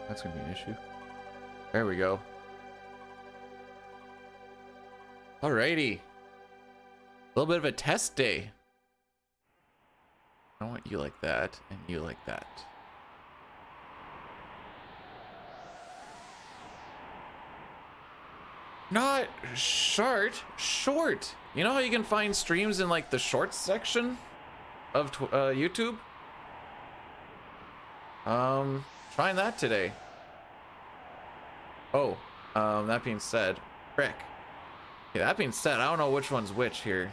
That's gonna be an issue. There we go. Alrighty. A little bit of a test day. I want you like that, and you like that. Not short. You know how you can find streams in like the shorts section of YouTube? Trying that today. Oh, that being said, frick. Yeah, that being said, I don't know which one's which here.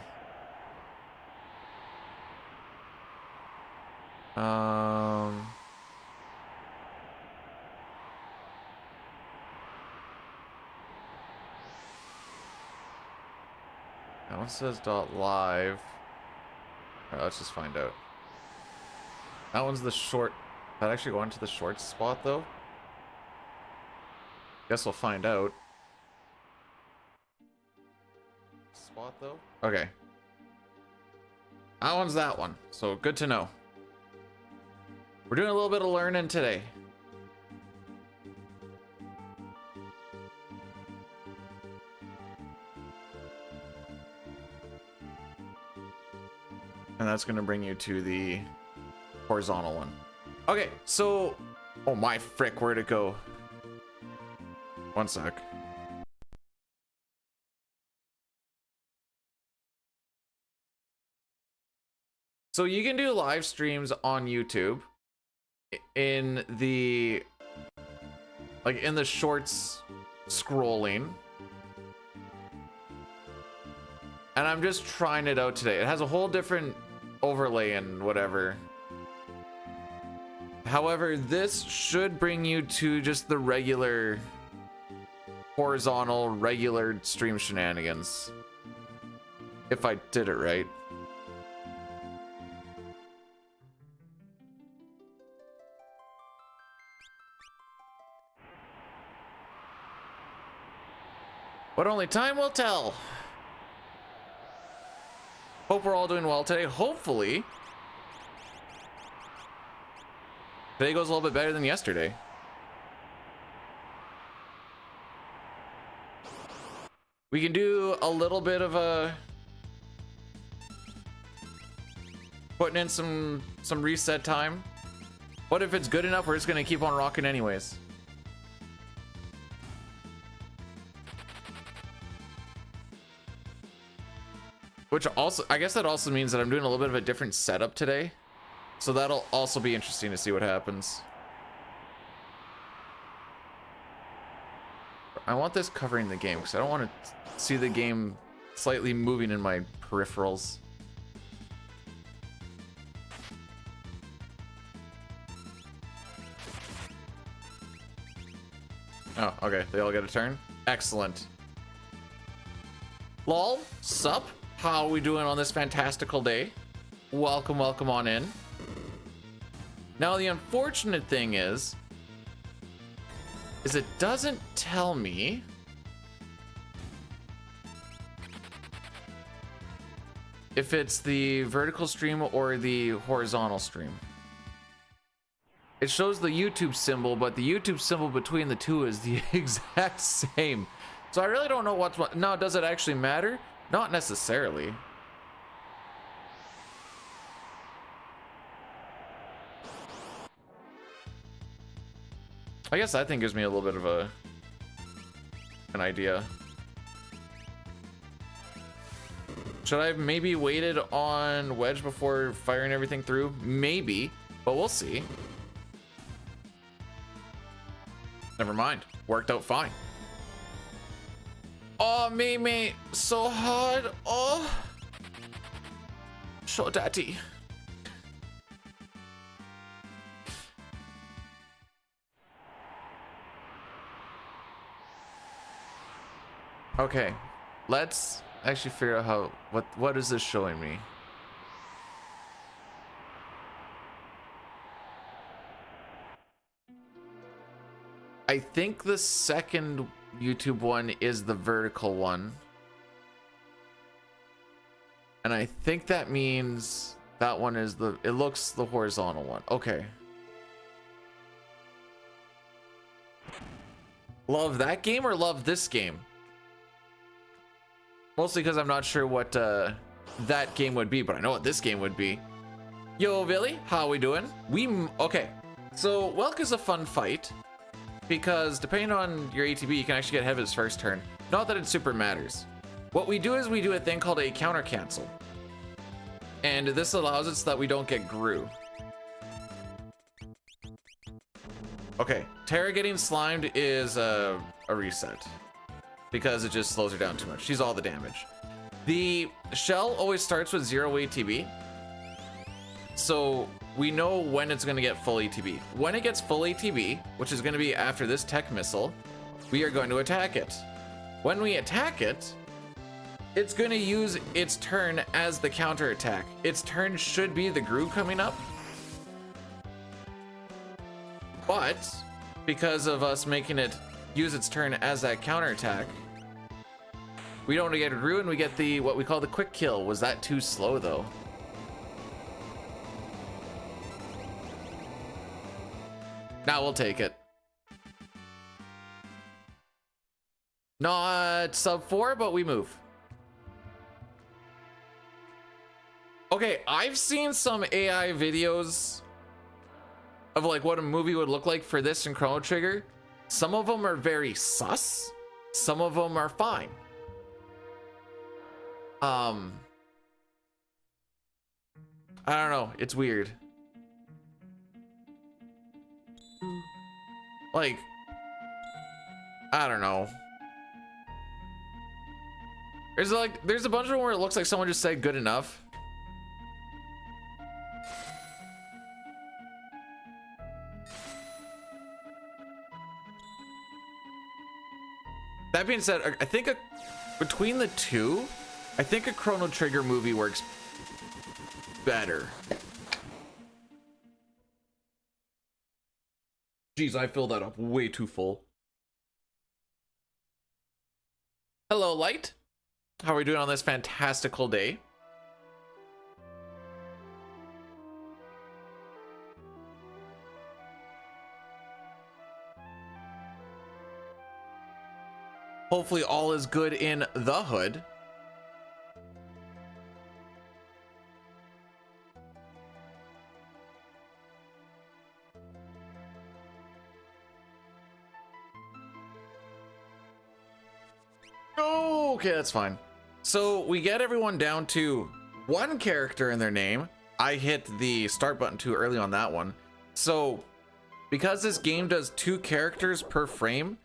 That one says .live. Alright, let's just find out. That one's the short. That actually go into the short spot though? Guess we'll find out. Spot though? Okay. That one's that one. So good to know. We're doing a little bit of learning today. And that's going to bring you to the horizontal one. Okay, so... Oh my frick, where'd it go? One sec. So you can do live streams on YouTube in the... like in the shorts scrolling. And I'm just trying it out today. It has a whole different overlay and whatever. However, this should bring you to just the regular horizontal, regular stream shenanigans. If I did it right. But only time will tell. Hope we're all doing well today. Hopefully. Today goes a little bit better than yesterday. We can do a little bit of a... putting in some reset time. What if it's good enough we're just going to keep on rocking anyways? Which also, I guess that also means that I'm doing a little bit of a different setup today. So that'll also be interesting to see what happens. I want this covering the game because I don't want to see the game slightly moving in my peripherals. Oh, okay. They all get a turn. Excellent. Lol, sup? How are we doing on this fantastical day? Welcome on in. Now the unfortunate thing is it doesn't tell me if it's the vertical stream or the horizontal stream. It shows the YouTube symbol, but the YouTube symbol between the two is the exact same. So I really don't know what's what. Now, does it actually matter? Not necessarily. I guess that thing gives me a little bit of an idea. Should I have maybe waited on Wedge before firing everything through? Maybe, but we'll see. Never mind. Worked out fine. Oh, me, so hard. Oh, so daddy. Okay, let's actually figure out how. What is this showing me? I think the second YouTube one is the vertical one. And I think that means that one is it looks the horizontal one. Okay. Love that game or love this game? Mostly because I'm not sure what that game would be, but I know what this game would be. Yo, Billy, how we doing? Okay, so Welk is a fun fight because depending on your ATB, you can actually get ahead of his first turn. Not that it super matters. What we do is we do a thing called a counter cancel. And this allows it so that we don't get Gru. Okay, Terra getting slimed is a reset because it just slows her down too much. She's all the damage. The shell always starts with 0 ATB. So we know when it's going to get full ATB. When it gets full ATB, which is going to be after this tech missile, we are going to attack it. When we attack it, it's going to use its turn as the counter attack. Its turn should be the Gru coming up. But because of us making it use its turn as that counter attack, we don't get a Gru and we get the what we call the quick kill. Was that too slow though? Now we'll take it. Not sub 4, but we move. Okay, I've seen some AI videos of like what a movie would look like for this in Chrono Trigger. Some of them are very sus. Some of them are fine. I don't know. It's weird. Like, I don't know. There's a bunch of them where it looks like someone just said good enough. That being said, I think between the two, I think a Chrono Trigger movie works better. Jeez, I filled that up way too full. Hello, Light. How are we doing on this fantastical day? Hopefully all is good in the hood. Okay, that's fine. So we get everyone down to one character in their name. I hit the start button too early on that one. So because this game does 2 characters per frame,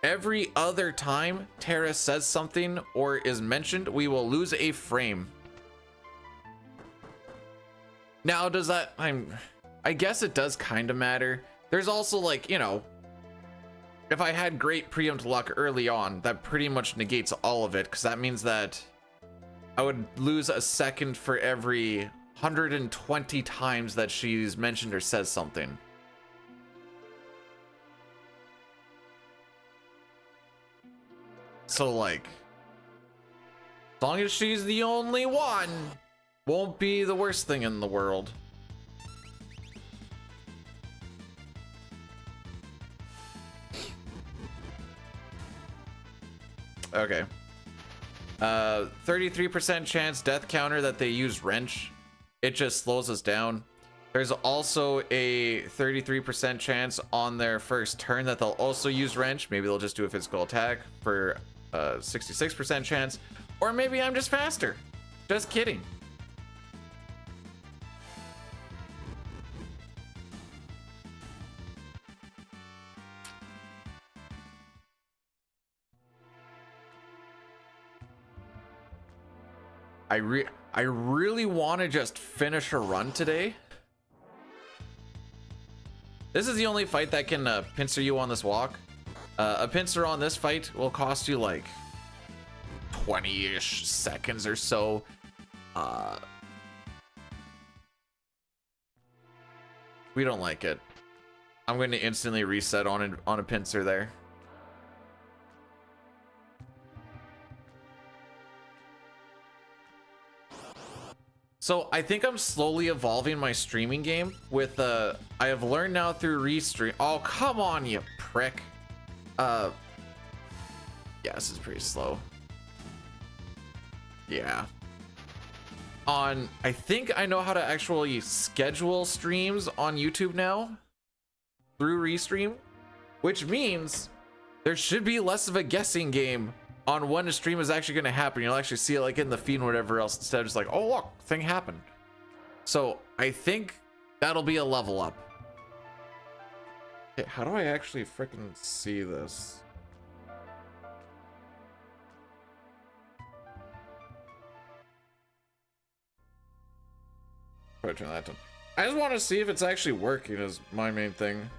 every other time Terra says something or is mentioned, we will lose a frame. Now, does that, I guess it does kind of matter. There's also, like, you know, if I had great preempt luck early on, that pretty much negates all of it, because that means that I would lose a second for every 120 times that she's mentioned or says something. So, like, as long as she's the only one, won't be the worst thing in the world. Okay. 33% chance death counter that they use wrench. It just slows us down. There's also a 33% chance on their first turn that they'll also use wrench. Maybe they'll just do a physical attack for 66% chance. Or maybe I'm just faster. Just kidding. I really want to just finish a run today. This is the only fight that can pincer you on this walk. A pincer on this fight will cost you like 20-ish seconds or so. We don't like it. I'm going to instantly reset on a pincer there. So I think I'm slowly evolving my streaming game with I have learned now through restream. Oh, come on, you prick. Yeah, this is pretty slow. Yeah. I think I know how to actually schedule streams on YouTube now through Restream, which means there should be less of a guessing game on when a stream is actually going to happen. You'll actually see it like in the feed and whatever else, instead of just like, oh look, thing happened. So I think that'll be a level up. Okay, how do I actually freaking see this? Probably turn that down. I just want to see if it's actually working is my main thing.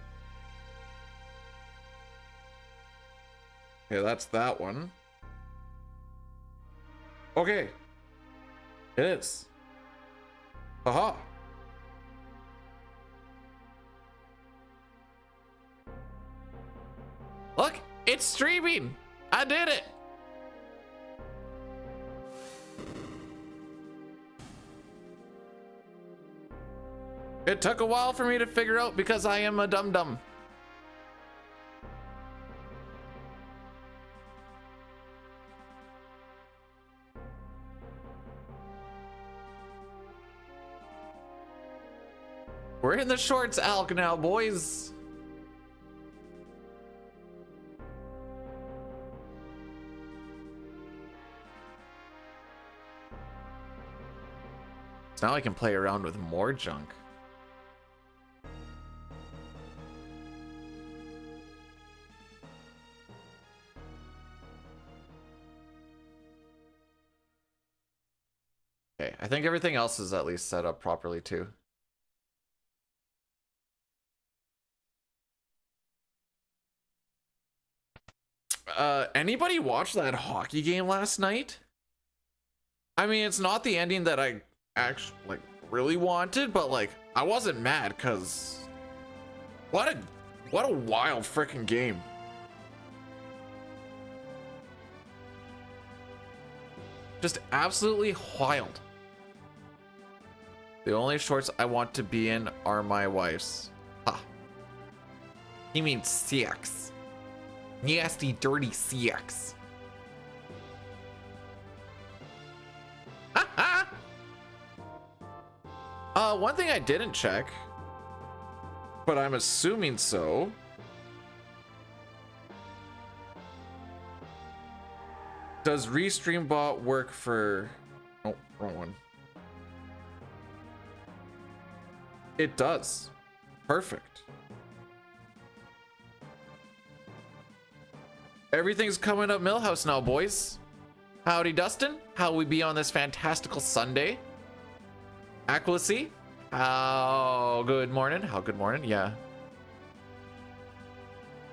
Okay, that's that one. Okay. It is. Aha. Look, it's streaming. I did it. It took a while for me to figure out because I am a dum-dum. We're in the shorts, Alk, now, boys. So now I can play around with more junk. Okay, I think everything else is at least set up properly too. Anybody watch that hockey game last night? I mean, it's not the ending that I actually like really wanted, but like I wasn't mad because what a wild freaking game. Just absolutely wild. The only shorts I want to be in are my wife's. Ha. He means CX. Nasty, dirty CX. One thing I didn't check, but I'm assuming so. Does Restream Bot work for... Oh, wrong one. It does. Perfect. Everything's coming up Millhouse now, boys. Howdy, Dustin. How we be on this fantastical Sunday? Aquacy. How good morning. How good morning. Yeah.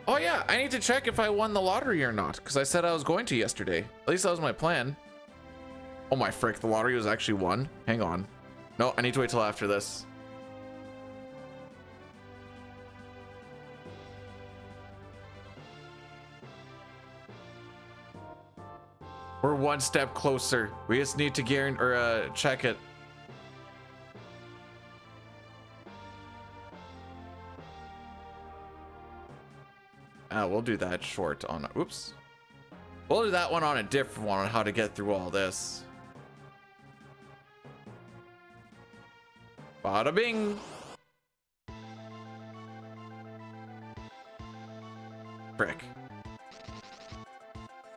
Oh yeah, I need to check if I won the lottery or not, because I said I was going to yesterday. At least that was my plan. Oh my frick, the lottery was actually won. Hang on. No, I need to wait till after this. We're one step closer. We just need to guarantee or check it. We'll do that short on. Oops. We'll do that one on a different one on how to get through all this. Bada bing. Frick.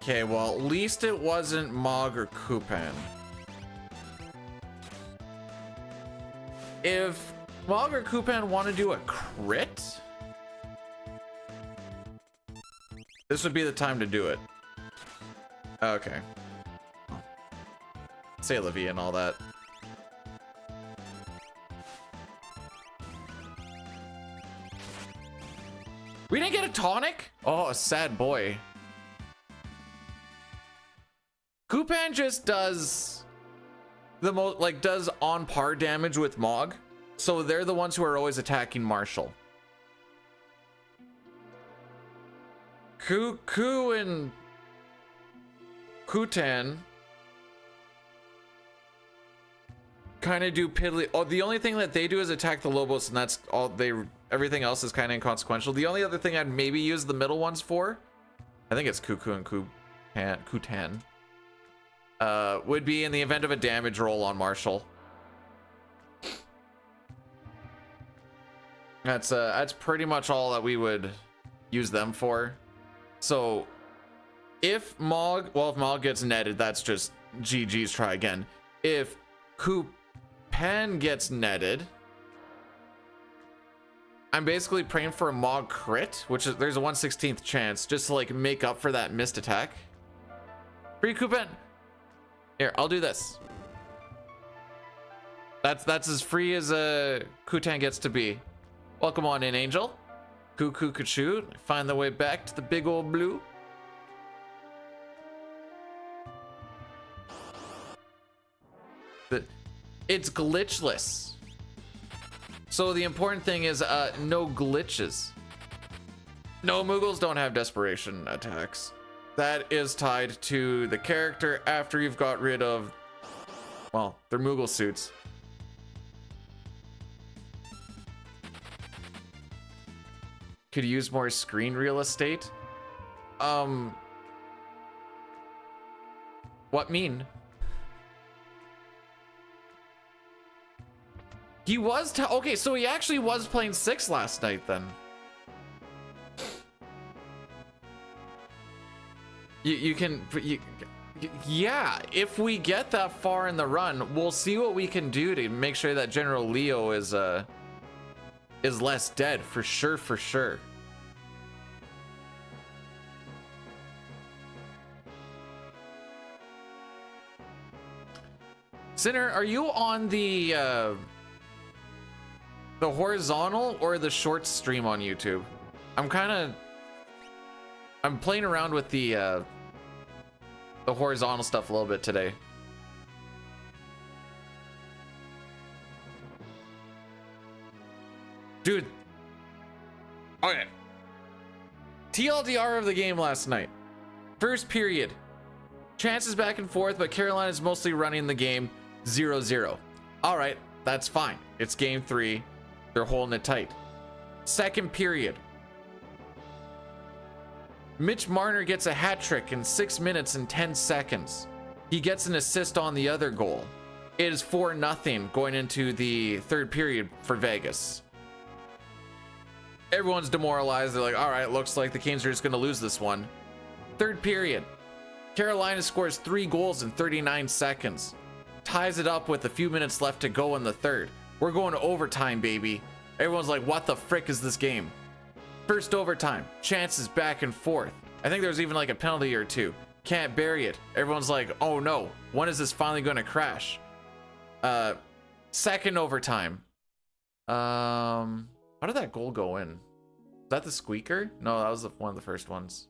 Okay, well, at least it wasn't Mog or Kupan. If Mog or Kupan want to do a crit, this would be the time to do it. Okay. Say Olivia and all that. We didn't get a tonic? Oh, a sad boy. Kupan just does the most, like, does on par damage with Mog. So they're the ones who are always attacking Marshall. Ku and Kutan kind of do piddly. Oh, the only thing that they do is attack the Lobos, and that's all they. Everything else is kind of inconsequential. The only other thing I'd maybe use the middle ones for I think it's Cuckoo and Kutan. Would be in the event of a damage roll on Marshall. That's pretty much all that we would use them for. So if Mog gets netted, that's just GG's, try again. If Kupan gets netted, I'm basically praying for a Mog crit, which is, there's a 1/16th chance, just to like make up for that missed attack. Free Kupan. Here, I'll do this. That's as free as a Kutan gets to be. Welcome on in, Angel. Cuckoo could shoot. Find the way back to the big old blue. It's glitchless. So the important thing is no glitches. No, Moogles don't have desperation attacks. That is tied to the character after you've got rid of, well, their Moogle suits. Could use more screen real estate. What mean? He was okay, so he actually was playing 6 last night then. Yeah, if we get that far in the run, we'll see what we can do to make sure that General Leo is less dead, for sure. Sinner, are you on the horizontal or the short stream on YouTube? I'm playing around with the horizontal stuff a little bit today. Dude. Okay. TLDR of the game last night. First period. Chances back and forth, but Carolina's mostly running the game 0-0. All right, that's fine. It's game 3. They're holding it tight. Second period. Mitch Marner gets a hat trick in 6 minutes and 10 seconds. He gets an assist on the other goal. It is 4-0 going into the third period for Vegas. Everyone's demoralized. They're like, all right, looks like the Canes are just going to lose this one. Third period. Carolina scores 3 goals in 39 seconds. Ties it up with a few minutes left to go in the third. We're going to overtime, baby. Everyone's like, what the frick is this game? First overtime. Chances back and forth. I think there's even like a penalty or two. Can't bury it. Everyone's like, oh no. When is this finally going to crash? Second overtime. How did that goal go in? Is that the squeaker? No, that was one of the first ones.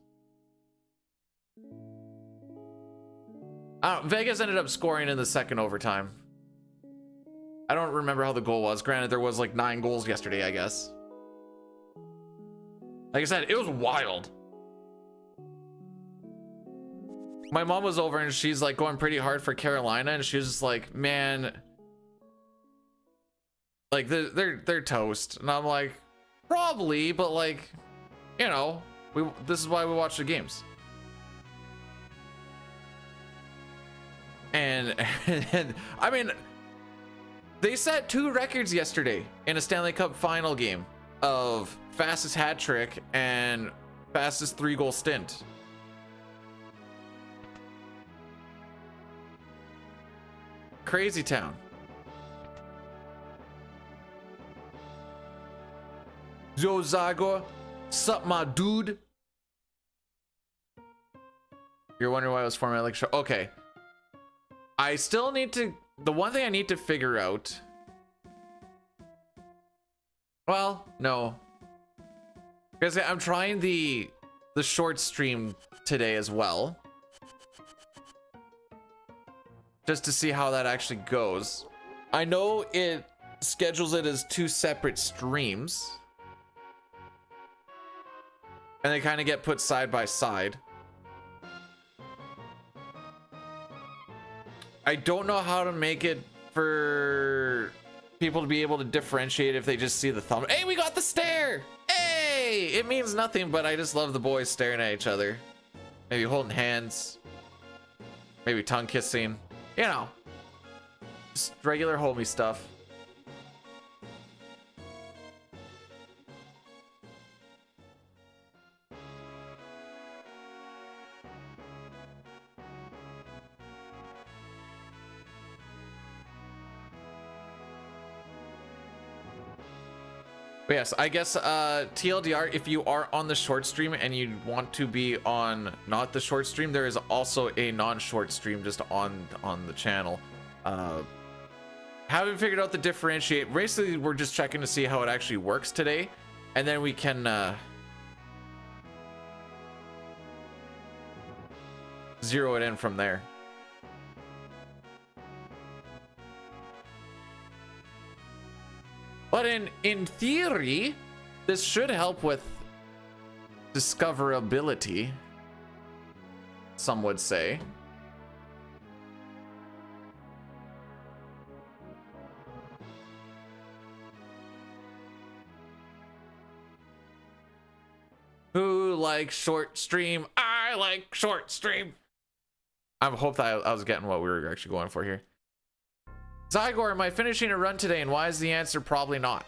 Vegas ended up scoring in the second overtime. I don't remember how the goal was. Granted, there was like 9 goals yesterday, I guess. Like I said, it was wild. My mom was over and she's like going pretty hard for Carolina, and she was just like, man, like they're toast. And I'm like, probably, but like, you know, this is why we watch the games. And I mean, they set 2 records yesterday in a Stanley Cup final game of fastest hat trick and fastest 3-goal stint. Crazy town. Yo, Zago, sup, my dude? You're wondering why I was forming like show. Okay. I still need to. The one thing I need to figure out. Well, no. Because I'm trying the short stream today as well. Just to see how that actually goes. I know it schedules it as 2 separate streams. And they kind of get put side by side. I don't know how to make it for people to be able to differentiate if they just see the thumb. Hey, we got the stare! Hey! It means nothing, but I just love the boys staring at each other. Maybe holding hands. Maybe tongue kissing. You know. Just regular homie stuff. But yes, I guess TLDR, if you are on the short stream and you want to be on not the short stream, there is also a non-short stream just on the channel. Haven't figured out the differentiate. Basically, we're just checking to see how it actually works today, and then we can zero it in from there. But in theory, this should help with discoverability, some would say. Who likes short stream? I like short stream. I hope that I was getting what we were actually going for here. Zygor, am I finishing a run today? And why is the answer probably not?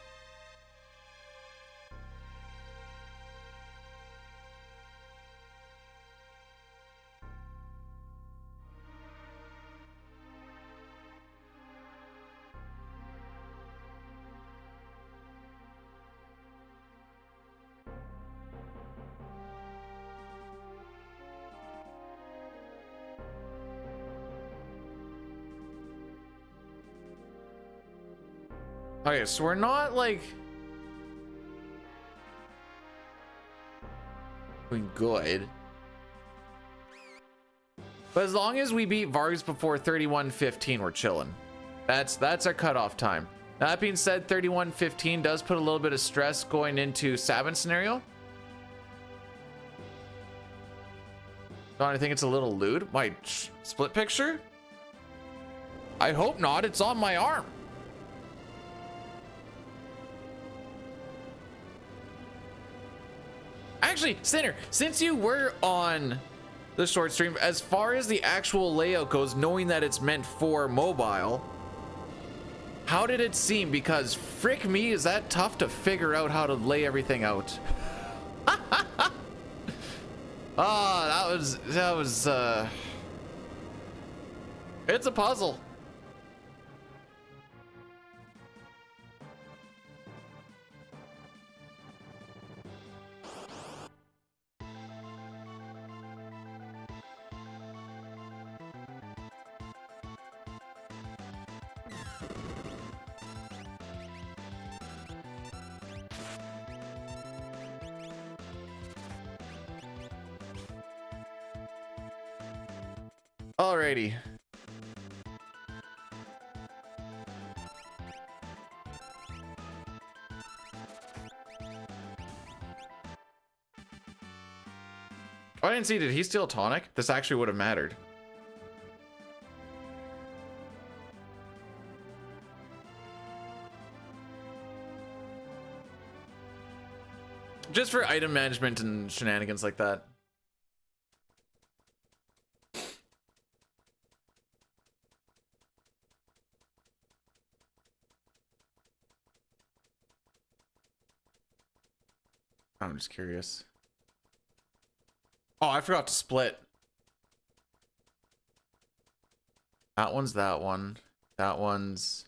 Okay, so we're not like doing good, but as long as we beat Vargas before 31:15, we're chilling. That's our cutoff time. That being said, 31:15 does put a little bit of stress going into Sabin scenario. Don't I think it's a little lewd? My split picture? I hope not. It's on my arm. Actually, Sinner, since you were on the short stream, as far as the actual layout goes, knowing that it's meant for mobile, how did it seem? Because frick me, is that tough to figure out how to lay everything out. Oh, that was it's a puzzle. Alrighty. Oh, I didn't see. Did he steal tonic? This actually would have mattered. Just for item management and shenanigans like that. I'm just curious. Oh, I forgot to split. That one's that one. That one's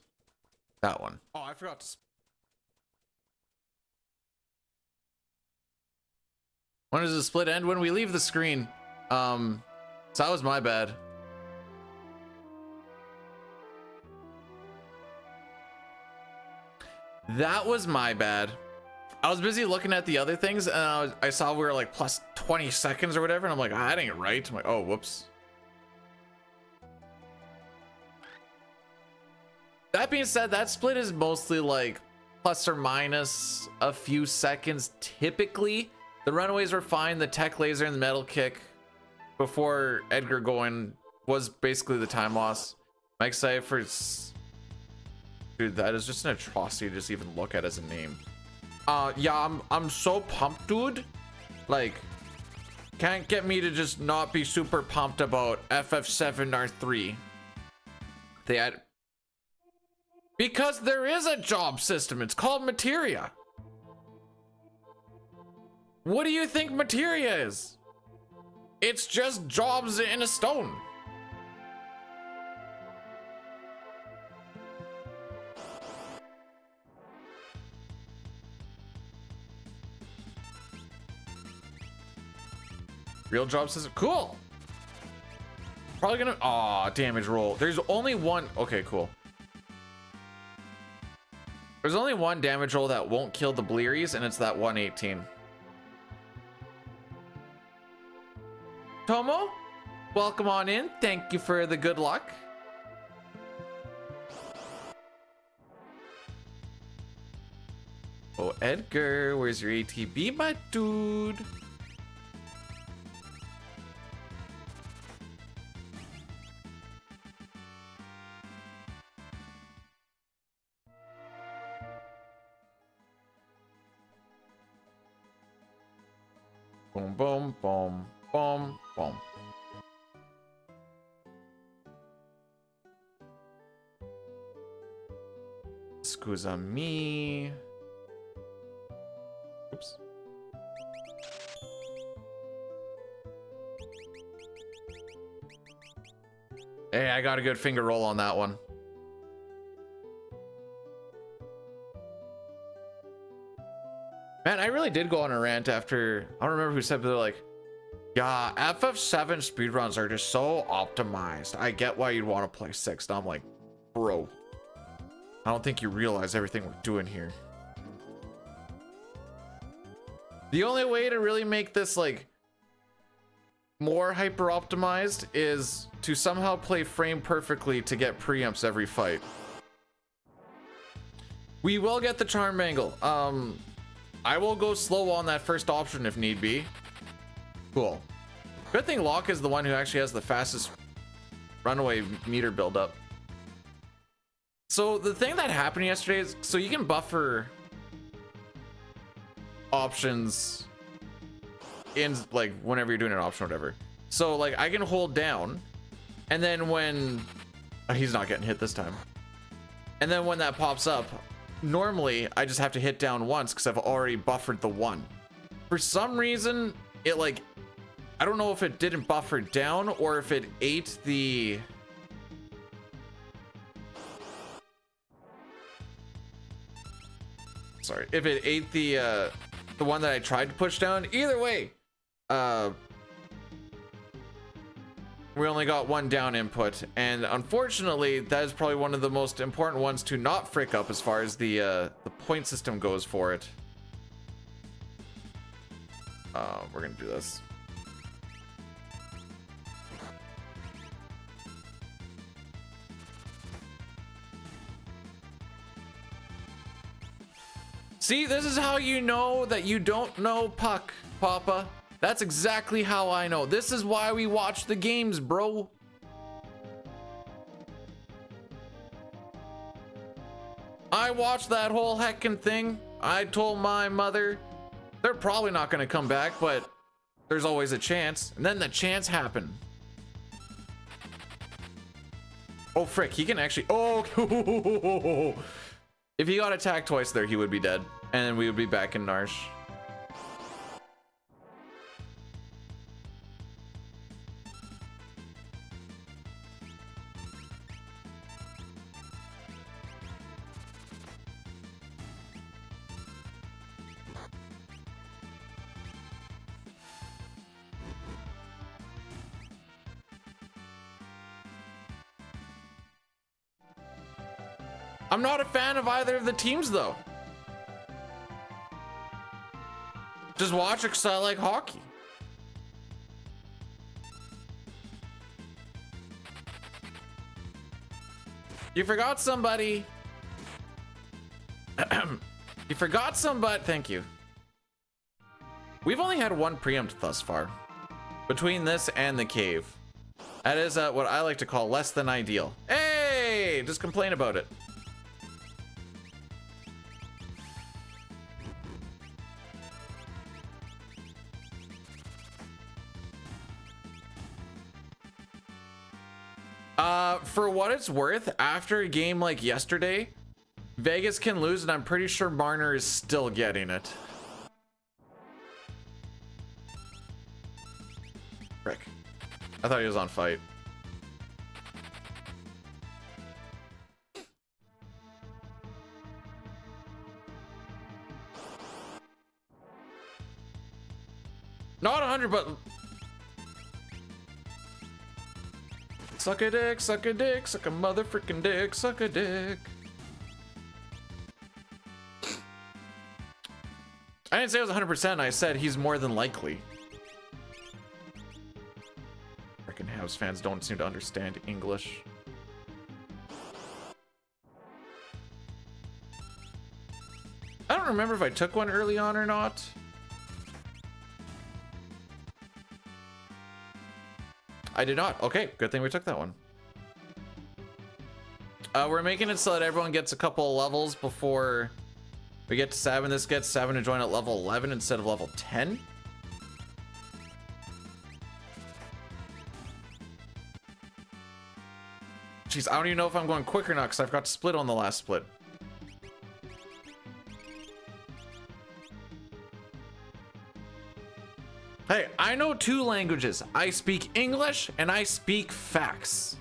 that one. Oh, I forgot to split. When does the split end? When we leave the screen. So that was my bad. That was my bad. I was busy looking at the other things, and I saw we were like plus 20 seconds or whatever, and I'm like, ah, that ain't right. I'm like, oh, whoops. That being said, that split is mostly like plus or minus a few seconds typically. The runaways were fine. The tech laser and the metal kick before Edgar going was basically the time loss. I'm excited for... Dude, that is just an atrocity to just even look at as a name. Yeah, I'm so pumped, dude. Like, Can't get me to just not be super pumped about FF7 R3. They had... Because there is a job system. It's called materia. What do you think materia is? It's just jobs in a stone. Real job system. Cool. Probably gonna... Aw, damage roll. There's only one... Okay, cool. There's only one damage roll that won't kill the Bleeries, and it's that 118. Tomo, welcome on in. Thank you for the good luck. Oh, Edgar, where's your ATB, my dude? Boom, boom, boom, boom, boom. Scusa me. Oops. Hey, I got a good finger roll on that one. Man, I really did go on a rant after, I don't remember who said, but they're like, yeah, FF7 speedruns are just so optimized. I get why you'd want to play 6. And I'm like, bro, I don't think you realize everything we're doing here. The only way to really make this like more hyper optimized is to somehow play frame perfectly to get preamps every fight. We will get the charm angle. I will go slow on that first option if need be. Cool. Good thing Locke is the one who actually has the fastest runaway meter buildup. So the thing that happened yesterday is, so you can buffer options in like whenever you're doing an option or whatever. So like I can hold down, and then when he's not getting hit this time, and then when that pops up, normally I just have to hit down once because I've already buffered the one. For some reason it like, I don't know if it didn't buffer down or if it ate the if it ate the one that I tried to push down. Either way, we only got one down input, and unfortunately that is probably one of the most important ones to not frick up as far as the point system goes for it. We're gonna do this. See, this is how you know that you don't know Puck, Papa. That's exactly how I know. This is why we watch the games, bro. I watched that whole heckin' thing. I told my mother, they're probably not gonna come back, but there's always a chance. And then the chance happened. Oh, frick, he can actually, oh, if he got attacked twice there, he would be dead. And then we would be back in Narsh. I'm not a fan of either of the teams, though. Just watch it because I like hockey. You forgot somebody. You forgot somebody. Thank you. We've only had one preempt thus far. Between this and the cave. That is what I like to call less than ideal. Hey, just complain about it. what it's worth, after a game like yesterday, Vegas can lose, and I'm pretty sure Marner is still getting it. Frick. I thought he was on fight. Not 100, but... Suck a dick, suck a dick, suck a motherfucking dick, suck a dick. I didn't say it was 100%, I said he's more than likely. Frickin' Habs fans don't seem to understand English. I don't remember if I took one early on or not. I did not. Okay, good thing we took that one. We're making it so that everyone gets a couple of levels before we get to 7. This gets 7 to join at level 11 instead of level 10. Jeez, I don't even know if I'm going quick or not because I've got to split on the last split. Hey, I know 2 languages. I speak English and I speak facts.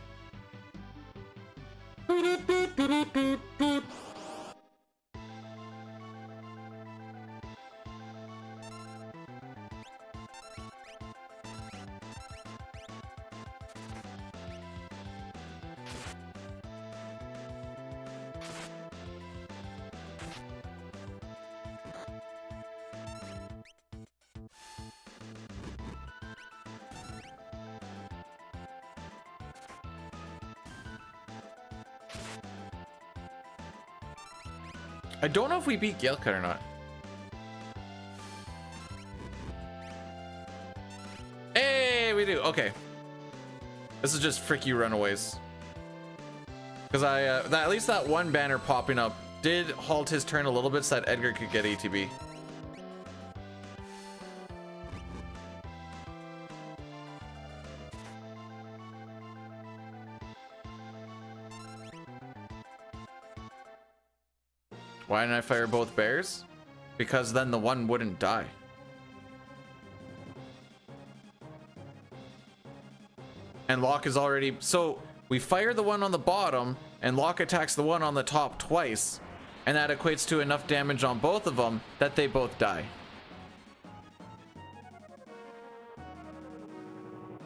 I don't know if we beat Galecut or not. Hey, we do. Okay. This is just Fricky Runaways. Because at least that one banner popping up did halt his turn a little bit so that Edgar could get ATB. Why didn't I fire both bears? Because then the one wouldn't die. And Locke is already... So, we fire the one on the bottom, and Locke attacks the one on the top twice, and that equates to enough damage on both of them that they both die.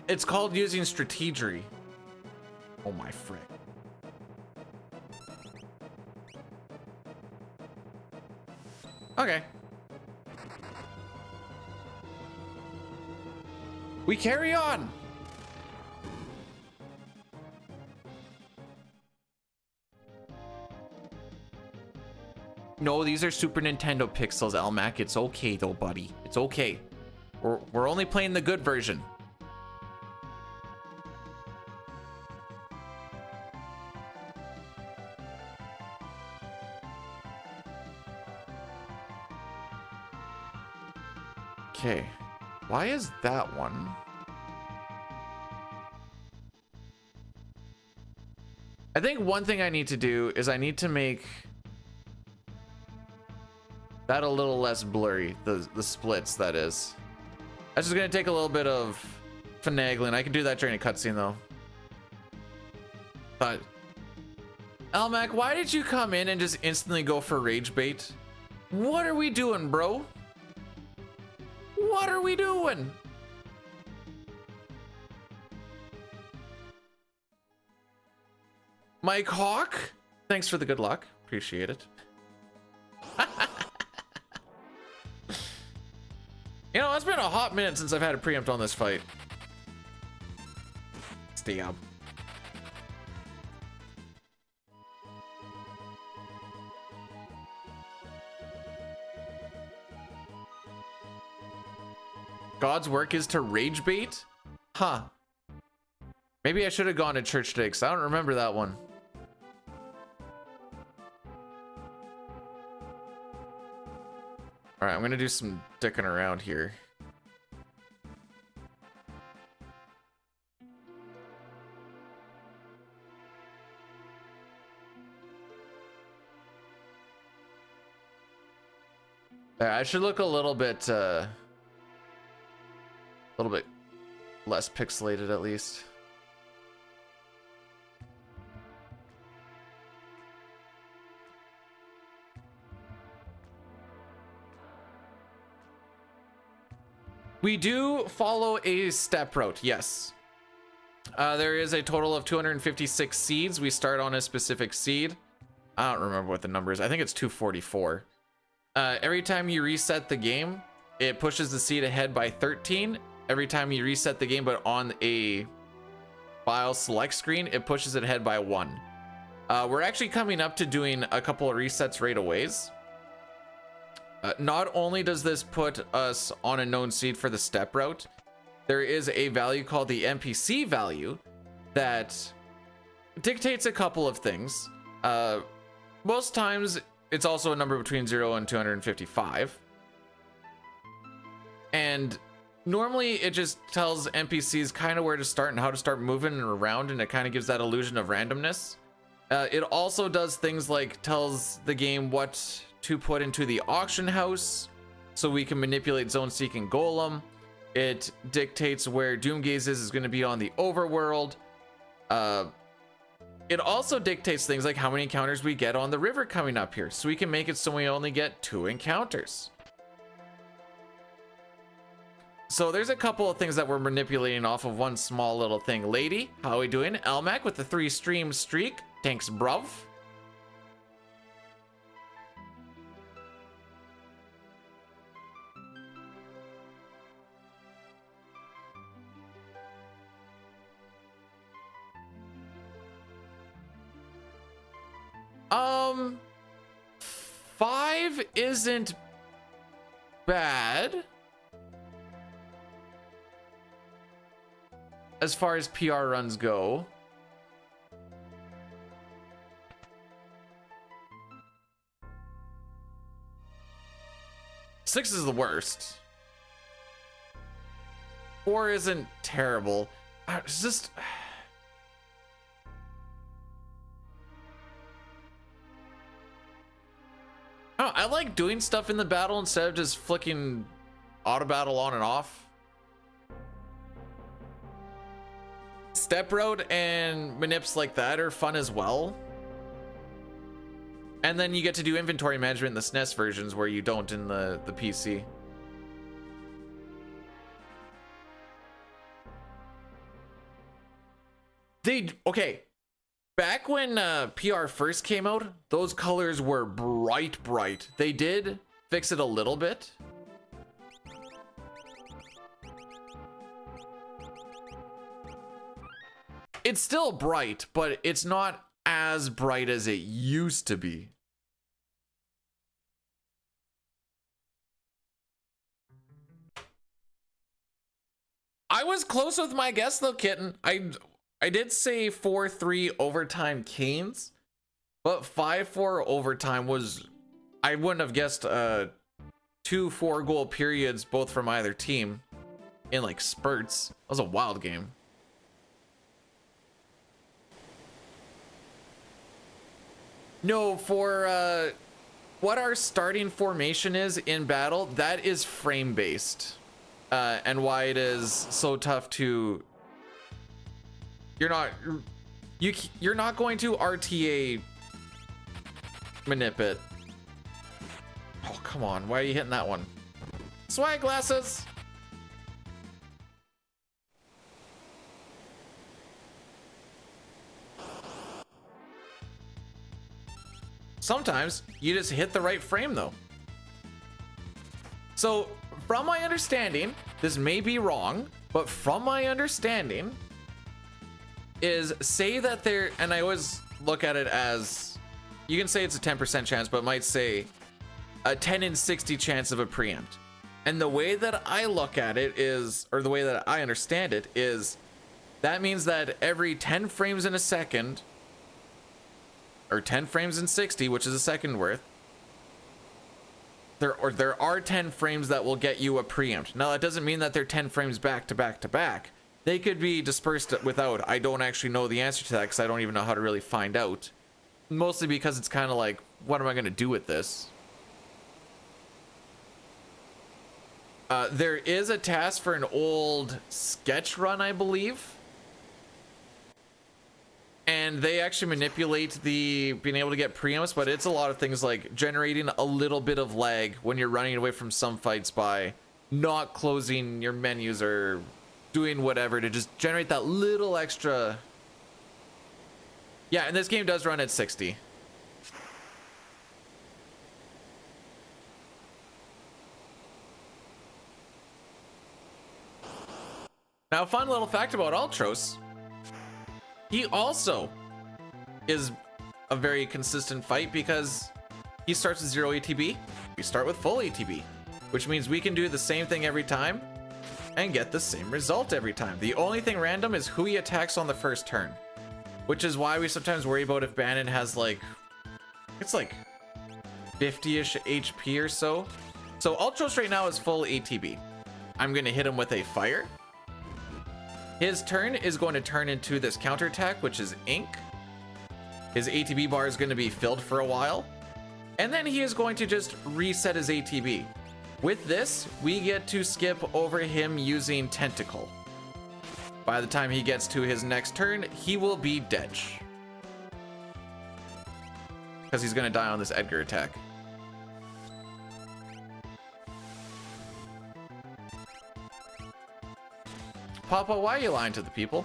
It's called using strategery. Oh my frick. Okay. We carry on. No, these are Super Nintendo pixels, Elmac. It's okay though, buddy. It's okay. We're only playing the good version. Okay, why is that one? I think one thing I need to do is I need to make that a little less blurry, the splits, that is. That's just gonna take a little bit of finagling. I can do that during a cutscene though. But Elmac, why did you come in and just instantly go for rage bait? What are we doing, bro? What are we doing? Mike Hawk, thanks for the good luck. Appreciate it. You know, it's been a hot minute since I've had a preempt on this fight. Stay up. God's work is to rage bait? Huh. Maybe I should have gone to church today because I don't remember that one. All right, I'm gonna do some dicking around here. I should look a little bit less pixelated at least. We do follow a step route, yes. There is a total of 256 seeds. We start on a specific seed. I don't remember what the number is. I think it's 244. Every time you reset the game, it pushes the seed ahead by 13. Every time you reset the game, but on a file select screen, it pushes it ahead by 1. We're actually coming up to doing a couple of resets right away. Not only does this put us on a known seed for the step route, there is a value called the NPC value that dictates a couple of things. Most times it's also a number between 0 and 255. And normally it just tells NPCs kind of where to start and how to start moving around, and it kind of gives that illusion of randomness. It also does things like tells the game what to put into the auction house so we can manipulate Zone Seek and Golem. It dictates where Doomgaze is going to be on the overworld. It also dictates things like how many encounters we get on the river coming up here, so we can make it so we only get 2 encounters. So there's a couple of things that we're manipulating off of one small little thing. Lady, how are we doing? Elmac with the 3 stream streak. Thanks, bruv. Um, 5 isn't bad as far as PR runs go. Six is the worst. 4 isn't terrible. It's just... Oh, I like doing stuff in the battle instead of just flicking auto battle on and off. Step route and manips like that are fun as well. And then you get to do inventory management in the SNES versions where you don't in the PC. Okay. Back when PR first came out, those colors were bright. They did fix it a little bit. It's still bright, but it's not as bright as it used to be. I was close with my guess though, Kitten. I did say 4-3 overtime Canes, but 5-4 overtime was, I wouldn't have guessed 2 4-goal periods both from either team in like spurts. That was a wild game. No, for what our starting formation is in battle, that is frame based, and why it is so tough to. You're not going to RTA manip it. Oh, come on. Why are you hitting that one? Swag glasses. Sometimes you just hit the right frame though. So from my understanding, this may be wrong, but from my understanding, is say that there, and I always look at it as, you can say it's a 10% chance, but might say a 10 in 60 chance of a preempt. And the way that I look at it is, or the way that I understand it is, that means that every 10 frames in a second, or 10 frames in 60, which is a second worth, there are 10 frames that will get you a preempt. Now that doesn't mean that they're 10 frames back to back to back. They could be dispersed without. I don't actually know the answer to that because I don't even know how to really find out. Mostly because it's kind of like, what am I going to do with this? There is a task for an old sketch run, I believe. And they actually manipulate the being able to get preempts, but it's a lot of things like generating a little bit of lag when you're running away from some fights by not closing your menus or doing whatever to just generate that little extra. Yeah, and this game does run at 60. Now, a fun little fact about Ultros, he also is a very consistent fight because he starts with 0 ATB. We start with full ATB, which means we can do the same thing every time and get the same result every time. The only thing random is who he attacks on the first turn, which is why we sometimes worry about if Bannon has like, it's like 50-ish HP or so. So Ultros right now is full ATB. I'm gonna hit him with a fire. His turn is going to turn into this counterattack, which is ink. His ATB bar is going to be filled for a while. And then he is going to just reset his ATB. With this, we get to skip over him using Tentacle. By the time he gets to his next turn, he will be dead. Because he's going to die on this Edgar attack. Papa, why are you lying to the people?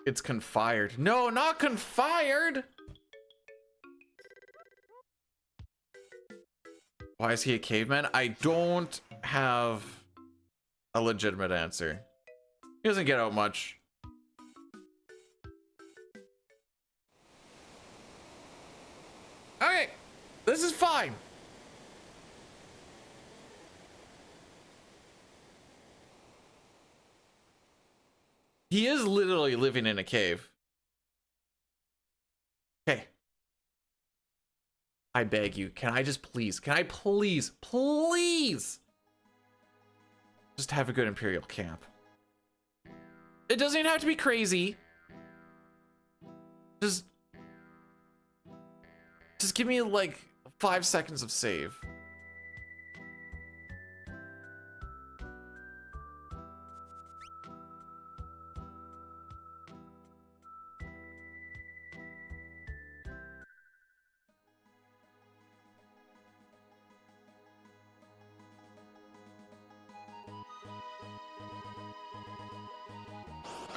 It's confired. No, not confired! Why is he a caveman? I don't have a legitimate answer. He doesn't get out much. Okay, this is fine. He is literally living in a cave. Okay. I beg you, can I just please, please just have a good Imperial camp? It doesn't even have to be crazy. Just give me like 5 seconds of save.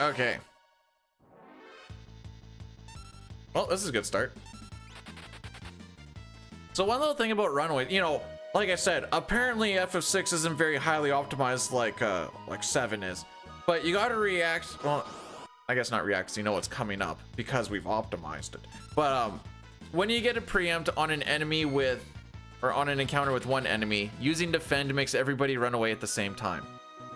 Okay. Well, this is a good start. So one little thing about runway, you know, like I said, apparently FF6 isn't very highly optimized like 7 is. But you gotta react, well, I guess not react, 'cause you know what's coming up because we've optimized it. But when you get a preempt on an enemy with, or on an encounter with one enemy, using defend makes everybody run away at the same time.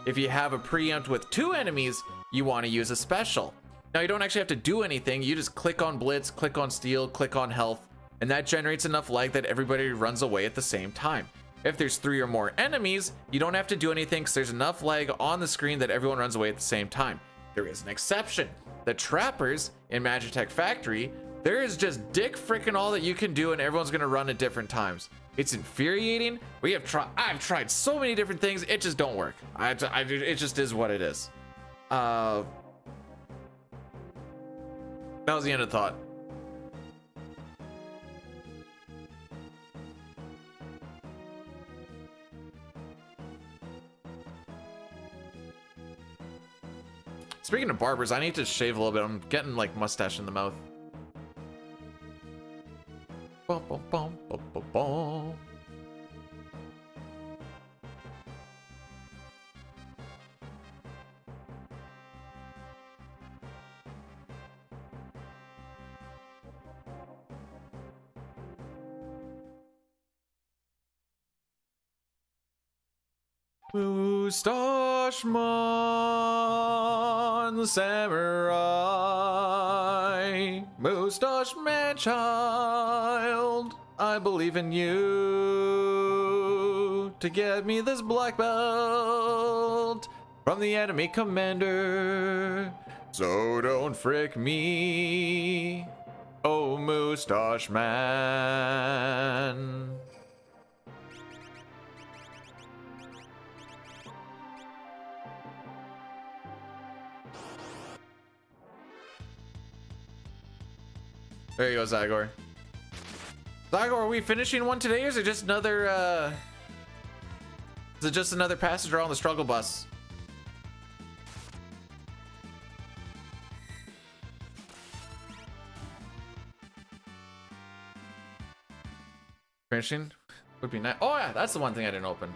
If you have a preempt with 2 enemies, you want to use a special. Now you don't actually have to do anything, you just click on blitz, click on steal, click on health, and that generates enough lag that everybody runs away at the same time. If there's 3 or more enemies, you don't have to do anything because there's enough lag on the screen that everyone runs away at the same time. There is an exception. The trappers in Magitech Factory, there is just dick freaking all that you can do and everyone's gonna run at different times. It's infuriating. I've tried so many different things, it just don't work. It just is what it is. That was the end of thought. Speaking of barbers, I need to shave a little bit. I'm getting like mustache in the mouth. Bum, bum, bum, bum, bum, bum. Mustache Man Samurai, Mustache Man Child, I believe in you to get me this black belt from the enemy commander. So don't frick me, oh Mustache Man. There you go, Zygor. Zygor, are we finishing one today, or is it just another, is it just another passenger on the struggle bus? Finishing would be nice. Oh yeah, that's the one thing I didn't open.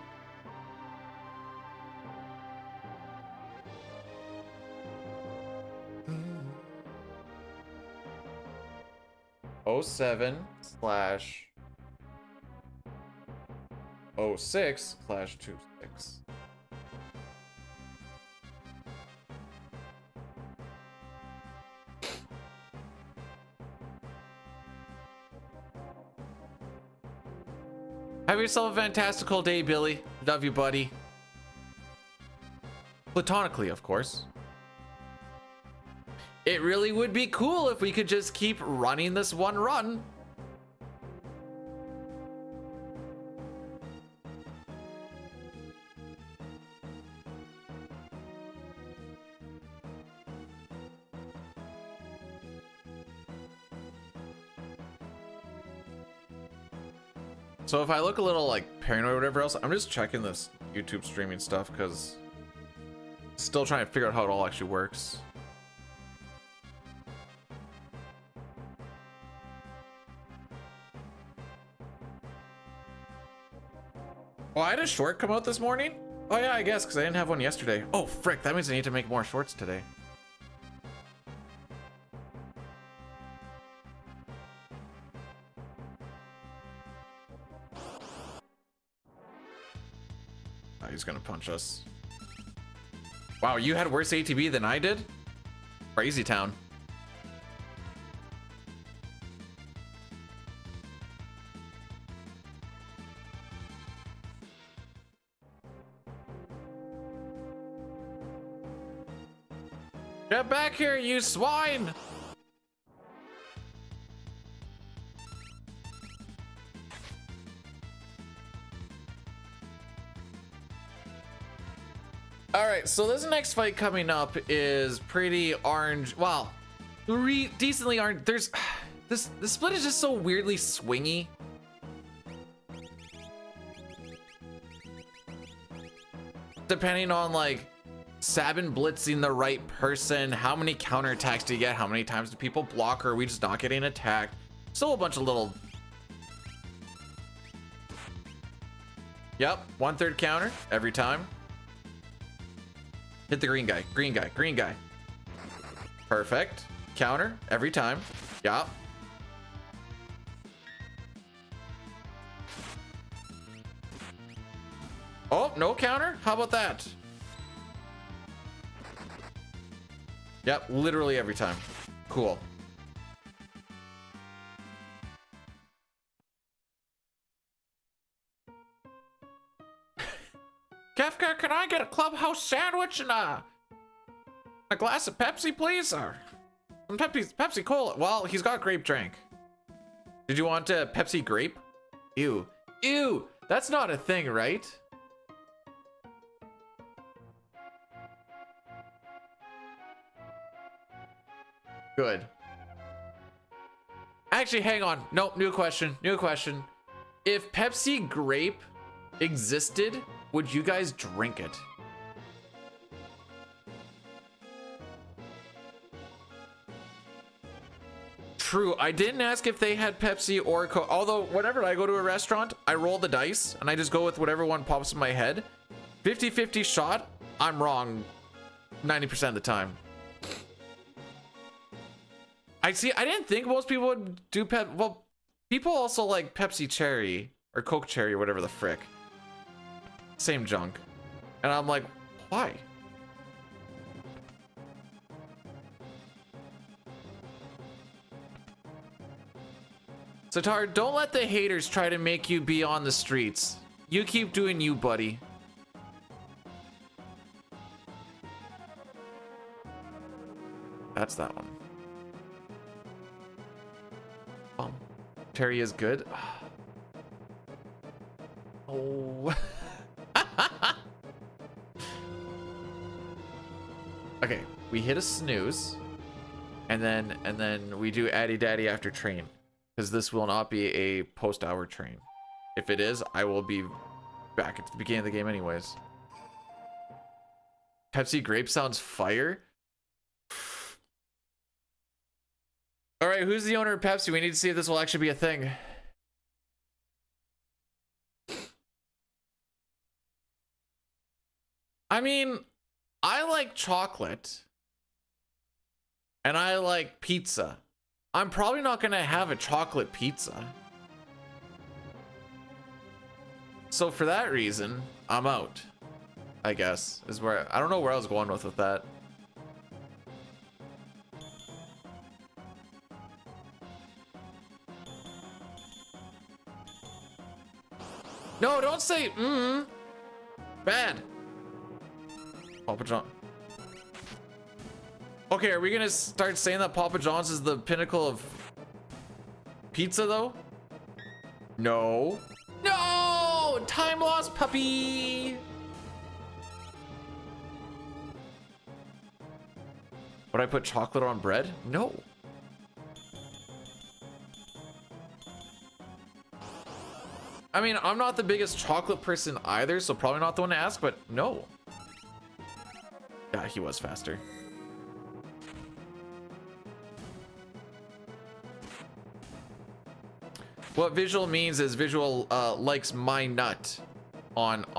/06/26. Have yourself a fantastical day, Billy. Love you, buddy. Platonically, of course. It really would be cool if we could just keep running this one run. So if I look a little like paranoid or whatever else, I'm just checking this YouTube streaming stuff because still trying to figure out how it all actually works. Oh, I had a short come out this morning? Oh yeah, I guess, because I didn't have one yesterday. Oh, frick, that means I need to make more shorts today. Oh, he's gonna punch us. Wow, you had worse ATB than I did? Crazy town. Get back here, you swine! Alright, so this next fight coming up is pretty orange. Well, decently orange. There's the split is just so weirdly swingy. Depending on like Sabin blitzing the right person, how many counterattacks do you get? How many times do people block, or are we just not getting attacked? Still a bunch of little. Yep, 1/3 counter every time. Hit the green guy, green guy, green guy. Perfect. Counter every time. Yep. Oh, no counter? How about that? Yep, literally every time. Cool. Kefka, can I get a clubhouse sandwich and a glass of Pepsi, please? Or some Pepsi Cola. Well, he's got grape drink. Did you want a Pepsi grape? Ew. Ew! That's not a thing, right? Good. Actually, hang on. Nope, new question. New question. If Pepsi grape existed, would you guys drink it? True, I didn't ask if they had Pepsi or Coke. Although, whenever I go to a restaurant, I roll the dice and I just go with whatever one pops in my head. 50-50 shot, I'm wrong 90% of the time. I didn't think most people would do well, people also like Pepsi Cherry or Coke Cherry or whatever the frick. Same junk. And I'm like, why? Satar, don't let the haters try to make you be on the streets. You keep doing you, buddy. That's that one. Terry is good. Oh. Okay, we hit a snooze, and then we do Addy Daddy after train, because this will not be a post-hour train. If it is, I will be back at the beginning of the game anyways. Pepsi grape sounds fire. All right, who's the owner of Pepsi? We need to see if this will actually be a thing. I mean, I like chocolate and I like pizza. I'm probably not gonna have a chocolate pizza. So for that reason, I'm out, I guess, is where, I don't know where I was going with that. No, don't say bad. Papa John. Okay, are we gonna start saying that Papa John's is the pinnacle of pizza though? No. No! Time lost, puppy! Would I put chocolate on bread? No. I mean, I'm not the biggest chocolate person either, so probably not the one to ask, but no. Yeah, he was faster. What visual means is visual likes my nut on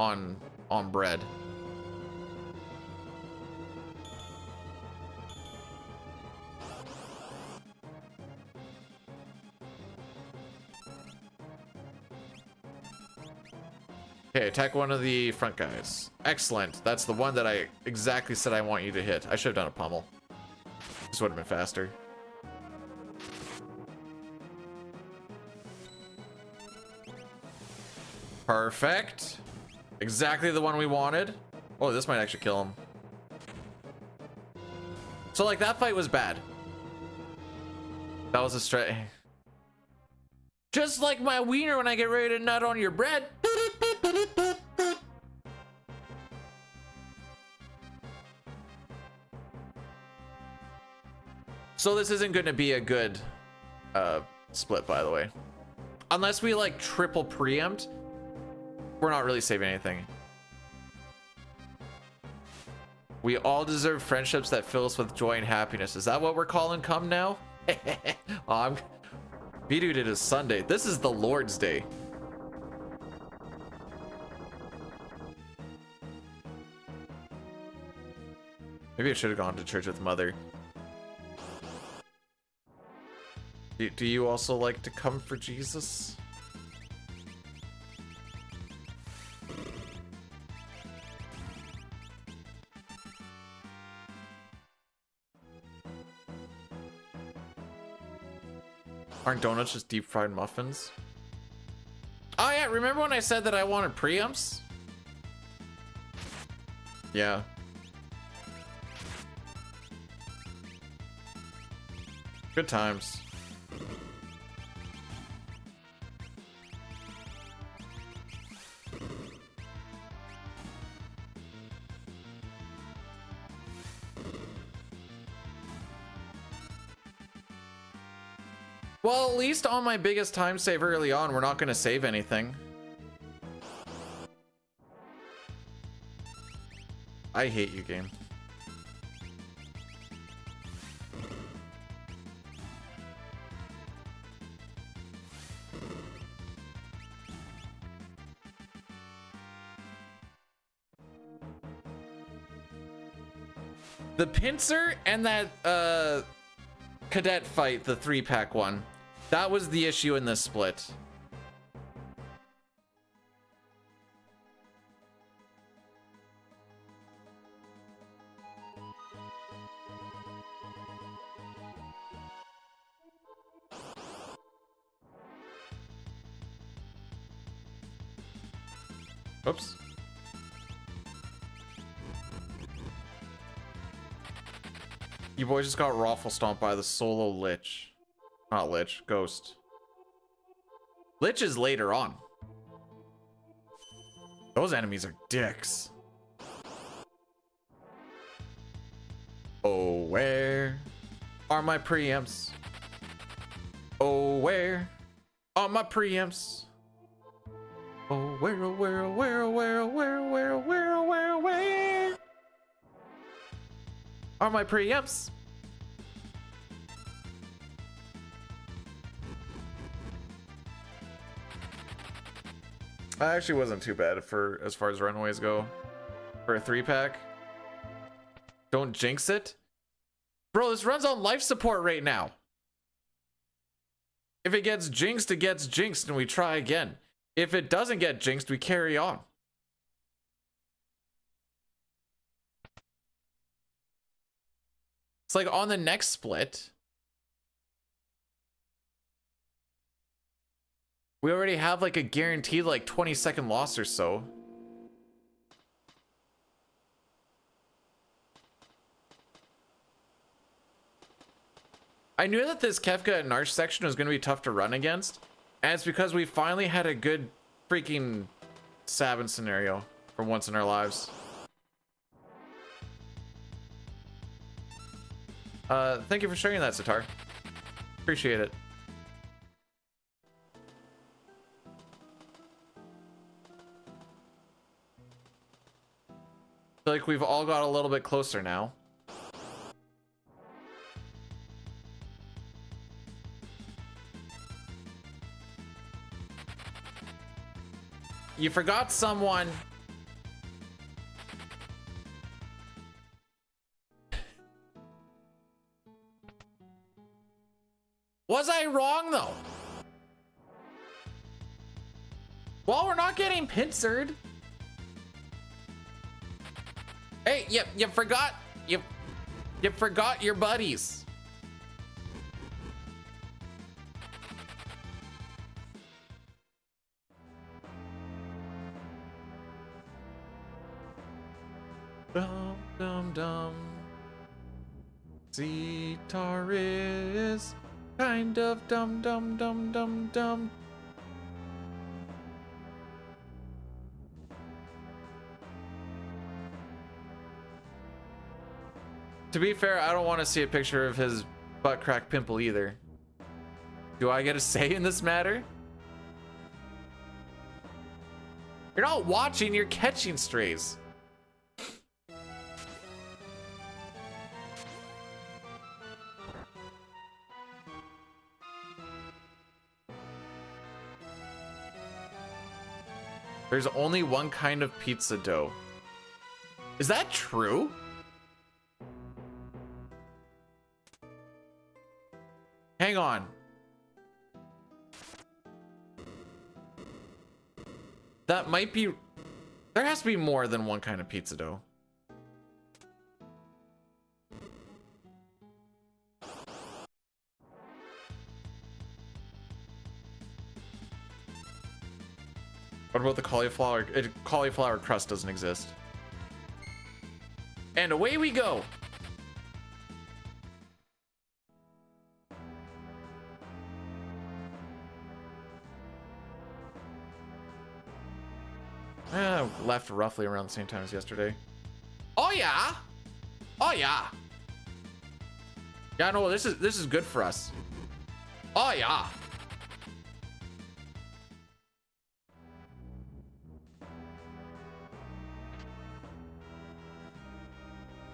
bread. Okay, attack one of the front guys. Excellent. That's the one that I exactly said I want you to hit. I should have done a pummel. This would have been faster. Perfect. Exactly the one we wanted. Oh, this might actually kill him. So, like, that fight was bad. That was a straight. Just like my wiener when I get ready to nut on your bread. So this isn't going to be a good split, by the way. Unless we like triple preempt, we're not really saving anything. We all deserve friendships that fill us with joy and happiness. Is that what we're calling come now? Vidu did his Sunday. This is the Lord's Day. Maybe I should have gone to church with Mother. Do you also like to come for Jesus? Aren't donuts just deep fried muffins? Oh yeah, remember when I said that I wanted preamps? Yeah. Good times. Well, at least on my biggest time save early on, we're not going to save anything. I hate you, game. The pincer and that cadet fight, the 3-pack one, that was the issue in this split. Oops. You boys just got raffle stomped by the solo lich. Not lich, ghost. Lich is later on. Those enemies are dicks. Oh, where are my preamps? Oh, where are my preamps? Oh, where, oh, where, oh, where, oh, where, oh, where, oh, where, oh, where, oh, where, oh, where are my preamps? That actually wasn't too bad for as far as runways go. For a 3-pack. Don't jinx it. Bro, this runs on life support right now. If it gets jinxed, it gets jinxed and we try again. If it doesn't get jinxed, we carry on. It's like on the next split, we already have like a guaranteed like 20-second loss or so. I knew that this Kefka and Narsh section was going to be tough to run against, and it's because we finally had a good freaking Sabin scenario for once in our lives. Thank you for sharing that, Sitar. Appreciate it. Feel like we've all got a little bit closer now. You forgot someone. Was I wrong though? Well, we're not getting pincered. Hey, you forgot you forgot your buddies. Dum dum dum. Sitar is kind of dum dum dum dum dum. To be fair, I don't want to see a picture of his butt crack pimple either. Do I get a say in this matter? You're not watching, you're catching strays. There's only one kind of pizza dough. Is that true? Hang on. That might be... There has to be more than one kind of pizza dough. What about the cauliflower? Cauliflower crust doesn't exist. And away we go. Left roughly around the same time as yesterday. Oh yeah. Oh yeah. Yeah, no, this is good for us. Oh yeah.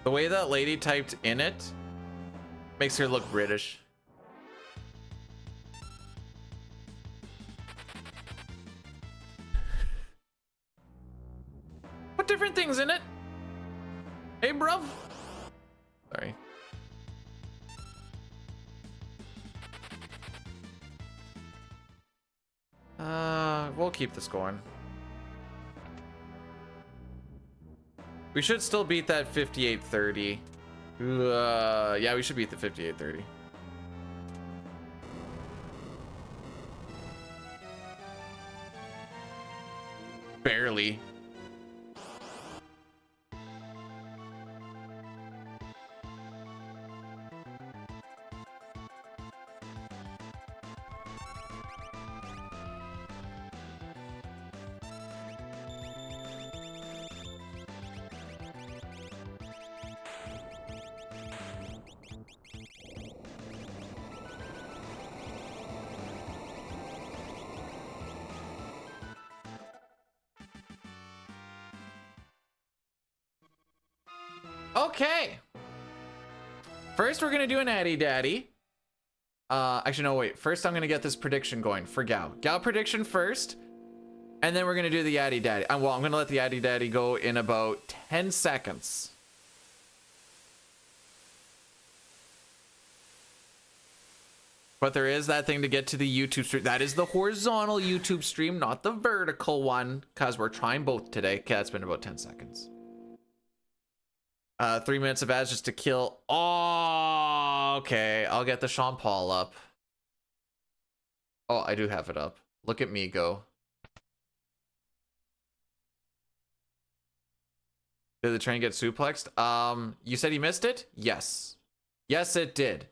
The way that lady typed in it makes her look British. Put different things in it. Hey, bruv. Sorry. We'll keep this going. We should still beat that 5830. Yeah, we should beat the 5830. Barely. Okay. First, we're gonna do an Addy Daddy. Actually, no, wait. First, I'm gonna get this prediction going for Gao. Gao prediction first, and then we're gonna do the Addy Daddy. Well, I'm gonna let the Addy Daddy go in about 10 seconds. But there is that thing to get to the YouTube stream. That is the horizontal YouTube stream, not the vertical one, because we're trying both today. Okay, that's been about 10 seconds. 3 minutes of ads just to kill. Oh, okay. I'll get the Sean Paul up. Oh, I do have it up. Look at me go. Did the train get suplexed? You said he missed it? Yes. Yes, it did.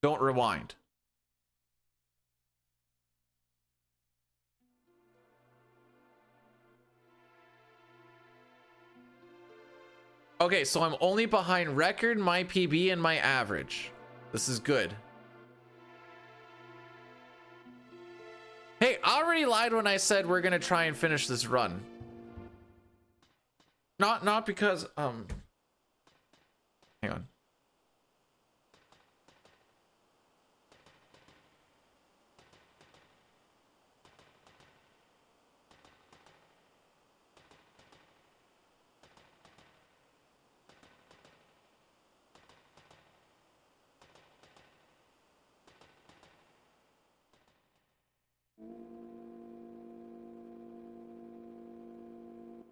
Don't rewind. Okay, so I'm only behind record, my PB, and my average. This is good. Hey, I already lied when I said we're gonna try and finish this run. Not because, hang on.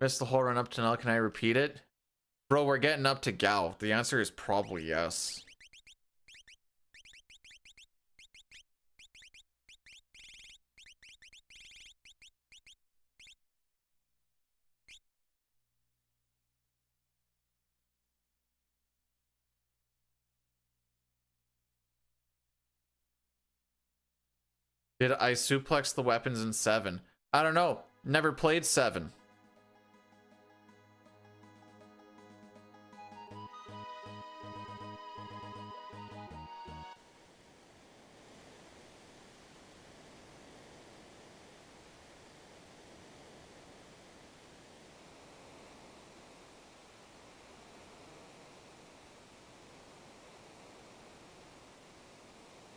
Missed the whole run up to now. Can I repeat it? Bro, we're getting up to Gao. The answer is probably yes. Did I suplex the weapons in 7? I don't know. Never played 7.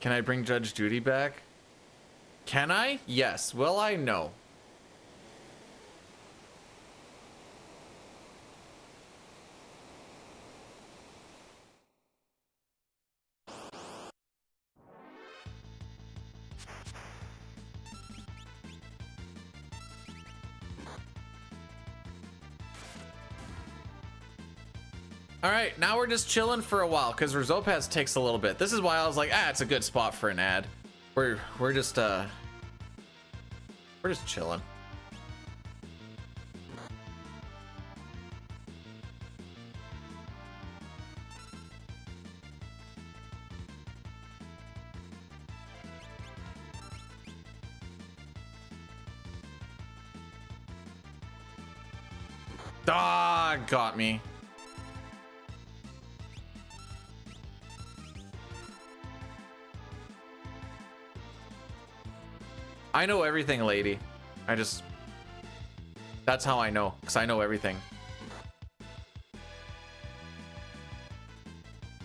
Can I bring Judge Judy back? Can I? Yes. Will I? No. All right, now we're just chilling for a while because Rizopaz takes a little bit. This is why I was like, it's a good spot for an ad. We're just chilling. Ah, got me. I know everything, lady. That's how I know, because I know everything.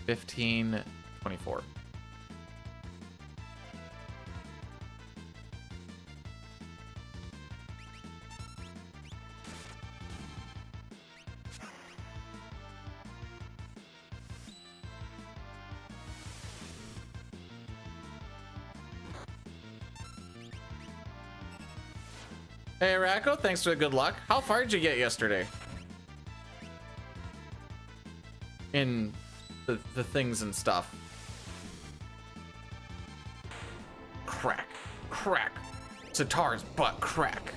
15:24. Hey, Racco, thanks for the good luck. How far did you get yesterday? In the things and stuff. Crack. Crack. Sitar's butt crack.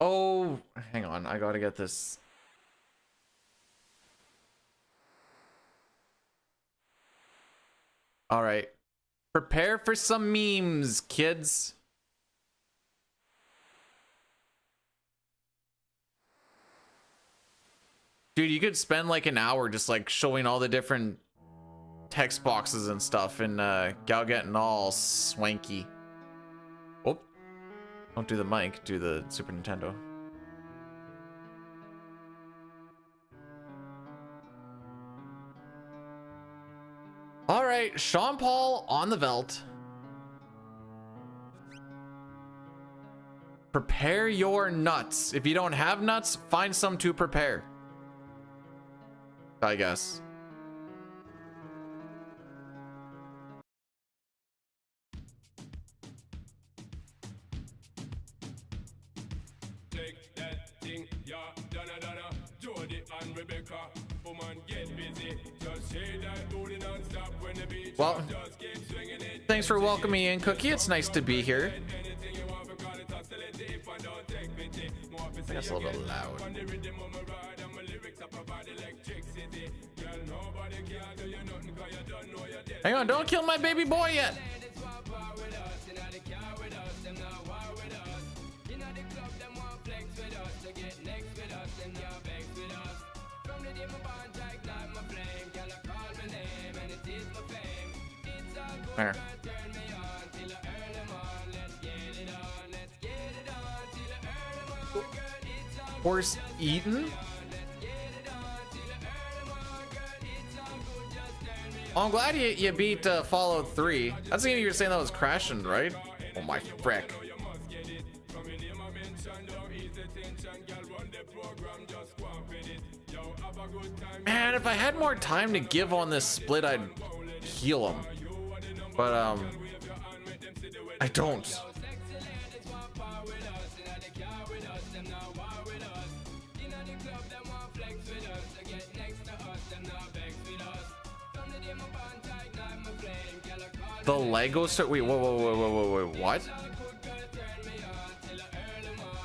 Oh, hang on. I gotta get this. All right. Prepare for some memes, kids. Dude, you could spend like an hour just like showing all the different text boxes and stuff, and Gal getting all swanky. Oh, don't do the mic, do the Super Nintendo. All right, Sean Paul on the Velt. Prepare your nuts. If you don't have nuts, find some to prepare, I guess. Take that thing, yeah, Donna, Jody and Rebecca. Woman, get busy. Just say that booty non-stop when the beat just keep swinging it. Thanks for welcoming me in, Cookie. It's nice to be here. That's a little bit loud. Hang on, don't kill my baby boy yet. There. Horse eaten? Oh, I'm glad you beat Fallout 3. That's the game you were saying that was crashing, right? Oh my frick. Man, if I had more time to give on this split, I'd heal him. But, I don't. The Lego store. Wait, whoa, what?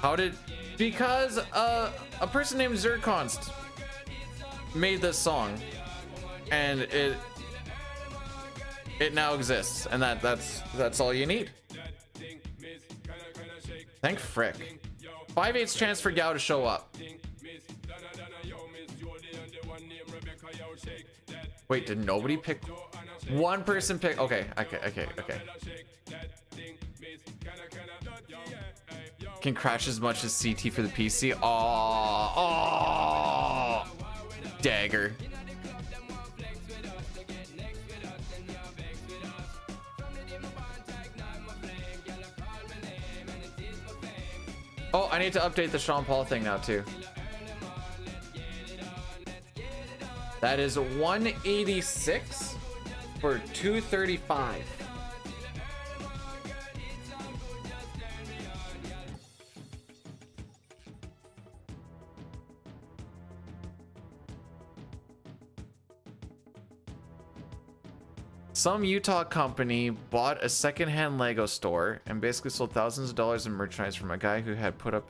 How did? Because a person named Zirconst made this song, and it now exists, and that's all you need. Thank frick. 5/8 chance for Gao to show up. Wait, did nobody pick? One person pick. Okay. Can crash as much as CT for the PC. Oh, dagger. Oh, I need to update the Sean Paul thing now too. That is 186 for 235. Some Utah company bought a secondhand Lego store and basically sold thousands of dollars in merchandise from a guy who had put up.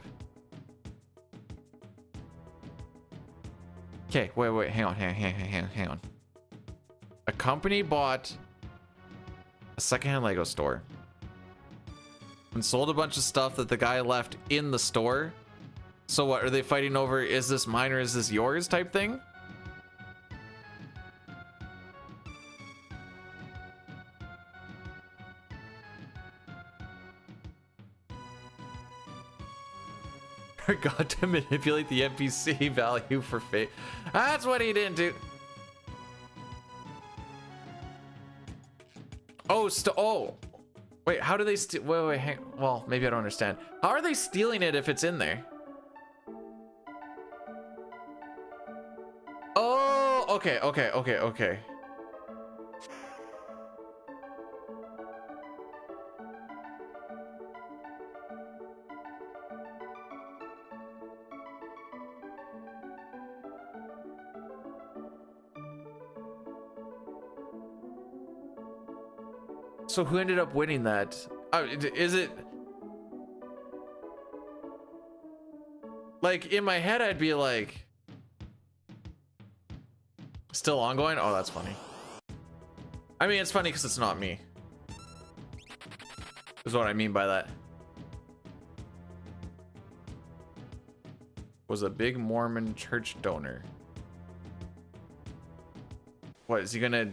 Okay, wait, hang on. A company bought a secondhand Lego store and sold a bunch of stuff that the guy left in the store. So what, are they fighting over, is this mine or is this yours type thing? Forgot to manipulate the NPC value for fate. That's what he didn't do. Oh, wait, how do they steal? Wait, well, maybe I don't understand. How are they stealing it if it's in there? Oh, okay. So who ended up winning that? Is it like in my head I'd be like still ongoing? Oh, that's funny. I mean, it's funny because it's not me, is what I mean by that. Was a big Mormon church donor. What is he gonna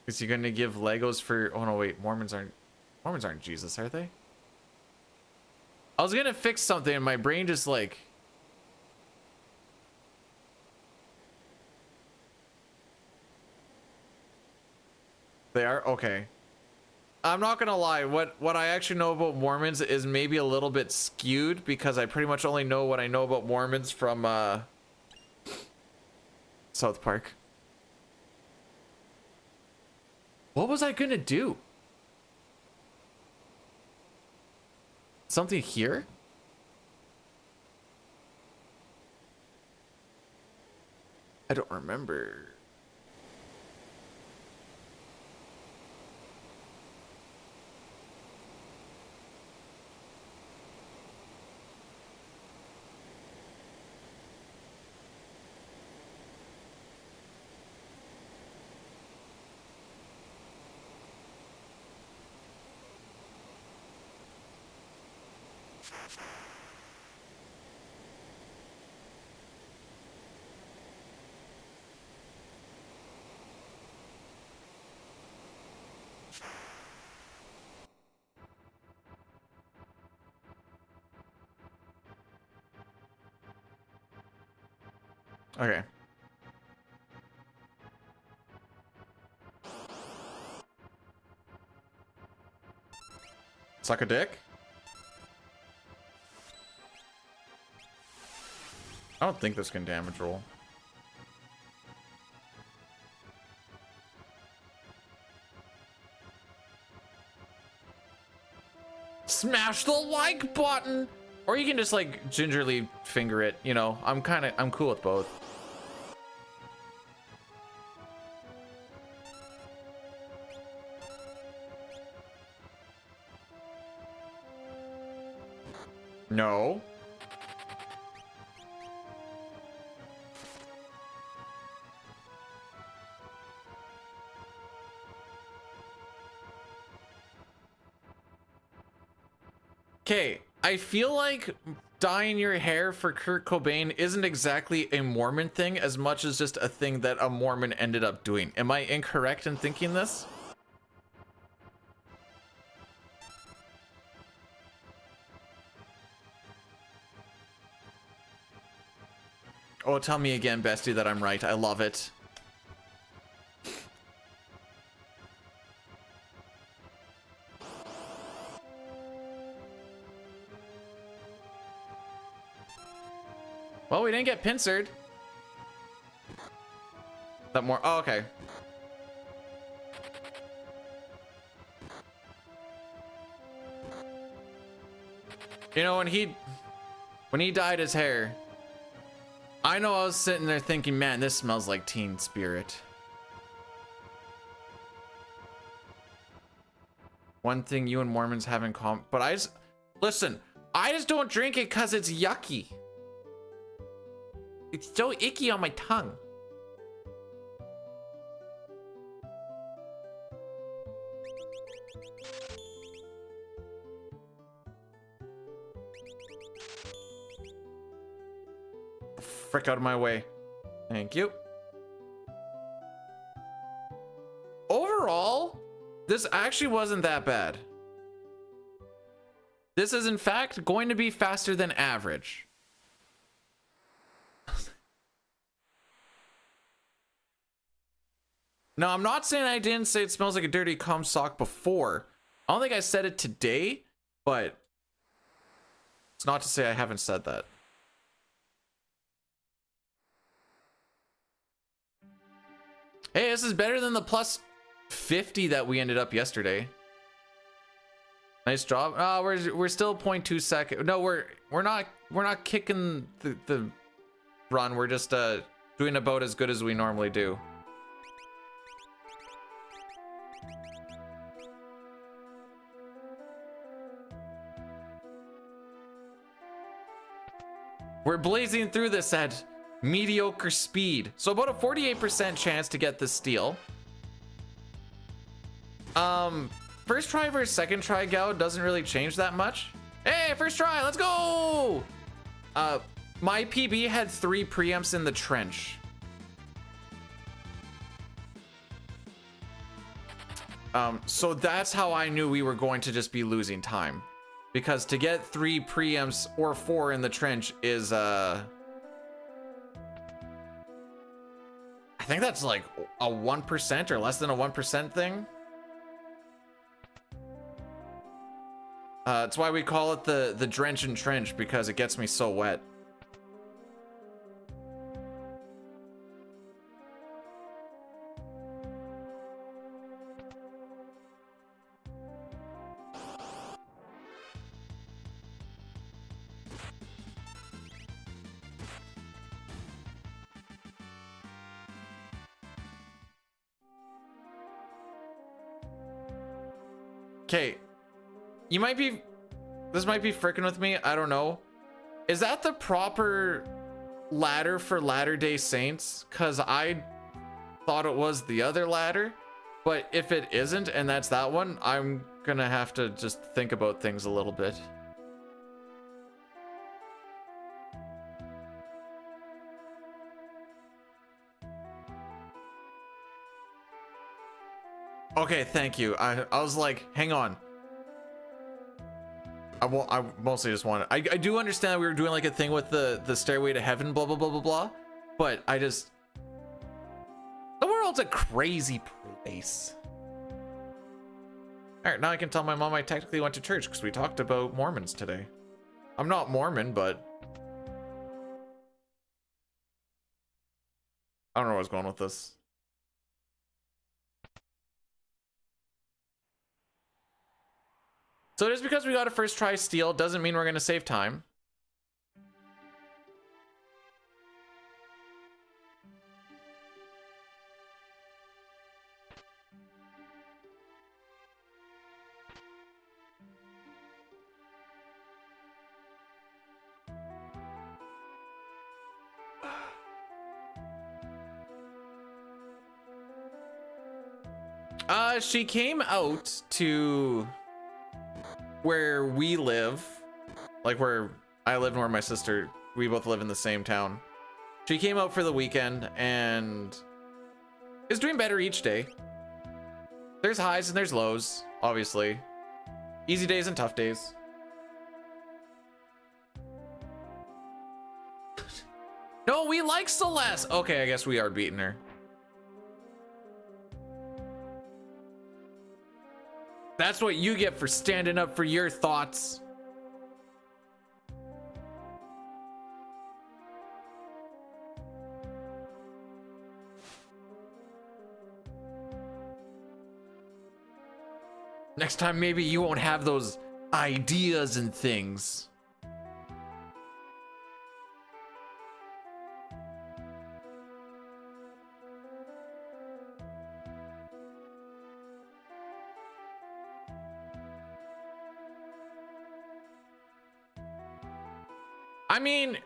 Is he gonna give Legos for? Oh no, wait. Mormons aren't Jesus, are they? I was gonna fix something, and my brain just like. They are okay. I'm not gonna lie. What I actually know about Mormons is maybe a little bit skewed because I pretty much only know what I know about Mormons from South Park. What was I gonna do? Something here? I don't remember. Okay. Suck a dick? I don't think this can damage roll. Smash the like button! Or you can just like gingerly finger it, you know. I'm cool with both. No. Okay, I feel like dyeing your hair for Kurt Cobain isn't exactly a Mormon thing as much as just a thing that a Mormon ended up doing. Am I incorrect in thinking this? Oh, tell me again, bestie, that I'm right. I love it. Well, we didn't get pincered. That more. Oh, okay. You know, when he dyed his hair, I know I was sitting there thinking, man, this smells like Teen Spirit. One thing you and Mormons have in common, but listen, I just don't drink it because it's yucky. It's so icky on my tongue. Frick out of my way. Thank you. Overall, this actually wasn't that bad. This is in fact going to be faster than average. No, I'm not saying I didn't say it smells like a dirty cum sock before. I don't think I said it today, but it's not to say I haven't said that. Hey, this is better than the plus 50 that we ended up yesterday. Nice job. Oh, we're still 0.2 seconds. No, we're not kicking the run. We're just doing about as good as we normally do. We're blazing through this at mediocre speed. So about a 48% chance to get this steal. First try versus second try go doesn't really change that much. Hey, first try, let's go! My PB had 3 preamps in the trench. So that's how I knew we were going to just be losing time. Because to get 3 preamps or 4 in the trench is, I think that's like a 1% or less than a 1% thing. That's why we call it the drench and trench, because it gets me so wet. Okay, you might be, this might be fricking with me, I don't know. Is that the proper ladder for Latter-day Saints? Because I thought it was the other ladder, but if it isn't and that's that one, I'm gonna have to just think about things a little bit. Okay, thank you. I was like, hang on. I mostly just wanted, I do understand that we were doing like a thing with the stairway to heaven, blah, blah, blah, blah, blah. But I just, the world's a crazy place. All right, now I can tell my mom I technically went to church because we talked about Mormons today. I'm not Mormon, but I don't know where I was going with this. So just because we got a first try steal doesn't mean we're going to save time. She came out to where we live, like where I live and where my sister, we both live in the same town. She came out for the weekend and is doing better each day. There's highs and there's lows, obviously. Easy days and tough days. No, we like Celeste. Okay, I guess we are beating her. That's what you get for standing up for your thoughts. Next time, maybe you won't have those ideas and things. I mean,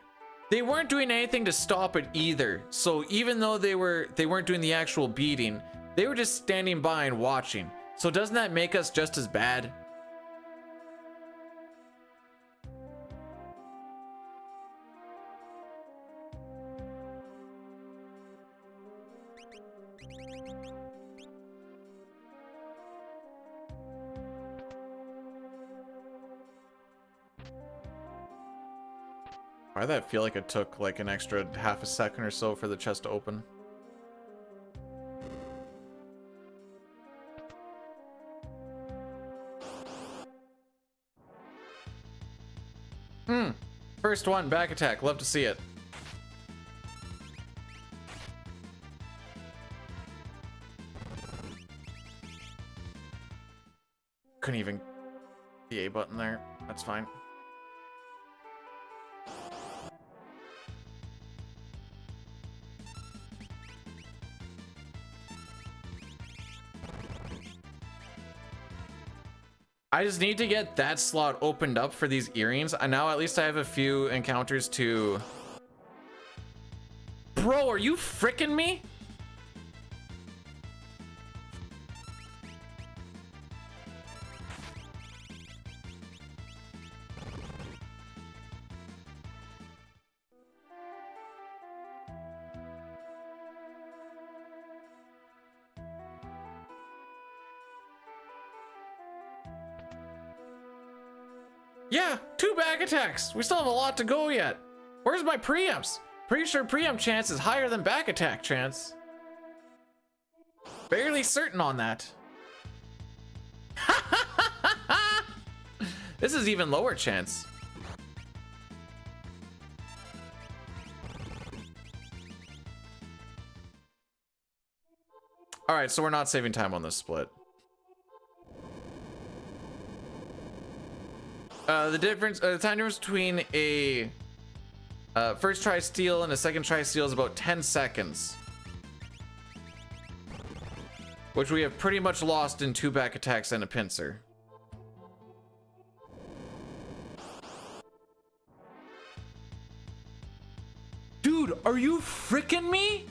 they weren't doing anything to stop it either. So even though they weren't doing the actual beating, they were just standing by and watching. So doesn't that make us just as bad? Why did that feel like it took like an extra half a second or so for the chest to open? First one, back attack. Love to see it. Couldn't even the A button there. That's fine. I just need to get that slot opened up for these earrings. And now at least I have a few encounters to... Bro, are you fricking me? Yeah, 2 back attacks. We still have a lot to go yet. Where's my preempts? Pretty sure preempt chance is higher than back attack chance. Fairly certain on that. This is even lower chance. All right, so we're not saving time on this split. The time difference between a first try steal and a second try steal is about 10 seconds. Which we have pretty much lost in 2 back attacks and a pincer. Dude, are you freaking me?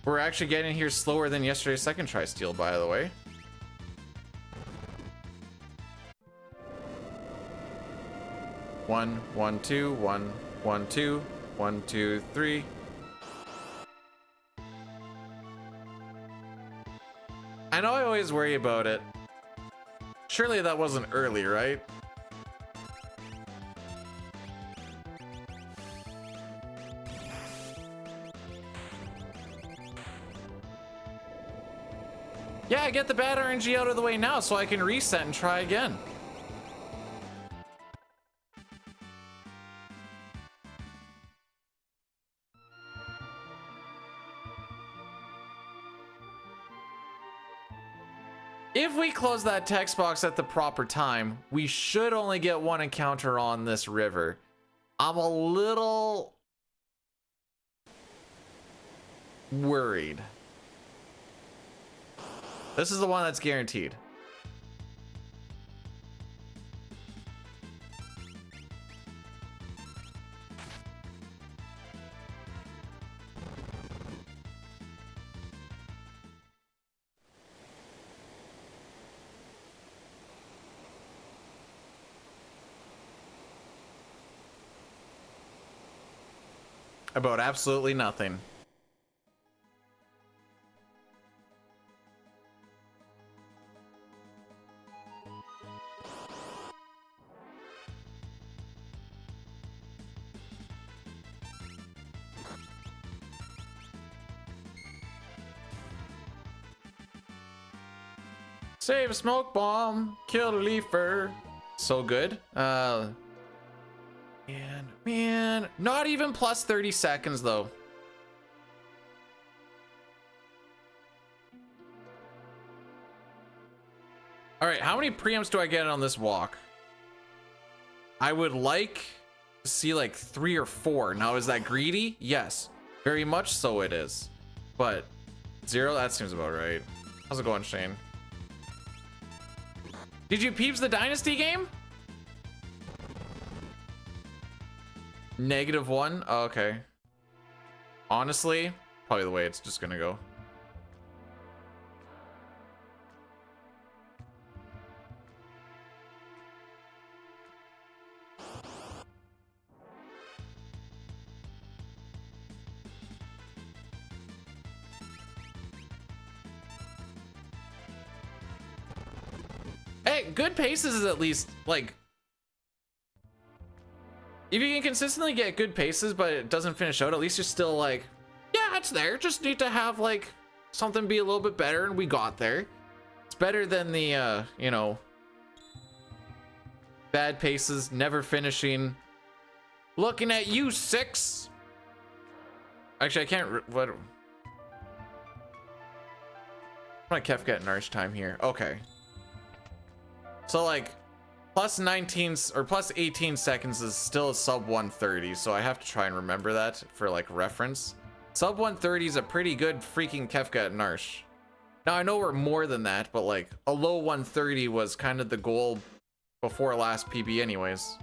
We're actually getting here slower than yesterday's second try steal, by the way. One, 1, 2, 1, 1, 2, 1, 2, 3. I know I always worry about it. Surely that wasn't early, right? Yeah, get the bad RNG out of the way now so I can reset and try again. If we close that text box at the proper time, we should only get 1 encounter on this river. I'm a little worried. This is the one that's guaranteed. About absolutely nothing. Save a smoke bomb, kill a leafer. So good. And man, not even plus 30 seconds though. All right, how many preempts do I get on this walk? I would like to see like 3 or 4. Now, is that greedy? Yes, very much so it is. But 0, that seems about right. How's it going, Shane? Did you peeps the Dynasty game? -1? Oh, okay. Honestly, probably the way it's just gonna go. Hey, good paces is at least, like, if you can consistently get good paces, but it doesn't finish out, at least you're still like, yeah, it's there. Just need to have, like, something be a little bit better, and we got there. It's better than the, you know, bad paces, never finishing. Looking at you, 6. Actually, I can't, what? My Kef getting arch time here. Okay. So, like, Plus 19 or plus 18 seconds is still a sub 130, so I have to try and remember that for like reference. Sub 130 is a pretty good freaking Kefka at Narsh. Now I know we're more than that, but like a low 130 was kind of the goal before last PB anyways.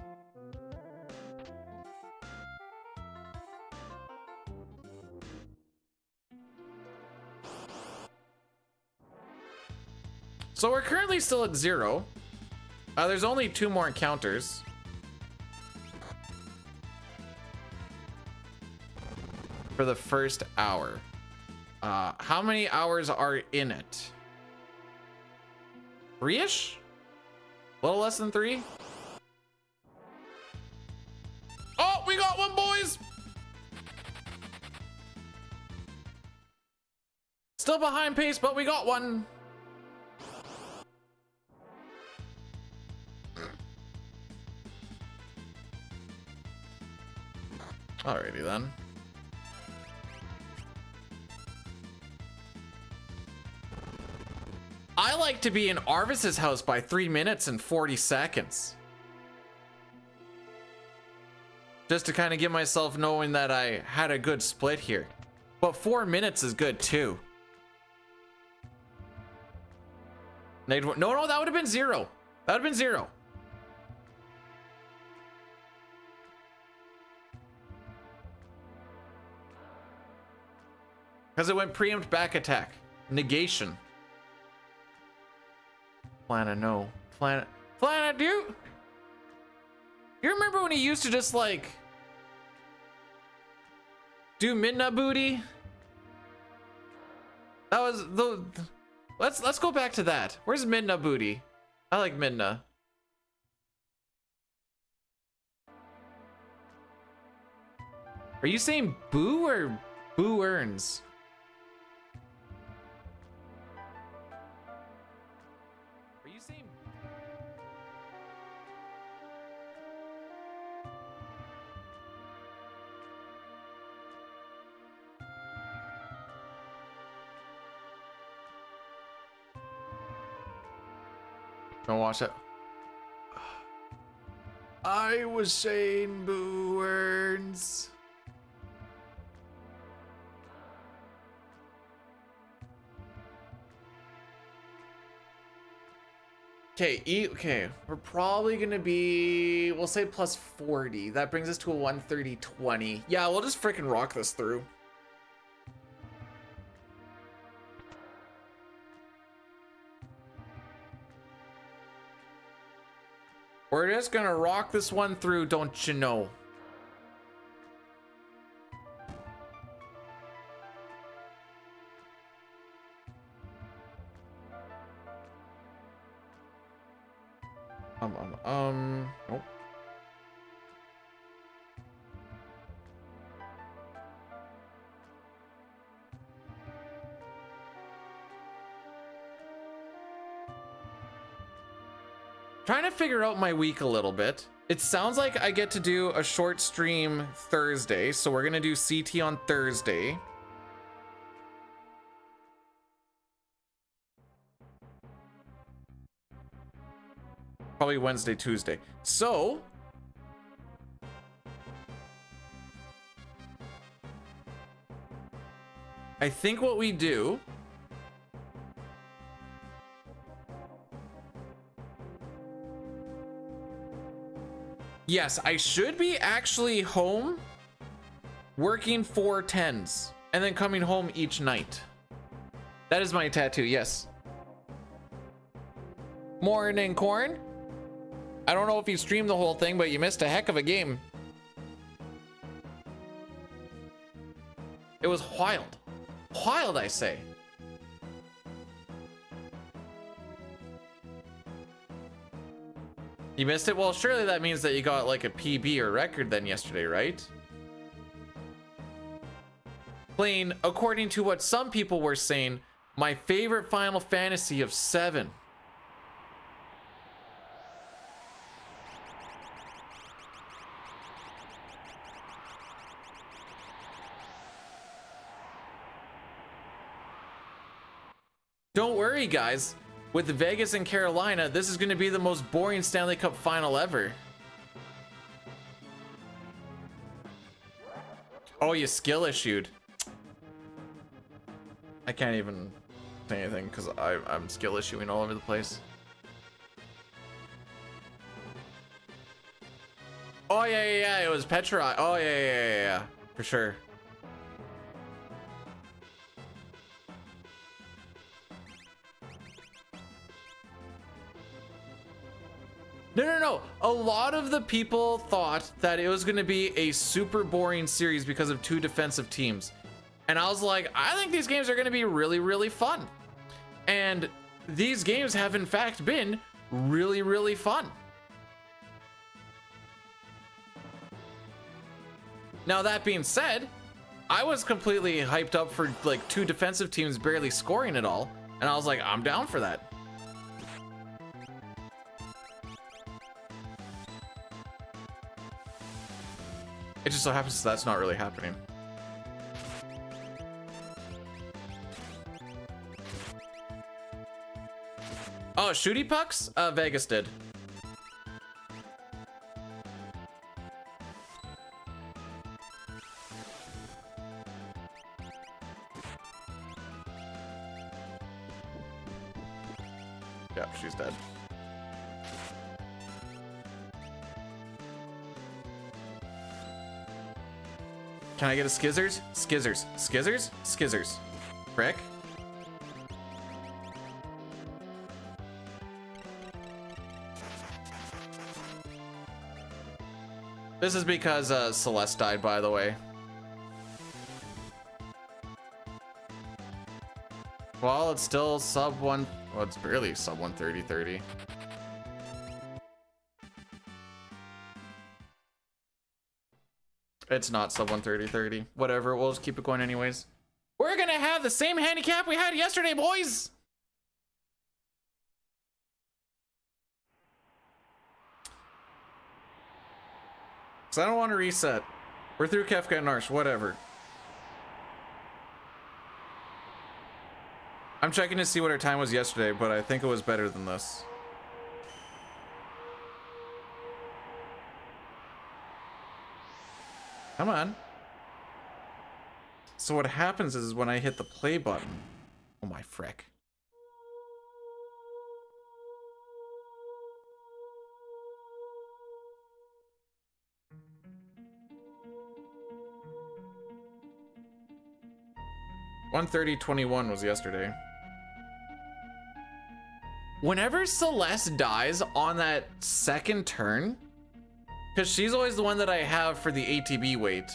So we're currently still at 0. There's only 2 more encounters. For the first hour. How many hours are in it? 3-ish? A little less than 3? Oh, we got one, boys! Still behind pace, but we got one. Alrighty then. I like to be in Arvis's house by 3 minutes and 40 seconds. Just to kind of give myself knowing that I had a good split here. But 4 minutes is good too. No, that would have been 0. That would have been 0. Because it went preempt back attack. Negation. Planet, no. Planet, dude! You remember when he used to just like do Midna booty? That was the let's go back to that. Where's Midna booty? I like Midna. Are you saying boo or boo earns? Are you saying don't watch it. I was saying boo earns. Okay, we're probably gonna be, we'll say plus 40. That brings us to a 130-20. Yeah, we'll just freaking rock this through. We're just gonna rock this one through, don't you know? Nope. Trying to figure out my week a little bit. It sounds like I get to do a short stream Thursday, so we're gonna do CT on Thursday. Probably Wednesday, Tuesday. So I think what we do yes, I should be actually home working 4 10s and then coming home each night. That is my tattoo, yes. Morning, Corn. I don't know if you streamed the whole thing, but you missed a heck of a game. It was wild. Wild, I say. You missed it? Well, surely that means that you got like a PB or record then yesterday, right? Playing, according to what some people were saying, my favorite Final Fantasy of 7. Don't worry, guys. with Vegas and Carolina, this is going to be the most boring Stanley Cup final ever. Oh, you skill issued. I can't even say anything because I'm skill issuing all over the place. Oh, yeah, it was Petra. Oh, yeah, for sure. No. A lot of the people thought that it was going to be a super boring series because of two defensive teams. And I was like, I think these games are going to be really, really fun. And these games have in fact been really, really fun. Now, that being said, I was completely hyped up for like two defensive teams barely scoring at all. And I was like, I'm down for that. It just so happens that's not really happening. Oh, shooty pucks? Vegas did. Yep, she's dead. Can I get a skizzers? Skizzers. Frick. This is because Celeste died, by the way. Well, it's still sub 1. Well, it's barely sub 130-30. It's not sub 130-30. Whatever, we'll just keep it going anyways. We're gonna have the same handicap we had yesterday, boys! So I don't want to reset. We're through Kefka and Arsh, whatever. I'm checking to see what our time was yesterday, but I think it was better than this. Come on. So what happens is when I hit the play button. Oh my frick. $130.21 was yesterday. Whenever Celeste dies on that second turn, because she's always the one that I have for the ATB wait,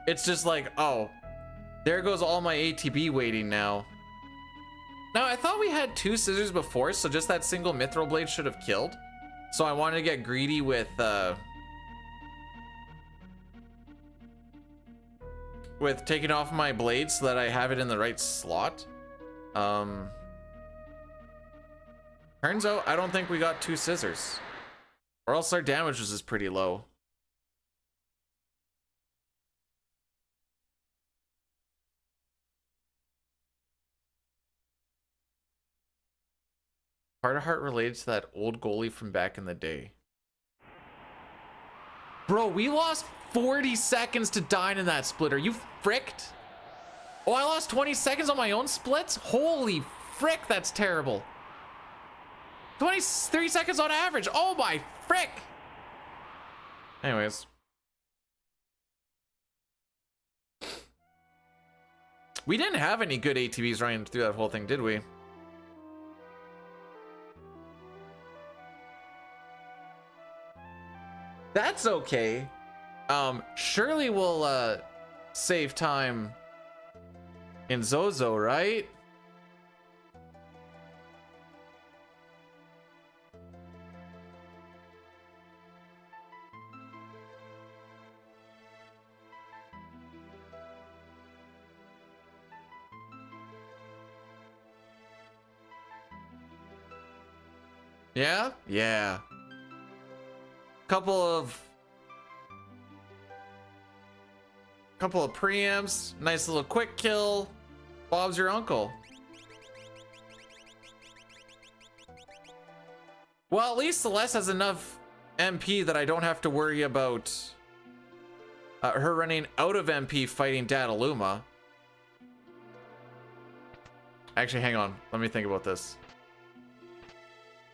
it's just like, oh, there goes all my ATB waiting now. Now, I thought we had two scissors before, so just that single mithril blade should have killed. So I wanted to get greedy with taking off my blade so that I have it in the right slot. Turns out I don't think we got two scissors, or else our damage was just pretty low. Heart to heart related to that old goalie from back in the day. Bro, we lost 40 seconds to Dine in that split. Are you fricked? Oh, I lost 20 seconds on my own splits? Holy frick, that's terrible. 23 seconds on average. Oh my frick. Anyways. We didn't have any good ATVs running through that whole thing, did we? That's okay. Surely we'll save time in Zozo, right? Yeah? Yeah. Couple of preamps, nice little quick kill. Bob's your uncle. Well, at least Celeste has enough MP that I don't have to worry about her running out of MP fighting Dataluma. Actually, hang on. Let me think about this.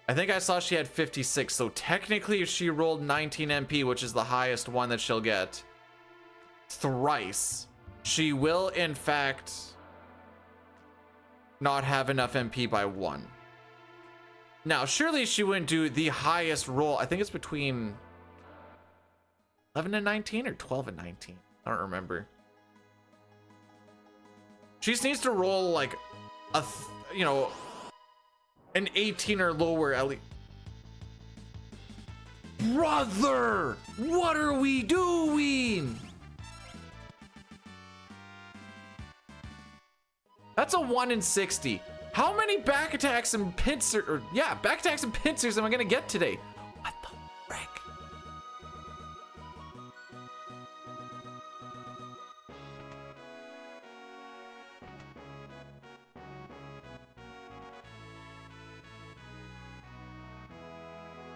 I think I saw she had 56, so technically if she rolled 19 MP, which is the highest one that she'll get, thrice, she will, in fact, not have enough MP by 1. Now, surely she wouldn't do the highest roll. I think it's between 11 and 19 or 12 and 19. I don't remember. She just needs to roll like a, you know, an 18 or lower at least. Brother, what are we doing? That's a 1 in 60. How many back attacks and pincers, or yeah, back attacks and pincers am I gonna get today? What the frick?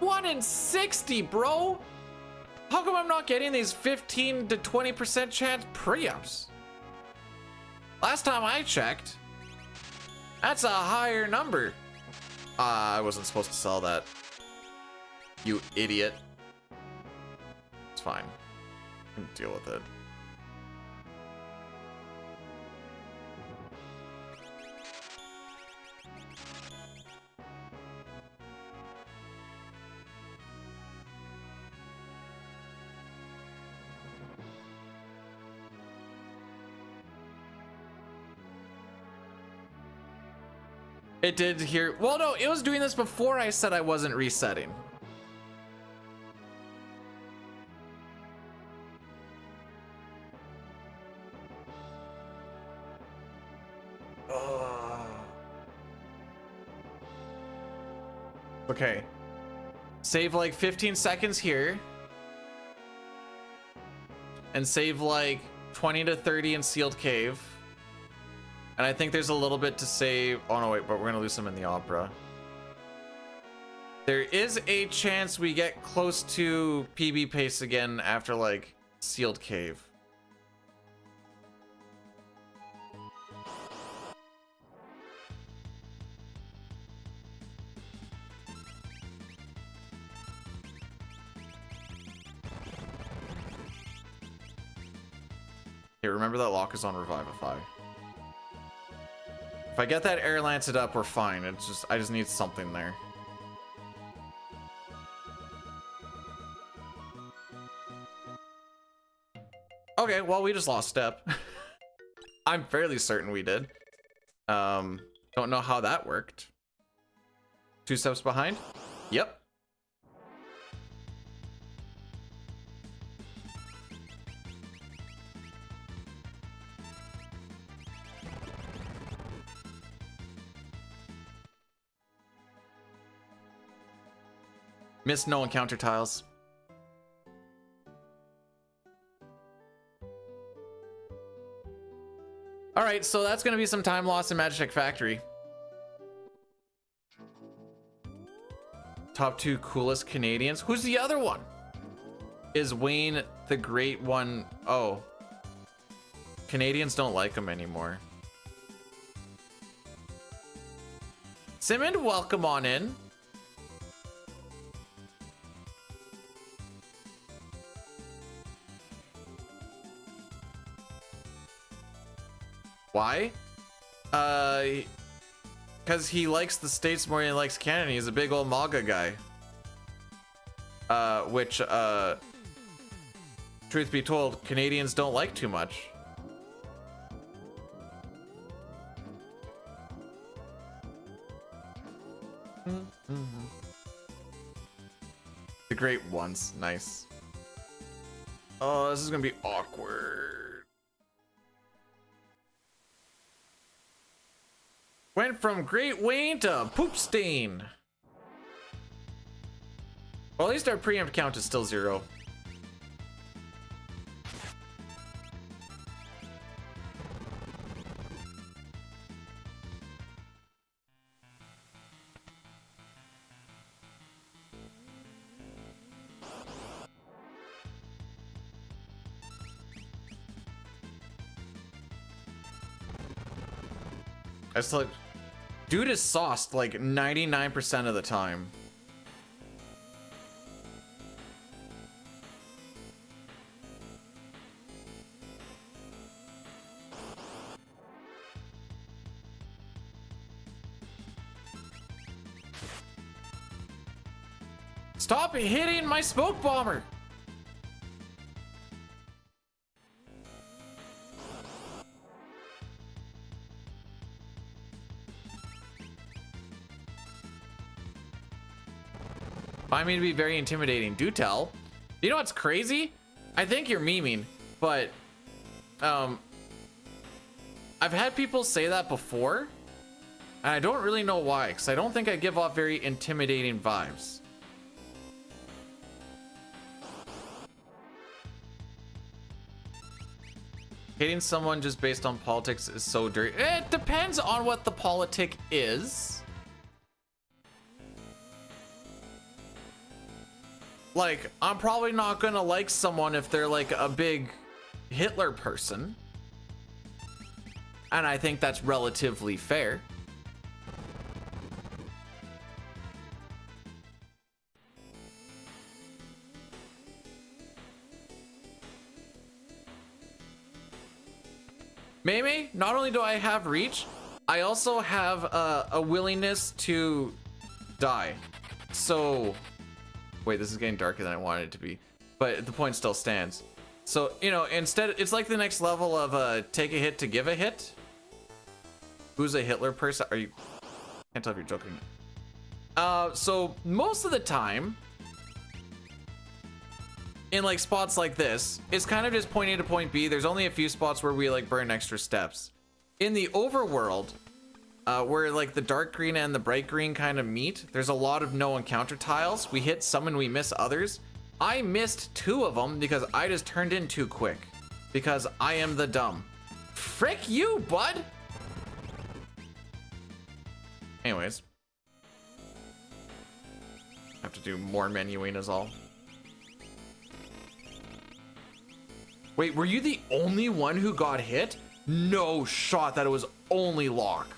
One in 60, bro. How come I'm not getting these 15 to 20% chance pre-ups? Last time I checked, that's a higher number. I wasn't supposed to sell that. You idiot. It's fine. I can deal with it. It did here. Well, no, it was doing this before I said I wasn't resetting. Okay. Save like 15 seconds here. And save like 20 to 30 in Sealed Cave. And I think there's a little bit to save. Oh no, wait, but we're gonna lose some in the Opera. There is a chance we get close to PB pace again after like Sealed Cave. Okay, remember that lock is on Revivify. If I get that air lanced up, we're fine. It's just, I just need something there. Okay, well, we just lost step. I'm fairly certain we did. Don't know how that worked. 2 steps behind? Yep. Missed no encounter tiles. All right, so that's gonna be some time lost in Magitech Factory. Top 2 coolest Canadians. Who's the other one? Is Wayne the Great one? Oh. Canadians don't like him anymore. Simon, welcome on in. Why? Because he likes the States more than he likes Canada. He's a big old MAGA guy. Which, truth be told, Canadians don't like too much. The Great Ones, nice. Oh, this is gonna be awkward. Went from Great Wayne to Poop Stain. Well, at least our preempt count is still 0. I still like, dude is sauced like 99% of the time. Stop hitting my smoke bomber. Find me to be very intimidating. Do tell. You know what's crazy? I think you're memeing, but I've had people say that before, and I don't really know why, because I don't think I give off very intimidating vibes. Hating someone just based on politics is so dirty. It depends on what the politic is. Like, I'm probably not gonna like someone if they're like a big Hitler person. And I think that's relatively fair. Meme, not only do I have reach, I also have a willingness to die. So, wait, this is getting darker than I wanted it to be, but the point still stands. So, you know, instead, it's like the next level of take a hit to give a hit. Who's a Hitler person? Are you? Can't tell if you're joking. So most of the time, in like spots like this, it's kind of just point A to point B. There's only a few spots where we like burn extra steps. In the overworld, where like the dark green and the bright green kind of meet, there's a lot of no encounter tiles. We hit some and we miss others. I missed 2 of them because I just turned in too quick, because I am the dumb. Frick you, bud. Anyways, have to do more menuing is all. Wait, were you the only one who got hit? No shot that it was only Locke.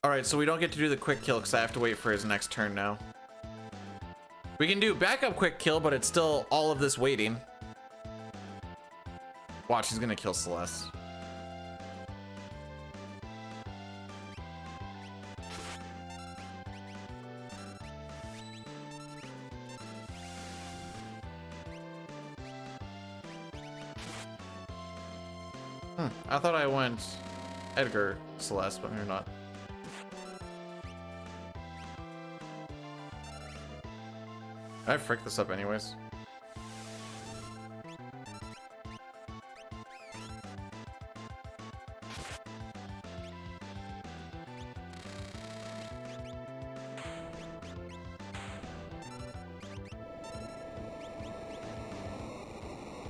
Alright, so we don't get to do the quick kill because I have to wait for his next turn now. We can do backup quick kill, but it's still all of this waiting. Watch, he's gonna kill Celeste. I thought I went Edgar Celeste, but maybe not. I fricked this up anyways.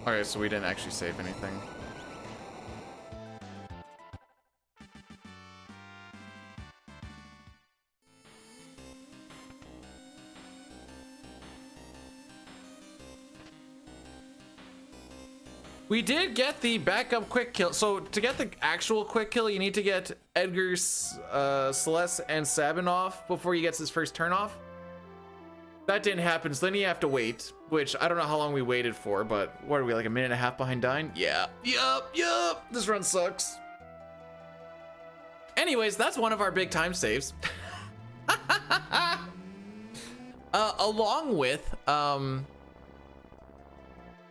Alright, so we didn't actually save anything. We did get the backup quick kill. So to get the actual quick kill, you need to get Edgar's, Celeste, and Sabin off before he gets his first turn off. That didn't happen, so then you have to wait, which I don't know how long we waited for, but what are we, like a minute and a half behind dying? Yeah, yup, this run sucks. Anyways, that's one of our big time saves. Along with,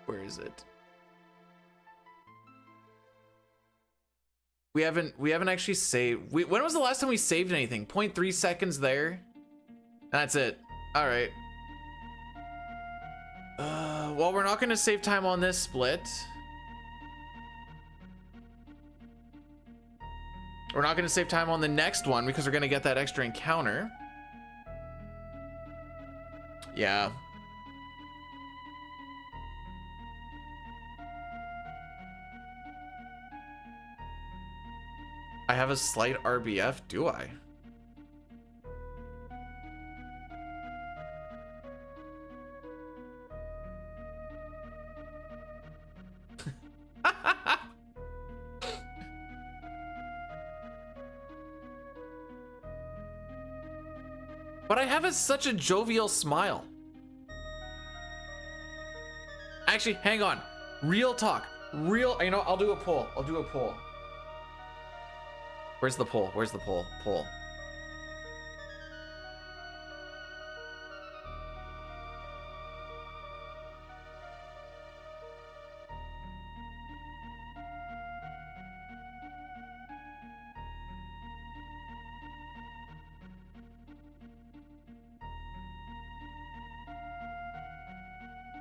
where is it? We haven't actually saved. When was the last time we saved anything? 0.3 seconds there. That's it. All right. Well, we're not gonna save time on this split. We're not gonna save time on the next one because we're gonna get that extra encounter. Yeah. I have a slight RBF, do I? But I have such a jovial smile. Actually, hang on. Real talk. You know, I'll do a poll. I'll do a poll. Where's the poll? Where's the poll? Poll.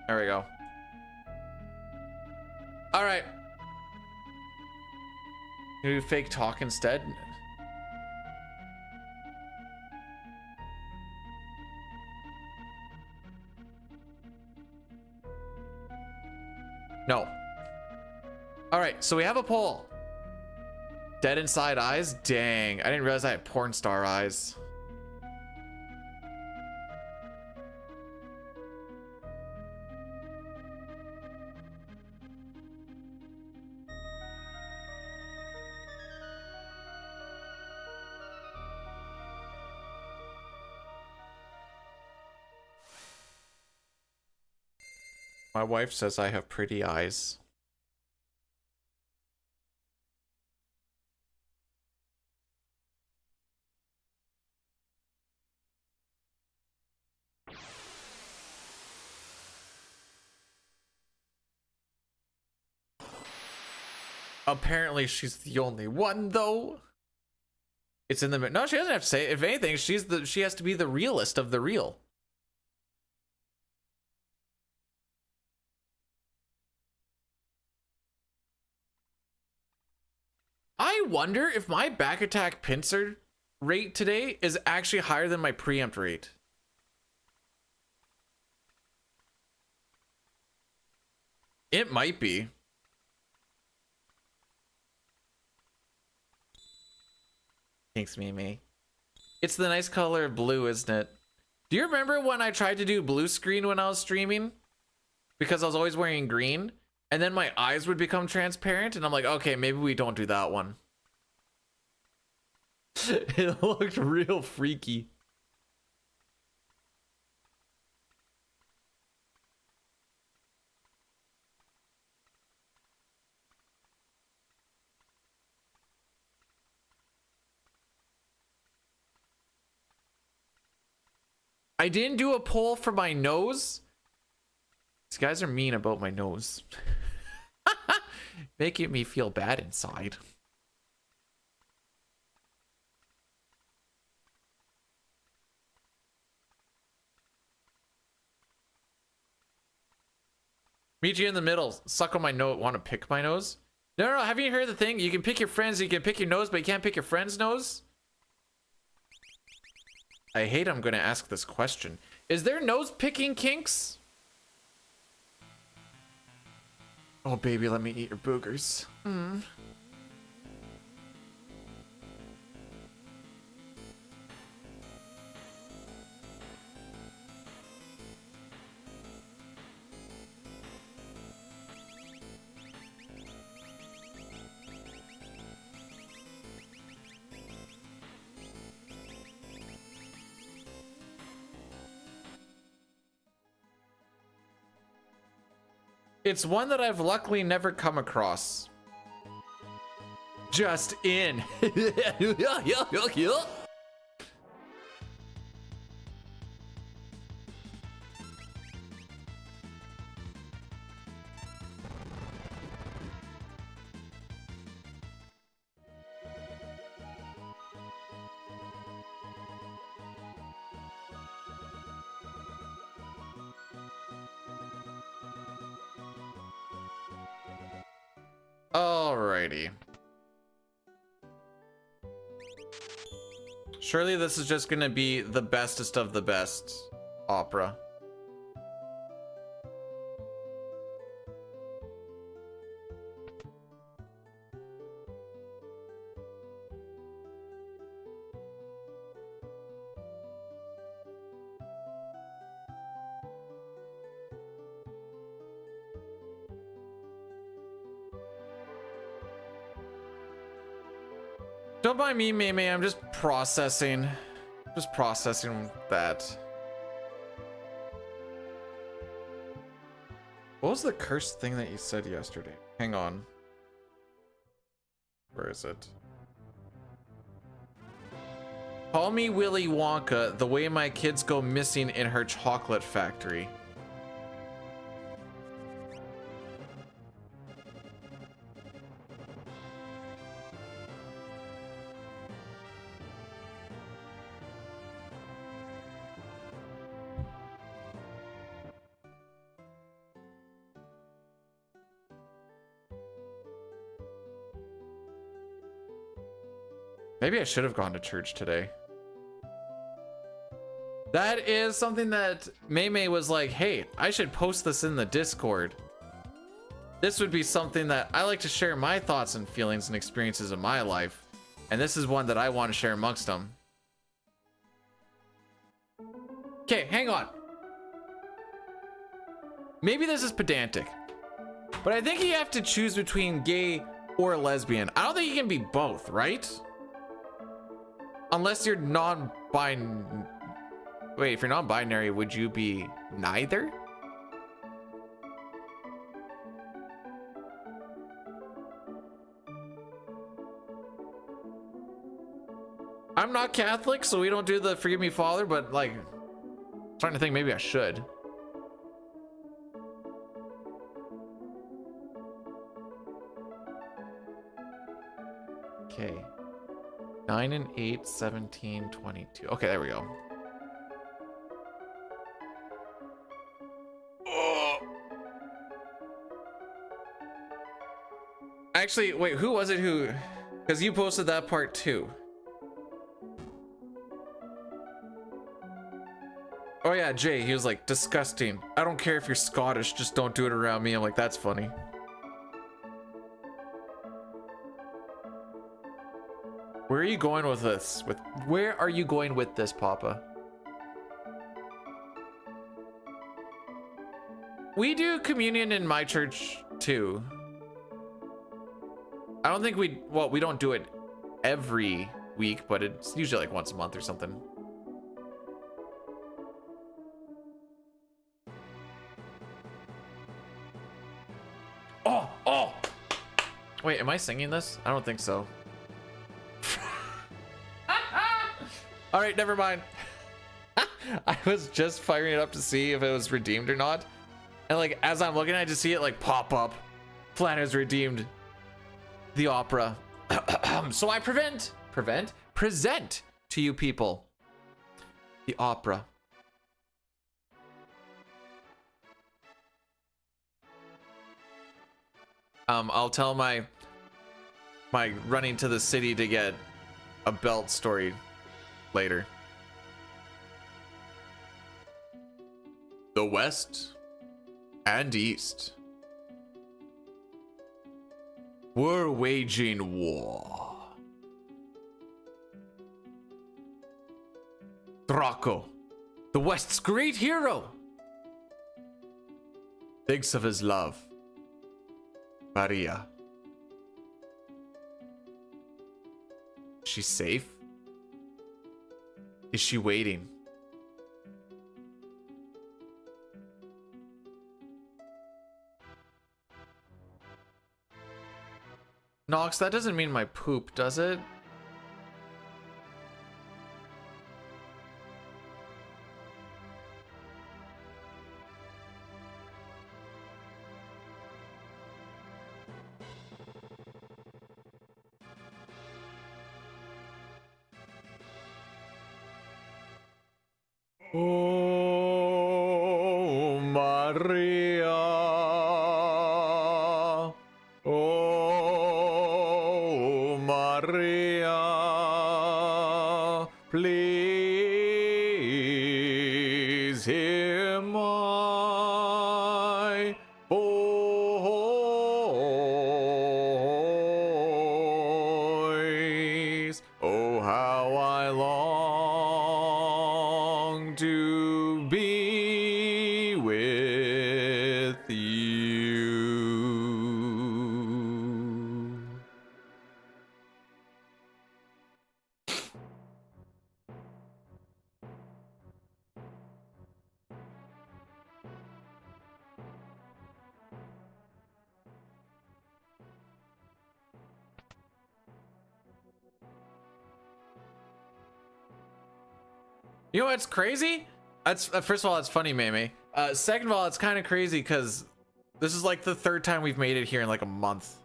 There we go. All right. You do fake talk instead. No. All right, so we have a poll. Dead inside eyes? Dang, I didn't realize I had porn star eyes. My wife says I have pretty eyes. Apparently she's the only one though. It's in the no, she doesn't have to say it. If anything, she has to be the realest of the real. I wonder if my back attack pincer rate today is actually higher than my preempt rate. It might be. Thanks, Mimi. It's the nice color of blue, isn't it? Do you remember when I tried to do blue screen when I was streaming? Because I was always wearing green, and then my eyes would become transparent, and I'm like, okay, maybe we don't do that one. It looked real freaky. I didn't do a poll for my nose. These guys are mean about my nose. Making me feel bad inside. Meet you in the middle. Suck on my nose. Want to pick my nose? No, no, no. Haven't you heard the thing? You can pick your friends, you can pick your nose, but you can't pick your friend's nose? I hate I'm going to ask this question. Is there nose picking kinks? Oh, baby, let me eat your boogers. Mm. It's one that I've luckily never come across. Just in. Alrighty. Surely this is just gonna be the bestest of the best opera. Don't mind me, Meme. I'm just processing. Just processing that. What was the cursed thing that you said yesterday? Hang on. Where is it? Call me Willy Wonka, the way my kids go missing in her chocolate factory. Maybe I should have gone to church today. That is something that Maymay was like, hey, I should post this in the Discord. This would be something that I like to share my thoughts and feelings and experiences in my life. And this is one that I want to share amongst them. Okay, hang on. Maybe this is pedantic, but I think you have to choose between gay or lesbian. I don't think you can be both, right? Unless you're non-binary. Wait, if you're non-binary, would you be neither? I'm not Catholic, so we don't do the forgive me, Father, but like, I'm trying to think, maybe I should. Okay. 9 and 8, 17, 22. Okay, there we go. Oh. Actually, wait, who was it who? Because you posted that part too. Oh yeah, Jay, he was like, disgusting. I don't care if you're Scottish, just don't do it around me. I'm like, that's funny. Where are you going with this? Where are you going with this, Papa? We do communion in my church too. I don't think we don't do it every week, but it's usually like once a month or something. Oh! Wait, am I singing this? I don't think so. All right, never mind. I was just firing it up to see if it was redeemed or not. And like, as I'm looking, I just see it like pop up. Flanner's redeemed the opera. So I present to you people the opera. I'll tell my running to the city to get a belt story later. The West and East were waging war. Draco, the West's great hero, thinks of his love, Maria. She's safe? Is she waiting? Nox, that doesn't mean my poop, does it? Oh, Maria. Oh, Maria. Please hear my voice. Oh, how I long to be with you. You know what's crazy? That's first of all, it's funny, Meme. Second of all, it's kind of crazy because this is like the third time we've made it here in like a month.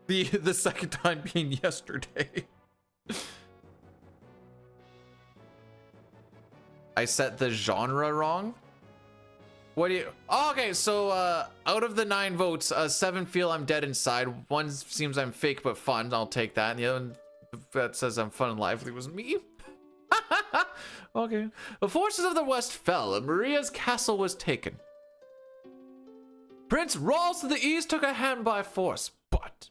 The second time being yesterday. I set the genre wrong. What do you? Oh, okay, so out of the 9 votes, 7 feel I'm dead inside. 1 seems I'm fake but fun. I'll take that. And the other one that says I'm fun and lively was me. Okay. The forces of the West fell, and Maria's castle was taken. Prince Rolls to the East took her hand by force, but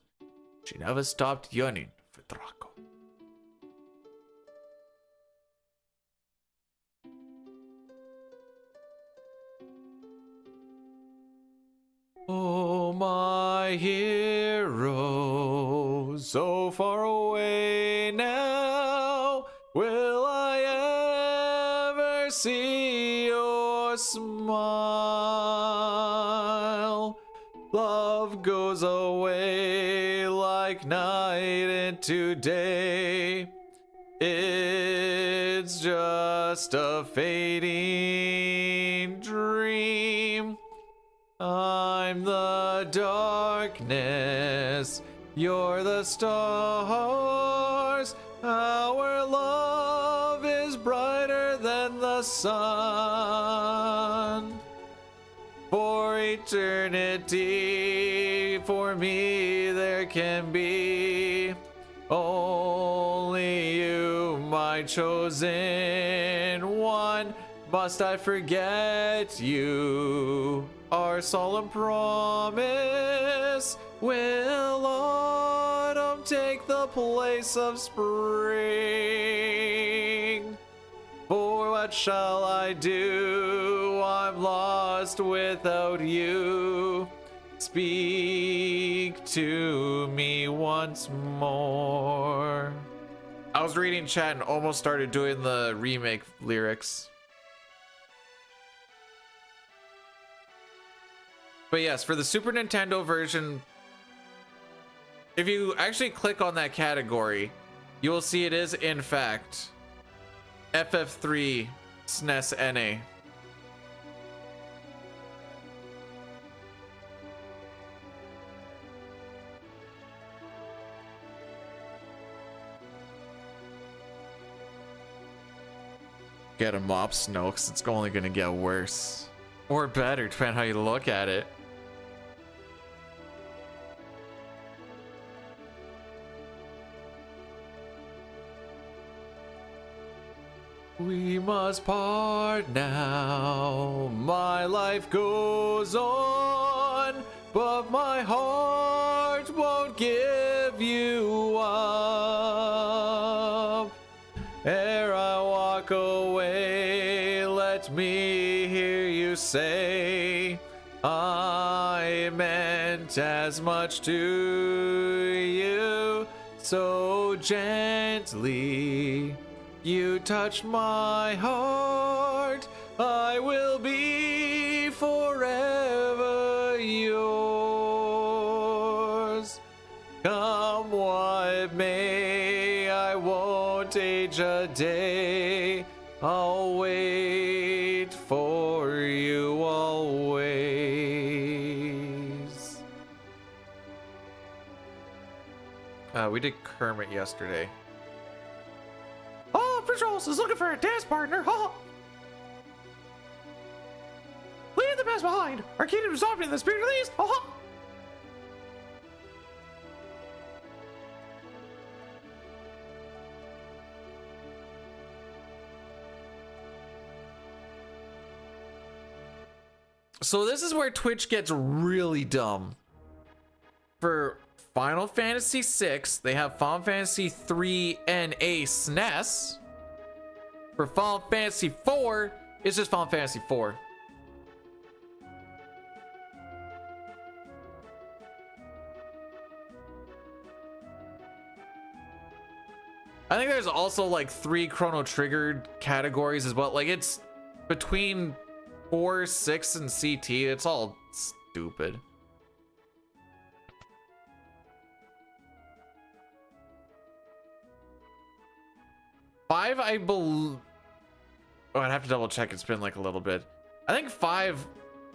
she never stopped yearning for Draco. Oh, my hero, so far away now. Will I ever see your smile? Love goes away like night into day. It's just a fading dream. I'm the darkness, you're the stars. Our love is brighter than the sun. For eternity, for me there can be only you, my chosen one. Must I forget you? Our solemn promise. Will autumn take the place of spring? For what shall I do? I'm lost without you. Speak to me once more. I was reading chat and almost started doing the remake lyrics. But yes, for the Super Nintendo version, if you actually click on that category, you will see it is, in fact, FF3 SNES NA. Get a mop, Snokes. It's only gonna get worse. Or better, depending on how you look at it. We must part now. My life goes on, but my heart won't give you up. Ere I walk away, let me hear you say, I meant as much to you, so gently. You touched my heart, I will be forever yours. Come what may, I won't age a day. I'll wait for you always. We did Kermit yesterday. Oh, Prince Rolls is looking for a dance partner. Oh. Leave the past behind. Our kingdom is open in the spirit of these. Oh. So this is where Twitch gets really dumb. For Final Fantasy VI, they have Final Fantasy 3 NA SNES. For Final Fantasy IV, it's just Final Fantasy IV. I think there's also like 3 Chrono Triggered categories as well. Like it's between 4, 6, and CT. It's all stupid. 5, I believe. Oh, I'd have to double check. It's been like a little bit. I think 5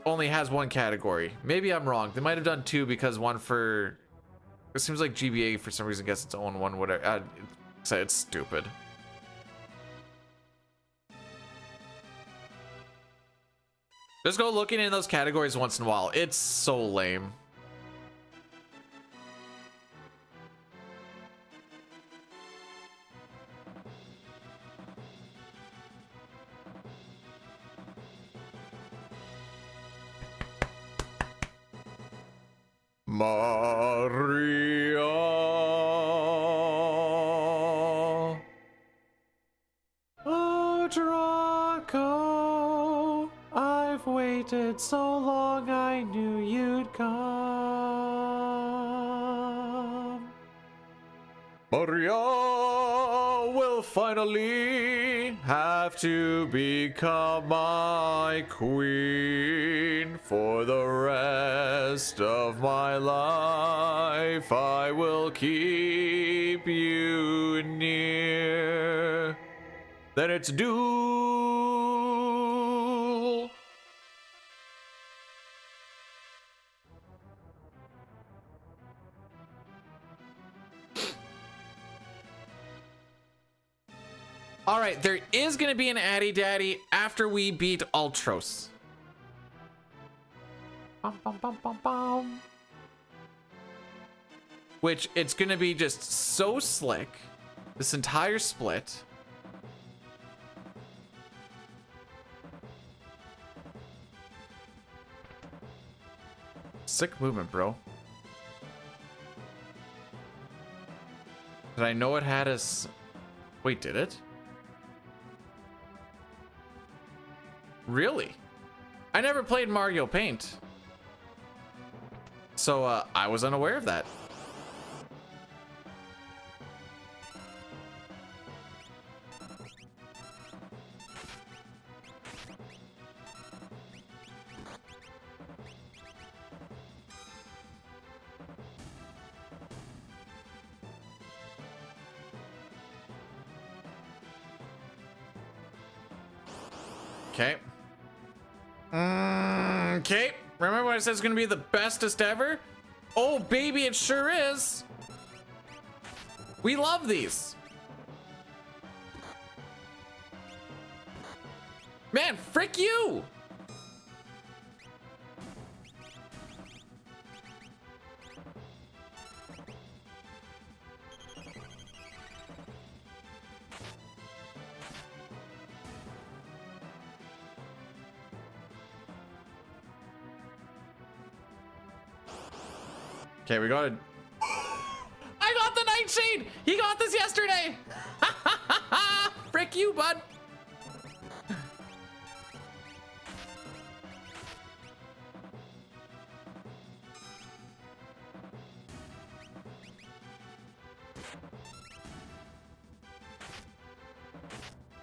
only has one category. Maybe I'm wrong. They might have done 2 because one for. It seems like GBA for some reason gets its own one. Whatever. It's stupid. Just go looking in those categories once in a while. It's so lame. Maria. Oh, Draco. I've waited so long, I knew you'd come. Maria will finally have to become my queen. For the rest of my life, I will keep you near. Then it's duel. All right, there is going to be an Addy Daddy after we beat Ultros. Bum, bum, bum, bum, bum. Which it's going to be just so slick. This entire split. Sick movement, bro. Did I know it had us? Wait, did it? Really? I never played Mario Paint. So I was unaware of that. Okay. Okay. Remember when I said it's gonna be the bestest ever? Oh, baby, it sure is. We love these. Man, frick you. Okay, we got it. I got the Nightshade! He got this yesterday! Frick you, bud!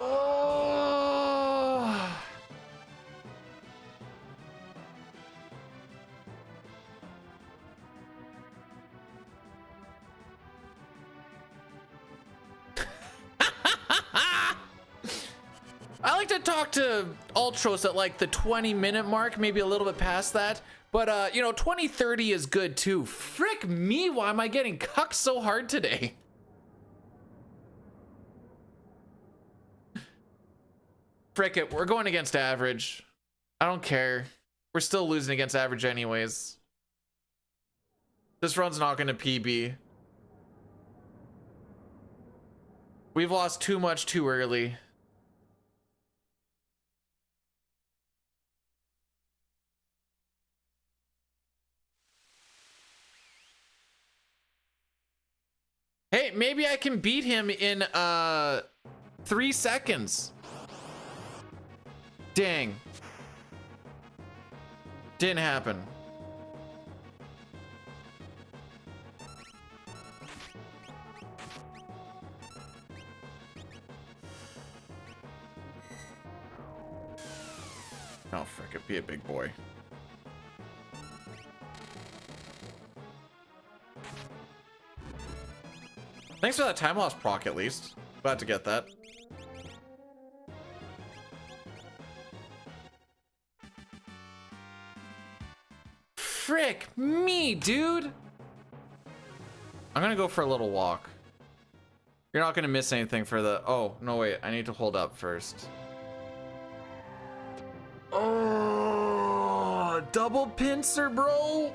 Oh. I like to talk to Ultros at like the 20-minute mark, maybe a little bit past that. But, you know, 20-30 is good too. Frick me, why am I getting cucked so hard today? Frick it, we're going against average. I don't care. We're still losing against average anyways. This run's not going to PB. We've lost too much too early. Hey, maybe I can beat him in 3 seconds. Dang. Didn't happen. Oh, frick it, be a big boy. Thanks for that time loss proc at least. Glad to get that. Frick me, dude. I'm gonna go for a little walk. You're not gonna miss anything for the... Oh, no, wait. I need to hold up first. Oh, double pincer, bro.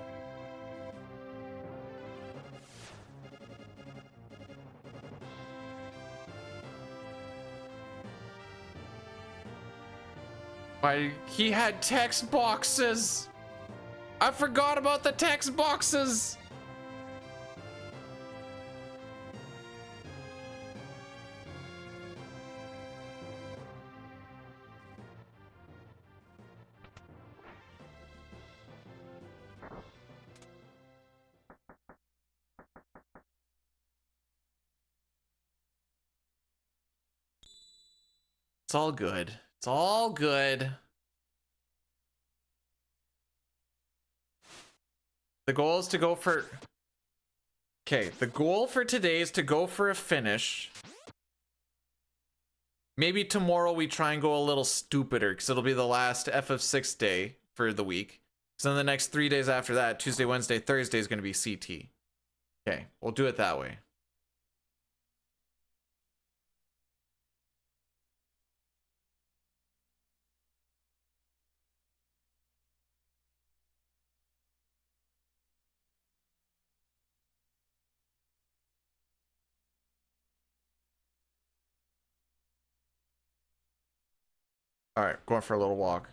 He had text boxes. I forgot about the text boxes. It's all good. It's all good. The goal is to go for... Okay, the goal for today is to go for a finish. Maybe tomorrow we try and go a little stupider, because it'll be the last FF6 day for the week. So then the next 3 days after that, Tuesday, Wednesday, Thursday is going to be CT. Okay, we'll do it that way. All right, going for a little walk.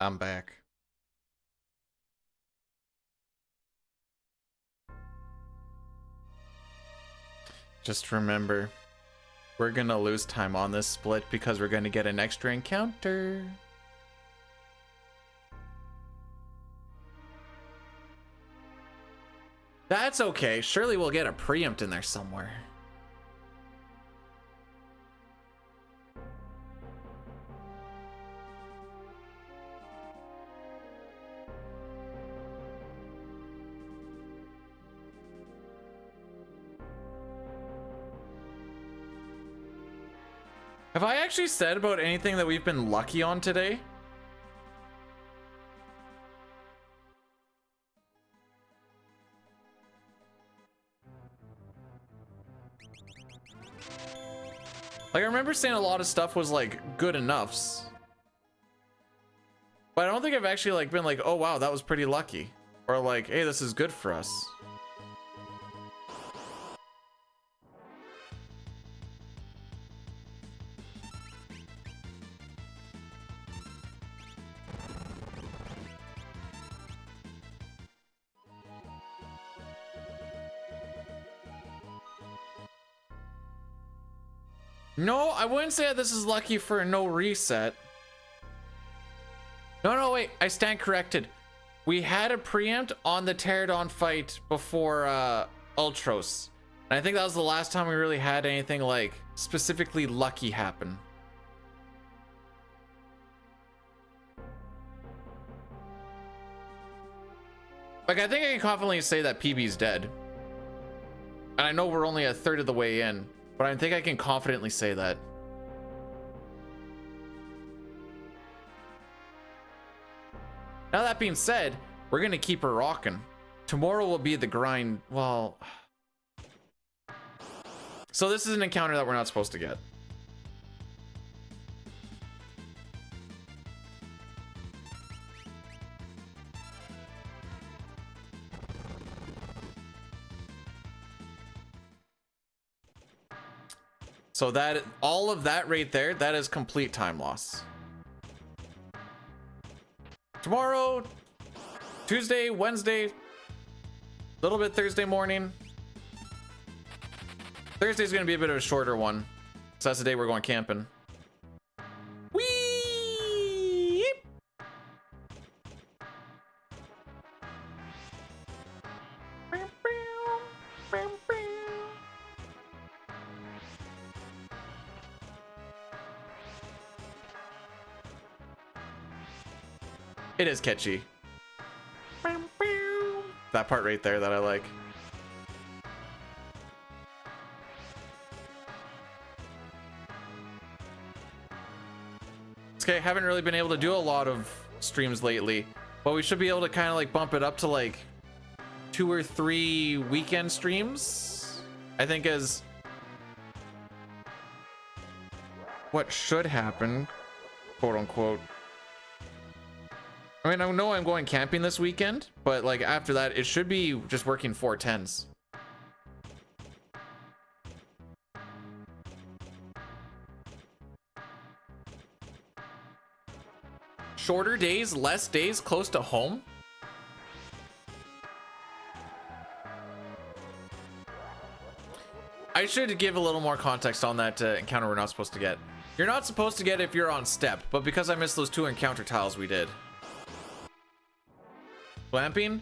I'm back. Just remember, we're gonna lose time on this split because we're gonna get an extra encounter. That's okay. Surely we'll get a preempt in there somewhere. Have I actually said about anything that we've been lucky on today? Like, I remember saying a lot of stuff was like good enoughs. But I don't think I've actually like been like, oh wow, that was pretty lucky. Or like, hey, this is good for us. No, I wouldn't say this is lucky for a no reset. No, wait, I stand corrected. We had a preempt on the Pterodon fight before Ultros. And I think that was the last time we really had anything like specifically lucky happen. Like, I think I can confidently say that PB's dead. And I know we're only a third of the way in, but I think I can confidently say that. Now that being said, we're gonna keep her rocking. Tomorrow will be the grind. Well, so this is an encounter that we're not supposed to get. So that, all of that right there, that is complete time loss. Tomorrow, Tuesday, Wednesday, little bit Thursday morning. Thursday's gonna be a bit of a shorter one, so that's the day we're going camping. Whee! It is catchy. That part right there that I like. Okay, haven't really been able to do a lot of streams lately, but we should be able to kind of like bump it up to like 2 or 3 weekend streams, I think, is what should happen, quote unquote. I mean, I know I'm going camping this weekend, but like after that, it should be just working 410s. Shorter days, less days close to home. I should give a little more context on that encounter we're not supposed to get. You're not supposed to get if you're on step, but because I missed those 2 encounter tiles, we did. Glamping?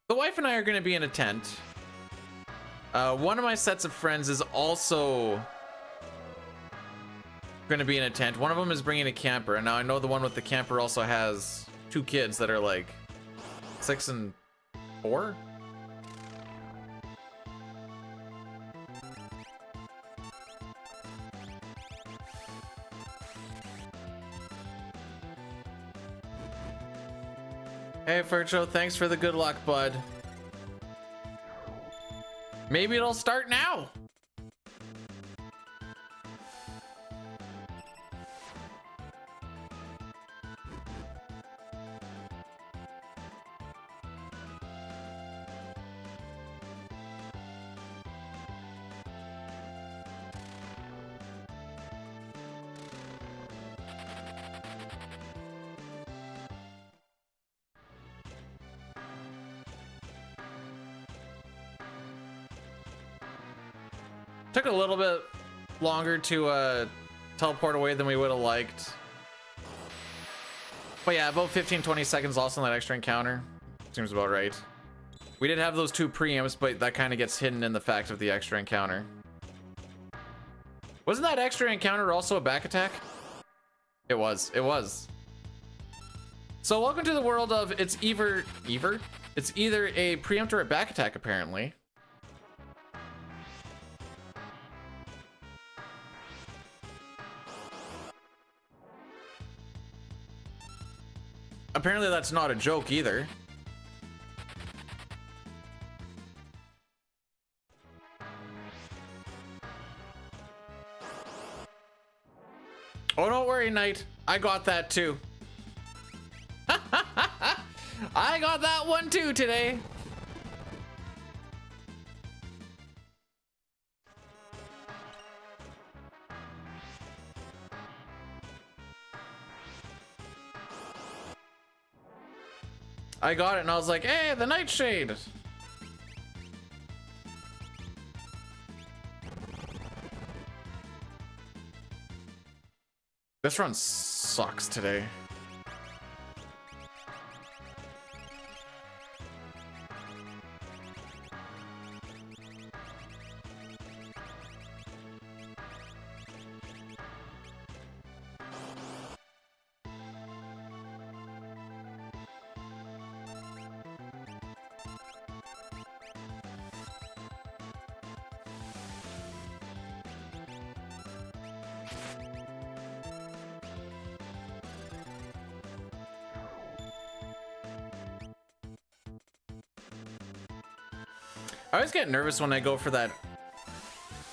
The wife and I are going to be in a tent. One of my sets of friends is also going to be in a tent. One of them is bringing a camper, and now I know the one with the camper also has 2 kids that are like 6 and 4. Hey Furcho, thanks for the good luck, bud. Maybe it'll start now. Took a little bit longer to teleport away than we would have liked. But yeah, about 15-20 seconds lost on that extra encounter. Seems about right. We did have those 2 preamps, but that kind of gets hidden in the fact of the extra encounter. Wasn't that extra encounter also a back attack? It was. It was. So welcome to the world of it's either a preempt or a back attack, apparently. Apparently that's not a joke either. Oh, don't worry, Knight. I got that too. I got that one too today. I got it and I was like, hey, the Nightshade. This run sucks today. I always get nervous when I go for that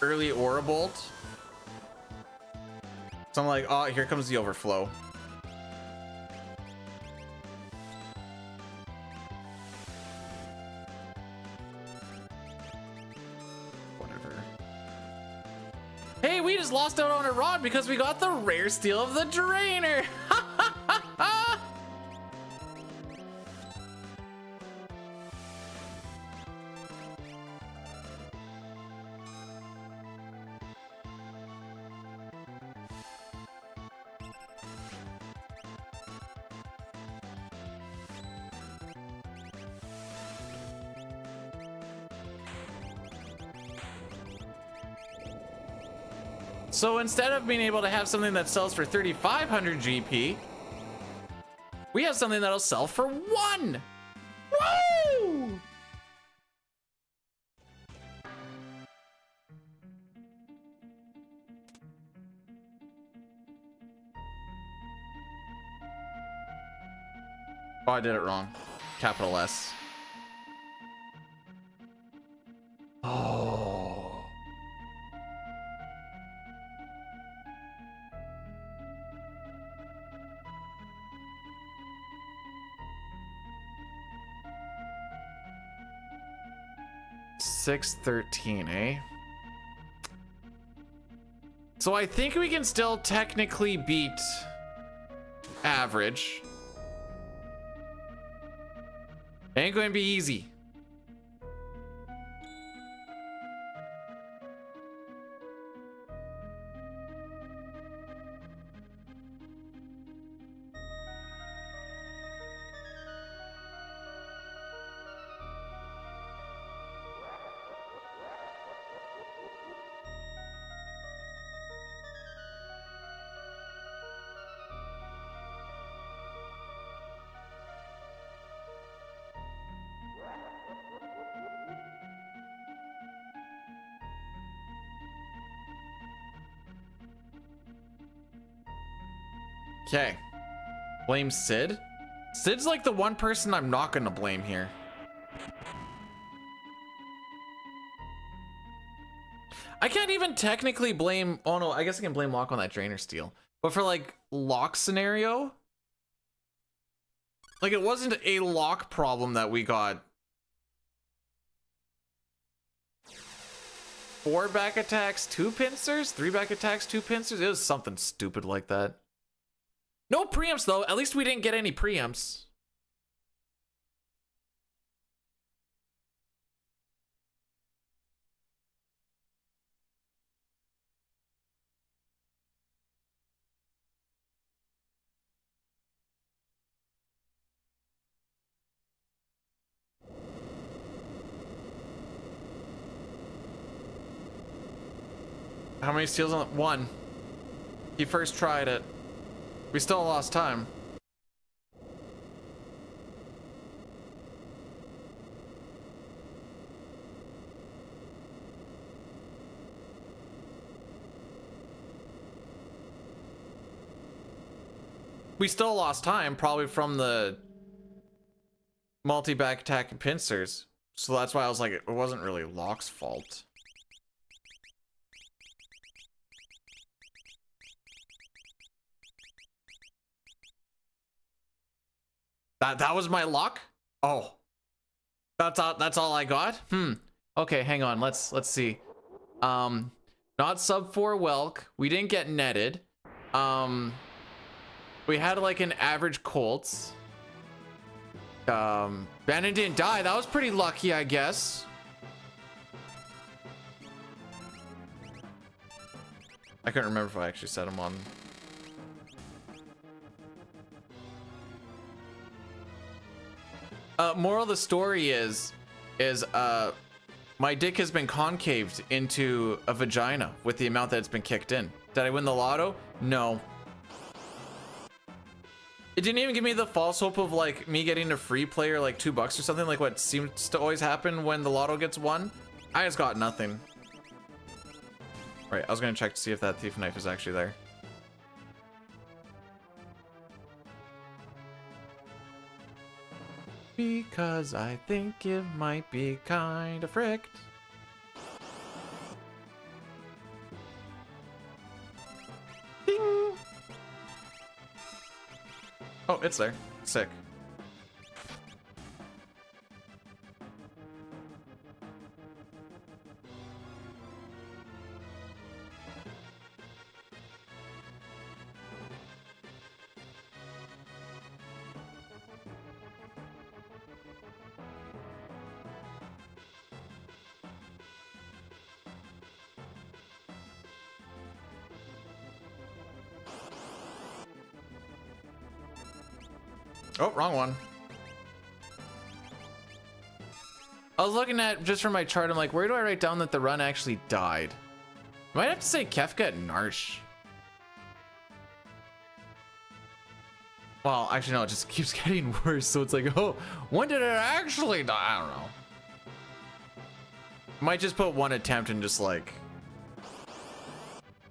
early aura bolt. So I'm like, oh, here comes the overflow. Whatever. Hey, we just lost out on a rod because we got the rare steel of the drainer. So instead of being able to have something that sells for 3,500 GP, we have something that'll sell for 1. Woo! Oh, I did it wrong. Capital S. Oh. $613, eh? So I think we can still technically beat average. Ain't going to be easy. Okay. Blame Sid? Sid's like the one person I'm not gonna blame here. I can't even technically blame... Oh no, I guess I can blame Locke on that drainer steal. But for like Locke scenario, like it wasn't a Locke problem that we got 4 back attacks, 2 pincers, 3 back attacks, 2 pincers. It was something stupid like that. No preamps though. At least we didn't get any preamps. How many steals on 1? He first tried it. We still lost time. We still lost time, probably from the multi-back attack and pincers. So that's why I was like, it wasn't really Locke's fault. That was my luck? Oh. That's all I got? Okay, hang on. Let's see. Not sub 4 Welk. We didn't get netted. We had like an average Colts. Bannon didn't die. That was pretty lucky, I guess. I couldn't remember if I actually set him on. Moral of the story is my dick has been concaved into a vagina with the amount that it's been kicked in. Did I win the lotto? No. It didn't even give me the false hope of like me getting a free play or like $2 or something, like what seems to always happen when the lotto gets won. I just got nothing. Right, I was gonna check to see if that thief knife is actually there. Because I think it might be kind of fricked. Ding! Oh, it's there. Sick. Oh, wrong one. I was looking at, just from my chart, I'm like, where do I write down that the run actually died? I might have to say Kefka at Narsh. Well, actually, no, it just keeps getting worse. So it's like, oh, when did it actually die? I don't know. Might just put one attempt and just like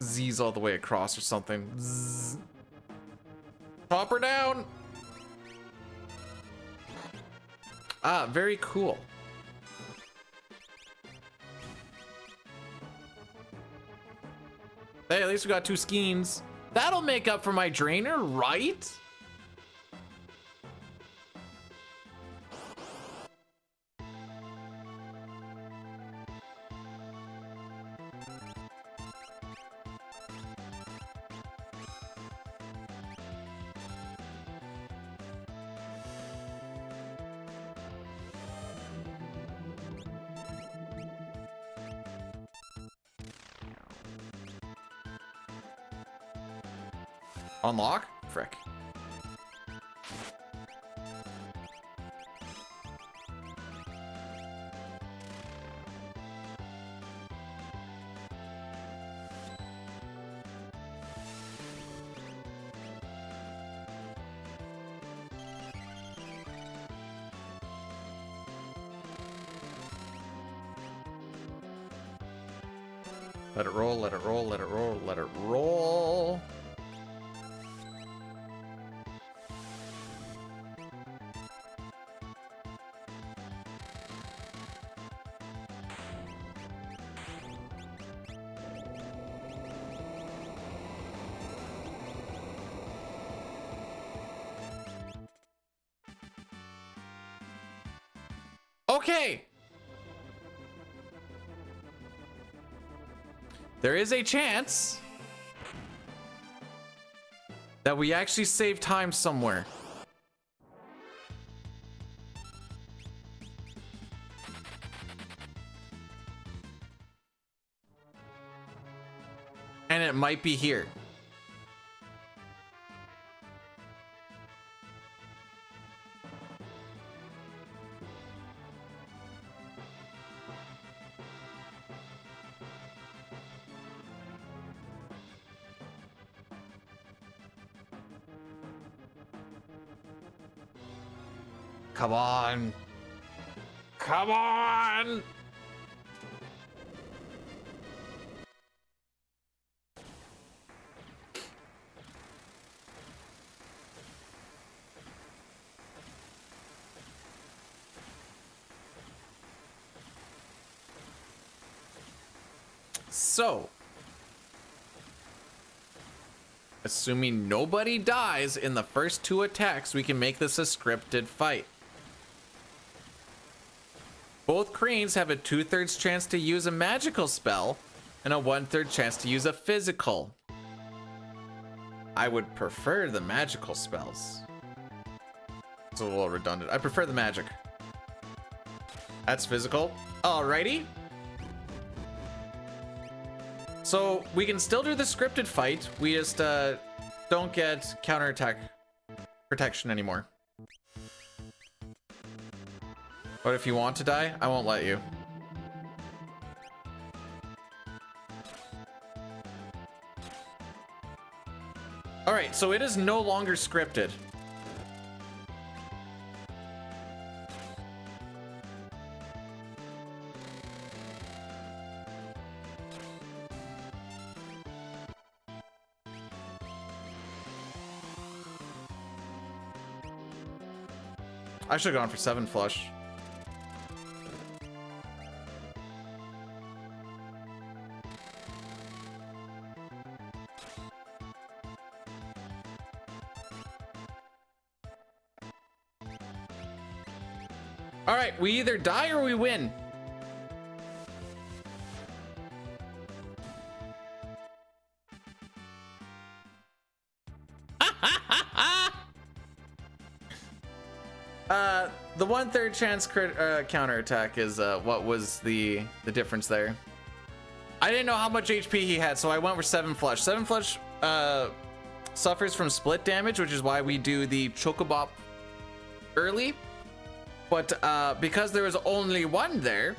Z's all the way across or something. Zzz. Pop her down. Ah, very cool. Hey, at least we got 2 skeins. That'll make up for my drainer, right? Unlock? Frick. Let it roll, let it roll, let it roll, let it roll. Okay. There is a chance that we actually save time somewhere. And it might be here. Come on. Come on. So, assuming nobody dies in the first 2 attacks, we can make this a scripted fight. Both Cranes have a 2/3 chance to use a magical spell and a 1/3 chance to use a physical. I would prefer the magical spells. It's a little redundant. I prefer the magic. That's physical. Alrighty. So we can still do the scripted fight. We just don't get counterattack protection anymore. But if you want to die, I won't let you. All right, so it is no longer scripted. I should have gone for 7 flush. All right, we either die or we win. The 1/3 chance counterattack is what was the difference there. I didn't know how much HP he had, so I went with 7 flush. 7 flush suffers from split damage, which is why we do the Chocobop early. But because there was only 1 there,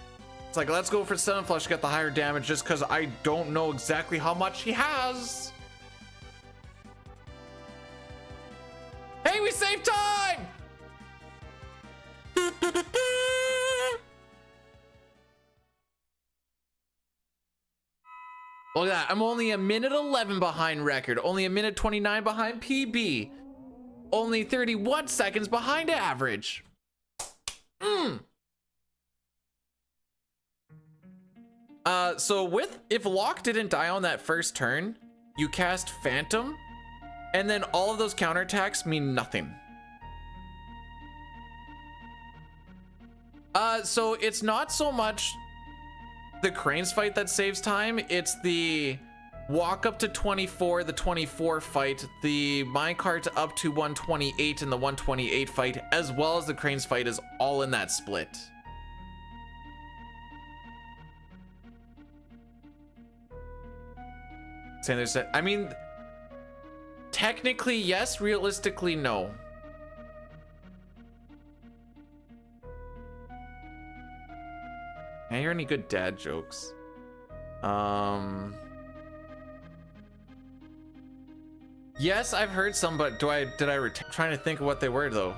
it's like, let's go for 7 flush to get the higher damage, just because I don't know exactly how much he has. Hey, we saved time! Look at that. I'm only a minute 11 behind record, only a minute 29 behind PB, only 31 seconds behind average. So if Locke didn't die on that first turn, you cast Phantom, and then all of those counterattacks mean nothing. So it's not so much the Cranes fight that saves time, it's the walk up to 24, the 24 fight, the minecart up to 128 and the 128 fight, as well as the Cranes fight is all in that split. Saying there's I mean, technically yes, realistically no. Can I hear any good dad jokes? Yes, I've heard some, but did I trying to think of what they were though?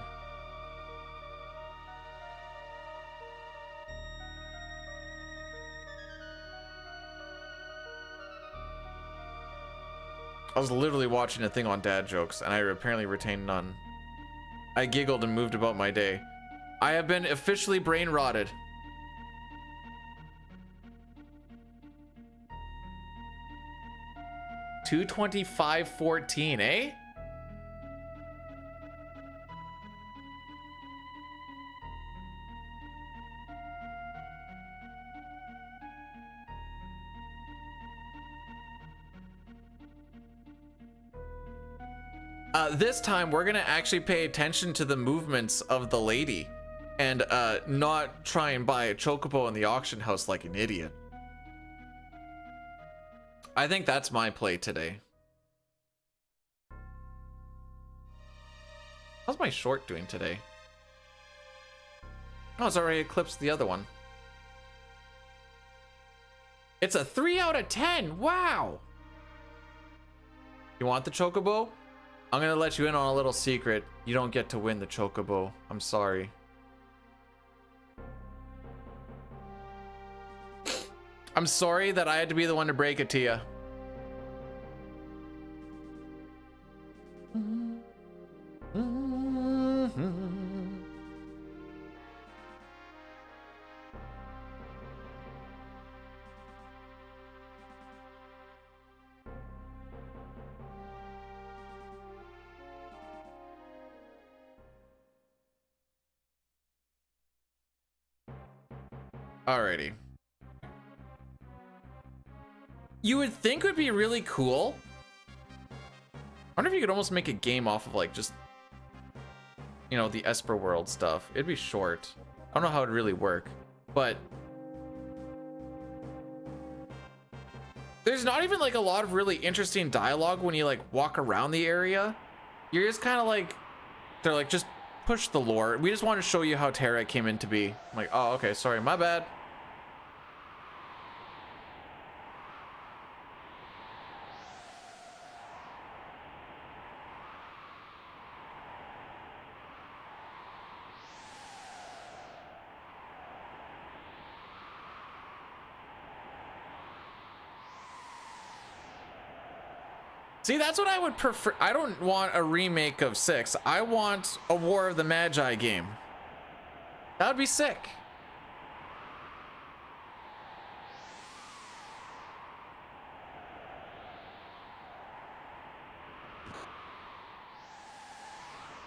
I was literally watching a thing on dad jokes and I apparently retained none. I giggled and moved about my day. I have been officially brain rotted. $225.14, eh? This time we're gonna actually pay attention to the movements of the lady and not try and buy a chocobo in the auction house like an idiot. I think that's my play today. How's my short doing today? Oh, it's already eclipsed the other one. It's a 3 out of 10. Wow. You want the chocobo? I'm gonna let you in on a little secret. You don't get to win the chocobo. I'm sorry. I'm sorry that I had to be the one to break it to you. Alrighty. You would think would be really cool. I wonder if you could almost make a game off of like just, you know, the Esper world stuff. It'd be short. I don't know how it'd really work, but there's not even like a lot of really interesting dialogue when you like walk around the area. You're just kind of like, they're like, just push the lore. We just want to show you how Terra came into be. I'm like, oh, okay, sorry, my bad. See, that's what I would prefer. I don't want a remake of 6. I want a War of the Magi game. That would be sick.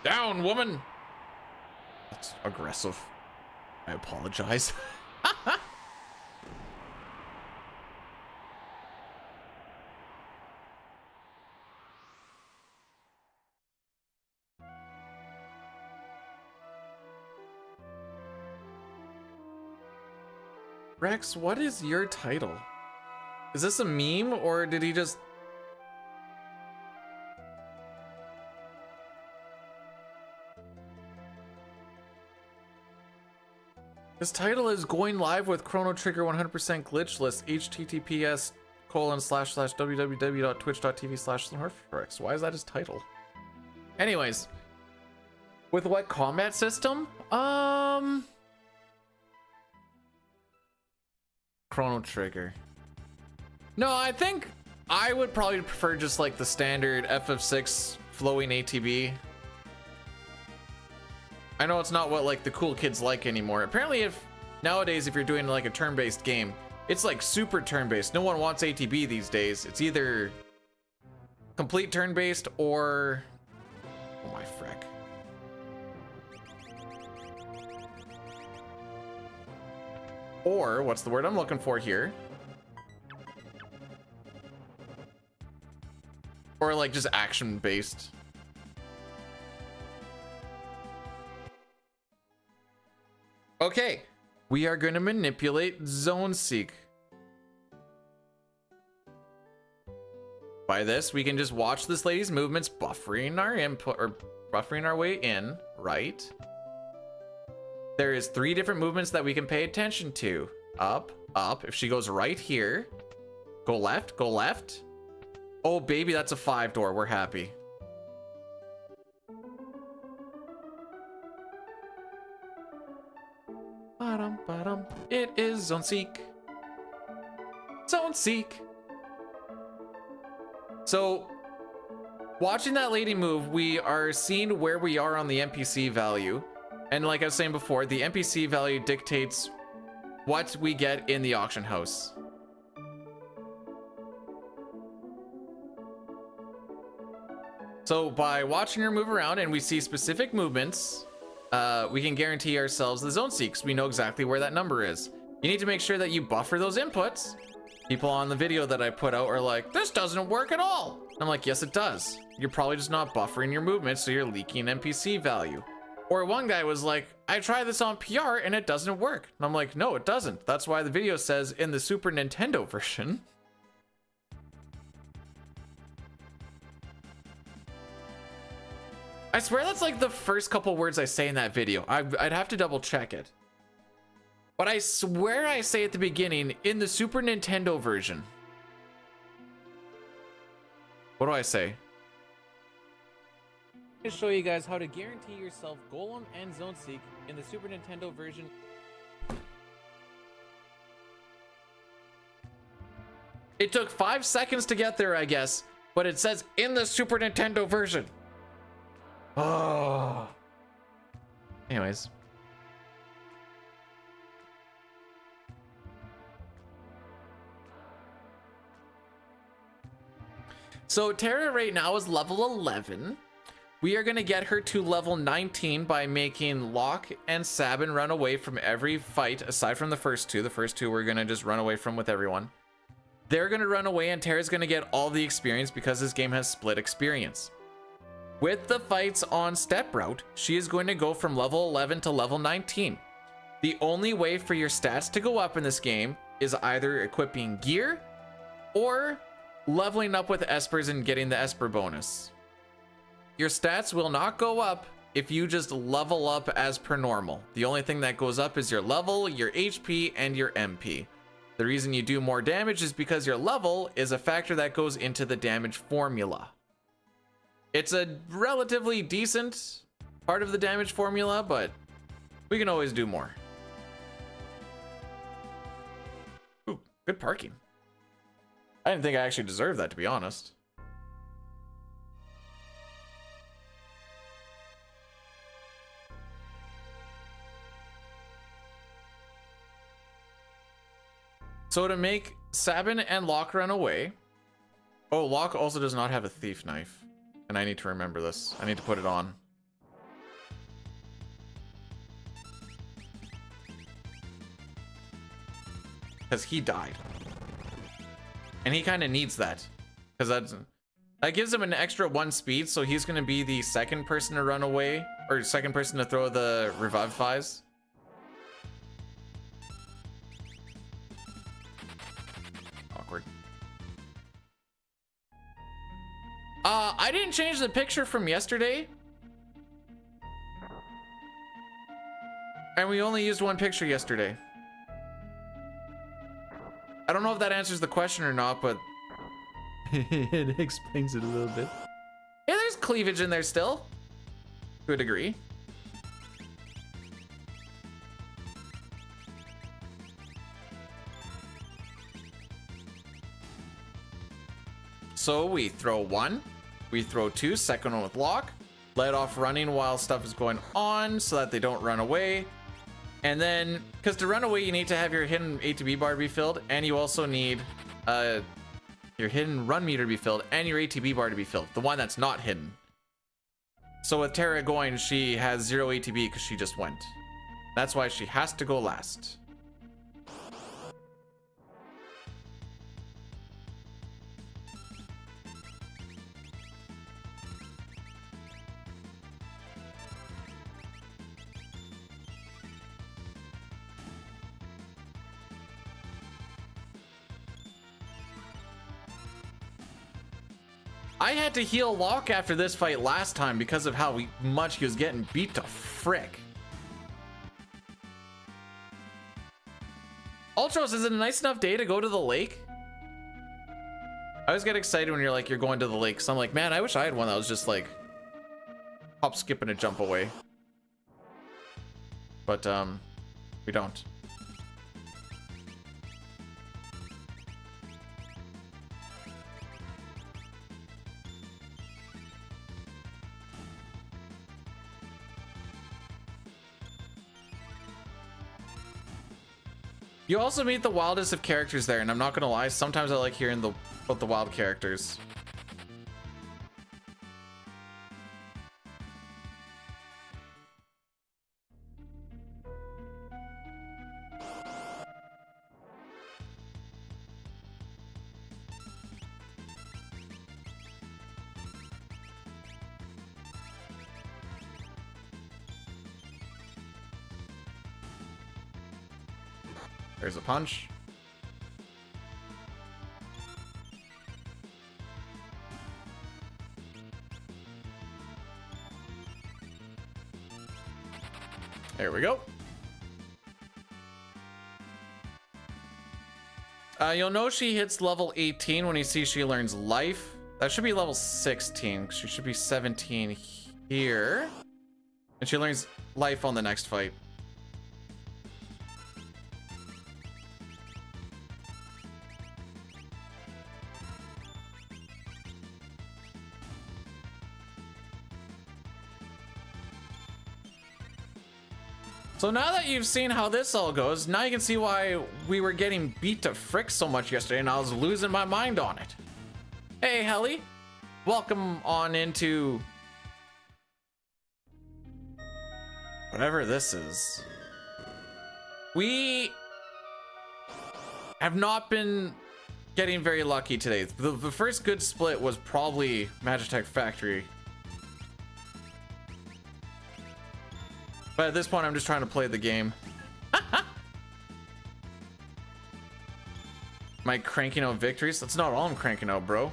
Down, woman. That's aggressive. I apologize. Rex, what is your title? Is this a meme or did he just... His title is going live with Chrono Trigger 100% glitchless https://www.twitch.tv/Rex. Why is that his title? Anyways, with what combat system? Chrono Trigger. No, I think I would probably prefer just like the standard FF6 flowing ATB. I know it's not what like the cool kids like anymore. Apparently nowadays if you're doing like a turn-based game, it's like super turn-based. No one wants ATB these days. It's either complete turn-based or... Oh my frick. Or, what's the word I'm looking for here? Or like just action-based. Okay, we are going to manipulate Zone Seek. By this, we can just watch this lady's movements, buffering our input or buffering our way in, right? There is 3 different movements that we can pay attention to. Up, up. If she goes right here, go left, go left. Oh, baby, that's a 5-door. We're happy. It is Zone Seek. Zone Seek. So, watching that lady move, we are seeing where we are on the NPC value. And like I was saying before, the NPC value dictates what we get in the auction house. So by watching her move around and we see specific movements, we can guarantee ourselves the Zone Seeks. We know exactly where that number is. You need to make sure that you buffer those inputs. People on the video that I put out are like, this doesn't work at all. I'm like, yes, it does. You're probably just not buffering your movements, so you're leaking NPC value. Or one guy was like, I tried this on PR and it doesn't work. And I'm like, no, it doesn't. That's why the video says in the Super Nintendo version. I swear that's like the first couple words I say in that video. I'd have to double check it. But I swear I say at the beginning in the Super Nintendo version. What do I say? To show you guys how to guarantee yourself Golem and Zone Seek in the Super Nintendo version. It took 5 seconds to get there, I guess, but it says in the Super Nintendo version. Oh. Anyways. So Terra right now is level 11. We are going to get her to level 19 by making Locke and Sabin run away from every fight aside from the first two. The first two we're going to just run away from with everyone. They're going to run away and Terra's going to get all the experience because this game has split experience. With the fights on Step Route, she is going to go from level 11 to level 19. The only way for your stats to go up in this game is either equipping gear or leveling up with Espers and getting the Esper bonus. Your stats will not go up if you just level up as per normal. The only thing that goes up is your level, your HP, and your MP. The reason you do more damage is because your level is a factor that goes into the damage formula. It's a relatively decent part of the damage formula, but we can always do more. Ooh, good parking. I didn't think I actually deserved that, to be honest. So to make Sabin and Locke run away. Oh, Locke also does not have a thief knife. And I need to remember this. I need to put it on. Because he died. And he kind of needs that. Because that gives him an extra 1 speed, so he's going to be the second person to run away. Or second person to throw the revivifies. Awkward. I didn't change the picture from yesterday. And we only used 1 picture yesterday. I don't know if that answers the question or not, but it explains it a little bit. Yeah, there's cleavage in there still. To a degree. So we throw 1, we throw 2, second one with Locke, let off running while stuff is going on so that they don't run away. And then, because to run away, you need to have your hidden ATB bar be filled, and you also need your hidden run meter to be filled, and your ATB bar to be filled, the one that's not hidden. So with Terra going, she has 0 ATB because she just went. That's why she has to go last. I had to heal Locke after this fight last time because of how much he was getting beat to frick. Ultros, is it a nice enough day to go to the lake? I always get excited when you're like, you're going to the lake. So I'm like, man, I wish I had one that was just like hop, skip, and a jump away. But we don't. You also meet the wildest of characters there, and I'm not gonna lie, sometimes I like hearing about the wild characters. There's a punch. There we go. You'll know she hits level 18 when you see she learns life. That should be level 16. She should be 17 here. And she learns life on the next fight. So now that you've seen how this all goes, now you can see why we were getting beat to frick so much yesterday and I was losing my mind on it. Hey, Helly. Welcome on into whatever this is. We have not been getting very lucky today. The first good split was probably Magitech Factory. But at this point, I'm just trying to play the game. Am I cranking out victories? That's not all I'm cranking out, bro.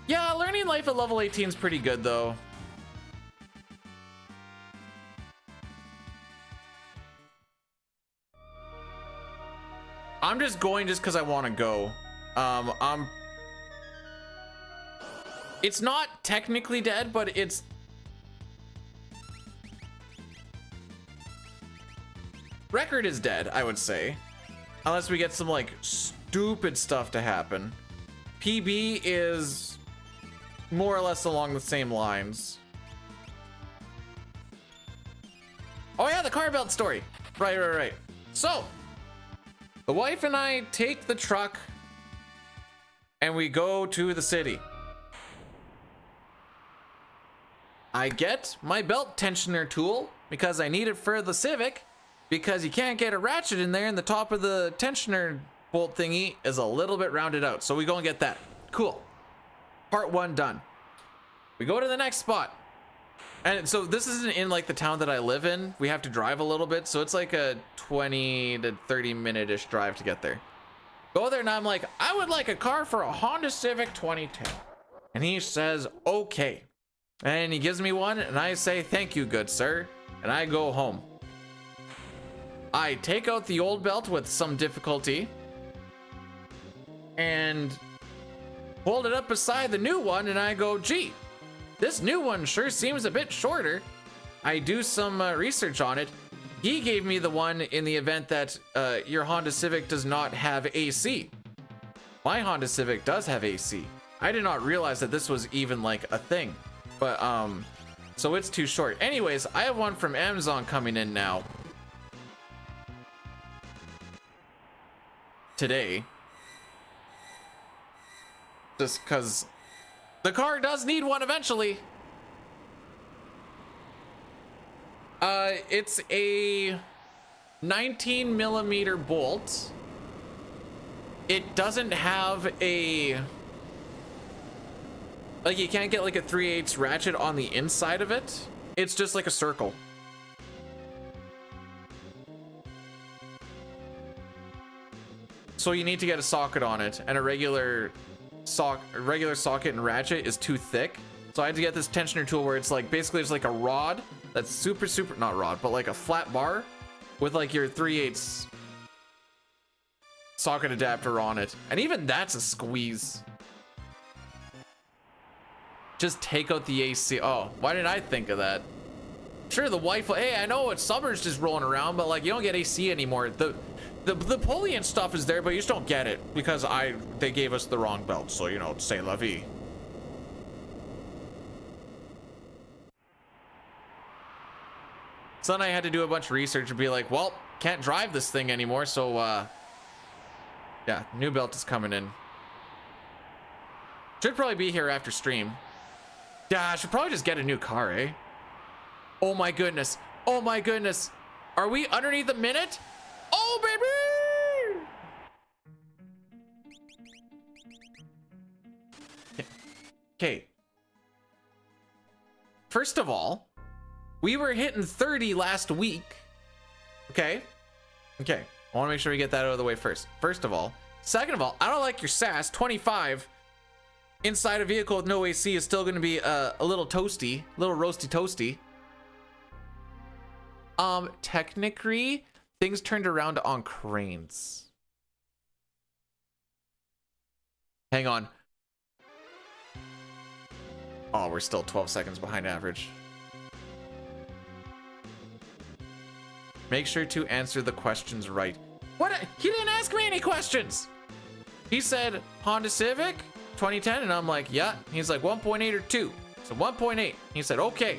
Yeah, learning life at level 18 is pretty good, though. I'm just going just because I want to go. It's not technically dead, but it's... Record is dead, I would say. Unless we get some, like, stupid stuff to happen. PB is more or less along the same lines. Oh yeah, the car conveyor belt story. Right. So, the wife and I take the truck and we go to the city. I get my belt tensioner tool because I need it for the Civic, because you can't get a ratchet in there and the top of the tensioner bolt thingy is a little bit rounded out. So we go and get that. Cool. Part 1 done. We go to the next spot. And so this isn't in like the town that I live in. We have to drive a little bit. So it's like a 20 to 30 minute-ish drive to get there. Go there and I'm like, I would like a car for a Honda Civic 2010. And he says, okay. And he gives me one and I say, thank you, good sir. And I go home. I take out the old belt with some difficulty and hold it up beside the new one, and I go, gee, this new one sure seems a bit shorter. I do some research on it. He gave me the one in the event that your Honda Civic does not have AC. My Honda Civic does have AC. I did not realize that this was even like a thing, but so it's too short. Anyways, I have one from Amazon coming in now today. Just because the car does need one eventually. It's a 19 millimeter bolt. It doesn't have a, like, you can't get like a 3/8 ratchet on the inside of it. It's just like a circle. So you need to get a socket on it, and a regular socket and ratchet is too thick. So I had to get this tensioner tool where it's like basically it's like a rod that's super not rod, but like a flat bar with like your 3/8 socket adapter on it. And even that's a squeeze. Just take out the AC. Oh, why didn't I think of that? Sure, the wife, hey, I know it's summer's just rolling around, but like you don't get AC anymore. The pulley and stuff is there, but you just don't get it because they gave us the wrong belt. So, you know, c'est la vie. So then I had to do a bunch of research and be like, well, can't drive this thing anymore. So, yeah, new belt is coming in. Should probably be here after stream. Yeah, I should probably just get a new car, eh? Oh my goodness. Oh my goodness. Are we underneath the minute? Oh, baby! Okay. First of all, we were hitting 30 last week. Okay. I want to make sure we get that out of the way first. First of all. Second of all, I don't like your sass. 25 inside a vehicle with no AC is still going to be a little toasty, little roasty toasty. Technically, things turned around on cranes. Hang on. Oh, we're still 12 seconds behind average. Make sure to answer the questions right. What? He didn't ask me any questions. He said Honda Civic 2010, and I'm like, yeah. He's like 1.8 or 2. So 1.8. He said, okay.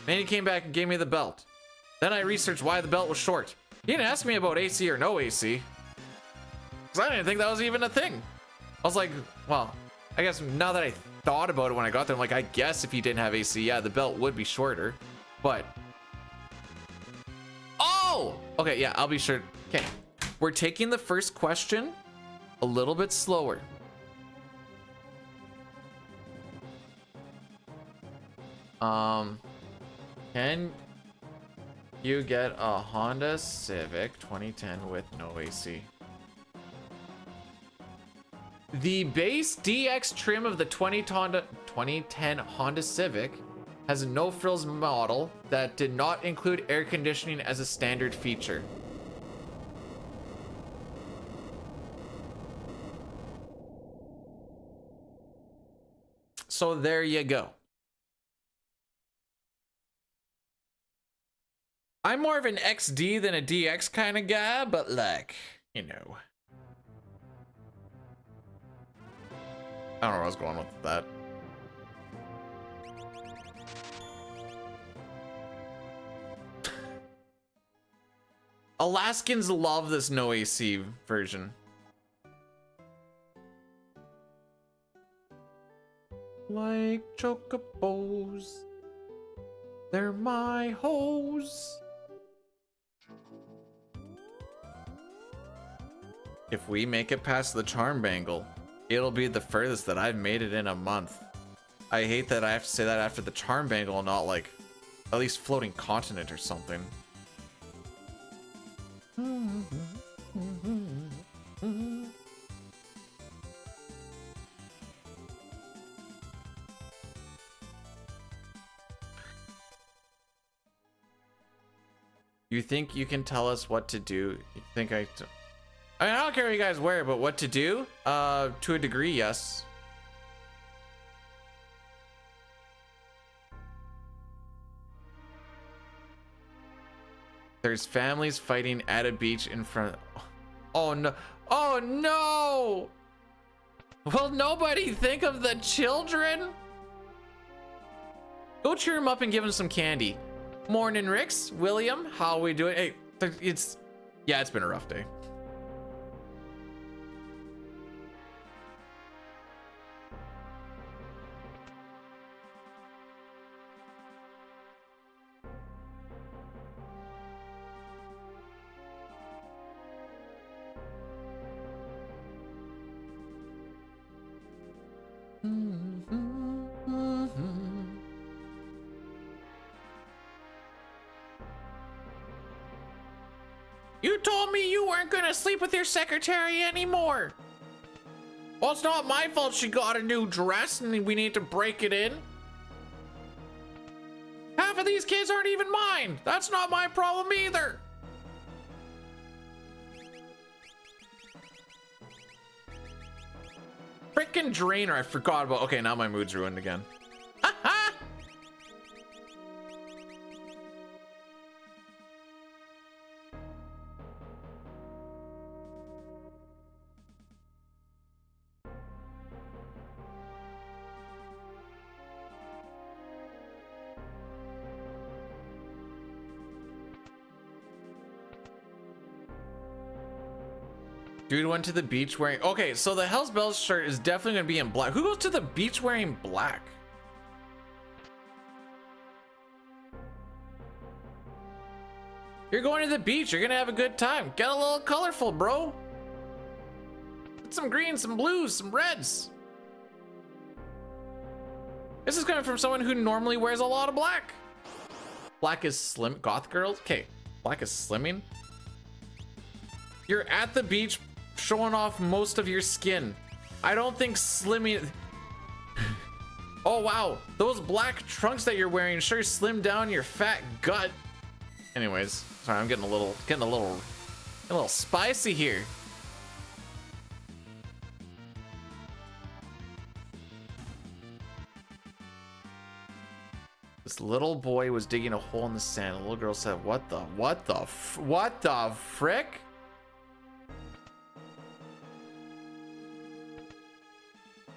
Then he came back and gave me the belt. Then I researched why the belt was short. He didn't ask me about AC or no AC. Because I didn't think that was even a thing. I was like, well, I guess now that I thought about it when I got there, I'm like, I guess if he didn't have AC, yeah, the belt would be shorter. But, oh, okay, yeah, I'll be sure. Okay, we're taking the first question a little bit slower. Can you get a Honda Civic 2010 with no AC? The base DX trim of the 2010 Honda Civic has a no frills model that did not include air conditioning as a standard feature. So there you go. I'm more of an XD than a DX kind of guy, but like, you know. I don't know where I was going with that. Alaskans love this no AC version. Like chocobos, they're my hoes. If we make it past the charm bangle, it'll be the furthest that I've made it in a month. I hate that I have to say that after the charm bangle, not like at least floating continent or something. You think you can tell us what to do? You think I mean, I don't care what you guys wear, but what to do? To a degree, yes. There's families fighting at a beach in front of... Oh no. Oh no! Will nobody think of the children? Go cheer him up and give him some candy. Morning, Rix. William, how are we doing? Hey, yeah, it's been a rough day. You told me you weren't gonna sleep with your secretary anymore. Well, it's not my fault she got a new dress and we need to break it in. Half of these kids aren't even mine. That's not my problem either. Frickin' drainer, I forgot about. Okay, now my mood's ruined again. Dude went to the beach wearing... Okay, so the Hell's Bells shirt is definitely going to be in black. Who goes to the beach wearing black? You're going to the beach. You're going to have a good time. Get a little colorful, bro. Put some greens, some blues, some reds. This is coming from someone who normally wears a lot of black. Black is slim. Goth girls? Okay, black is slimming. You're at the beach showing off most of your skin. I don't think slimming... Oh wow, those black trunks that you're wearing sure slim down your fat gut. Anyways, sorry, I'm getting a little spicy here. This little boy was digging a hole in the sand. The little girl said, what the frick?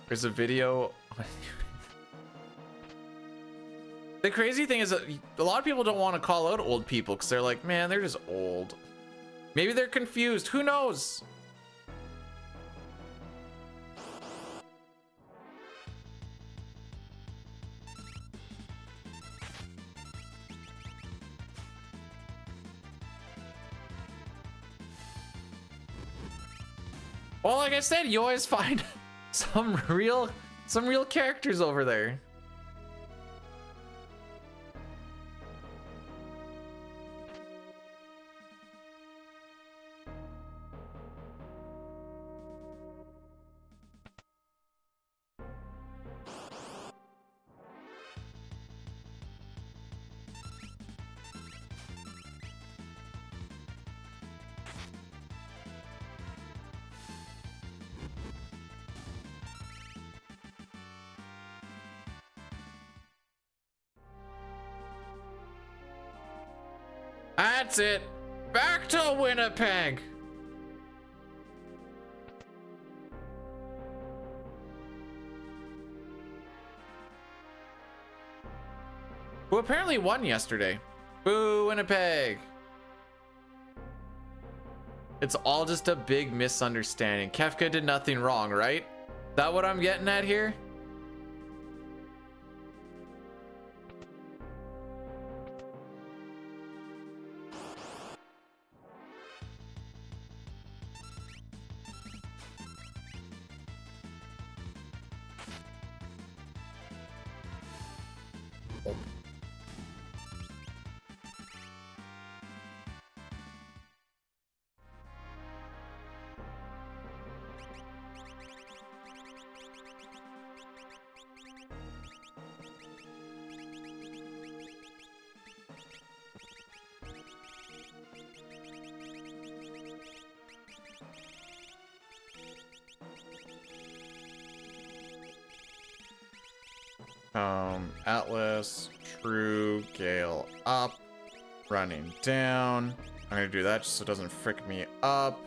There's a video. The crazy thing is that a lot of people don't want to call out old people because they're like, man, they're just old. Maybe they're confused. Who knows? Well, like I said, you always find some real characters over there. That's it. Back to Winnipeg. Who apparently won yesterday. Boo, Winnipeg. It's all just a big misunderstanding. Kefka did nothing wrong, right? Is that what I'm getting at here? Atlas, True, Gale up, running down. I'm gonna do that just so it doesn't frick me up.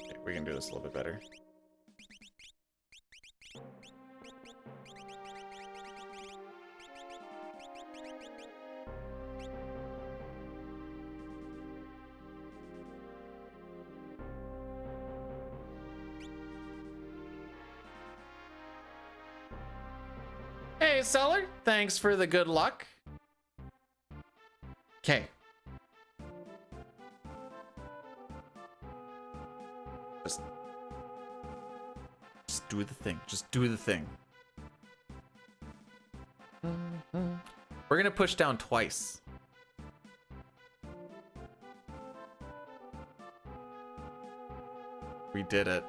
Okay, we can do this a little bit better. Hey, Seller, thanks for the good luck. Okay. Just do the thing. Just do the thing. We're gonna push down twice. We did it.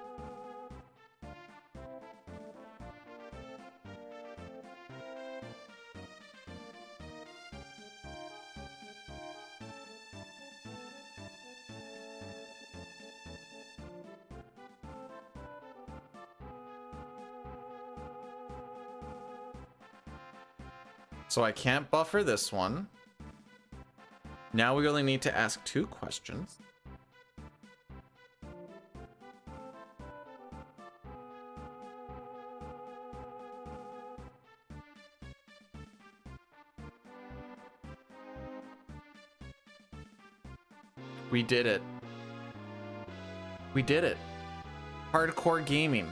So I can't buffer this one. Now we only need to ask 2 questions. We did it. We did it. Hardcore gaming.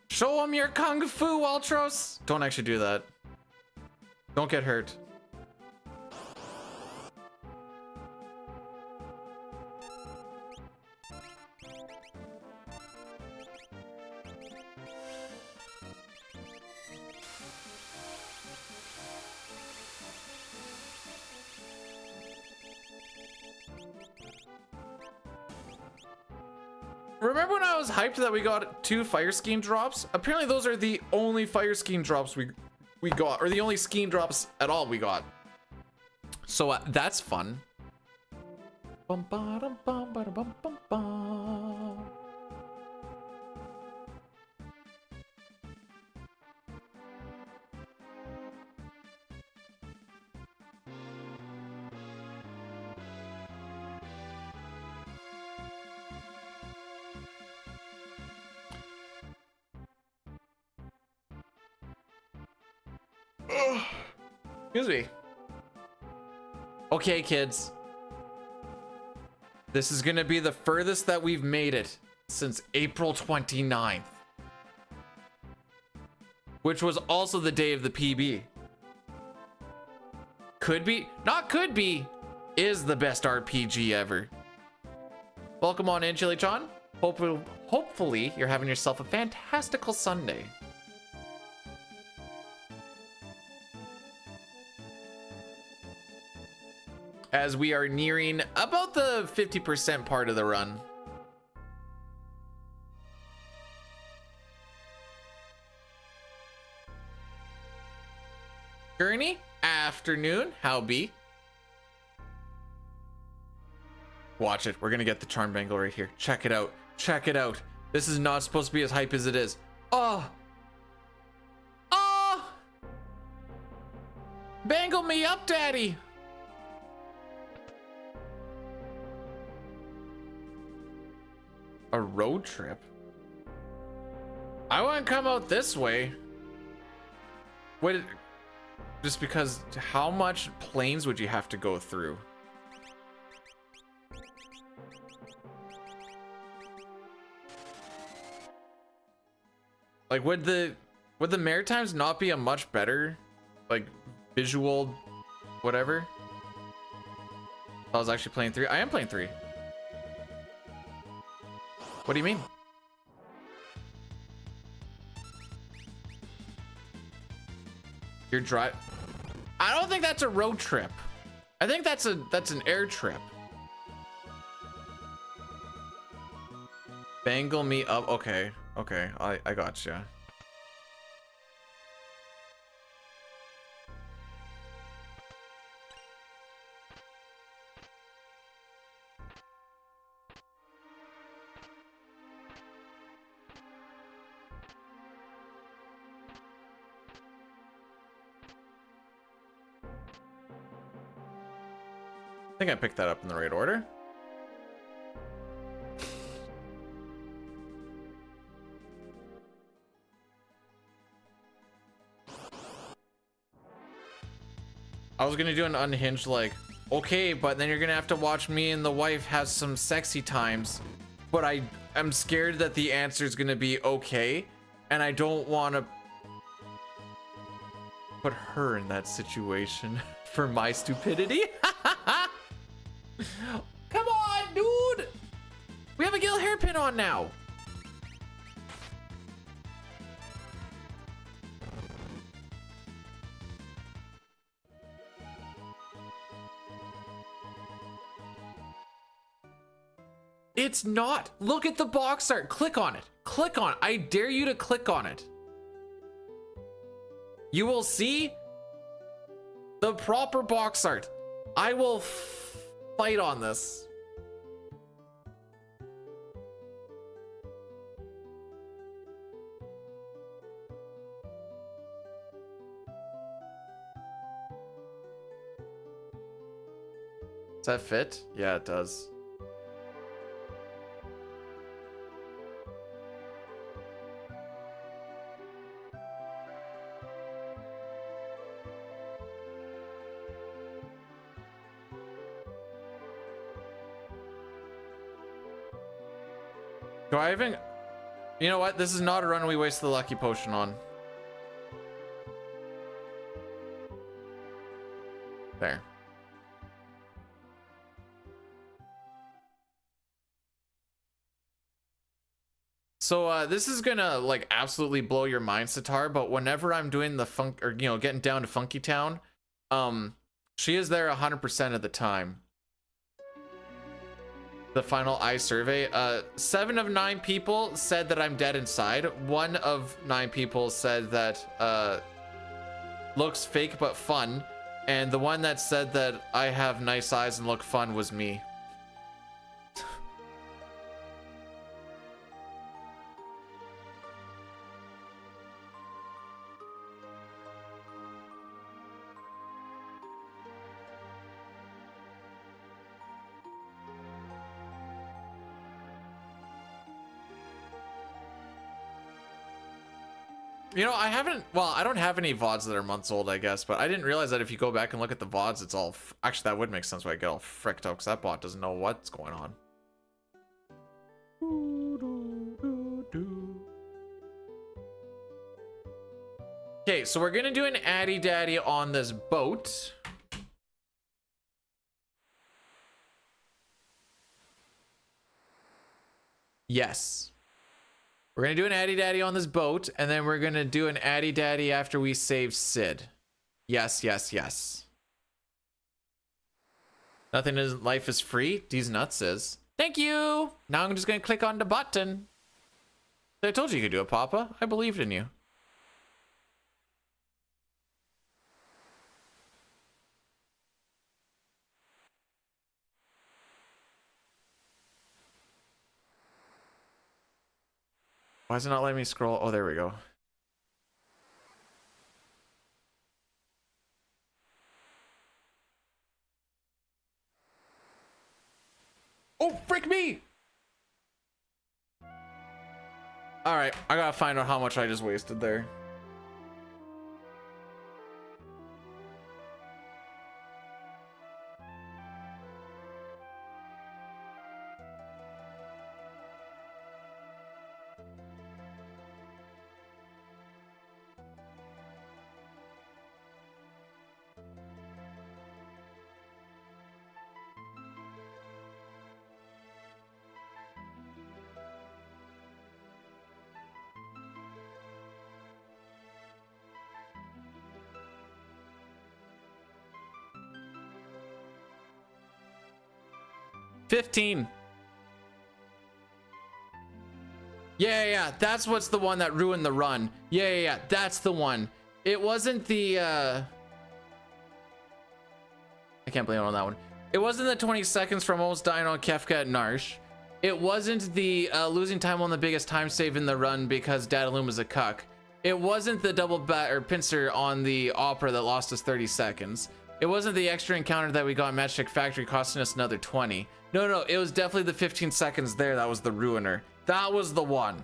Show them your kung fu, Ultros. Don't actually do that. Don't get hurt. Remember when I was hyped that we got 2 fire scheme drops? Apparently those are the only fire scheme drops we got, or the only scheme drops at all we got. So that's fun. Bum, ba-dum, bum, ba-dum, bum, bum, bum. Excuse me. Okay, kids. This is gonna be the furthest that we've made it since April 29th. Which was also the day of the PB. Could be, not could be, is the best RPG ever. Welcome on in, Chili-chan. Hopefully you're having yourself a fantastical Sunday. As we are nearing about the 50% part of the run. Gurney, afternoon, how be? Watch it, we're gonna get the charm bangle right here. Check it out, check it out. This is not supposed to be as hype as it is. Oh! Oh! Bangle me up, daddy. A road trip? I want to come out this way. Wait, just because how much planes would you have to go through? Like, would the Maritimes not be a much better, like, visual, whatever? I was actually playing 3. I am playing 3. What do you mean? You're drive. I don't think that's a road trip. I think that's an air trip. Bangle me up. Okay, okay, I gotcha. I think I picked that up in the right order. I was gonna do an unhinged, like, okay, but then you're gonna have to watch me and the wife have some sexy times, but I'm scared that the answer is gonna be okay, and I don't want to put her in that situation for my stupidity. Come on, dude. We have a Gil hairpin on now. It's not. Look at the box art. Click on it. Click on it. I dare you to click on it. You will see the proper box art. I will fight on this. Does that fit? Yeah, it does. Do I even... You know what? This is not a run we waste the lucky potion on. There. So this is gonna like absolutely blow your mind, Sitar, but whenever I'm doing the funk, or you know, getting down to Funky Town, she is there 100% of the time. The final eye survey, 7 of 9 people said that I'm dead inside. 1 of 9 people said that looks fake but fun, and the one that said that I have nice eyes and look fun was me. You know, I don't have any VODs that are months old, I guess, but I didn't realize that if you go back and look at the VODs, it's all, actually that would make sense why I get all fricked out, because that bot doesn't know what's going on. Okay, so we're gonna do an Addy Daddy on this boat. Yes. We're gonna do an Addy Daddy on this boat, and then we're gonna do an Addy Daddy after we save Sid. Yes, yes, yes. Nothing is, life is free. These nuts is. Thank you. Now I'm just gonna click on the button. I told you you could do it, Papa. I believed in you. Why is it not letting me scroll? Oh, there we go. Oh, frick me! All right, I gotta find out how much I just wasted there. $15. Yeah, that's what's the one that ruined the run. Yeah, that's the one. It wasn't the I can't blame it on that one. It wasn't the 20 seconds from almost dying on Kefka at Narsh. It wasn't the losing time on the biggest time save in the run because Dadaloom was a cuck. It wasn't the double bat or pincer on the Opera that lost us 30 seconds. It wasn't the extra encounter that we got in Matchstick Factory costing us another 20. No, it was definitely the 15 seconds there that was the ruiner. That was the one.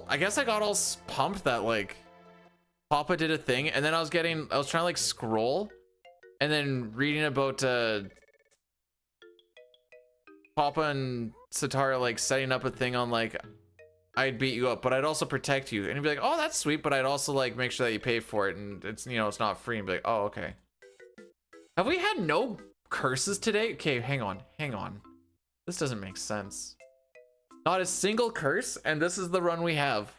I guess I got all pumped that like Papa did a thing, and then I was trying to like scroll and then reading about Papa and Satara like setting up a thing on like I'd beat you up, but I'd also protect you, and you'd be like, oh, that's sweet, but I'd also like make sure that you pay for it, and it's, you know, it's not free, and be like, oh, okay. Have we had no curses today? Okay, hang on. This doesn't make sense. Not a single curse, and this is the run we have.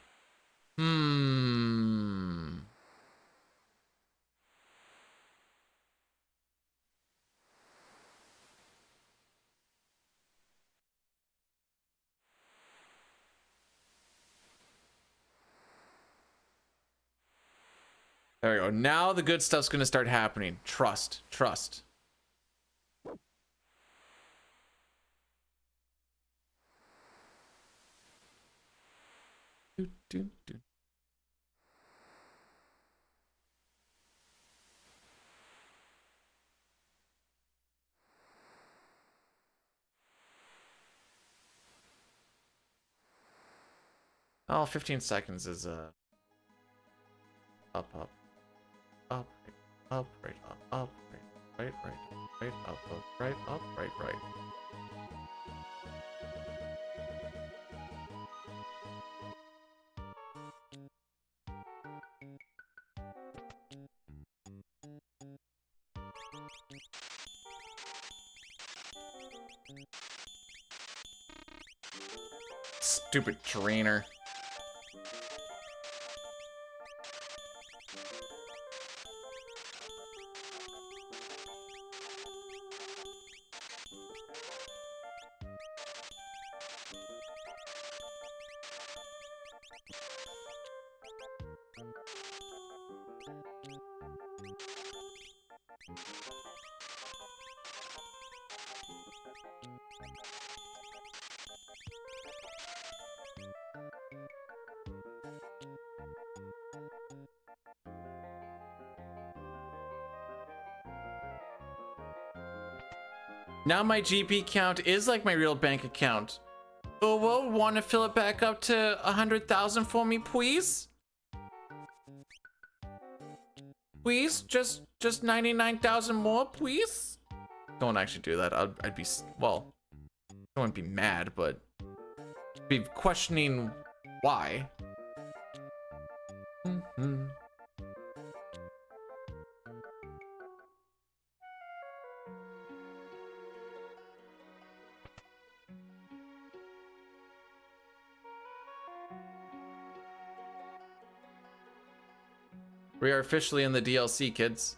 There we go. Now the good stuff's gonna start happening. Trust. Do. Oh, 15 seconds is up, right, right. Stupid trainer. Now my GP count is like my real bank account. Oh, well, want to fill it back up to 100,000 for me, please? Please, just 99,000 more, please? Don't actually do that. I'd be, well, I wouldn't be mad, but be questioning why. We are officially in the DLC, kids.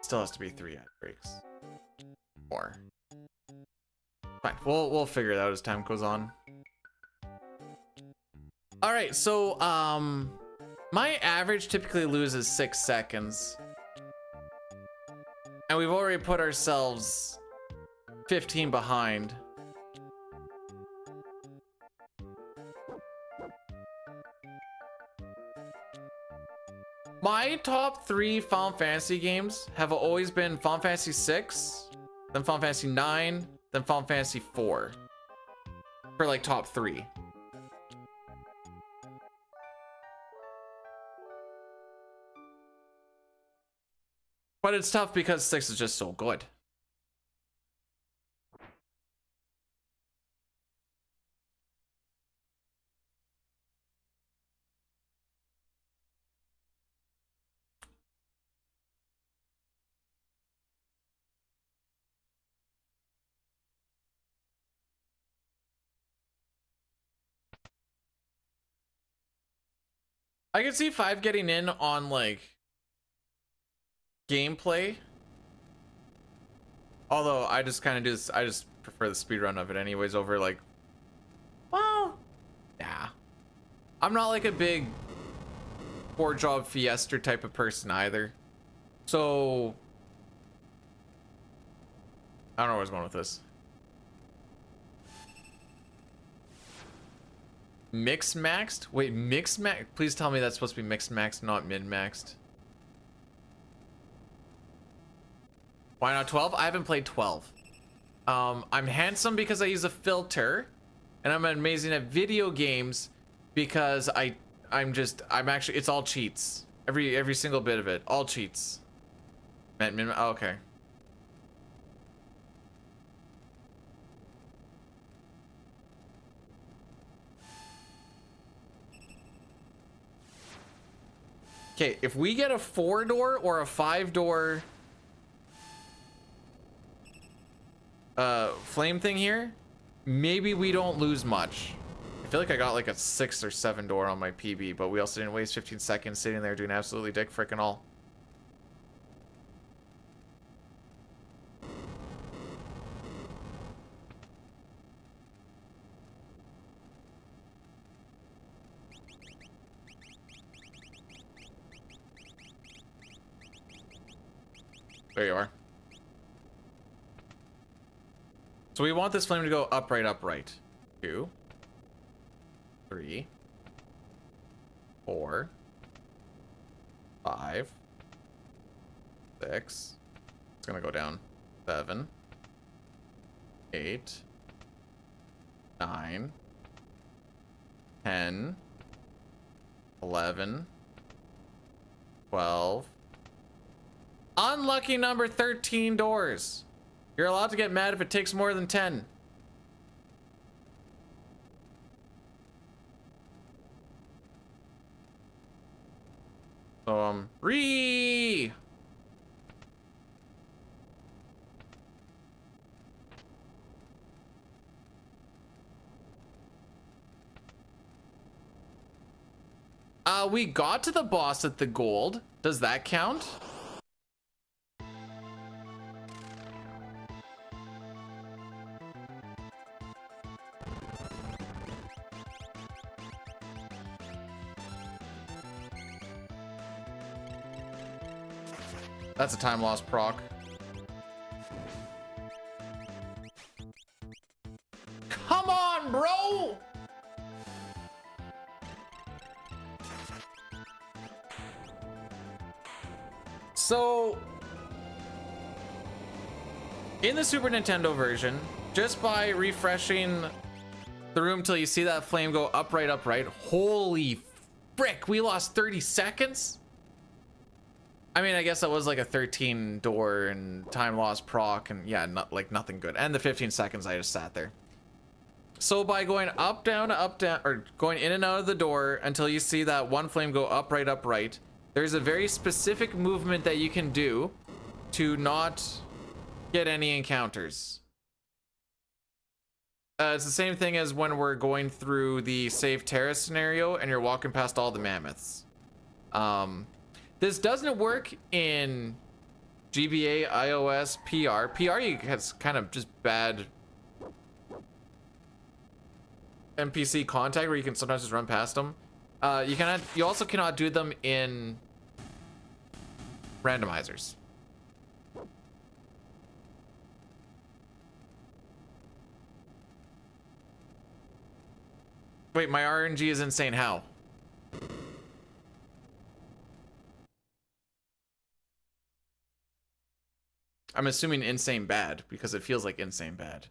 Still has to be 3 ad breaks. 4. Fine. We'll figure it out as time goes on. All right, so my average typically loses 6 seconds. And we've already put ourselves 15 behind. My top 3 Final Fantasy games have always been Final Fantasy 6, then Final Fantasy 9, then Final Fantasy 4. For like top 3. But it's tough because 6 is just so good. I could see 5 getting in on like gameplay. Although I just kind of do this, I just prefer the speedrun of it anyways over like, well, yeah. I'm not like a big 4-job fiesta type of person either. So, I don't know where I was going with this. Mix maxed? Wait, mix max? Please tell me that's supposed to be mix maxed, not min maxed. Why not 12? I haven't played 12. I'm handsome because I use a filter, and I'm amazing at video games because I'm actually, it's all cheats. Every single bit of it, all cheats. Oh, okay. Okay, if we get a 4-door or a 5-door flame thing here, maybe we don't lose much. I feel like I got like a 6 or 7 door on my PB, but we also didn't waste 15 seconds sitting there doing absolutely dick frickin' all. There you are. So we want this flame to go upright, upright. 2, 3, 4, 5, 6. It's gonna go down. 7, 8, 9, 10, 11, 12. Unlucky number 13 doors. You're allowed to get mad if it takes more than 10. So, re. We got to the boss at the gold. Does that count? That's a time loss proc. Come on, bro! So, in the Super Nintendo version, just by refreshing the room till you see that flame go upright, upright, holy frick, we lost 30 seconds? I mean, I guess that was like a 13 door and time loss proc and yeah, not like nothing good. And the 15 seconds I just sat there. So by going up, down, or going in and out of the door until you see that one flame go upright, upright, there's a very specific movement that you can do to not get any encounters. It's the same thing as when we're going through the Save Terra scenario and you're walking past all the mammoths. This doesn't work in GBA, iOS, PR. PR has kind of just bad NPC contact where you can sometimes just run past them. You also cannot do them in randomizers. Wait, my RNG is insane. How? I'm assuming insane bad because it feels like insane bad.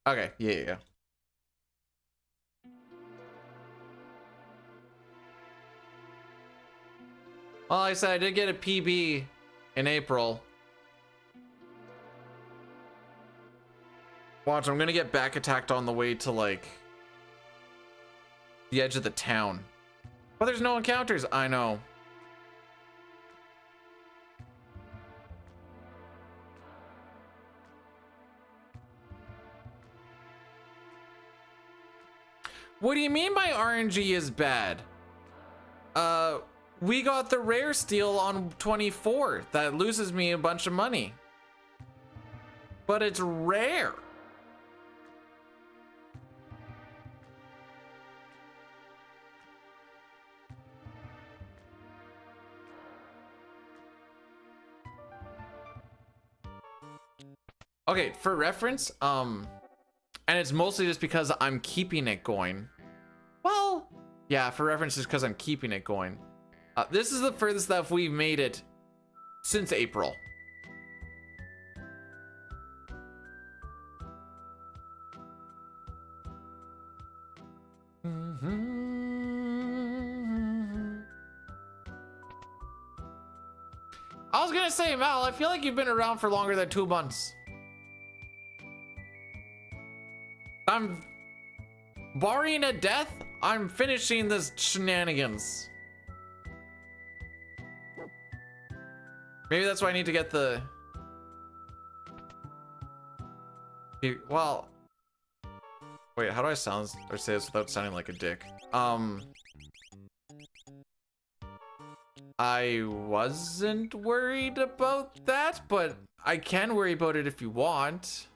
Okay, yeah. Well, like I said, I did get a PB in April. Watch, I'm gonna get back attacked on the way to like the edge of the town. But there's no encounters. I know. What do you mean my RNG is bad? We got the rare steal on 24 that loses me a bunch of money. But it's rare. Okay, for reference, and it's mostly just because I'm keeping it going. Well, yeah, for reference, just because I'm keeping it going. This is the furthest that we've made it since April. I was gonna say, Mal, I feel like you've been around for longer than 2 months. I'm barring a death, I'm finishing this shenanigans. Maybe that's why I need to get the... Well... Wait, how do I sound or say this without sounding like a dick? I wasn't worried about that, but I can worry about it if you want.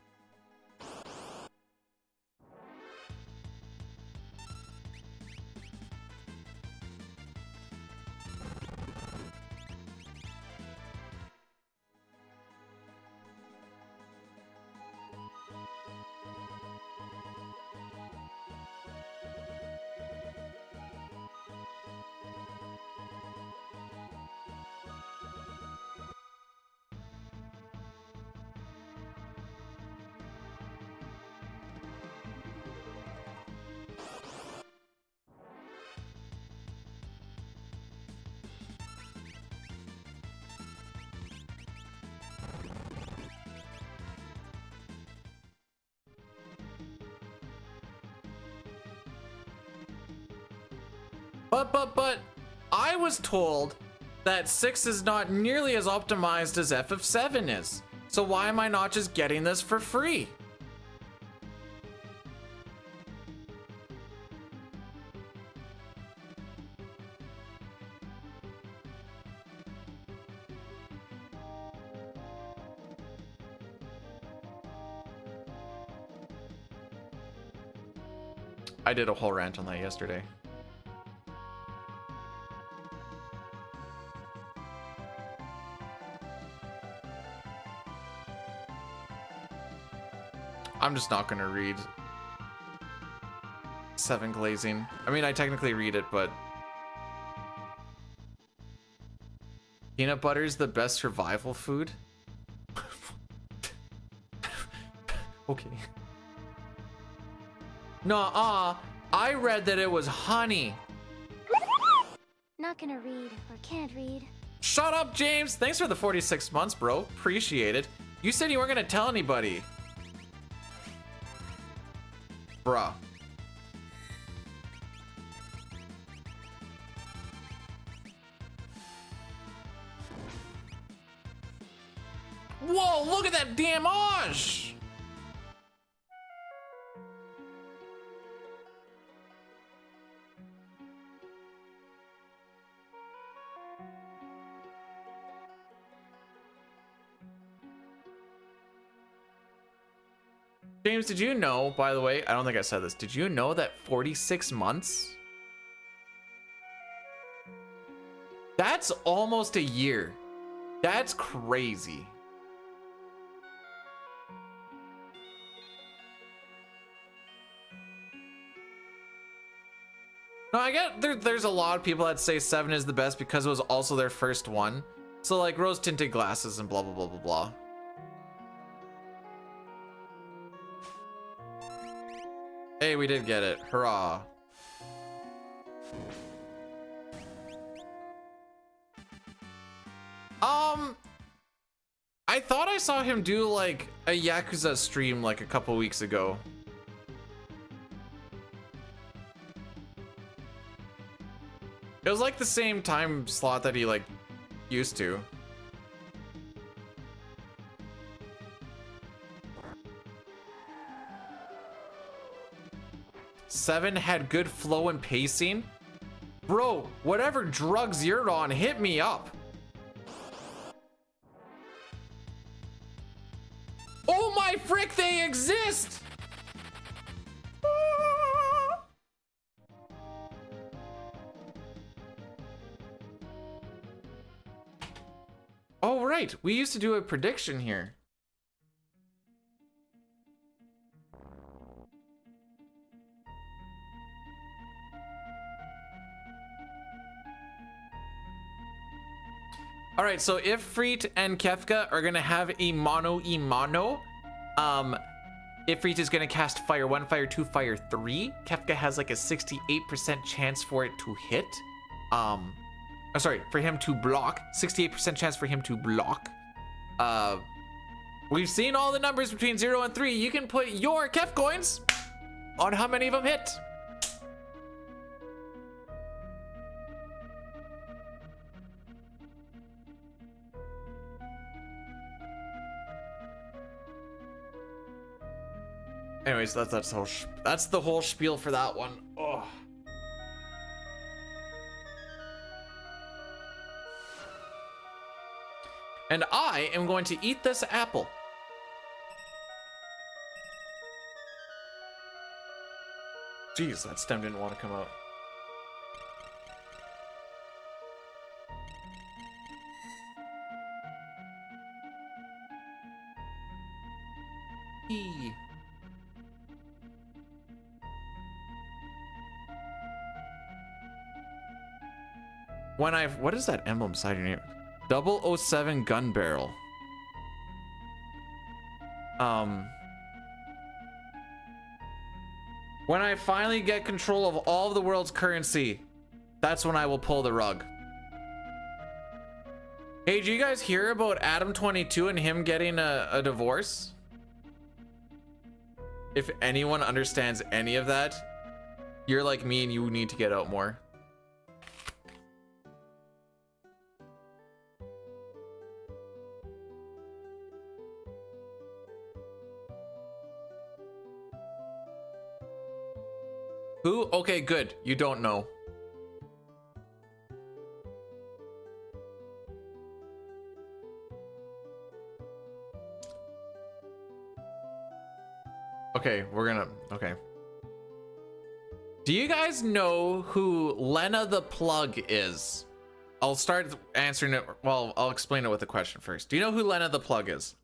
But I was told that 6 is not nearly as optimized as FF7 is. So why am I not just getting this for free? I did a whole rant on that yesterday. I'm just not gonna read 7 glazing. I mean, I technically read it, but peanut butter is the best survival food. Okay. Nuh-uh. I read that it was honey. Not gonna read or can't read. Shut up, James. Thanks for the 46 months, bro. Appreciate it. You said you weren't gonna tell anybody. Bruh. Whoa, look at that damage! James, did you know, by the way, I don't think I said this, did you know that 46 months? That's almost a year. That's crazy. No, I get there's a lot of people that say 7 is the best because it was also their first one. So like rose tinted glasses and blah blah blah blah blah. Hey, we did get it. Hurrah. I thought I saw him do like a Yakuza stream like a couple weeks ago. It was like the same time slot that he like used to. Seven had good flow and pacing. Bro, whatever drugs you're on, hit me up. Oh my frick, they exist! Oh, right. We used to do a prediction here. All right, so if Ifrit and Kefka are gonna have a mano, Ifrit is gonna cast Fire 1, Fire 2, Fire 3. Kefka has like a 68% chance for it to hit. Sorry, for him to block. 68% chance for him to block. We've seen all the numbers between 0 and 3. You can put your Kef coins on how many of them hit. Anyways, that's the whole spiel for that one. Oh. And I am going to eat this apple. Jeez, that stem didn't want to come out. Eee. What is that emblem beside your name? 007 gun barrel. When I finally get control of all of the world's currency, that's when I will pull the rug. Hey, did you guys hear about Adam22 and him getting a divorce? If anyone understands any of that, you're like me and you need to get out more. Who? Okay, good. You don't know. Okay, okay. Do you guys know who Lena the Plug is? I'll start answering it. Well, I'll explain it with a question first. Do you know who Lena the Plug is?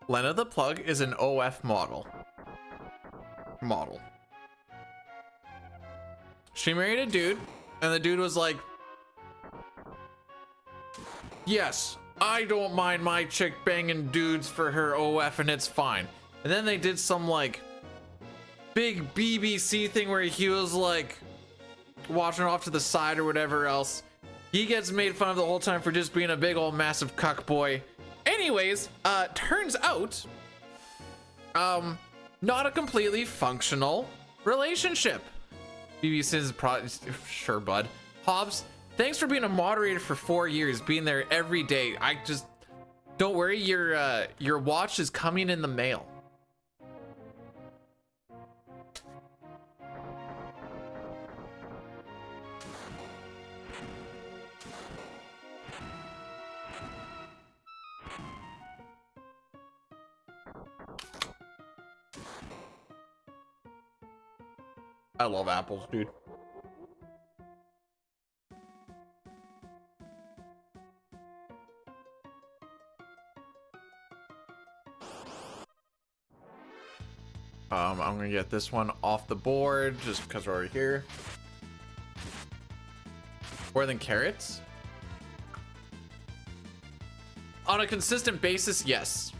Lena the Plug is an OF model. She married a dude, and the dude was like, yes, I don't mind my chick banging dudes for her OF and it's fine. And then they did some like big BBC thing where he was like watching off to the side or whatever else. He gets made fun of the whole time for just being a big old massive cuck boy. Anyways, turns out, not a completely functional relationship. BBC's sure, bud. Hobbs, thanks for being a moderator for 4 years, being there every day. I just don't worry, your watch is coming in the mail. I love apples, dude. I'm gonna get this one off the board just because we're already here. More than carrots? On a consistent basis, yes.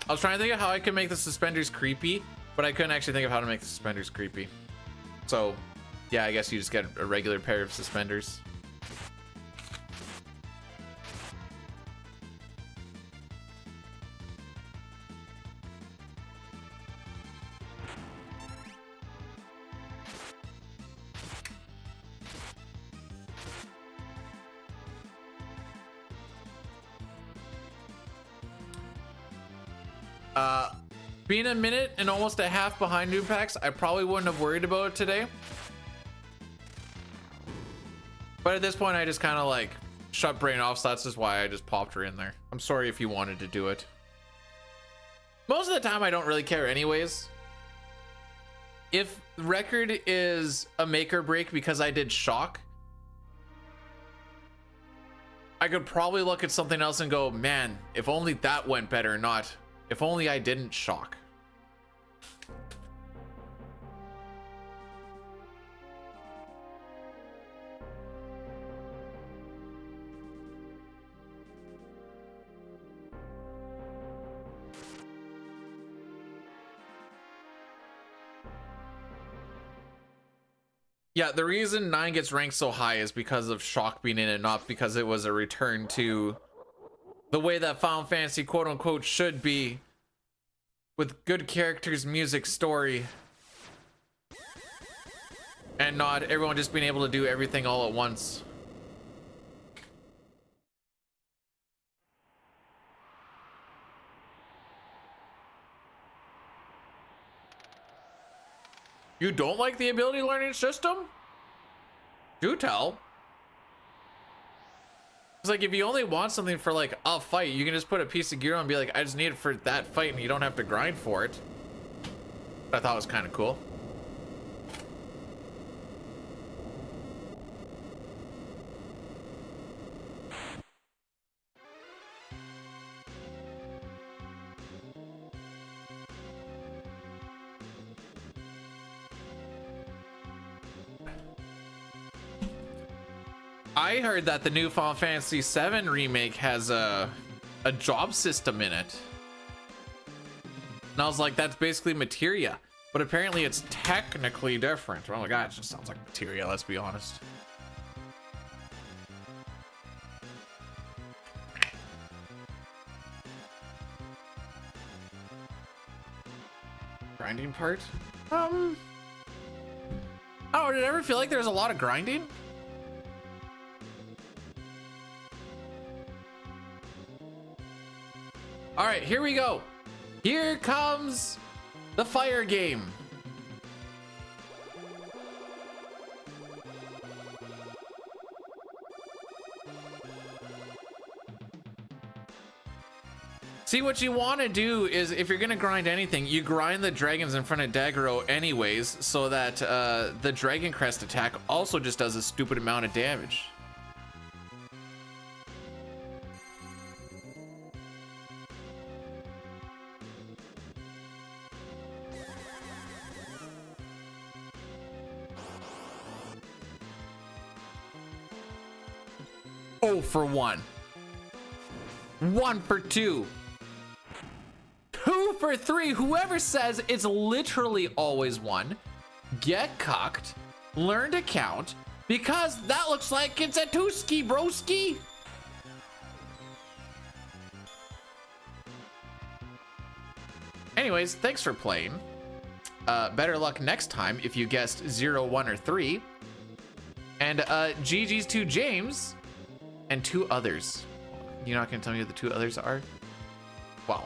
I was trying to think of how I could make the suspenders creepy, but I couldn't actually think of how to make the suspenders creepy. So, yeah, I guess you just get a regular pair of suspenders. Being a minute and almost a half behind new packs, I probably wouldn't have worried about it today. But at this point, I just kind of like shut brain off, so that's just why I just popped her in there. I'm sorry if you wanted to do it. Most of the time, I don't really care anyways. If record is a make or break because I did shock, I could probably look at something else and go, man, if only that went better, not if only I didn't shock. Yeah, the reason 9 gets ranked so high is because of shock being in it, not because it was a return to the way that Final Fantasy quote unquote should be, with good characters, music, story, and not everyone just being able to do everything all at once. You don't like the ability learning system? Do tell. It's like, if you only want something for like a fight, you can just put a piece of gear on and be like, I just need it for that fight, and you don't have to grind for it. I thought it was kind of cool. I heard that the new Final Fantasy VII remake has a job system in it. And I was like, that's basically materia. But apparently it's technically different. Oh my god, it just sounds like materia, let's be honest. Grinding part? Oh, did it ever feel like there's a lot of grinding? All right, here we go. Here comes the fire game. See, what you want to do is, if you're gonna grind anything, you grind the dragons in front of Daggero anyways, so that the Dragon Crest attack also just does a stupid amount of damage. Oh, for 1. 1 for 2. 2 for 3. Whoever says it's literally always 1, get cucked. Learn to count, because that looks like it's a 2-ski, broski. Anyways, thanks for playing. better luck next time if you guessed 0, 1, or 3. And GG's to James and 2 others. You're not gonna tell me who the 2 others are? Wow.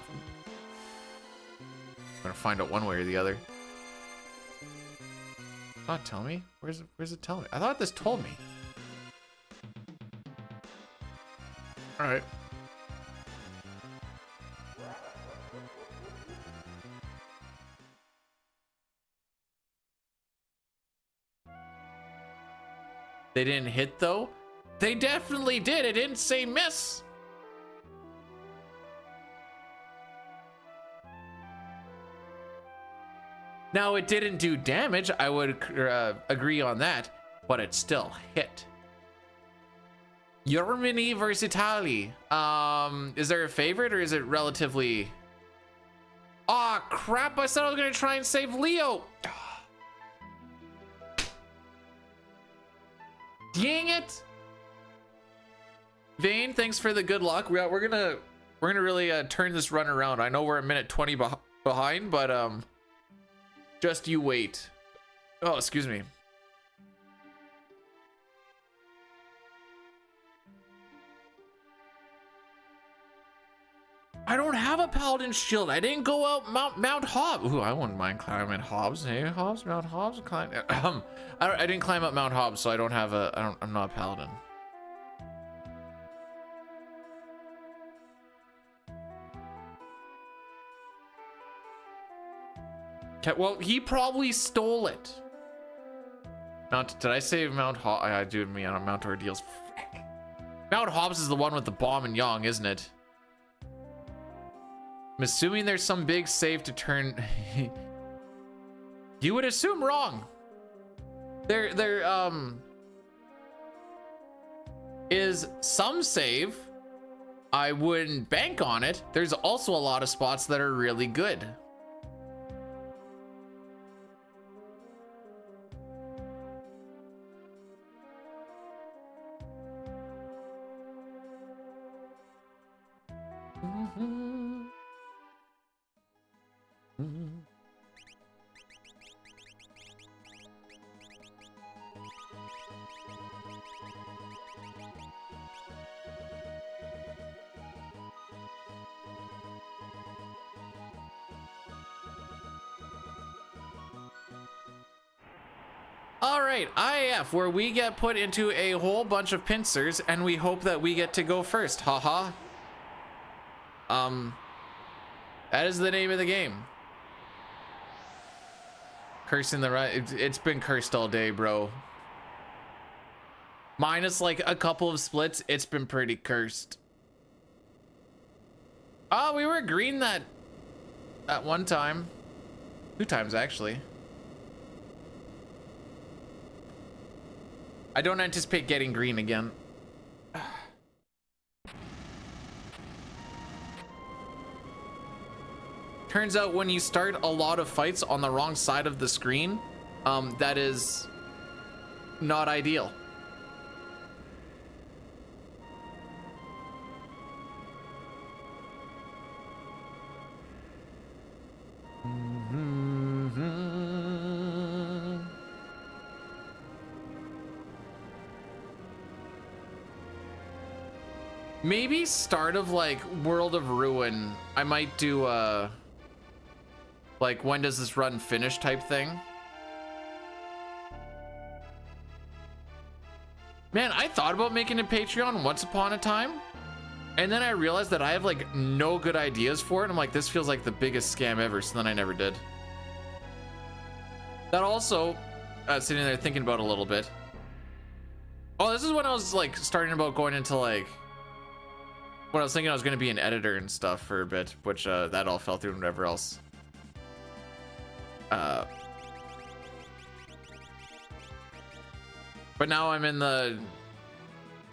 I'm gonna find out one way or the other. Not tell me. Where's it telling me? I thought this told me. All right. They didn't hit though? They definitely did. It didn't say miss. Now it didn't do damage. I would agree on that, but it still hit. Germany versus Italy. Is there a favorite or is it relatively? Aw, crap. I said I was gonna try and save Leo. Dang it. Vane, thanks for the good luck. We're gonna really turn this run around. I know we're a minute 20 behind, but just you wait. Oh, excuse me. I don't have a paladin shield. I didn't go out Mount Hobbs. Ooh, I wouldn't mind climbing Hobbs. Hey, Hobbs, Mount Hobbs, climb. I didn't climb up Mount Hobbs, so I don't have a. I'm not a paladin. Okay, well, he probably stole it. Did I say Mount Hobbs? I do mean on Mount Ordeals. Mount Hobbs is the one with the bomb and Yang, isn't it? I'm assuming there's some big save to turn. You would assume wrong. There is some save. I wouldn't bank on it. There's also a lot of spots that are really good. All right, IF, where we get put into a whole bunch of pincers and we hope that we get to go first. Haha. That is the name of the game. Cursing the right. It's been cursed all day, bro. Minus like a couple of splits, it's been pretty cursed. Oh, we were green that at one time. 2 times actually. I don't anticipate getting green again. Turns out when you start a lot of fights on the wrong side of the screen, that is not ideal. Maybe start of like World of Ruin. I might do like when does this run finish type thing. Man, I thought about making a Patreon once upon a time, and then I realized that I have like no good ideas for it. I'm like, this feels like the biggest scam ever, so then I never did. That also, sitting there thinking about it a little bit. Oh, this is when I was like starting about going into like, when I was thinking I was going to be an editor and stuff for a bit, which that all fell through and whatever else. But now I'm in the,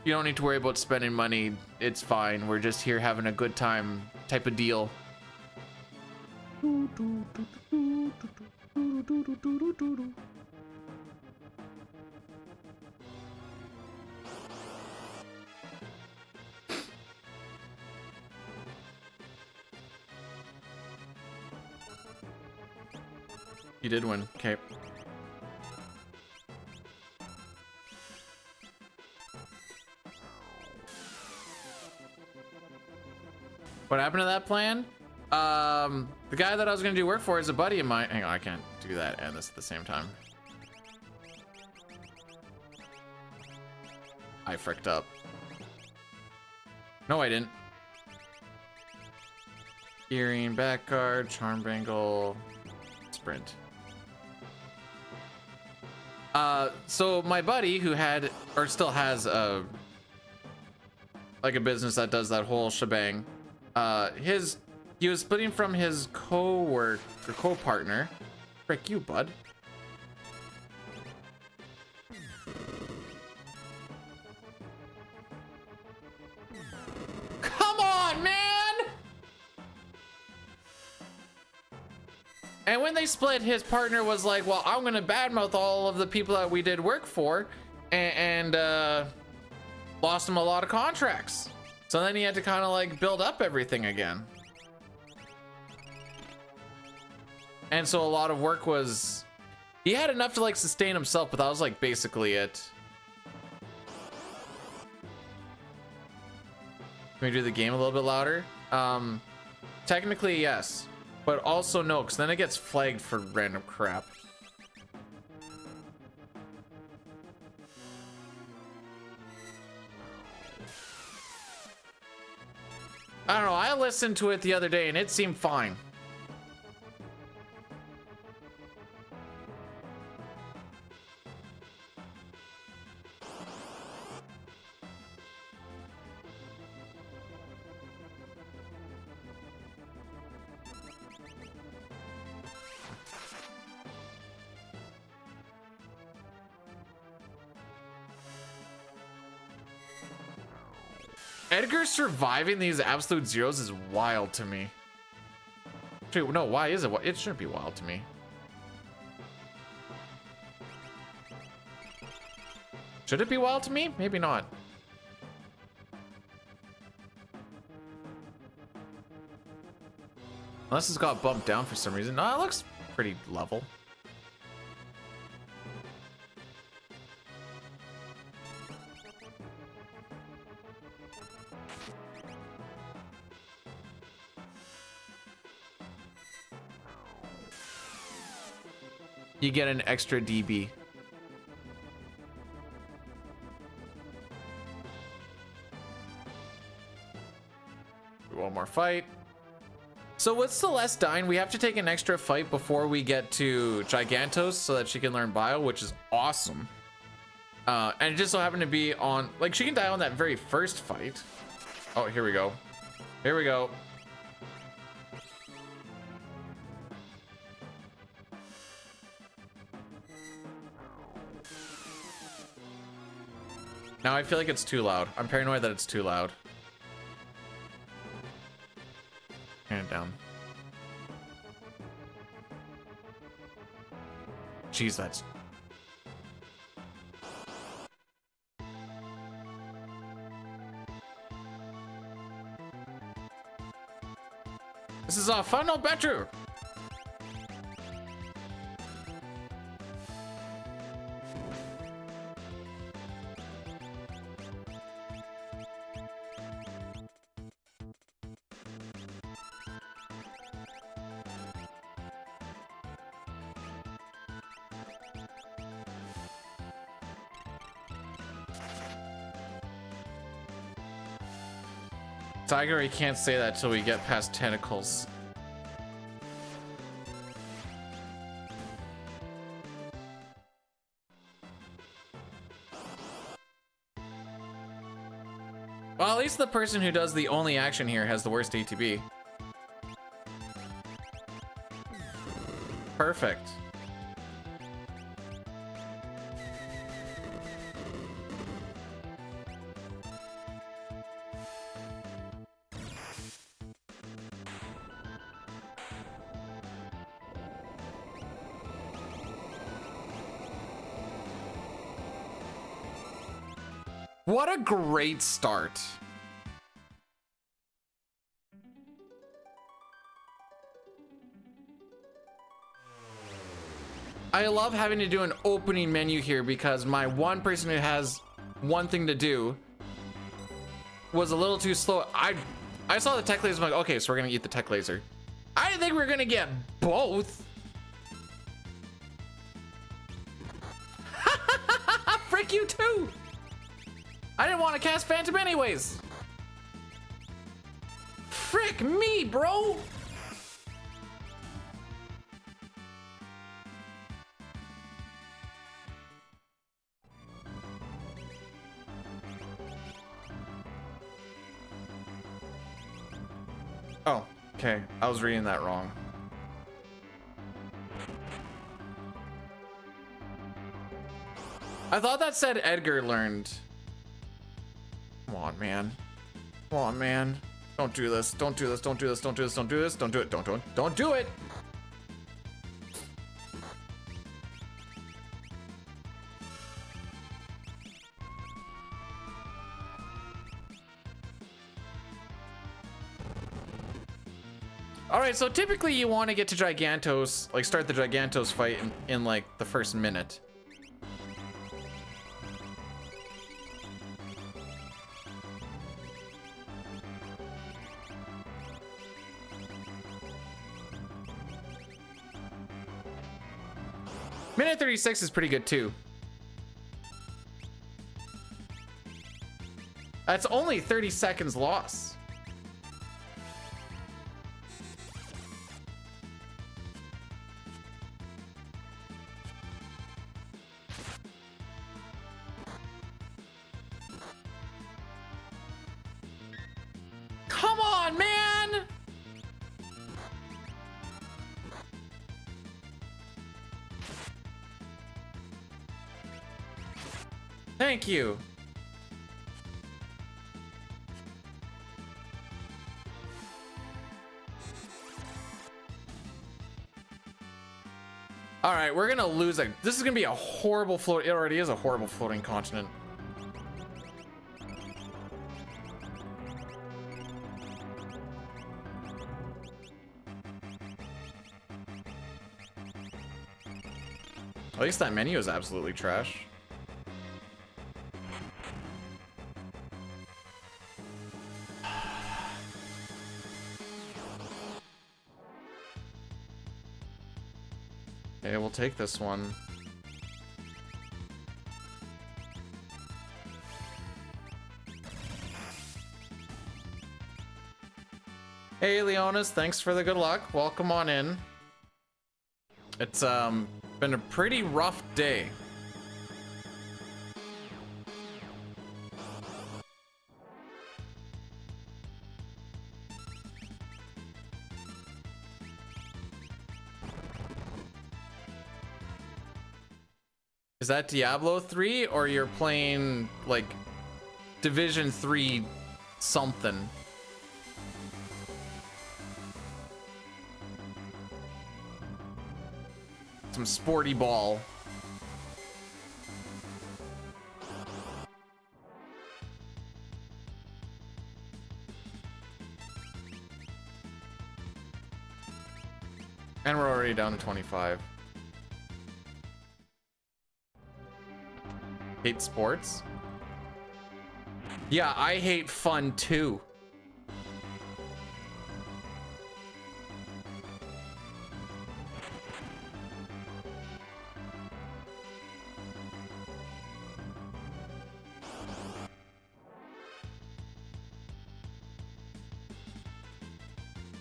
you don't need to worry about spending money. It's fine. We're just here having a good time type of deal. You did win. Okay. What happened to that plan? The guy that I was gonna do work for is a buddy of mine. Hang on, I can't do that and this at the same time. I fricked up. No, I didn't. Earring, back guard, charm bangle, sprint. So my buddy who had, or still has like a business that does that whole shebang, he was splitting from his co-partner. Frick you, bud. Come on, man! And when they split, his partner was like, well, I'm gonna badmouth all of the people that we did work for, and lost him a lot of contracts. So then he had to kind of like build up everything again. And so a lot of work was, he had enough to like sustain himself, but that was like basically it. Can we do the game a little bit louder? Technically, yes. But also no, because then it gets flagged for random crap. I don't know, I listened to it the other day and it seemed fine. Edgar surviving these absolute zeros is wild to me. Actually, no, why is it? It shouldn't be wild to me. Should it be wild to me? Maybe not. Unless it's got bumped down for some reason. No, it looks pretty level. You get an extra DB. One more fight. So with Celeste dying, we have to take an extra fight before we get to Gigantos so that she can learn Bio, which is awesome. And it just so happened to be on, like, she can die on that very first fight. Oh, here we go. Here we go. Now I feel like it's too loud. I'm paranoid that it's too loud. Turn it down. Jeez, that's... This is a final better. Tiger, he can't say that till we get past tentacles. Well, at least the person who does the only action here has the worst ATB. Perfect. What a great start. I love having to do an opening menu here because my one person who has one thing to do was a little too slow. I saw the tech laser. I'm like, okay, so we're gonna eat the tech laser. I didn't think we were gonna get both. Frick you too. I didn't want to cast Phantom anyways. Frick me, bro. Oh, okay. I was reading that wrong. I thought that said Edgar learned. Come on, man. Come on, man. Don't do this. Don't do this. Don't do this. Don't do this. Don't do this. Don't do it. Don't do it. All right, so typically you want to get to Gigantos, like start the Gigantos fight in like the first minute. Minute 36 is pretty good too. That's only 30 seconds loss. Come on, man! Thank you. All right, we're gonna lose this is gonna be a horrible float. It already is a horrible floating continent. At least that menu is absolutely trash. Okay, we'll take this one. Hey, Leonis, thanks for the good luck. Welcome on in. It's been a pretty rough day. Is that Diablo 3 or you're playing like Division 3 something? Some sporty ball. And we're already down to 25. Hate sports? Yeah, I hate fun too.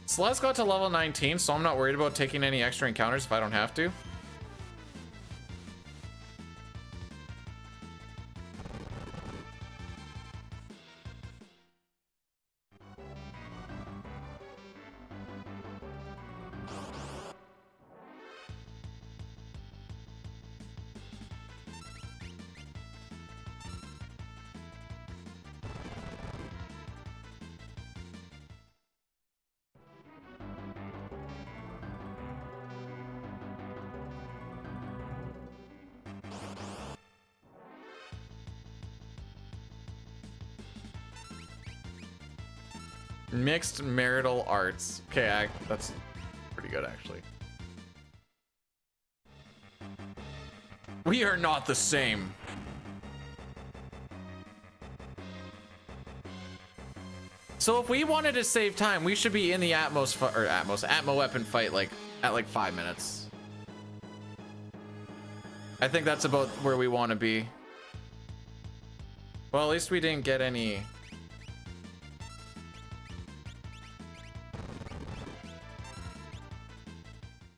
Celeste got to level 19, so I'm not worried about taking any extra encounters if I don't have to. Mixed marital arts. Okay, that's pretty good actually. We are not the same. So if we wanted to save time, we should be in the Atmo weapon fight like at like 5 minutes. I think that's about where we want to be. Well, at least we didn't get any.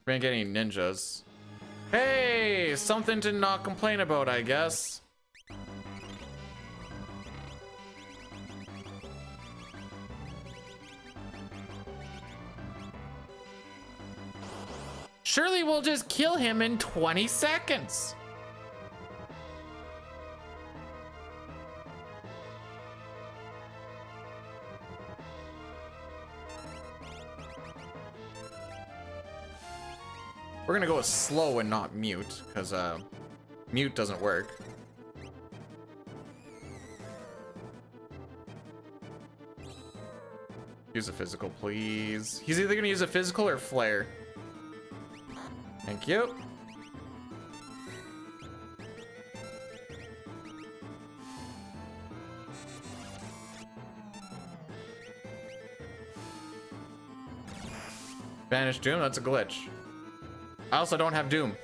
We didn't get any ninjas. Hey, something to not complain about, I guess. Surely we'll just kill him in 20 seconds. We're gonna go with slow and not mute, because mute doesn't work. Use a physical, please. He's either gonna use a physical or flare. Thank you. Banish Doom, that's a glitch. I also don't have Doom.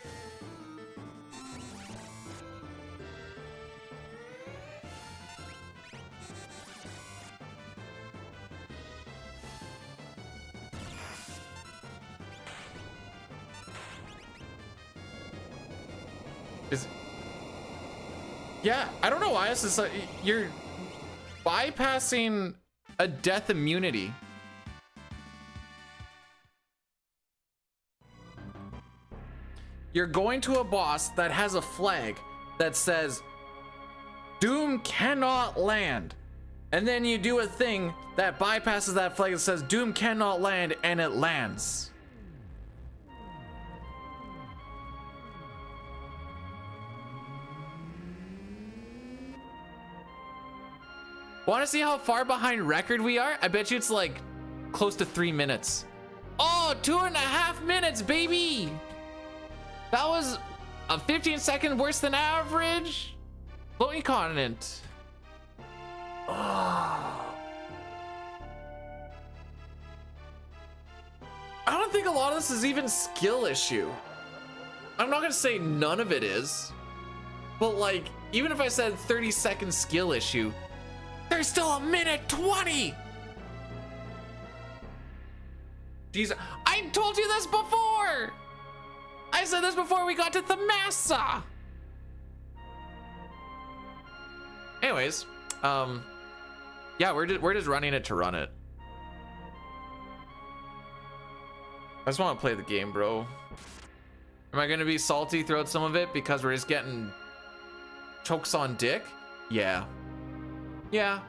Yeah, I don't know why this is like, you're bypassing a death immunity. You're going to a boss that has a flag that says Doom cannot land. And then you do a thing that bypasses that flag that says Doom cannot land, and it lands. Want to see how far behind record we are? I bet you it's like close to 3 minutes. Oh, 2.5 minutes, baby. That was a 15-second worse than average. Floating continent. Oh. I don't think a lot of this is even skill issue. I'm not gonna say none of it is, but like, even if I said 30-second skill issue, there's still a minute 20. Jeez, I told you this before. I said this before we got to Thamasa. Anyways, yeah, we're just running it to run it. I just want to play the game, bro. Am I gonna be salty throughout some of it because we're just getting chokes on dick? Yeah. Yeah.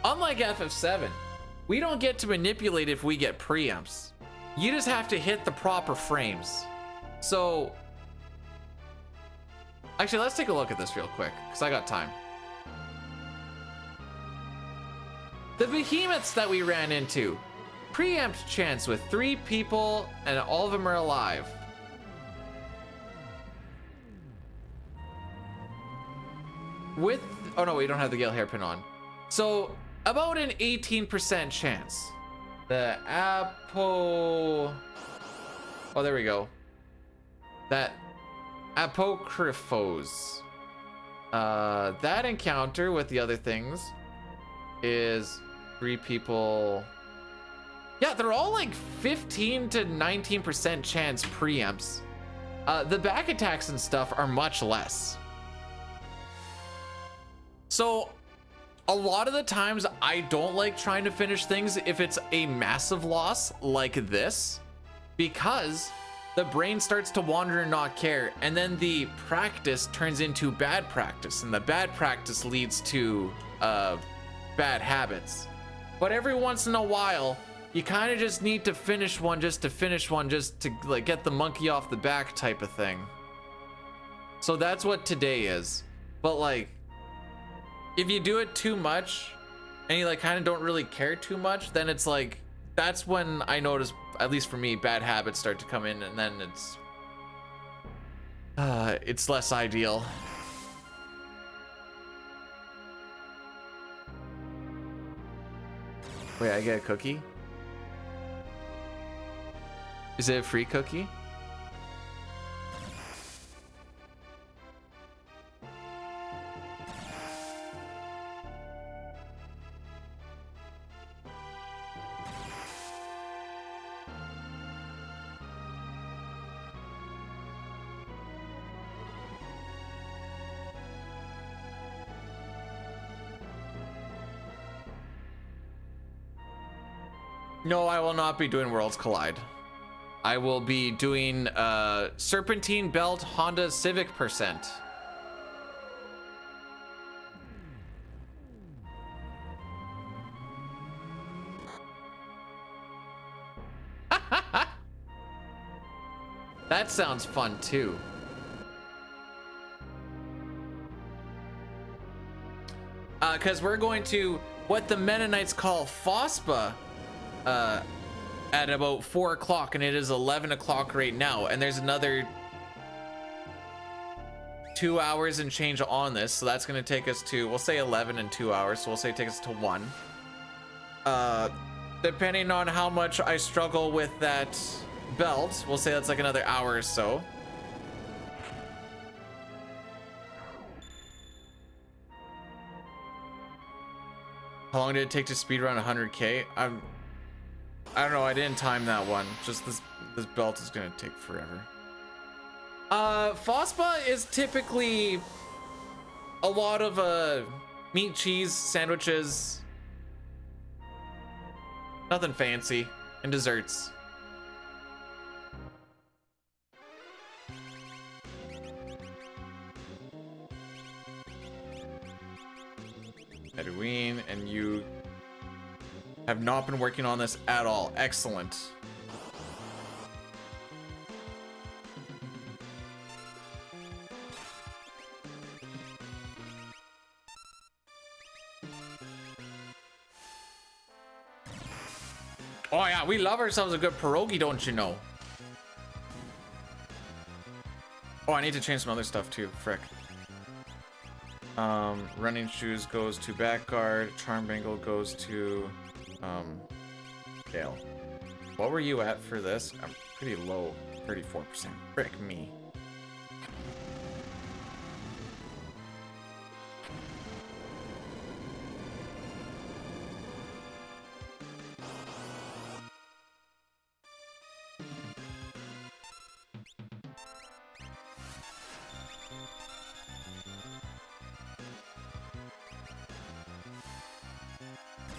Unlike FF7, we don't get to manipulate if we get preamps. You just have to hit the proper frames. So, actually, let's take a look at this real quick, because I got time. The behemoths that we ran into. Preempt chance with 3 people, and all of them are alive. With, oh no, we don't have the Gale hairpin on. So, about an 18% chance. The Apo... Oh, there we go. That Apocryphos. That encounter with the other things is 3 people. Yeah, they're all like 15 to 19% chance preempts. The back attacks and stuff are much less. So a lot of the times I don't like trying to finish things if it's a massive loss like this, because the brain starts to wander and not care, and then the practice turns into bad practice, and the bad practice leads to bad habits. But every once in a while, you kind of just need to finish one just to like get the monkey off the back type of thing. So that's what today is. But like, if you do it too much and you like kind of don't really care too much, then it's like that's when I notice, at least for me, bad habits start to come in, and then it's less ideal. Wait, I get a cookie? Is it a free cookie? No, I will not be doing Worlds Collide. I will be doing Serpentine Belt Honda Civic percent. That sounds fun too. Because we're going to what the Mennonites call FOSPA at about 4 o'clock, and it is 11 o'clock right now, and there's another 2 hours and change on this, so that's going to take us to, we'll say 11 and 2 hours, so we'll say take us to 1. Depending on how much I struggle with that belt, we'll say that's like another hour or so. How long did it take to speedrun 100K? I don't know, I didn't time that one. Just this belt is gonna take forever. FOSPA is typically a lot of meat, cheese, sandwiches. Nothing fancy. And desserts. Edwin, and you have not been working on this at all. Excellent. Oh yeah, we love ourselves a good pierogi, don't you know? Oh, I need to change some other stuff too. Frick. Running shoes goes to back guard. Charm bangle goes to Gale. What were you at for this? I'm pretty low, 34%. Frick me.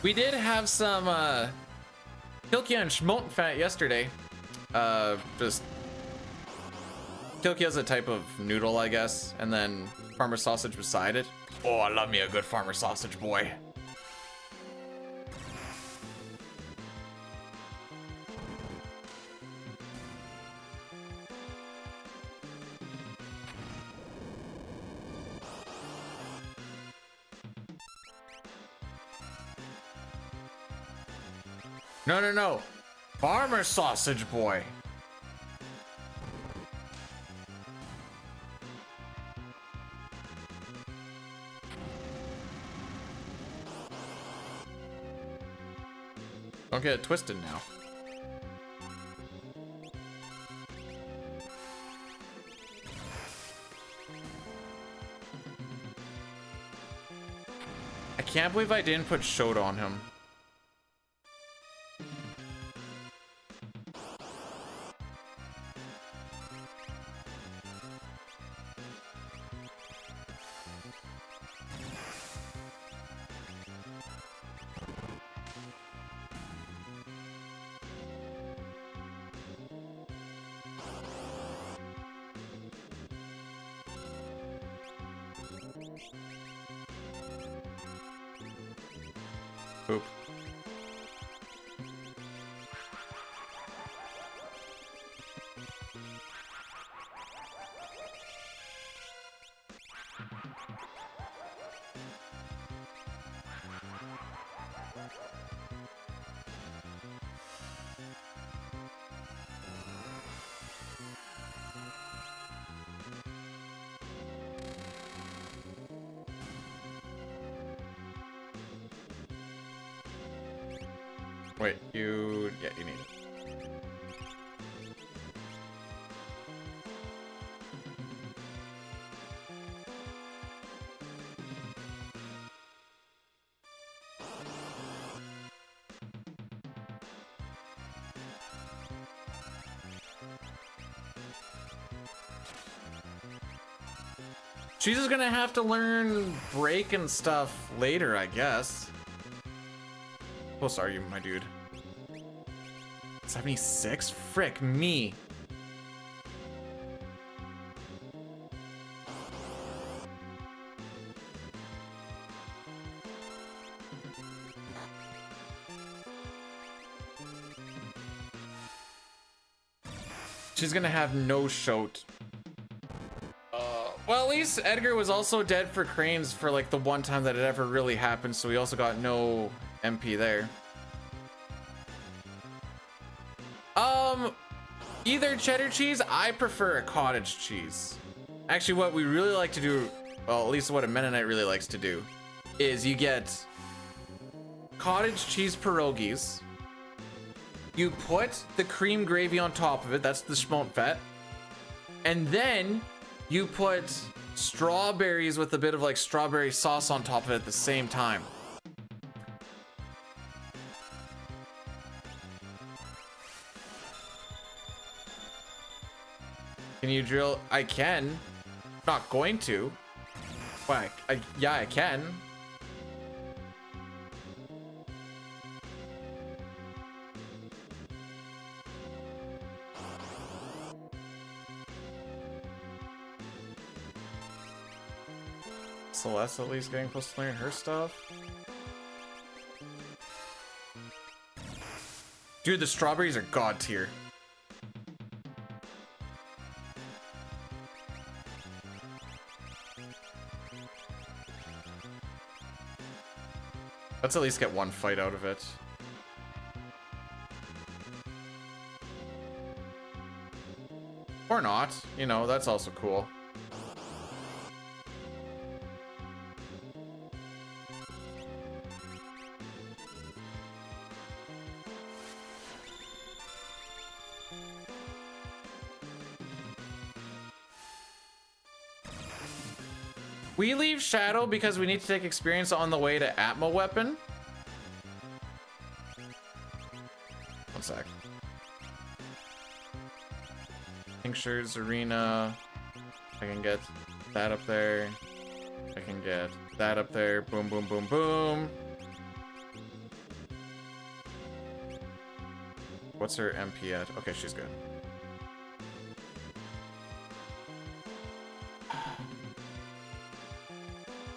We did have some Kilkia and Schmolten fat yesterday. Just Kilkia's a type of noodle, I guess, and then farmer sausage beside it. Oh, I love me a good farmer sausage, boy. No, no, no. Farmer sausage boy. Don't get it twisted now. I can't believe I didn't put Shota on him. Oop. Wait, yeah, you need it. She's just gonna have to learn break and stuff later, I guess. Close are you, my dude? 76? Frick me. She's gonna have no shout. Well, at least Edgar was also dead for cranes for like the one time that it ever really happened, so we also got no MP there. Either cheddar cheese. I prefer a cottage cheese. Actually, what we really like to do, well, at least what a Mennonite really likes to do, is you get cottage cheese pierogies. You put the cream gravy on top of it. That's the schmontvet. And then you put strawberries with a bit of like strawberry sauce on top of it at the same time. Can you drill? I can. Not going to. Why? Yeah, I can. Celeste at least getting close to learning her stuff. Dude, the strawberries are god tier. Let's at least get one fight out of it. Or not, you know, that's also cool. We leave Shadow because we need to take experience on the way to Atma weapon. One sec. Tinctures, Arena. I can get that up there. I can get that up there. Boom, boom, boom, boom. What's her MP at? Okay, she's good.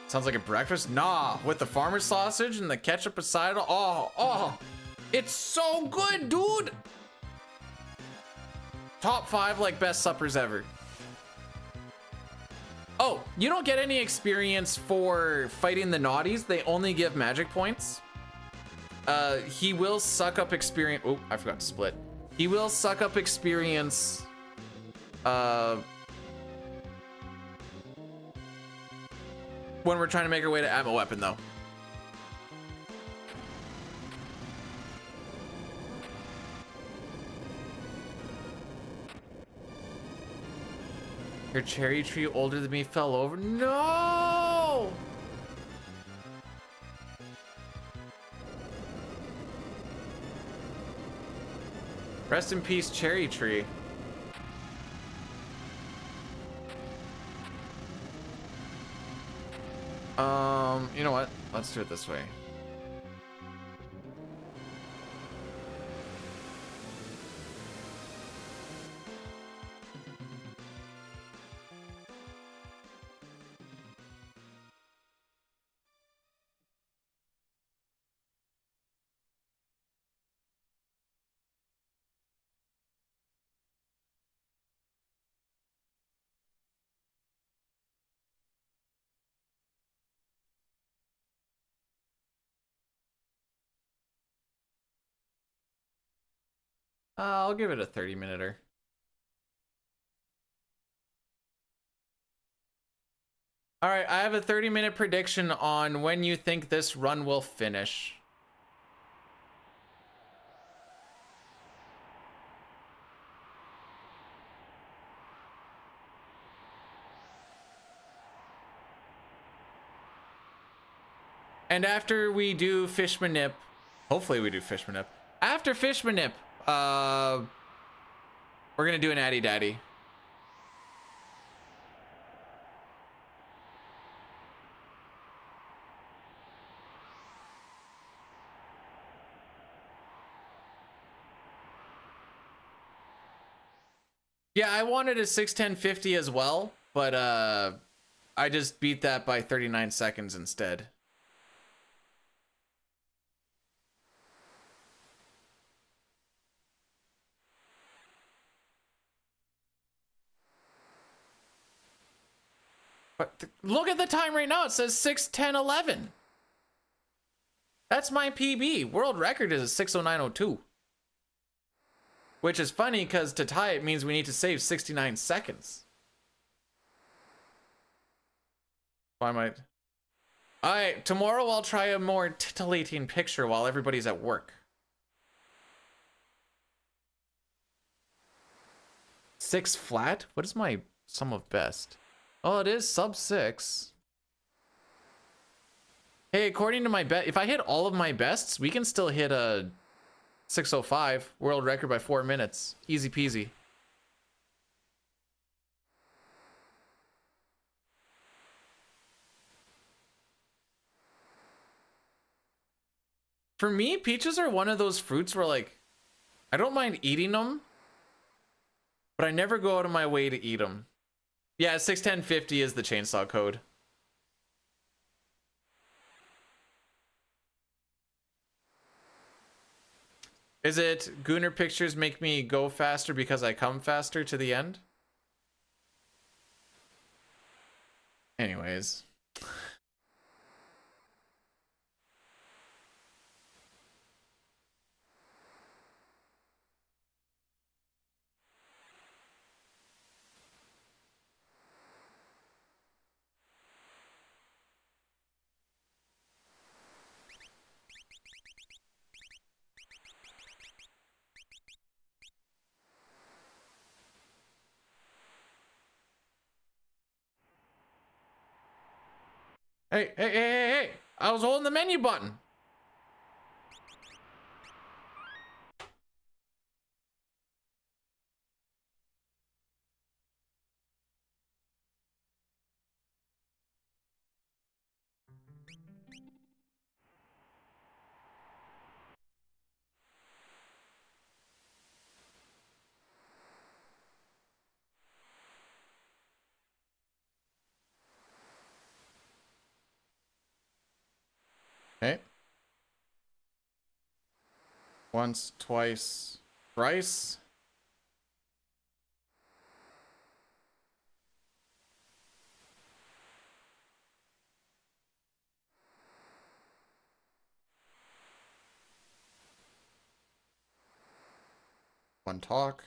Sounds like a breakfast? Nah, with the farmer's sausage and the ketchup beside it. Oh, it's so good, dude. Top 5 like best suppers ever. Oh, you don't get any experience for fighting the naughties. They only give magic points. He will suck up experience. Oh, I forgot to split. He will suck up experience. When we're trying to make our way to Atma weapon, though. Your cherry tree older than me fell over. No! Rest in peace, cherry tree. You know what? Let's do it this way. I'll give it a 30-minuter. All right, I have a 30-minute prediction on when you think this run will finish. And after we do Fishman Nip, hopefully we do Fishman Nip. After Fishman Nip, we're gonna do an Addy Daddy. Yeah, I wanted a 6:10:50 as well, but I just beat that by 39 seconds instead. But look at the time right now. It says 6:10:11. That's my PB. World record is a 6:09:02. Which is funny because to tie it means we need to save 69 seconds. Why might? Alright, tomorrow I'll try a more titillating picture while everybody's at work. 6 flat? What is my sum of best? Oh, it is sub 6. Hey, according to my bet, if I hit all of my bests, we can still hit a 6:05 world record by 4 minutes. Easy peasy. For me, peaches are one of those fruits where, like, I don't mind eating them, but I never go out of my way to eat them. Yeah, 6:10:50 is the chainsaw code. Is it Gooner pictures make me go faster because I come faster to the end? Anyways. Hey. I was holding the menu button. Okay. Once, twice, thrice. One talk.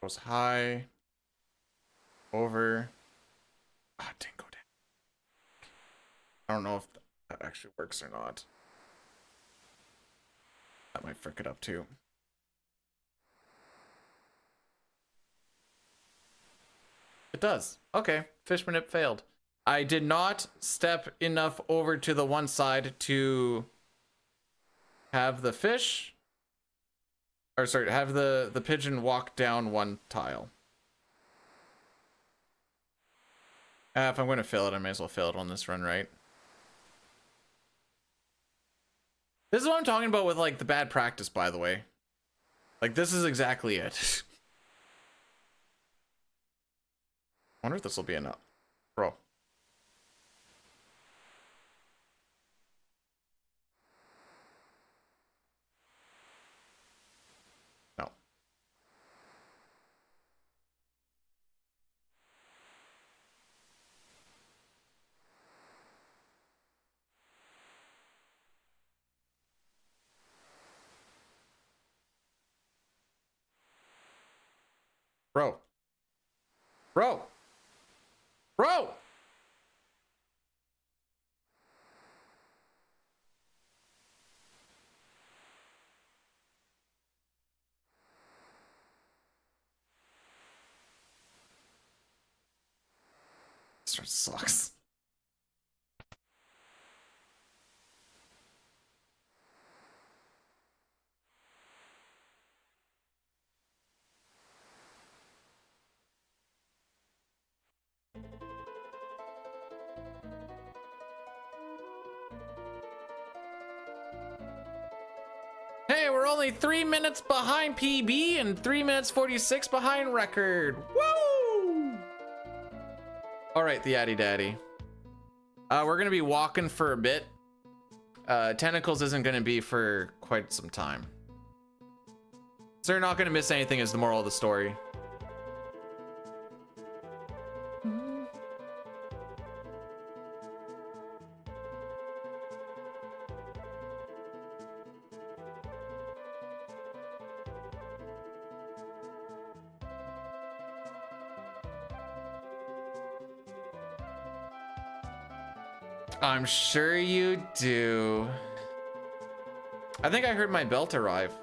Goes high. Over. Ah, didn't go down. I don't know if that actually works or not. That might frick it up too. It does. Okay, Fishman Nip failed. I did not step enough over to the one side to have the fish, or sorry, have the pigeon walk down one tile. If I'm going to fail it, I may as well fail it on this run, right? This is what I'm talking about with, like, the bad practice, by the way. Like, this is exactly it. I wonder if this will be enough. Bro. No. Bro. Bro. Bro! This sucks. Hey, we're only 3 minutes behind PB and 3 minutes 46 behind record. Woo! All right, the Addy Daddy. We're gonna be walking for a bit. Tentacles isn't gonna be for quite some time. So you're not gonna miss anything is the moral of the story. I'm sure you do. I think I heard my belt arrive.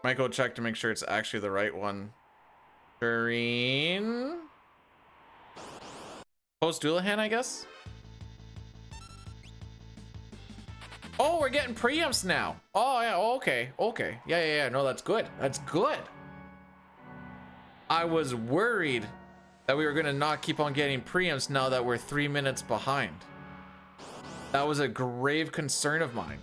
Might go check to make sure it's actually the right one. Green. Post Doulahan, I guess. Oh, we're getting preamps now. Oh yeah, okay, okay. Yeah. No, that's good. That's good. I was worried that we were gonna not keep on getting preamps now that we're 3 minutes behind. That was a grave concern of mine.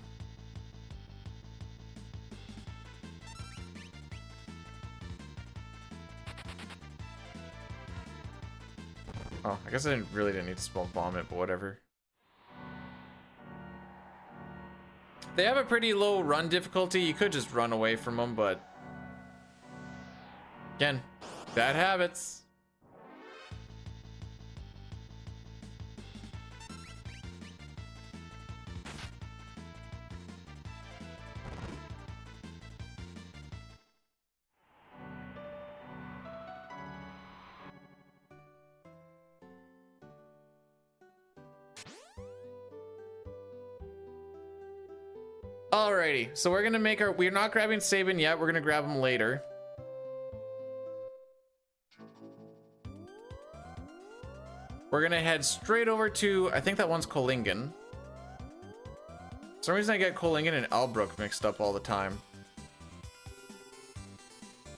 Oh, I guess I really didn't need to smoke bomb it, but whatever. They have a pretty low run difficulty. You could just run away from them, but again, bad habits. Alrighty, so we're gonna make our, we're not grabbing Sabin yet, we're gonna grab him later. We're gonna head straight over to, I think that one's Kolingen. For some reason I get Kolingen and Albrook mixed up all the time.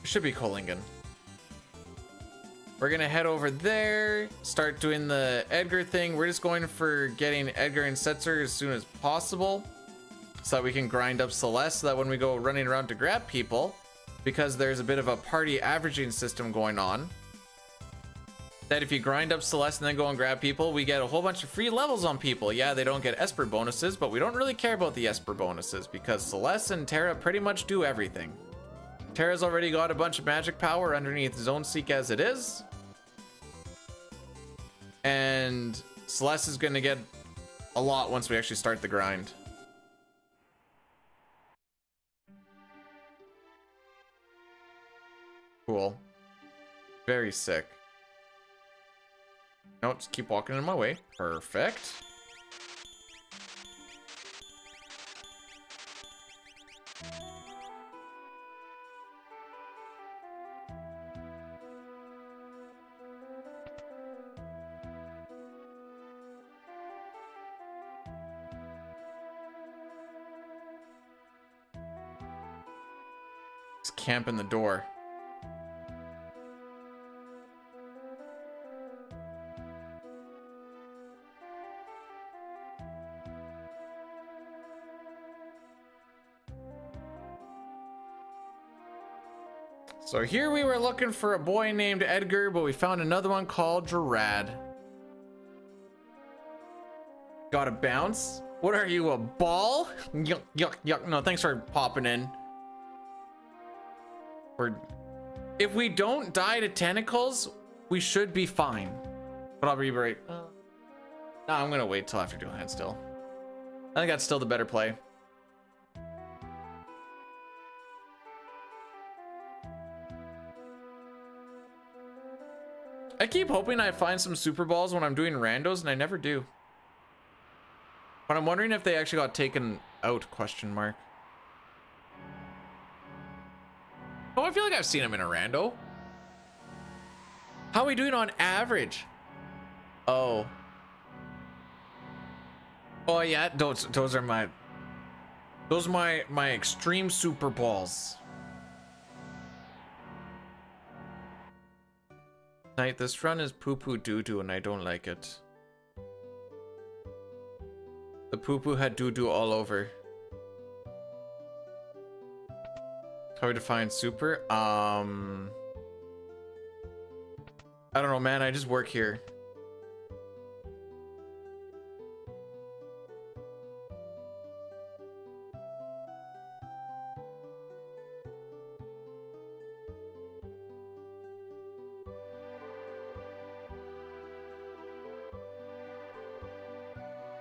It should be Kolingen. We're gonna head over there, start doing the Edgar thing. We're just going for getting Edgar and Setzer as soon as possible, so that we can grind up Celeste, so that when we go running around to grab people, because there's a bit of a party averaging system going on, that if you grind up Celeste and then go and grab people, we get a whole bunch of free levels on people. Yeah, they don't get Esper bonuses, but we don't really care about the Esper bonuses because Celeste and Terra pretty much do everything. Terra's already got a bunch of magic power underneath Zone Seek as it is. And Celeste is gonna get a lot once we actually start the grind. Cool. Very sick. No, just keep walking in my way. Perfect. Just camp in the door. So here we were looking for a boy named Edgar, but we found another one called Gerard. Gotta bounce? What are you, a ball? Yuck, yuck, yuck. No, thanks for popping in. If we don't die to tentacles, we should be fine. But I'll be right. No, I'm gonna wait till after Doulahan still. I think that's still the better play. I keep hoping I find some super balls when I'm doing randos, and I never do. But I'm wondering if they actually got taken out, question mark. Oh, I feel like I've seen him in a rando. How are we doing on average? Oh. Oh yeah, those are my extreme super balls. Night, this run is poo-poo doo-doo and I don't like it. The poo-poo had doo-doo all over. How we define super? I don't know, man. I just work here.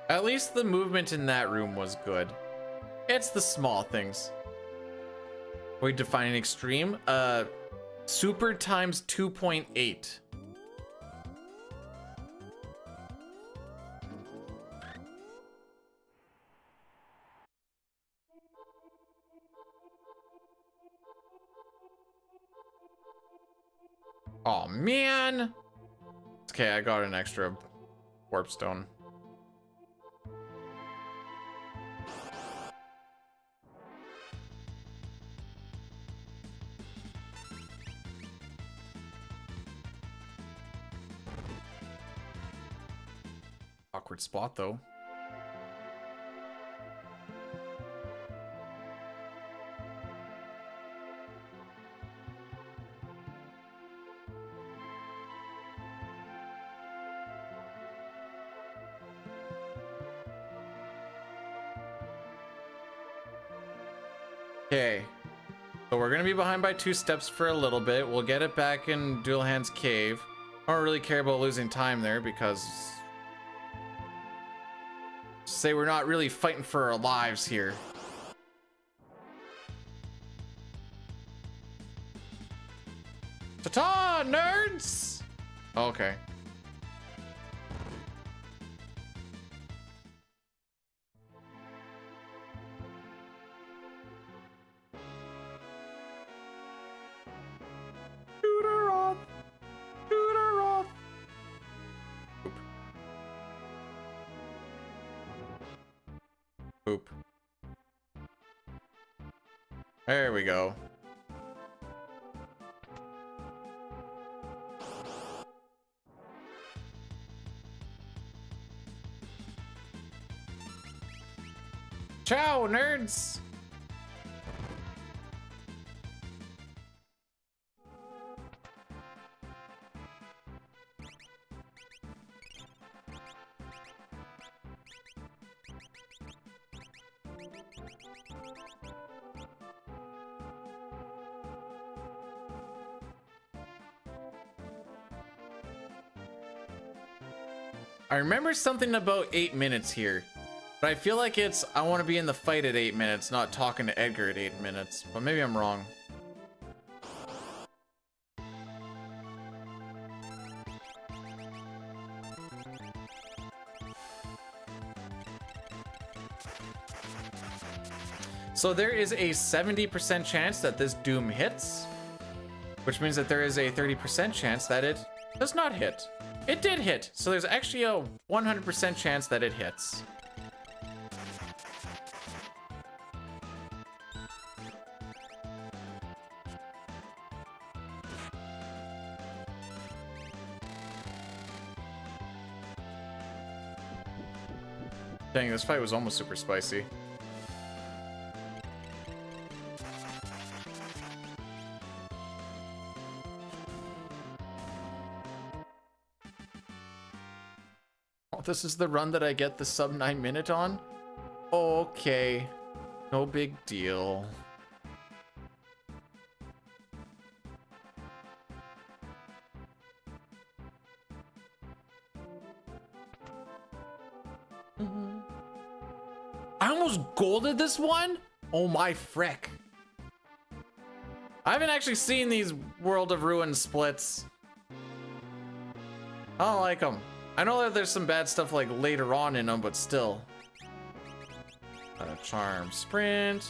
At least the movement in that room was good. It's the small things. We define an extreme. Super times 2.8. Oh man. Okay, I got an extra warp stone. Awkward spot though. Okay, so we're gonna be behind by 2 steps for a little bit. We'll get it back in Dual Hands Cave. I don't really care about losing time there because say we're not really fighting for our lives here. Ta-ta, nerds! Okay. Boop. There we go. Ciao, nerds! I remember something about 8 minutes here, but I feel like it's I want to be in the fight at 8 minutes, not talking to Edgar at 8 minutes, but maybe I'm wrong. So there is a 70% chance that this Doom hits, which means that there is a 30% chance that it does not hit. It did hit, so there's actually a 100% chance that it hits. Dang, this fight was almost super spicy. This is the run that I get the sub 9 minute on? Okay. No big deal. I almost golded this one? Oh my frick. I haven't actually seen these World of Ruin splits. I don't like them. I know that there's some bad stuff like later on in them, but still. Charm sprint.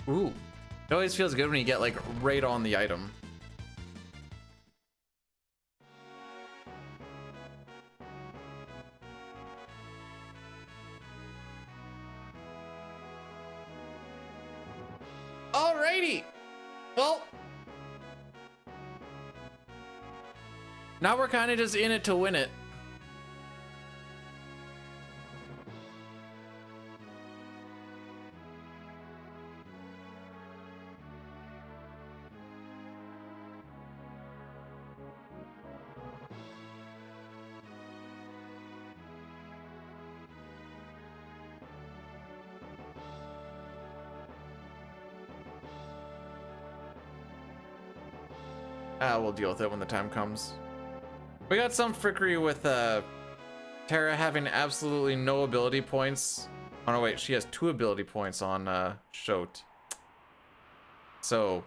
Ooh. It always feels good when you get like right on the item. Alrighty. Well, now we're kind of just in it to win it. We'll deal with it when the time comes. We got some frickery with Terra having absolutely no ability points. Oh no, wait, she has 2 ability points on Shote. So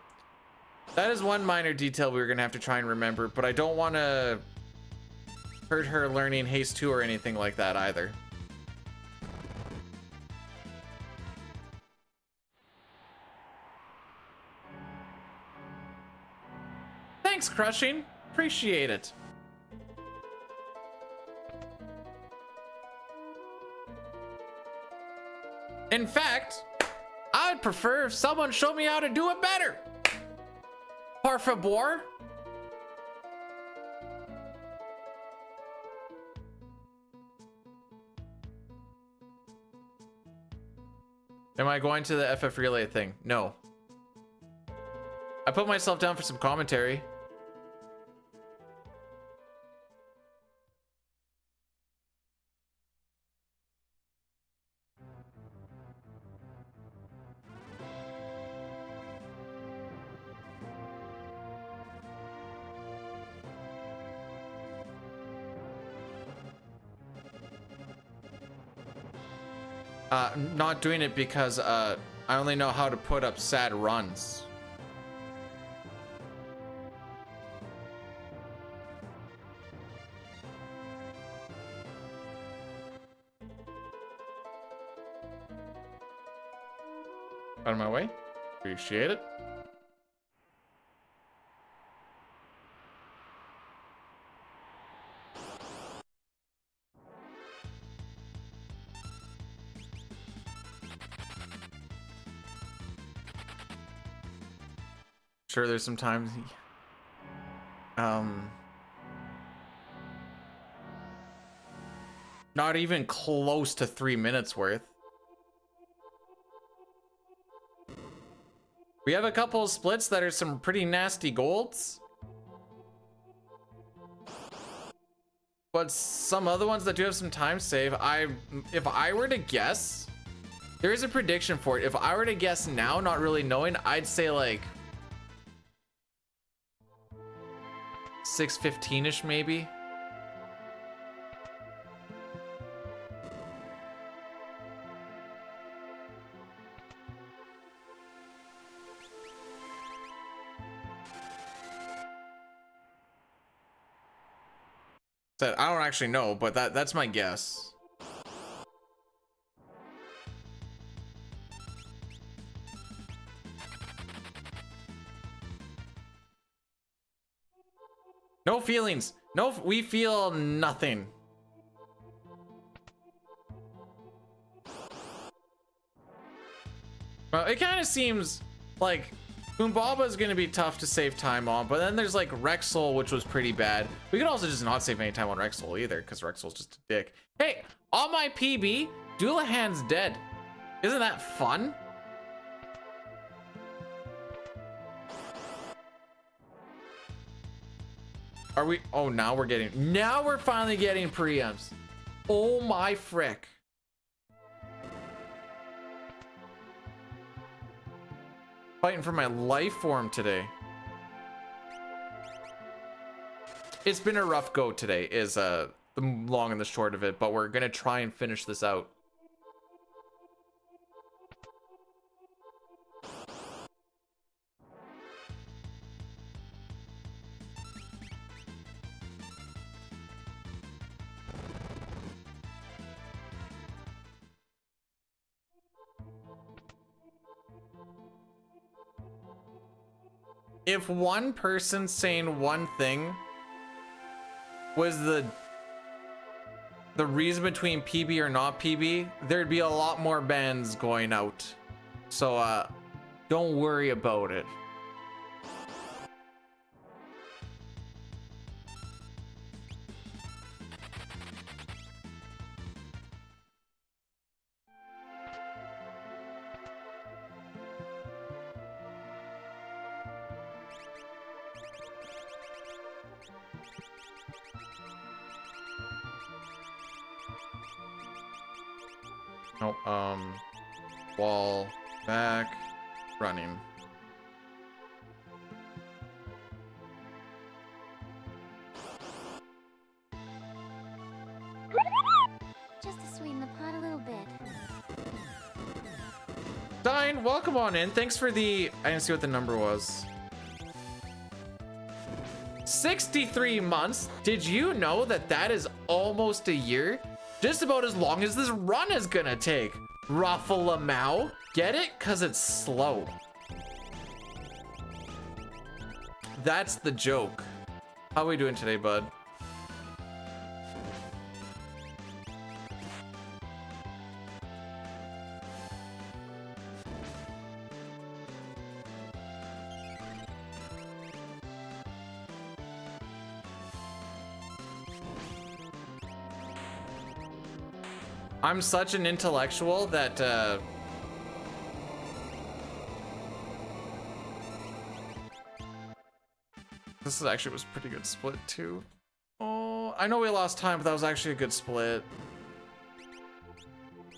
that is one minor detail we were gonna have to try and remember, but I don't want to hurt her learning Haste 2 or anything like that either. Thanks, Crushing. Appreciate it. In fact, I'd prefer if someone showed me how to do it better. Por favor. Am I going to the FF Relay thing? No. I put myself down for some commentary. Not doing it because I only know how to put up sad runs. Out of my way. Appreciate it. Sure, there's some times not even close to 3 minutes worth. We have a couple of splits that are some pretty nasty golds, but some other ones that do have some time save. If I were to guess, there is a prediction for it. If I were to guess now, not really knowing, I'd say like 6:15ish maybe. That I don't actually know, but that's my guess. No feelings. No, we feel nothing. Well, it kind of seems like Humbaba is going to be tough to save time on, but then there's like Rexel, which was pretty bad. We could also just not save any time on Rexel either, because Rexel's just a dick. Hey, on my PB, Doulahan's dead. Isn't that fun? Are we? Oh, now we're finally getting preempts. Oh my frick. Fighting for my life for him today. It's been a rough go today, is the long and the short of it, but we're gonna try and finish this out. if one person saying one thing was the reason between PB or not PB, there'd be a lot more bans going out. So don't worry about it. Nope, wall, back, running. Just to sweeten the pot a little bit. Dine, welcome on in. Thanks for the, I didn't see what the number was. 63 months. Did you know that that is almost a year? Just about as long as this run is gonna take. Ruffle-a-mow. Get it? Cause it's slow. That's the joke. How are we doing today, bud? I'm such an intellectual that this actually was pretty good split too. Oh, I know we lost time, but that was actually a good split.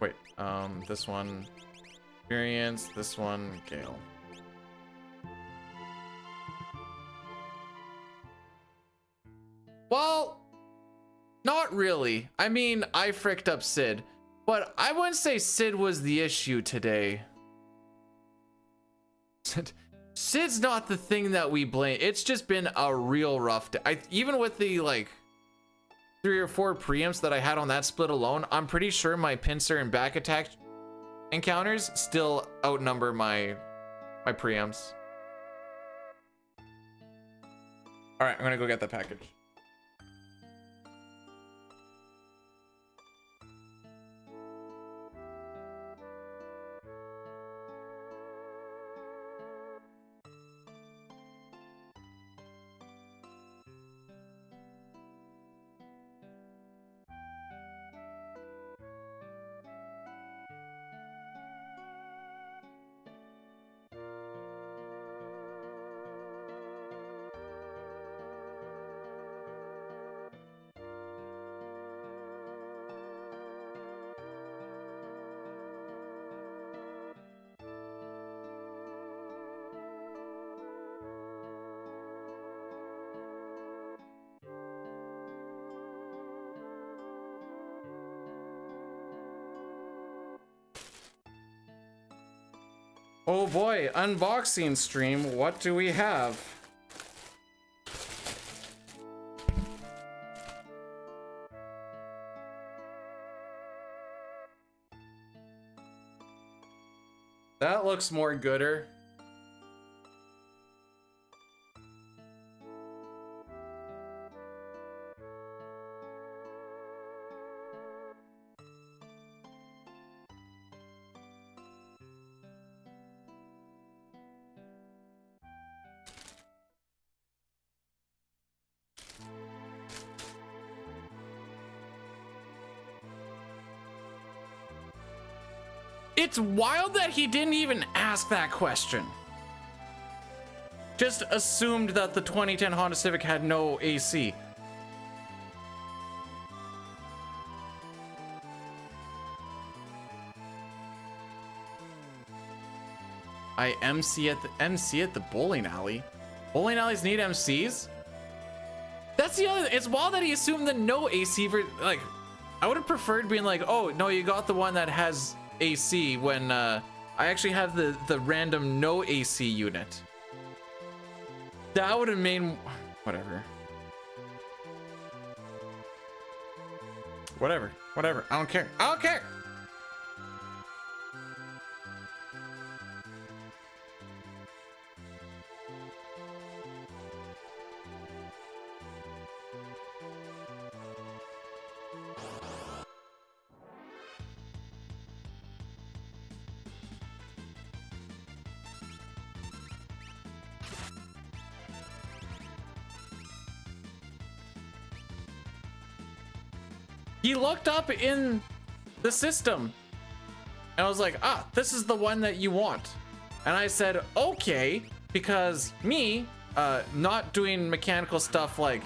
Wait, this one experience, this one Gale. Well, not really. I mean, I fricked up Sid, but I wouldn't say Sid was the issue today. Sid's not the thing that we blame. It's just been a real rough day. Even with the like 3 or 4 preamps that I had on that split alone, I'm pretty sure my pincer and back attack encounters still outnumber my preamps. All right, I'm gonna go get that package. Oh boy, unboxing stream. What do we have? That looks more gooder. It's wild that he didn't even ask that question. Just assumed that the 2010 Honda Civic had no AC. I MC at the bowling alley. Bowling alleys need MCs? That's the other, it's wild that he assumed the no AC for, like, I would have preferred being like, oh, no, you got the one that has AC when I actually have the random no AC unit. That would have made whatever. Whatever. I don't care. He looked up in the system and I was like, ah, this is the one that you want. And I said, okay, because me, not doing mechanical stuff like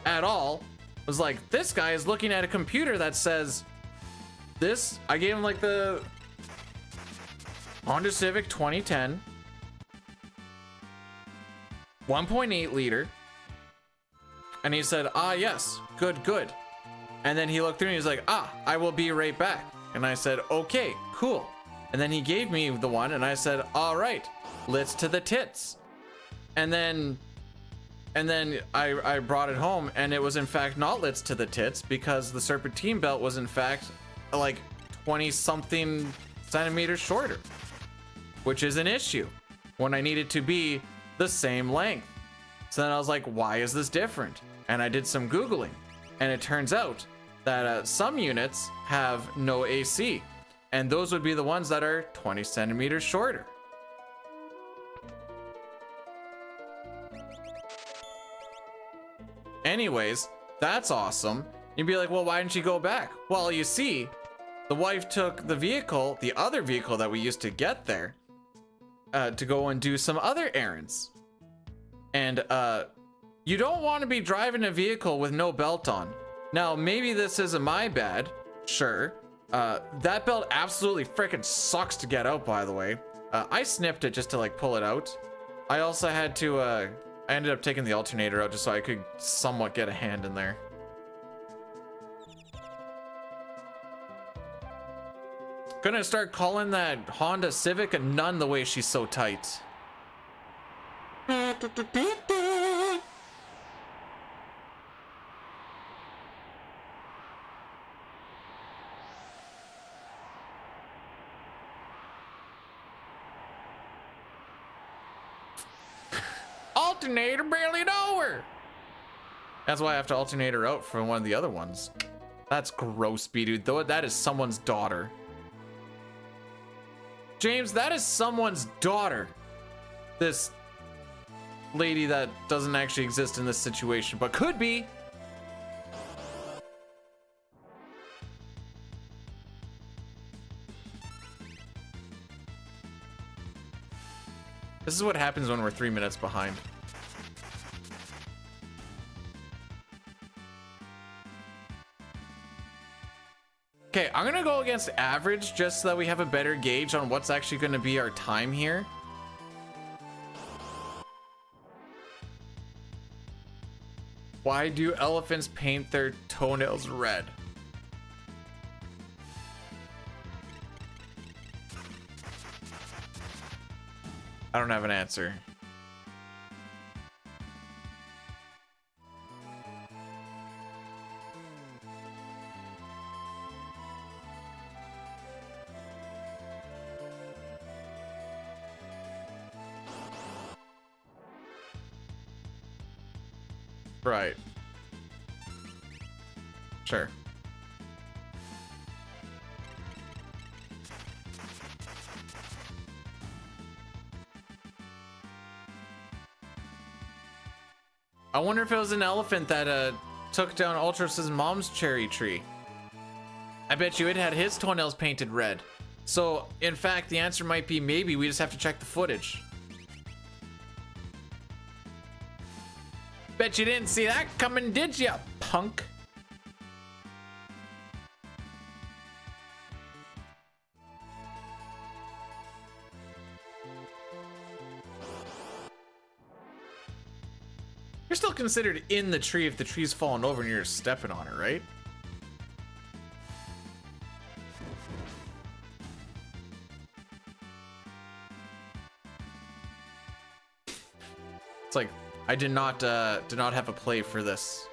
at all, was like, this guy is looking at a computer that says this. I gave him like the Honda Civic 2010, 1.8 liter. And he said, ah, yes, good, good. And then he looked through and he was like, ah, I will be right back. And I said, okay, cool. And then he gave me the one and I said, all right, let's to the tits. And then I brought it home and it was in fact not lit's to the tits because the serpentine belt was in fact like 20 something centimeters shorter, which is an issue when I need it to be the same length. So then I was like, why is this different? And I did some Googling and it turns out that some units have no AC and those would be the ones that are 20 centimeters shorter. Anyways, that's awesome. You'd be like, well, why didn't you go back? Well, you see, the wife took the vehicle, the other vehicle that we used to get there, to go and do some other errands. And you don't want to be driving a vehicle with no belt on. Now, maybe this isn't my bad, sure. That belt absolutely freaking sucks to get out, by the way. I snipped it just to like pull it out. I also had to, I ended up taking the alternator out just so I could somewhat get a hand in there. Gonna start calling that Honda Civic a nun the way she's so tight. Alternator barely over. That's why I have to alternate her out from one of the other ones. That's gross, B-dude. Though that is someone's daughter. James, that is someone's daughter. This lady that doesn't actually exist in this situation, but could be. This is what happens when we're 3 minutes behind. Okay, I'm gonna go against average just so that we have a better gauge on what's actually gonna be our time here. Why do elephants paint their toenails red? I don't have an answer. Right. Sure. I wonder if it was an elephant that took down Ultras's mom's cherry tree. I bet you it had his toenails painted red. So, in fact, the answer might be maybe. We just have to check the footage. Bet you didn't see that coming, did ya, punk? You're still considered in the tree if the tree's fallen over and you're stepping on it, right? It's like I did not have a play for this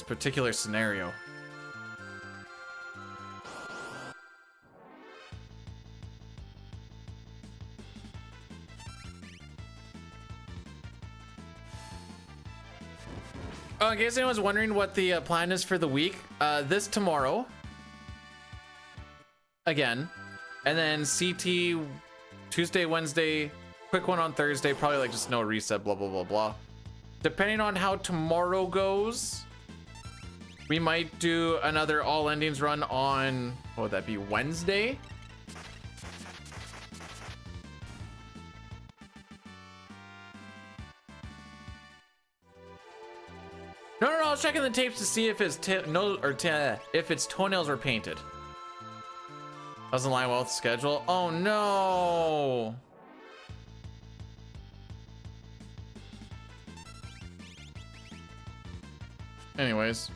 particular scenario. In case anyone's wondering what the plan is for the week, this tomorrow again, and then CT Tuesday, Wednesday, quick one on Thursday, probably like just no reset, blah blah blah blah. Depending on how tomorrow goes, We might do another all endings run on, what would that be, Wednesday? No, I was checking the tapes to see if his if its toenails were painted. Doesn't line well with the schedule. Oh no. Anyways.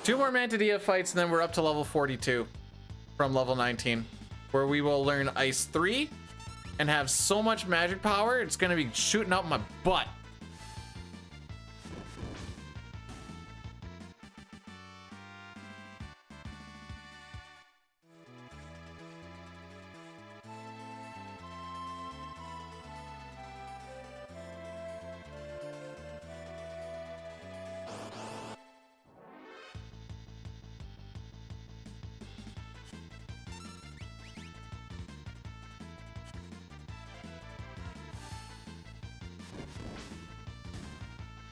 Two more Mantidia fights and then we're up to level 42 from level 19, where we will learn Ice 3 and have so much magic power, it's gonna be shooting out my butt.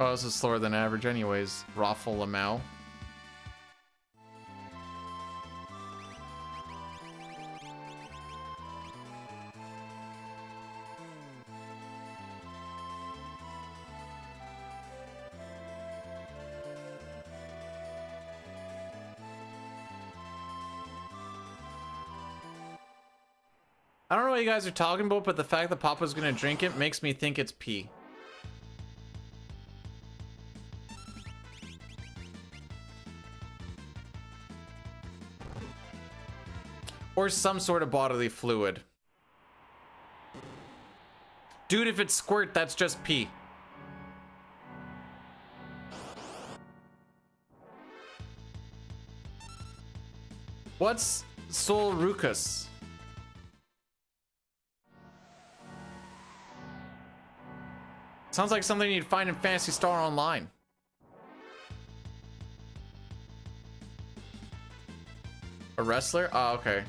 Oh, this is slower than average anyways. Raffle Lamau. I don't know what you guys are talking about, but the fact that Papa's gonna drink it makes me think it's pee. Or some sort of bodily fluid. Dude, if it's squirt, that's just pee. What's Sol Rucus? Sounds like something you'd find in Phantasy Star Online. A wrestler? Oh, okay.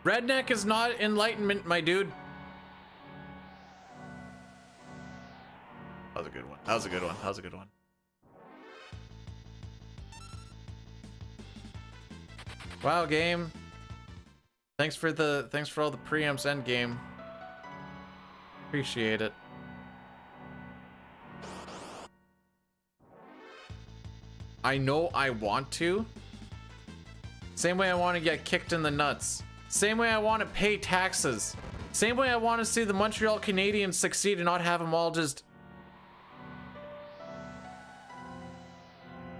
Redneck is not enlightenment, my dude. That was a good one. That was a good one. That was a good one. Wow, game. Thanks for all the preamps end game. Appreciate it. I know I want to. Same way I want to get kicked in the nuts. Same way I want to pay taxes. Same way I want to see the Montreal Canadiens succeed and not have them all just...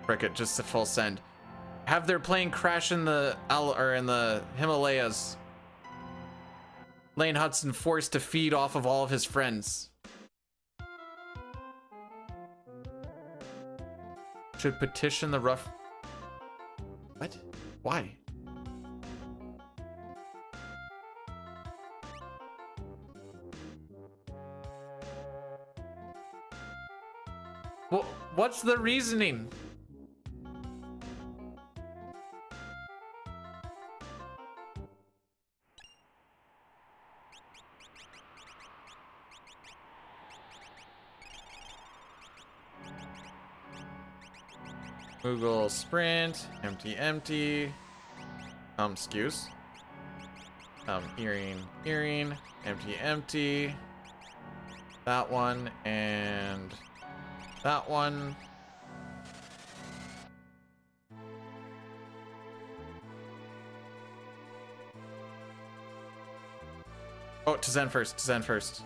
Frick it, just a full send. Have their plane crash in the Himalayas. Lane Hudson forced to feed off of all of his friends. Should petition the rough... What? Why? Well, what's the reasoning? Google sprint, empty, empty. Excuse. Earring, empty, empty. That one and that one. Oh, to Zen first, to Zen first.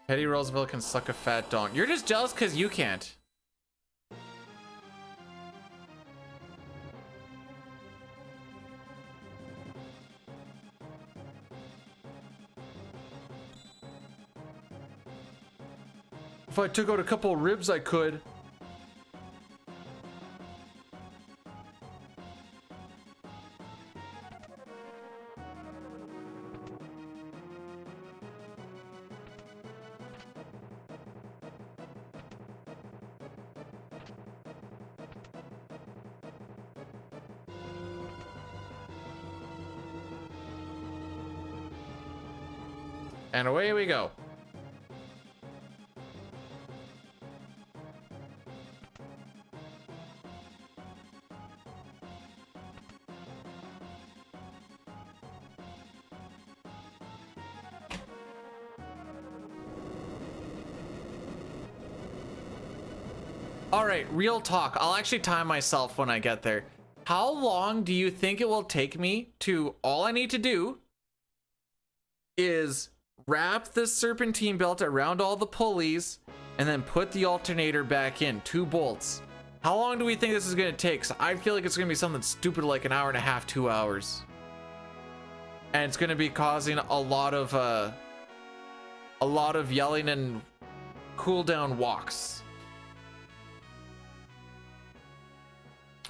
Teddy Roosevelt can suck a fat dong. You're just jealous because you can't. If I took out a couple of ribs, I could. And away we go. All right, real talk. I'll actually time myself when I get there. How long do you think it will take me to, all I need to do is wrap this serpentine belt around all the pulleys and then put the alternator back in, 2 bolts. How long do we think this is gonna take? So I feel like it's gonna be something stupid like an hour and a half, 2 hours. And it's gonna be causing a lot of yelling and cooldown walks.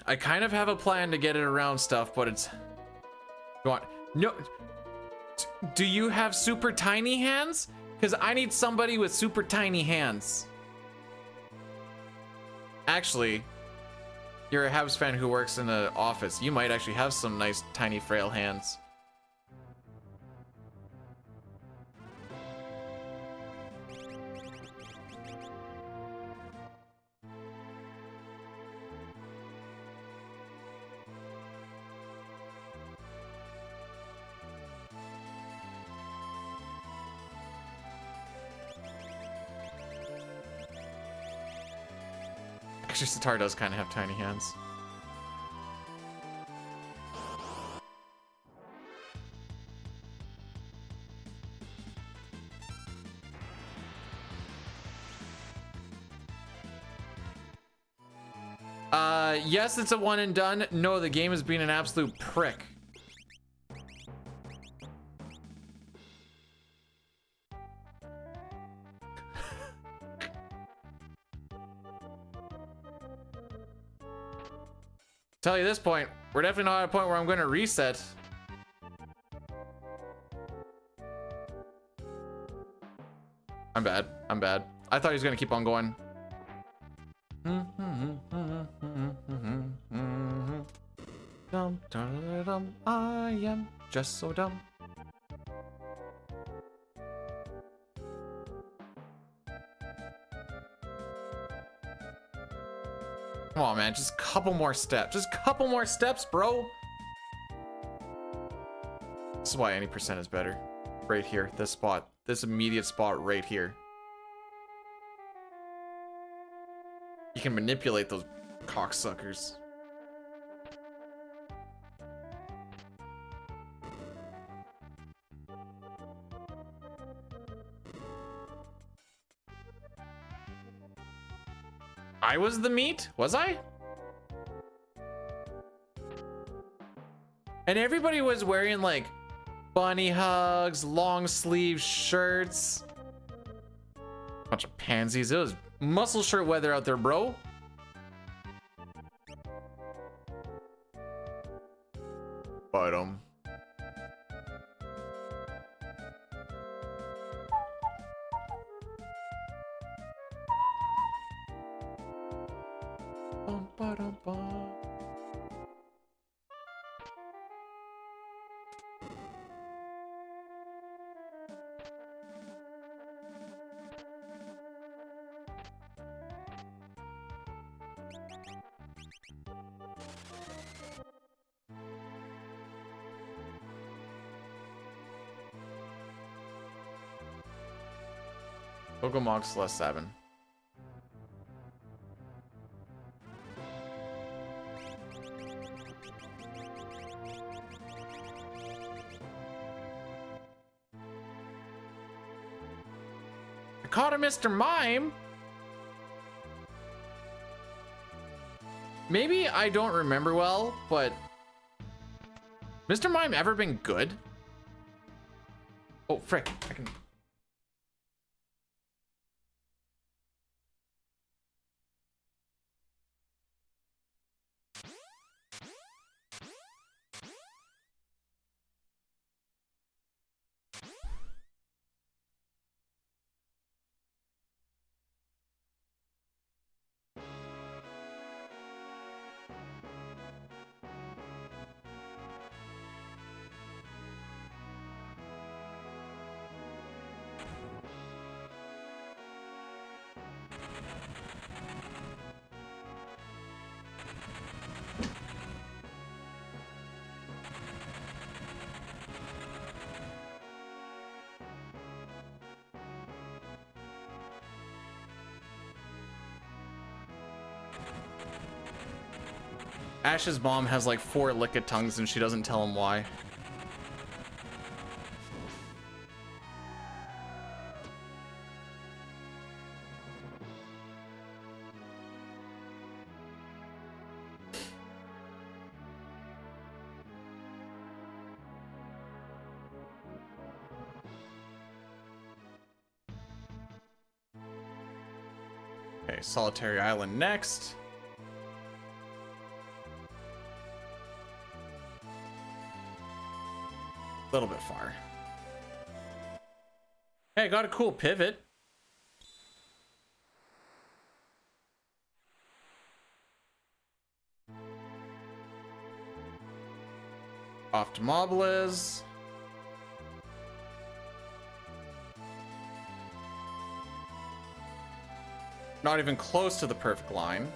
I kind of have a plan to get it around stuff, but it's... Go on. No. Do you have super tiny hands? Because I need somebody with super tiny hands. Actually, you're a Habs fan who works in an office. You might actually have some nice, tiny, frail hands. Actually, Sitar does kind of have tiny hands. Yes, it's a one and done. No, the game has been an absolute prick. Tell you this point, we're definitely not at a point where I'm going to reset. I'm bad. I'm bad. I thought he was going to keep on going. I am just so dumb. Come on, man. Just a couple more steps. Just a couple more steps, bro. This is why any percent is better. Right here. This spot. This immediate spot right here. You can manipulate those cocksuckers. I was the meat? Was I? And everybody was wearing like bunny hugs, long sleeve shirts. Bunch of pansies. It was muscle shirt weather out there, bro. Bottom. Pokemon Celeste 7. I caught a Mr. Mime. Maybe I don't remember well, but Mr. Mime ever been good? Oh, frick. I can... Ash's mom has like 4 lick-a-tongues and she doesn't tell him why. Okay, Solitary Island next. A little bit far. Hey, I got a cool pivot. Off to Mobliz. Not even close to the perfect line.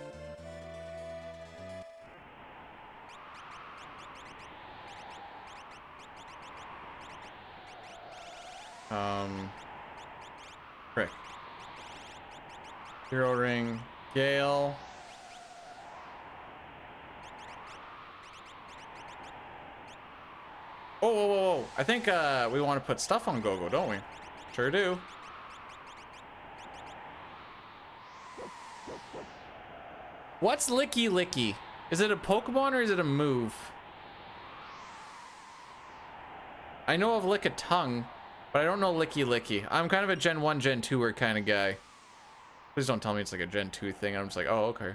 Frick. Hero Ring, Gale. Oh, whoa, whoa, whoa. I think we want to put stuff on Go-Go, don't we? Sure do. What's Licky Licky? Is it a Pokemon or is it a move? I know of Lick-a-Tongue, but I don't know Licky Licky. I'm kind of a Gen 1, Gen 2er kind of guy. Please don't tell me it's like a Gen 2 thing. I'm just like, oh, okay.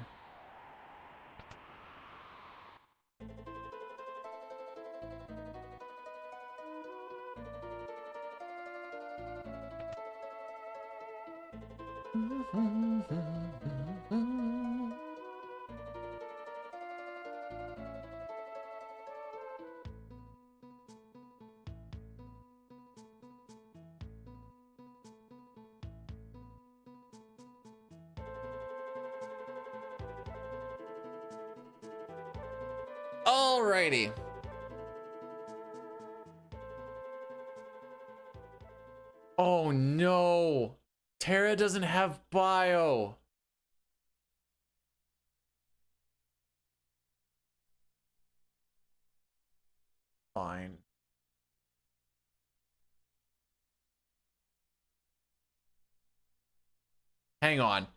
Alrighty. Oh no. Terra doesn't have bio. Fine. Hang on.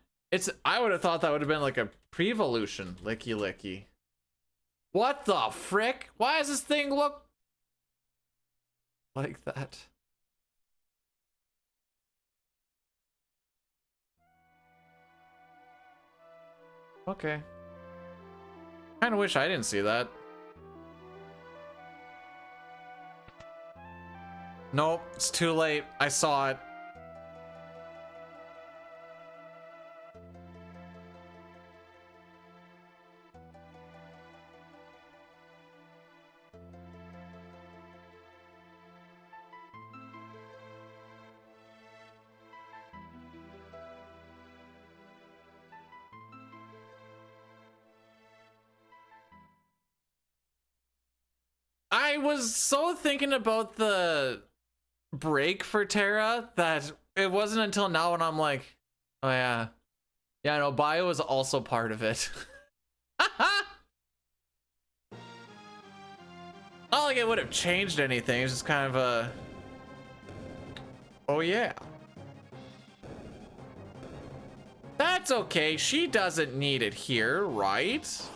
I would have thought that would have been like a pre-evolution. Licky Licky. What the frick? Why does this thing look like that? Okay. Kinda wish I didn't see that. Nope, it's too late. I saw it. I was so thinking about the break for Terra that it wasn't until now when I'm like, oh yeah. Yeah, no, bio is also part of it. Not like it would have changed anything, it's just kind of a... Oh yeah. That's okay, she doesn't need it here, right?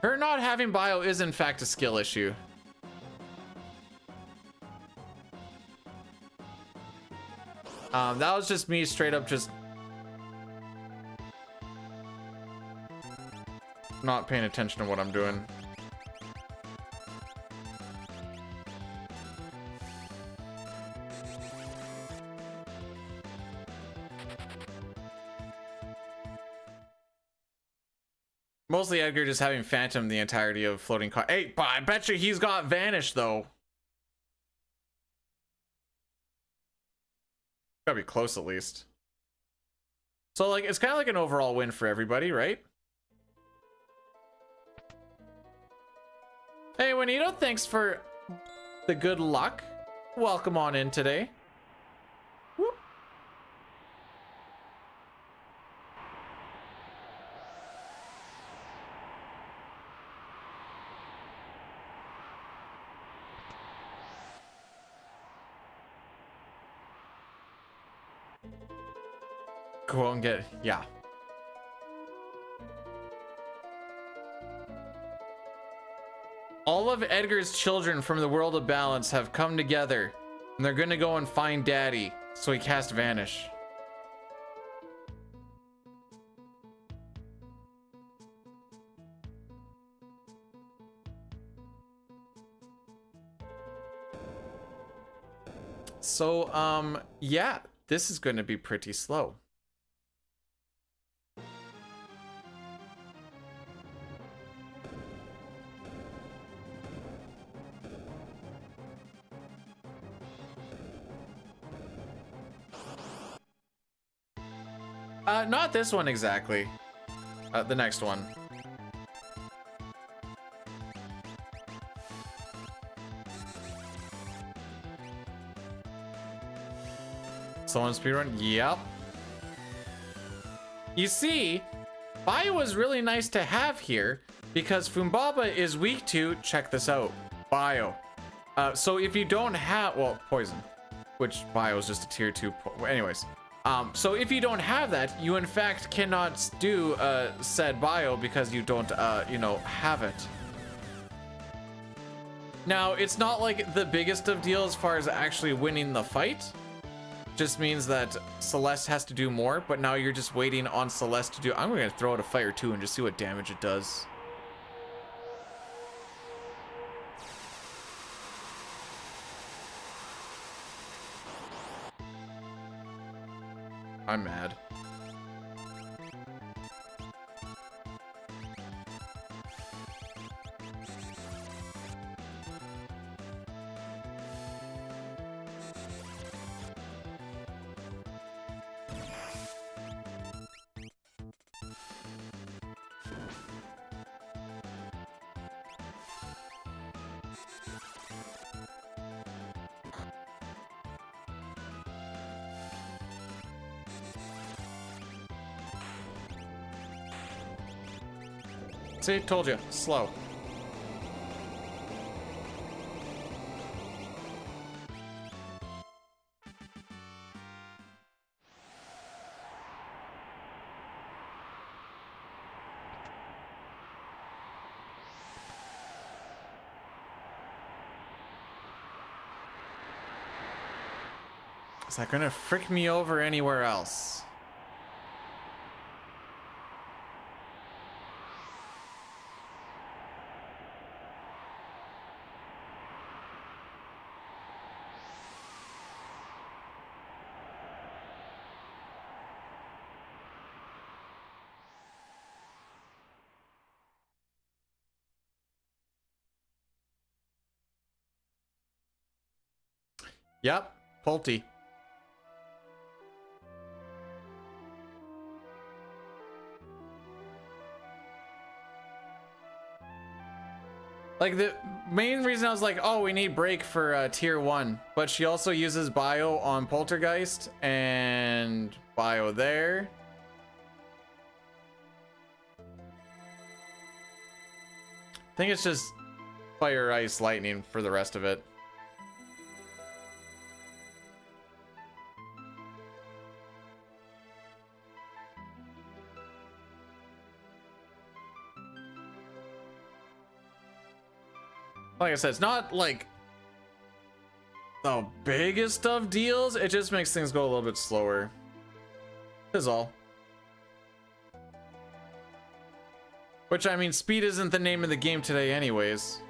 Her not having bio is in fact a skill issue. That was just me straight up just not paying attention to what I'm doing. Mostly Edgar just having Phantom the entirety of floating car. Hey, but I bet you he's got Vanish though. Gotta be close at least. So like, it's kind of like an overall win for everybody, right? Hey, Juanito, thanks for the good luck. Welcome on in today. Whoop. Go and get, yeah. All of Edgar's children from the world of balance have come together, and they're gonna go and find Daddy, so he cast Vanish. So, yeah, this is gonna be pretty slow. Not this one exactly. The next one. Someone speedrun? Yep. You see, Bio was really nice to have here because Fumbaba is weak to, check this out, Bio. So if you don't have, well, Poison, which Bio is just a tier 2, anyways. So if you don't have that, you in fact cannot do said Bio because you don't, you know, have it. Now, it's not like the biggest of deals as far as actually winning the fight. Just means that Celeste has to do more, but now you're just waiting on Celeste to do. I'm gonna throw out a fight or two and just see what damage it does. I'm mad. See, told you, slow. Is that gonna frick me over anywhere else? Yep, Pulte. Like, the main reason I was like, oh, we need break for tier 1, but she also uses Bio on Poltergeist and Bio there. I think it's just Fire, Ice, Lightning for the rest of it. Like I said, it's not like the biggest of deals. It just makes things go a little bit slower. Is all. Which, I mean, speed isn't the name of the game today anyways.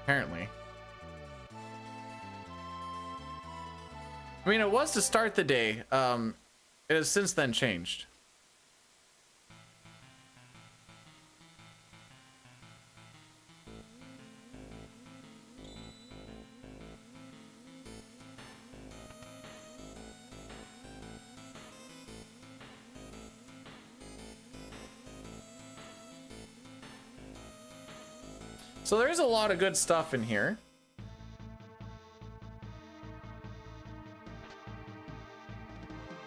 Apparently. I mean, it was to start the day. It has since then changed. So there's a lot of good stuff in here.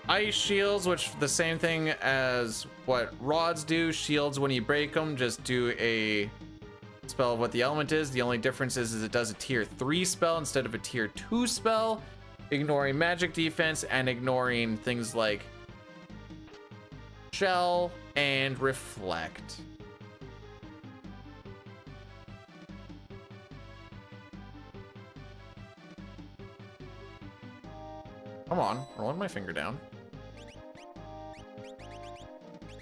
Ice shields, which the same thing as what rods do. Shields, when you break them, just do a spell of what the element is. The only difference is it does a tier 3 spell instead of a tier 2 spell, ignoring magic defense and ignoring things like shell and reflect. Come on, rolling my finger down.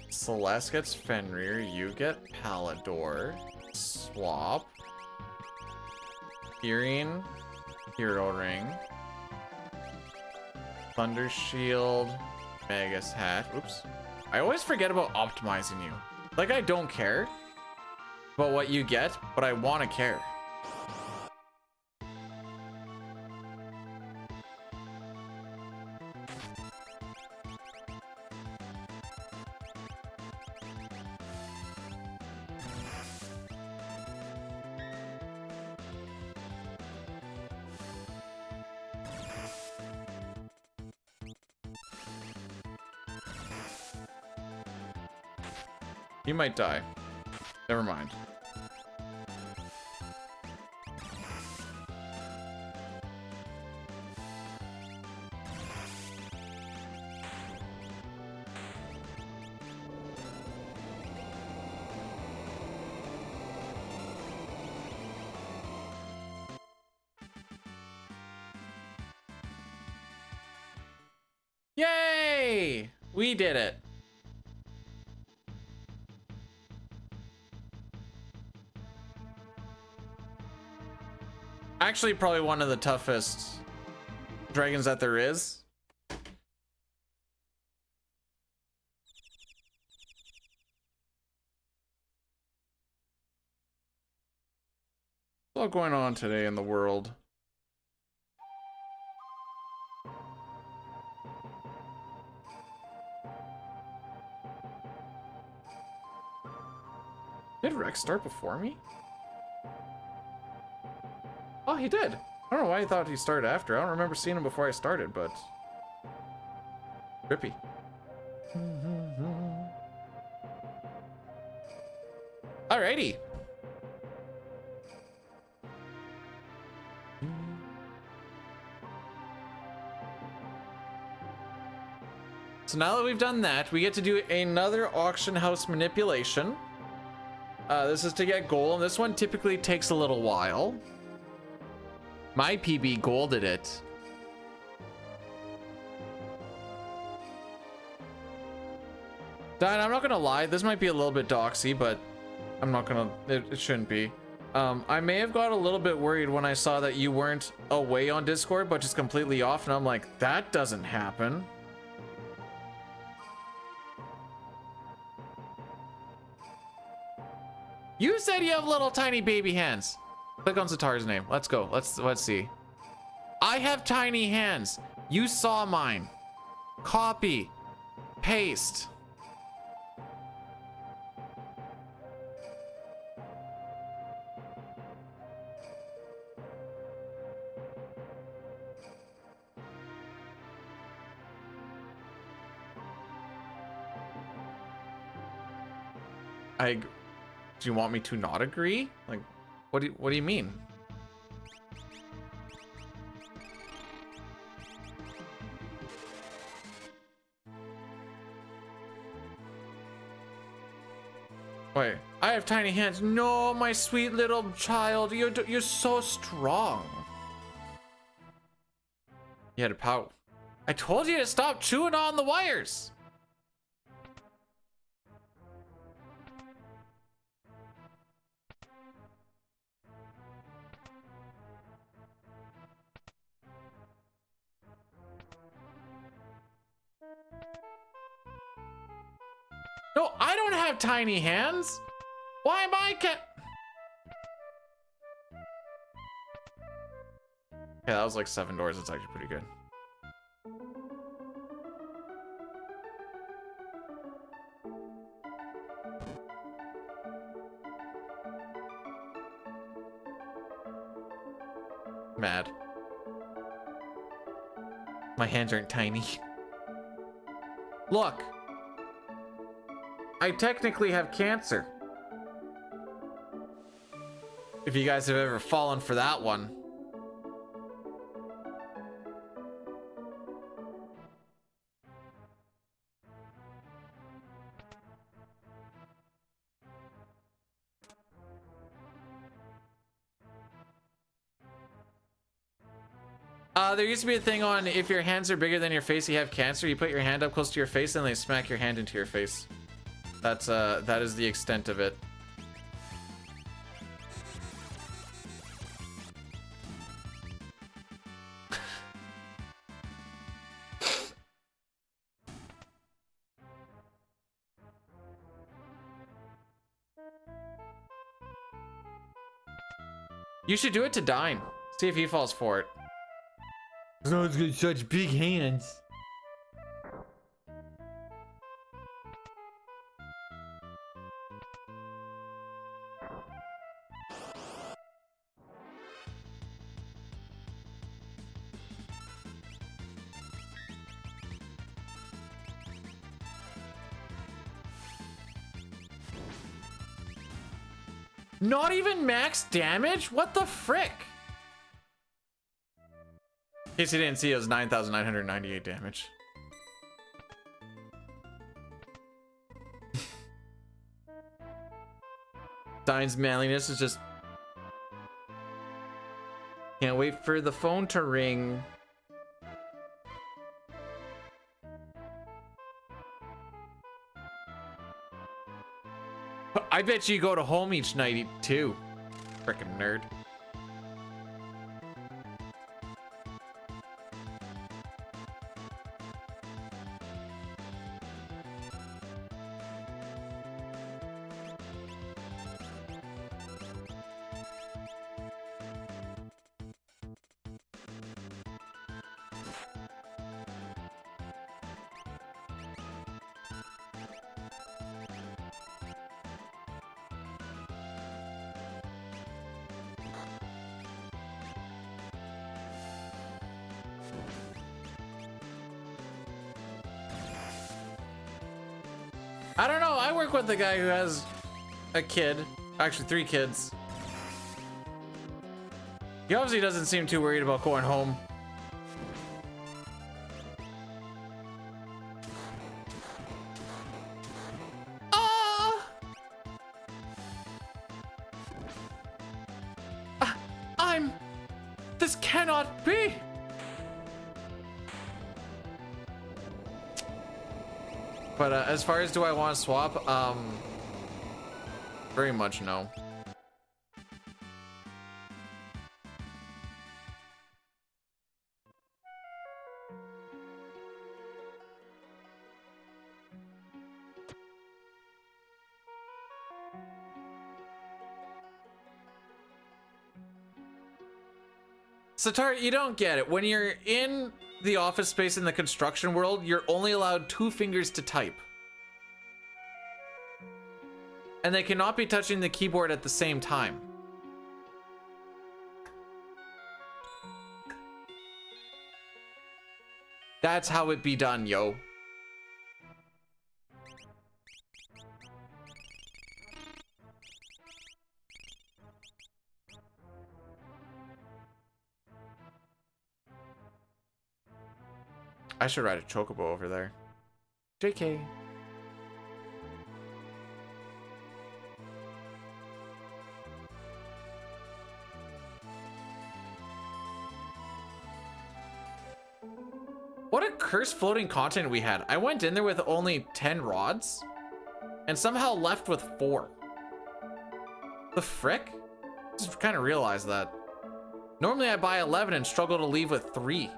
Celeste gets Fenrir, you get Palador. Swap. Hearing. Hero Ring. Thunder Shield. Magus Hat. Oops. I always forget about optimizing you. Like, I don't care about what you get, but I want to care. He might die. Never mind. Yay! We did it. Actually, probably one of the toughest dragons that there is. What's all going on today in the world? Did Rex start before me? Oh, he did. I don't know why I thought he started after. I don't remember seeing him before I started, but... Trippy. Alrighty. So now that we've done that, we get to do another auction house manipulation. This is to get gold, and this one typically takes a little while. My PB golded it. Dan, I'm not gonna lie, this might be a little bit doxy, but I'm not gonna, it shouldn't be. I may have got a little bit worried when I saw that you weren't away on Discord, but just completely off, and I'm like, that doesn't happen. You said you have little tiny baby hands. Click on Satar's name. Let's go. Let's see. I have tiny hands. You saw mine. Copy. Paste. Do you want me to not agree? Like, what do you mean? Wait, I have tiny hands. No, my sweet little child, you're so strong. You had to pout. I told you to stop chewing on the wires. No, I don't have tiny hands. Why am I Okay, that was like 7 doors. It's actually pretty good. Mad. My hands aren't tiny. Look. I technically have cancer. If you guys have ever fallen for that one. There used to be a thing on if your hands are bigger than your face, you have cancer. You put your hand up close to your face and they smack your hand into your face. That's that is the extent of it. You should do it to Dine. See if he falls for it. No one's got such big hands. Not even max damage? What the frick? In case you didn't see, it was 9,998 damage. Dine's manliness is just... Can't wait for the phone to ring. I bet you go to home each night too. Frickin' nerd. I don't know. I work with the guy who has a kid. Actually, 3 kids. He obviously doesn't seem too worried about going home. This cannot be. But as far as do I want to swap, very much no. Satar, you don't get it. When you're in the office space in the construction world, you're only allowed 2 fingers to type. And they cannot be touching the keyboard at the same time. That's how it be done, yo. I should ride a chocobo over there. JK. What a cursed floating continent we had. I went in there with only 10 rods and somehow left with 4. The frick? Just kind of realized that. Normally I buy 11 and struggle to leave with 3.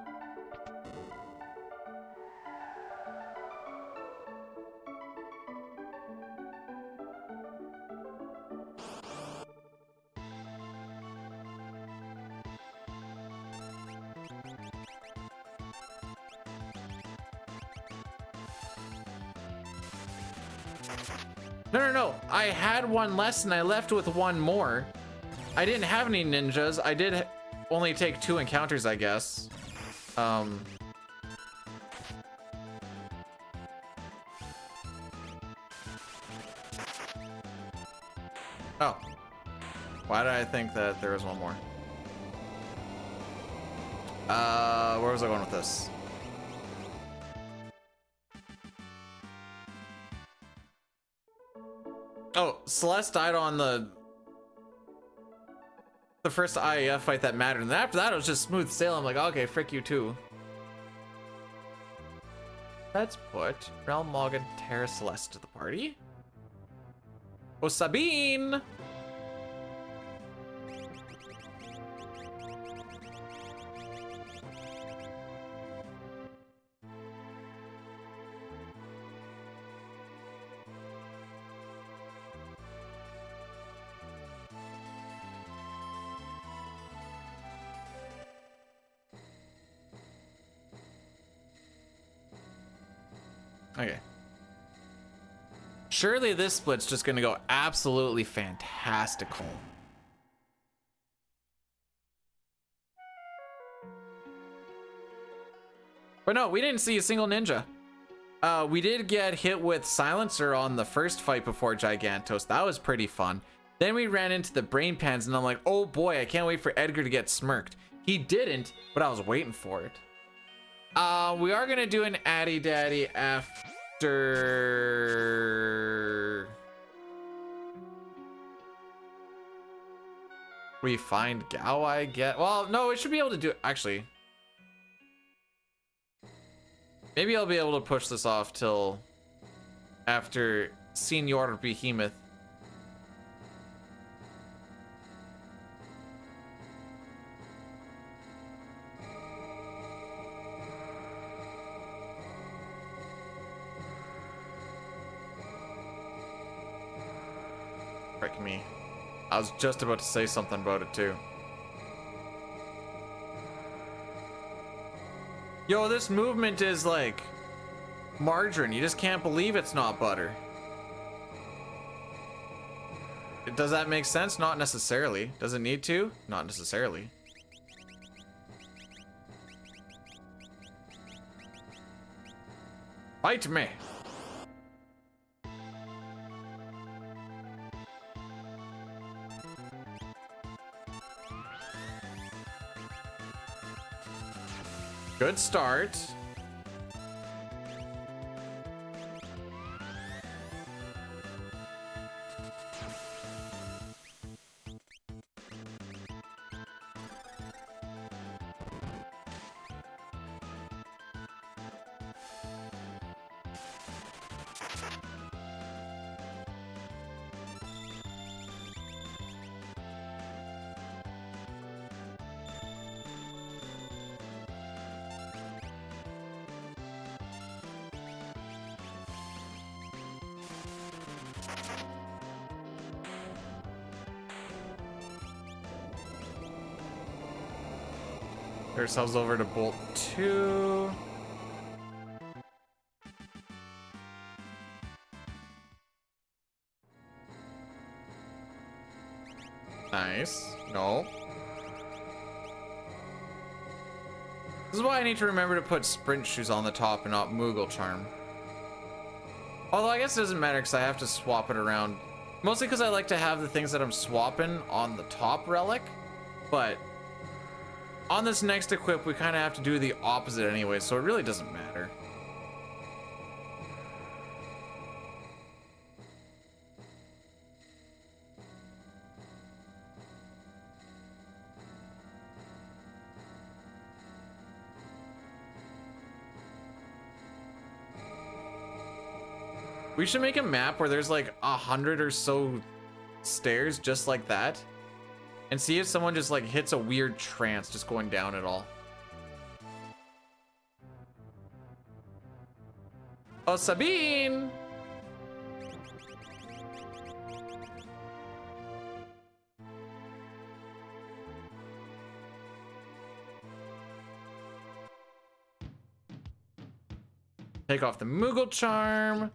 No. I had 1 less and I left with 1 more. I didn't have any ninjas. I did only take 2 encounters, I guess. Oh. Why did I think that there was one more? Where was I going with this? Oh, Celeste died on the first IAF fight that mattered, and then after that it was just smooth sailing. I'm like, okay, frick you too. Let's put Realm Morgan Terra Celeste to the party. Oh, Sabine! Okay. Surely this split's just gonna go absolutely fantastical. But no, we didn't see a single ninja. We did get hit with Silencer on the first fight before Gigantos. That was pretty fun. Then we ran into the brain pans and I'm like, oh boy, I can't wait for Edgar to get smirked. He didn't, but I was waiting for it. We are gonna do an Addy Daddy after we find Gao, I get. Well, no, we should be able to do it. Actually, maybe I'll be able to push this off till after Senior Behemoth. Frick me. I was just about to say something about it too. Yo, this movement is like margarine. You just can't believe it's not butter. Does that make sense? Not necessarily. Does it need to? Not necessarily. Fight me. Good start. Get ourselves over to Bolt 2. Nice. No. This is why I need to remember to put sprint shoes on the top and not Moogle Charm. Although I guess it doesn't matter because I have to swap it around. Mostly because I like to have the things that I'm swapping on the top relic. But on this next equip, we kind of have to do the opposite anyway, so it really doesn't matter. We should make a map where there's like 100 or so stairs just like that. And see if someone just like hits a weird trance just going down it all. Oh, Sabine! Take off the Moogle Charm.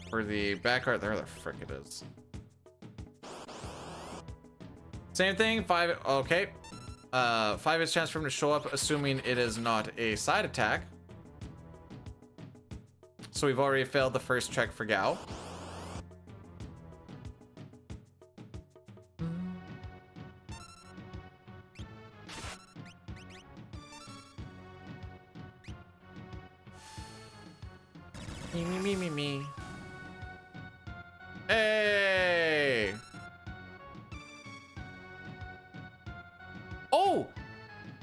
For the back art, there the frick it is. Same thing, 5, okay. 5 is chance for him to show up, assuming it is not a side attack. So we've already failed the first check for Gao. Me. Hey! Oh!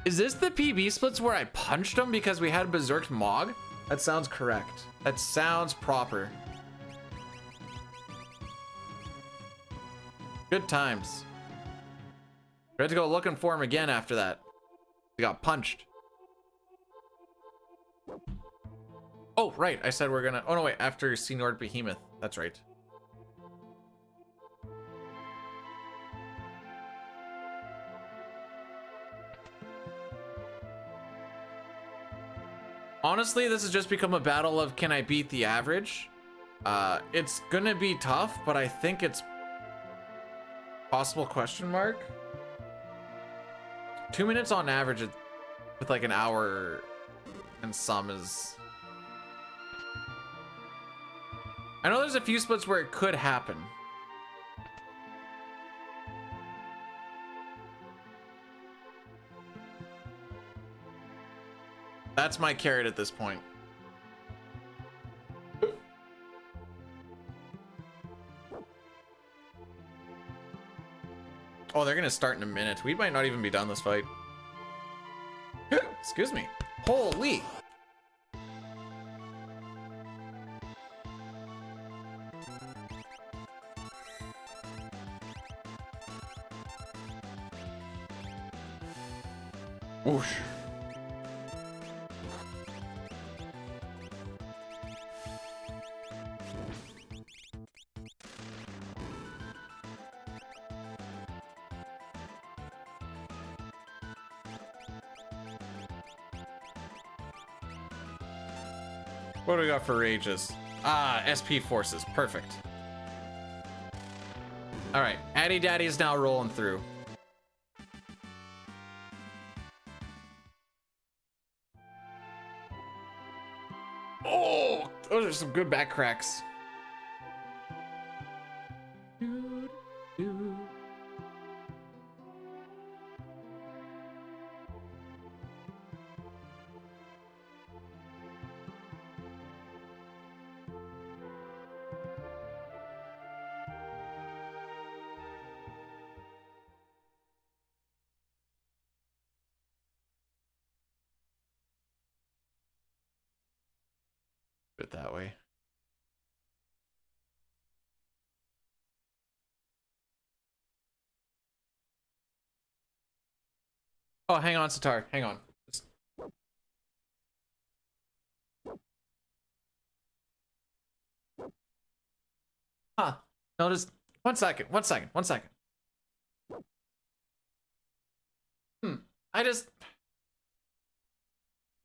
Is this the PB splits where I punched him because we had Berserk Mog? That sounds correct. That sounds proper. Good times. We had to go looking for him again after that. We got punched. Oh, right. I said we're gonna... Oh, no, wait. After Senior Behemoth. That's right. Honestly, this has just become a battle of can I beat the average? It's gonna be tough, but I think it's possible question mark. 2 minutes on average with like an hour and some is... I know there's a few splits where it could happen. That's my carrot at this point. Oh, they're gonna start in a minute. We might not even be done this fight. Excuse me. Holy. Whoosh. What do we got for rages? Ah, SP forces. Perfect. All right, Addy Daddy is now rolling through. Oh, those are some good back cracks. It that way. Oh, hang on, Sitar. Hang on. Huh. No, just 1 second. 1 second. 1 second. I just...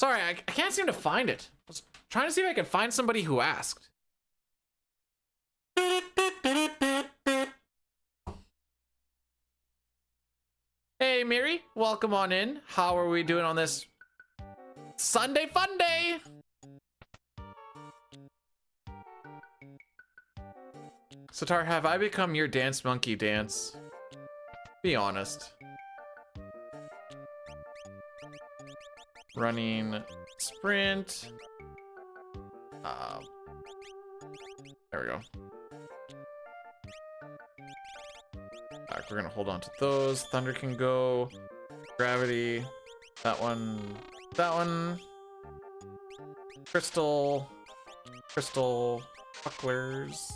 Sorry, I can't seem to find it. I was trying to see if I could find somebody who asked. Hey, Miri. Welcome on in. How are we doing on this Sunday fun day? Sitar, have I become your dance monkey dance? Be honest. Running sprint. There we go. Alright, we're gonna hold on to those. Thunder can go. Gravity. That one. That one. Crystal. Crystal. Bucklers.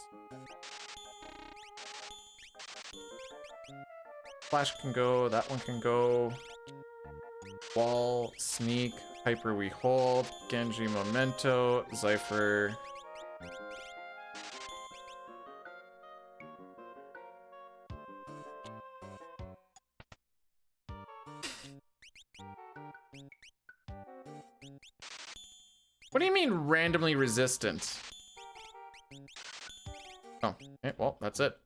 Flash can go. That one can go. Wall, sneak, hyper we hold, Genji memento, Cypher. What do you mean randomly resistant? Oh, okay, well, that's it.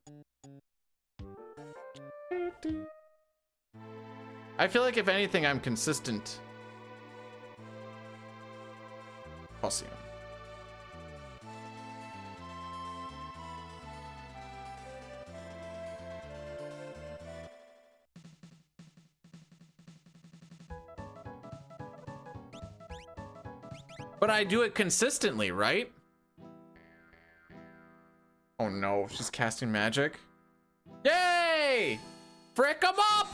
I feel like if anything, I'm consistent. Calcium. But I do it consistently, right? Oh no, she's casting magic. Yay! Frick 'em up!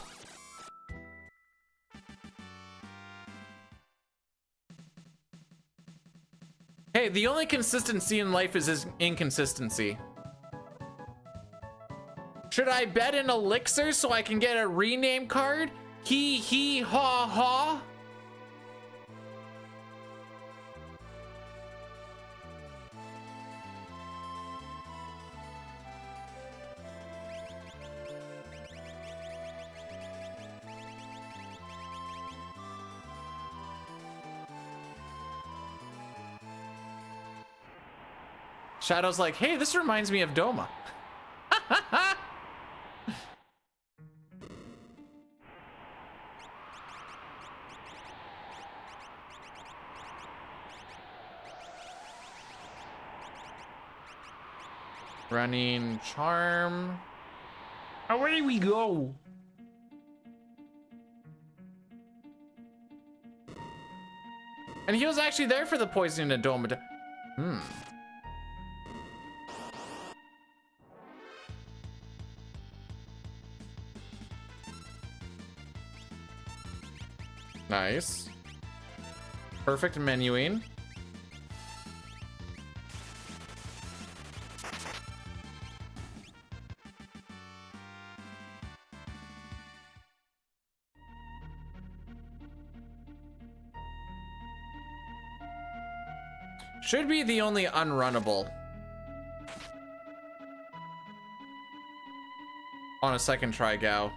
Hey, the only consistency in life is inconsistency. Should I bet an elixir so I can get a rename card? Hee hee ha ha. Shadow's like, hey, this reminds me of Doma. Running charm. Away we go. And he was actually there for the poisoning of Doma. Nice. Perfect menuing. Should be the only unrunnable on a second try, Gao.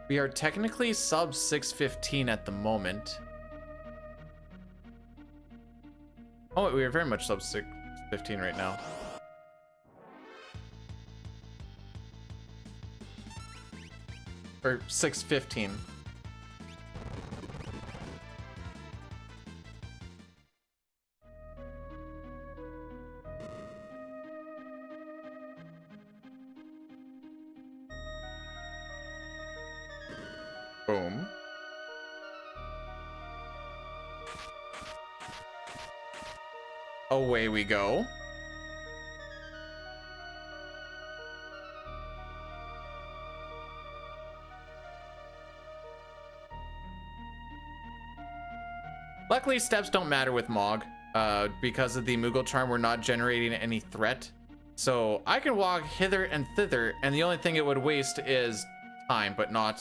We are technically sub 615 at the moment. Oh, we are very much sub 615 right now. Or 615. Boom. Away we go. Luckily, steps don't matter with Mog. Because of the Moogle charm, we're not generating any threat. So I can walk hither and thither, and the only thing it would waste is time, but not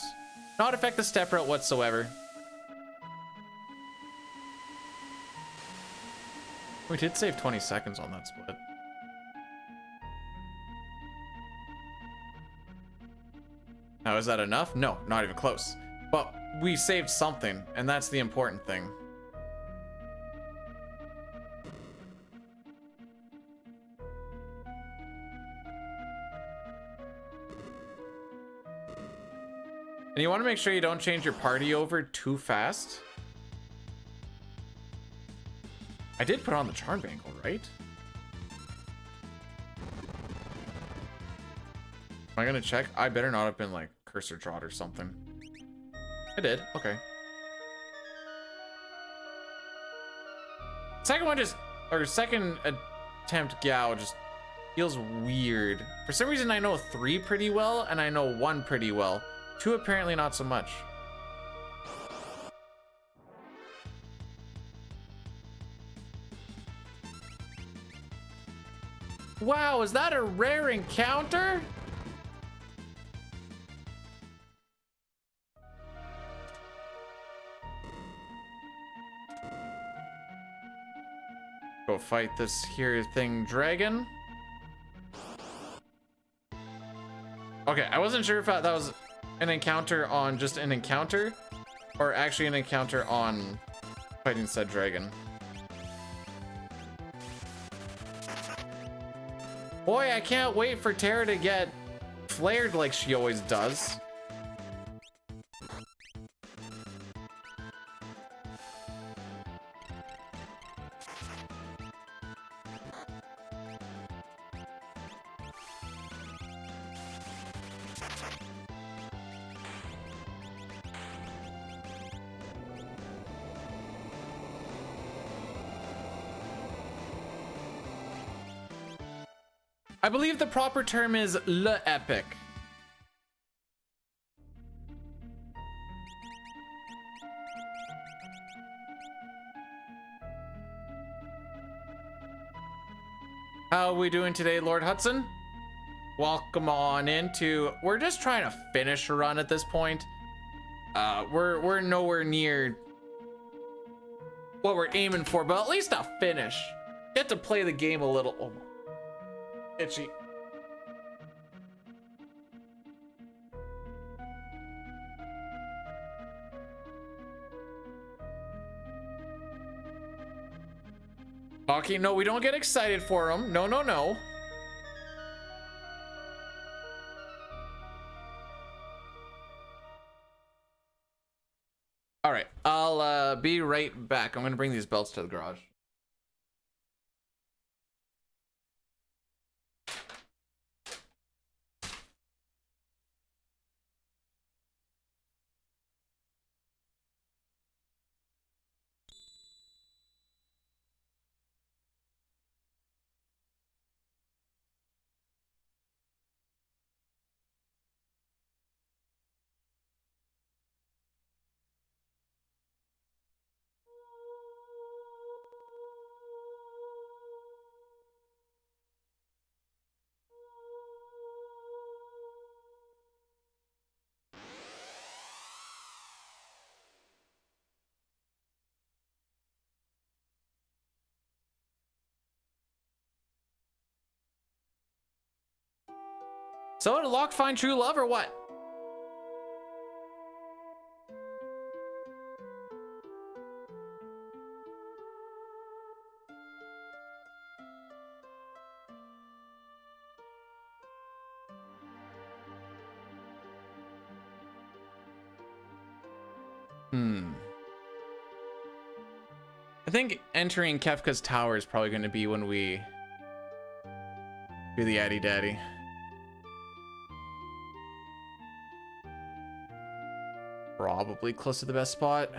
affect the step route whatsoever. We did save 20 seconds on that split. Now, is that enough? No, not even close. But we saved something, and that's the important thing. And you want to make sure you don't change your party over too fast. I did put on the charm bangle, right? Am I gonna check? I better not have been like cursor trot or something. I did, okay. Second one just, or second attempt Gao just feels weird. For some reason I know 3 pretty well and I know 1 pretty well. 2 apparently not so much. Wow, is that a rare encounter? Go fight this here thing dragon. Okay, I wasn't sure if that was an encounter on just an encounter or actually an encounter on fighting said dragon. Boy, I can't wait for Terra to get flared like she always does. I believe the proper term is le epic. How are we doing today, Lord Hudson? Welcome on into. We're just trying to finish a run at this point. We're nowhere near what we're aiming for, but at least a finish. Get to play the game a little. Oh, itchy. Okay, no, we don't get excited for him. No, no, no. All right, I'll be right back. I'm gonna bring these belts to the garage. So did Locke find true love or what? I think entering Kefka's tower is probably going to be when we do the Addy Daddy. Probably close to the best spot.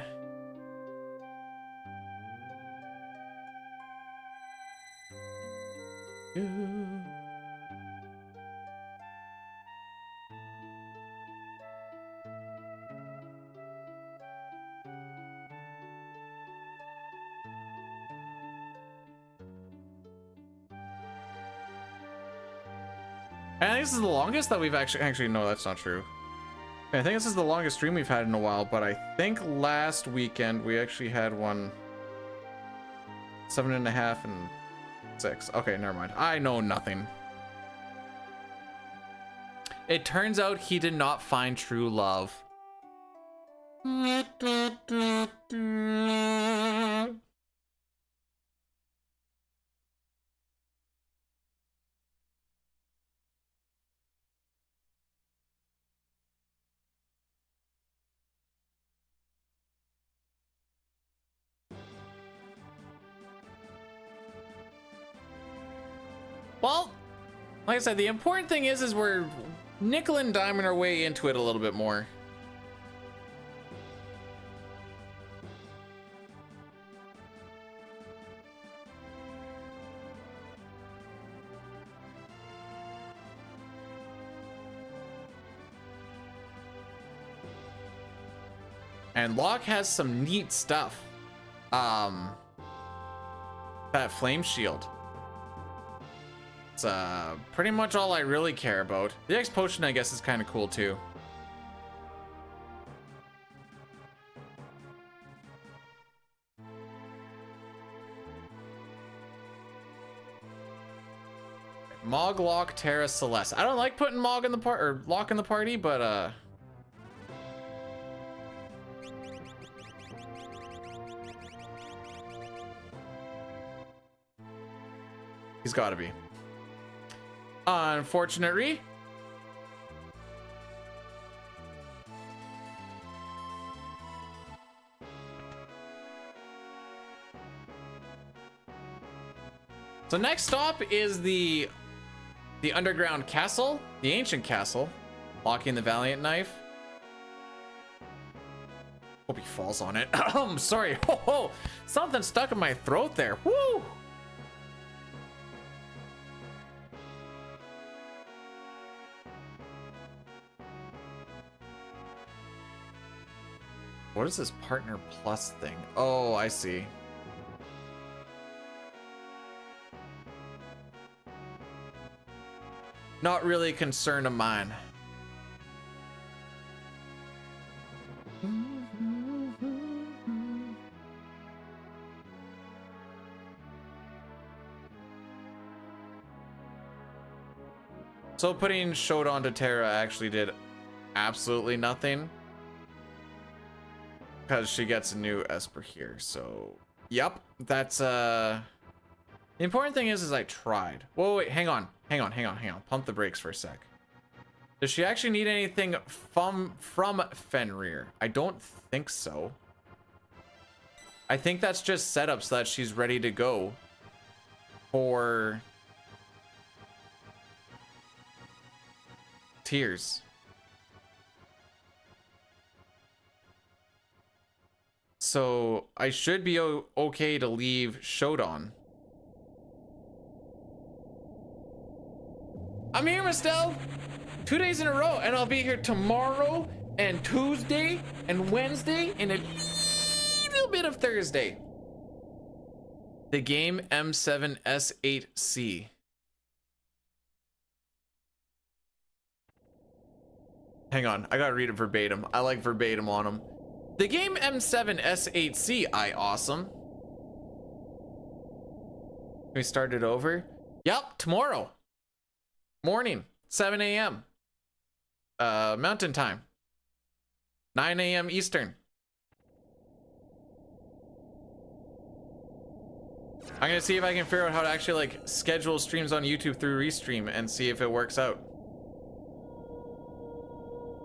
I think this is the longest that we've actually no, that's not true. I think this is the longest stream we've had in a while, but I think last weekend we actually had one 7.5 and 6. Okay, never mind. I know nothing. It turns out he did not find true love. Well, like I said, the important thing is we're nickel and diming our way into it a little bit more. And Locke has some neat stuff. That flame shield. It's pretty much all I really care about. The X potion, I guess, is kind of cool too. Mog, Locke, Terra, Celeste. I don't like putting Mog in the part or Locke in the party, but he's got to be. Unfortunately. So next stop is the underground castle, the ancient castle, locking the Valiant knife. Hope he falls on it. Sorry. Oh, something stuck in my throat there. Woo! What is this partner plus thing? Oh, I see. Not really a concern of mine. So putting Shodan to Terra actually did absolutely nothing. Because she gets a new Esper here, so... Yep, that's, The important thing is I tried. Whoa, wait, hang on. Pump the brakes for a sec. Does she actually need anything from Fenrir? I don't think so. I think that's just set up so that she's ready to go for Tears. So I should be okay to leave Shodan. I'm here, Mistel. 2 days in a row, and I'll be here tomorrow and Tuesday and Wednesday and a little bit of Thursday. The game M7S8C. Hang on, I gotta read it verbatim. I like verbatim on them. The game M7S8C, awesome. We started over? Yep, tomorrow. Morning, 7 a.m. Mountain time. 9 a.m. Eastern. I'm gonna see if I can figure out how to actually like schedule streams on YouTube through Restream and see if it works out.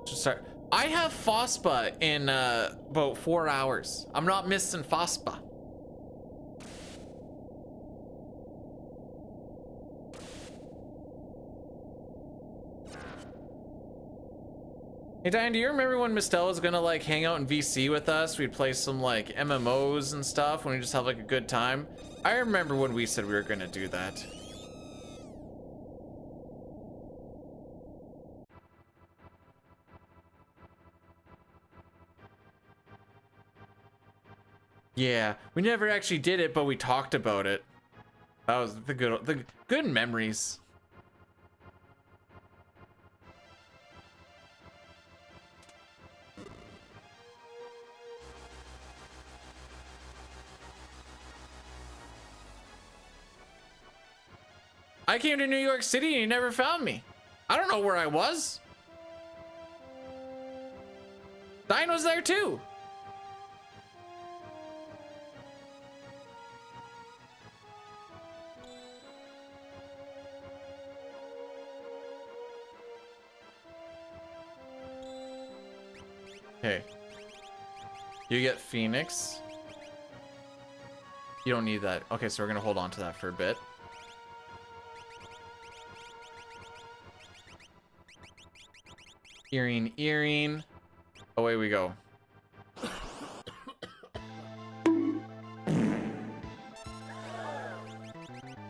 Just start. I have FOSPA in about 4 hours. I'm not missing FOSPA. Hey Diane, do you remember when Mistel was gonna like hang out in VC with us? We'd play some like MMOs and stuff when we just have like a good time. I remember when we said we were gonna do that. Yeah, we never actually did it, but we talked about it. That was the good memories. I came to New York City and you never found me. I don't know where I was. Diane was there too. Hey, you get Phoenix. You don't need that. Okay, so we're gonna hold on to that for a bit. Earring. Away we go.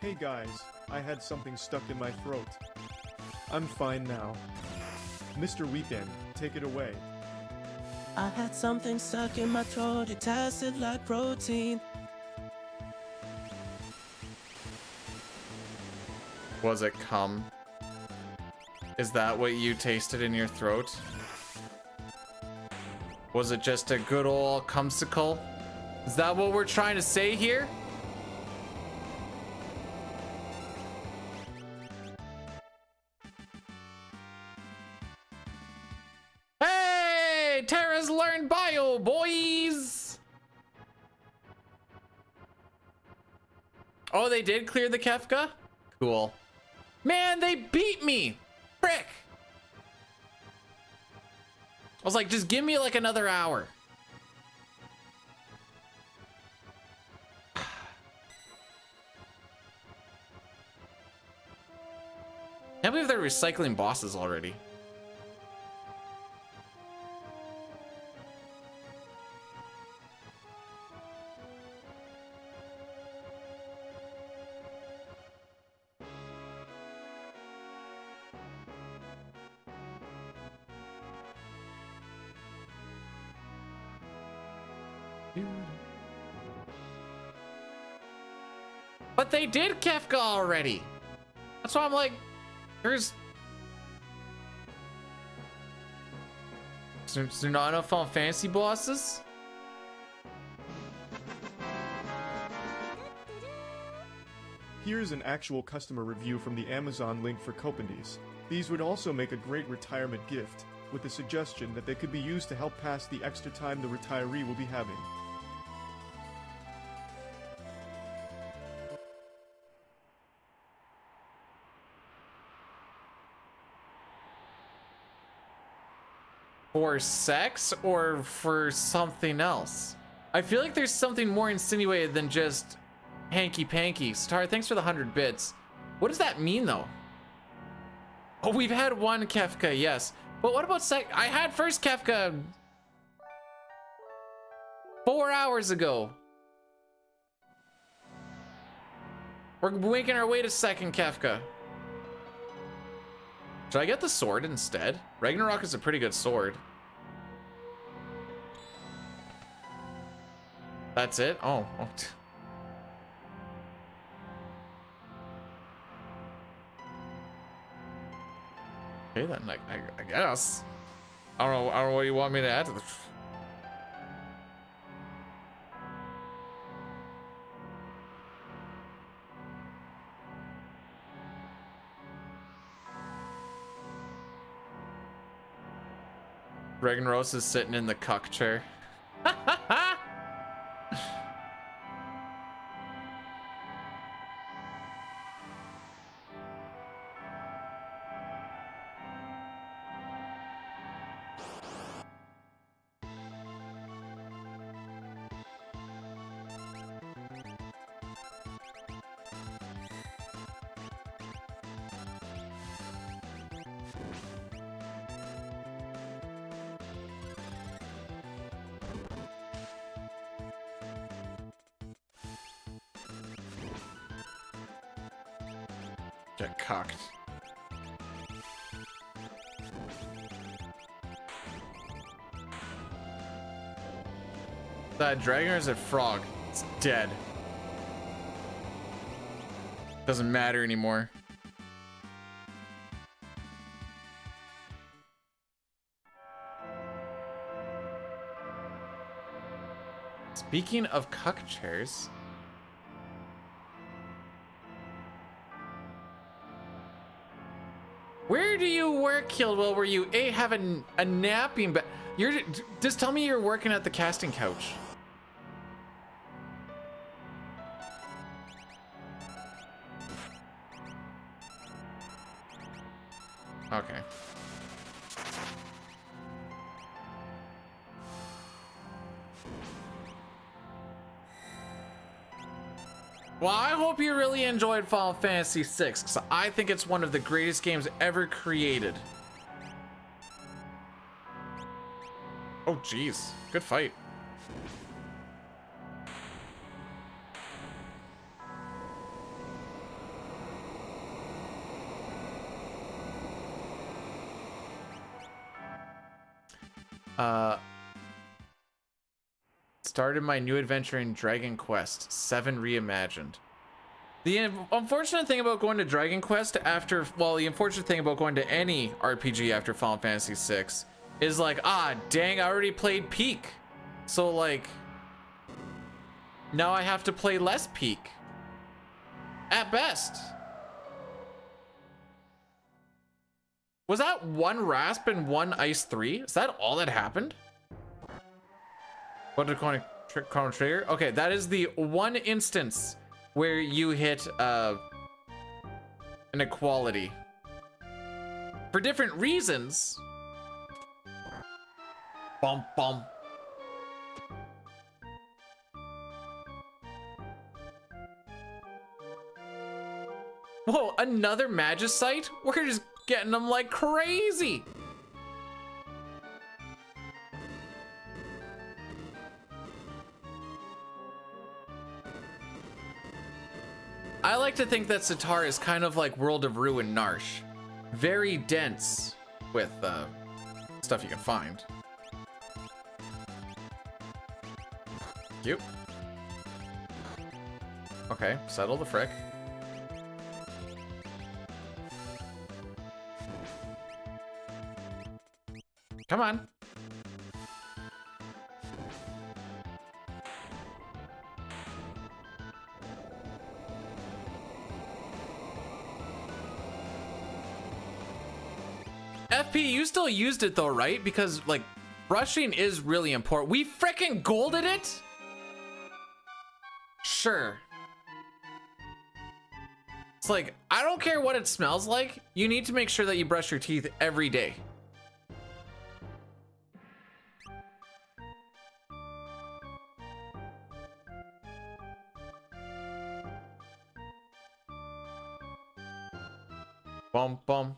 Hey guys, I had something stuck in my throat. I'm fine now. Mr. Weekend, take it away. I had something stuck in my throat, it tasted like protein. Was it cum? Is that what you tasted in your throat? Was it just a good old cumsicle? Is that what we're trying to say here? Hey, Terra's learned bio, boys! Oh, they did clear the Kefka? Cool. Man, they beat me. Frick. I was like, just give me like another hour. Can't believe they're recycling bosses already. But they did Kefka already. That's why I'm like, there's not enough Final Fantasy bosses. Here's an actual customer review from the Amazon link for Copendies. These would also make a great retirement gift, with the suggestion that they could be used to help pass the extra time the retiree will be having. For sex or for something else? I feel like there's something more insinuated than just hanky-panky. Star, thanks for the 100 bits. What does that mean, though? Oh, we've had one Kefka, yes. But what about sex? I had first Kefka 4 hours ago. We're making our way to second Kefka. Should I get the sword instead? Ragnarok is a pretty good sword. That's it? Oh. Okay then, I guess. I don't know what you want me to add to the... Ragnaros is sitting in the cuck chair. Get cocked. That dragon is a frog. It's dead. Doesn't matter anymore. Speaking of cuck chairs. Where do you work, Kildwell? Were you having a napping? But you're just tell me you're working at the casting couch. Okay. Well, I hope you really enjoyed Final Fantasy VI, because I think it's one of the greatest games ever created. Oh, jeez. Good fight. Started my new adventure in Dragon Quest 7 Reimagined. The unfortunate thing about going to Dragon Quest after, well, the unfortunate thing about going to any RPG after Final Fantasy VI is like, ah, dang, I already played Peak. So like, now I have to play less Peak. At best. Was that one Rasp and one Ice 3? Is that all that happened? What did Chrono Trigger? Okay, that is the one instance where you hit and equality. For different reasons. Bum bum. Whoa, another Magicite? We're just getting them like crazy. I like to think that Sitar is kind of like World of Ruin Narsh. Very dense with stuff you can find. Cute. Okay, settle the frick. Come on. FP, you still used it though, right? Because like brushing is really important. We frickin' golded it? Sure. It's like, I don't care what it smells like. You need to make sure that you brush your teeth every day. Bum bum.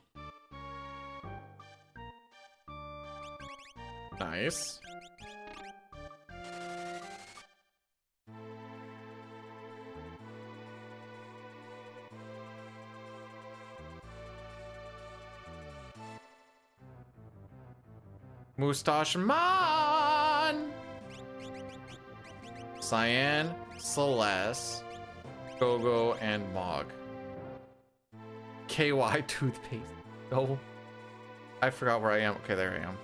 Nice. Mustache Man. Cyan, Celeste, Gogo, and Mog. KY toothpaste. Oh, I forgot where I am. Okay, there I am.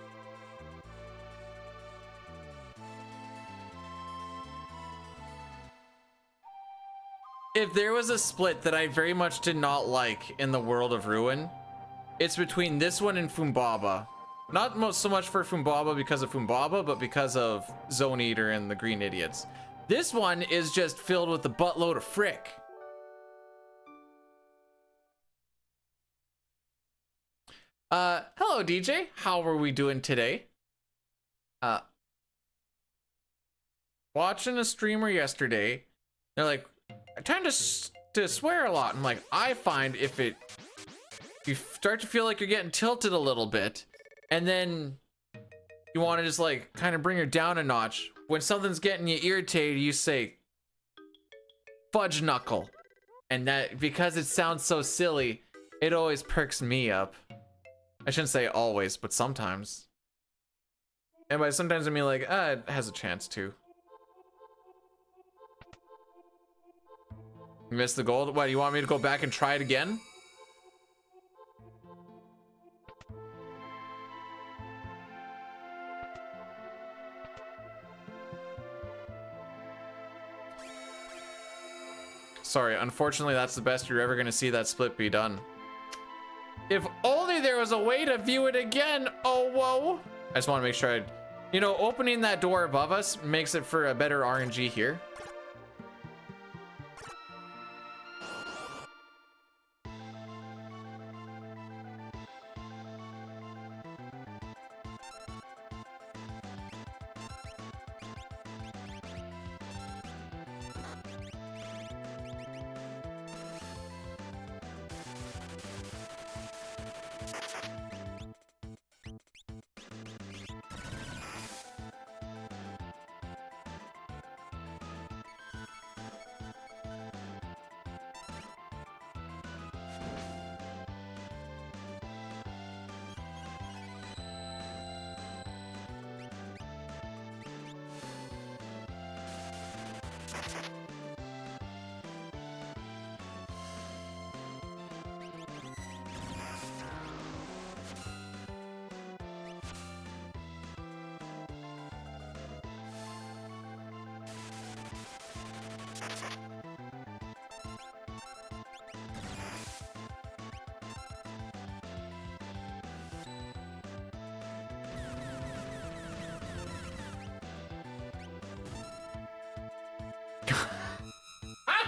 If there was a split that I very much did not like in the World of Ruin, it's between this one and Fumbaba. Not so much for Fumbaba because of Fumbaba, but because of Zone Eater and the Green Idiots. This one is just filled with a buttload of frick. Hello DJ, how are we doing today? Watching a streamer yesterday, they're like, I tend to swear a lot. I'm like, I find if you start to feel like you're getting tilted a little bit, and then you want to just like kind of bring her down a notch. When something's getting you irritated, you say, fudge knuckle. And that, because it sounds so silly, it always perks me up. I shouldn't say always, but sometimes. And by sometimes I mean like, it has a chance to. You missed the gold? What, you want me to go back and try it again? Sorry, unfortunately that's the best you're ever gonna see that split be done. If only there was a way to view it again, oh whoa. I just wanna make sure you know, opening that door above us makes it for a better RNG here.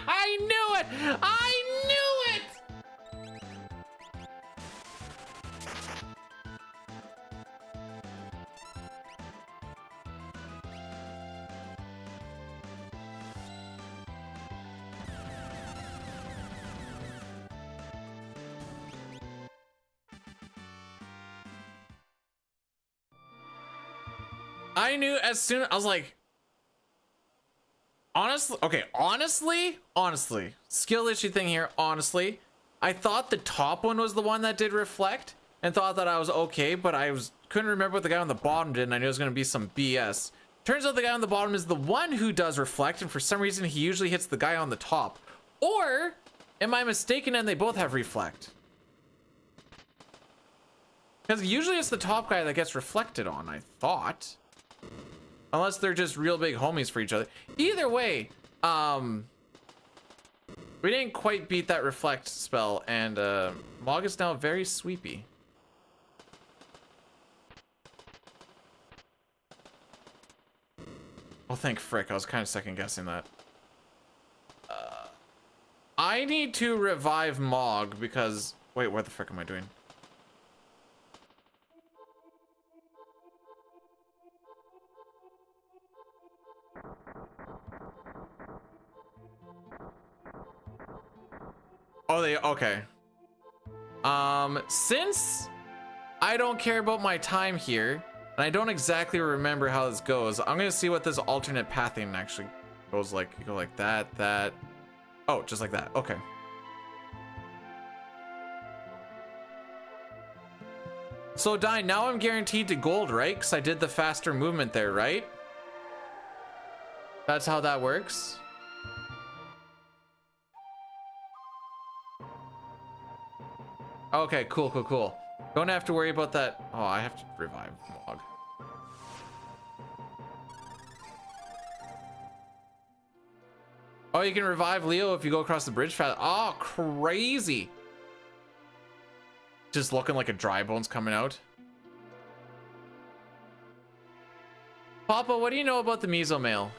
I knew it! I knew it! I knew as soon, I was like, honestly, okay, honestly, skill issue thing here, honestly, I thought the top one was the one that did reflect and thought that I was okay, but couldn't remember what the guy on the bottom did, and I knew it was gonna be some BS. Turns out the guy on the bottom is the one who does reflect, and for some reason he usually hits the guy on the top. Or am I mistaken and they both have reflect? Because usually it's the top guy that gets reflected on, I thought. Unless they're just real big homies for each other. Either way, we didn't quite beat that reflect spell, and Mog is now very sweepy. Oh, thank frick. I was kind of second guessing that. I need to revive Mog because... Wait, what the frick am I doing? Oh, okay. Since I don't care about my time here, and I don't exactly remember how this goes, I'm gonna see what this alternate pathing actually goes like. You go like that. Oh, just like that. Okay. So, Dine, now I'm guaranteed to gold, right? Because I did the faster movement there, right? That's how that works. Okay, cool. Don't have to worry about that. Oh, I have to revive Mog. Oh, you can revive Leo if you go across the bridge fast. Oh, crazy. Just looking like a dry bones coming out. Papa, what do you know about the meso male?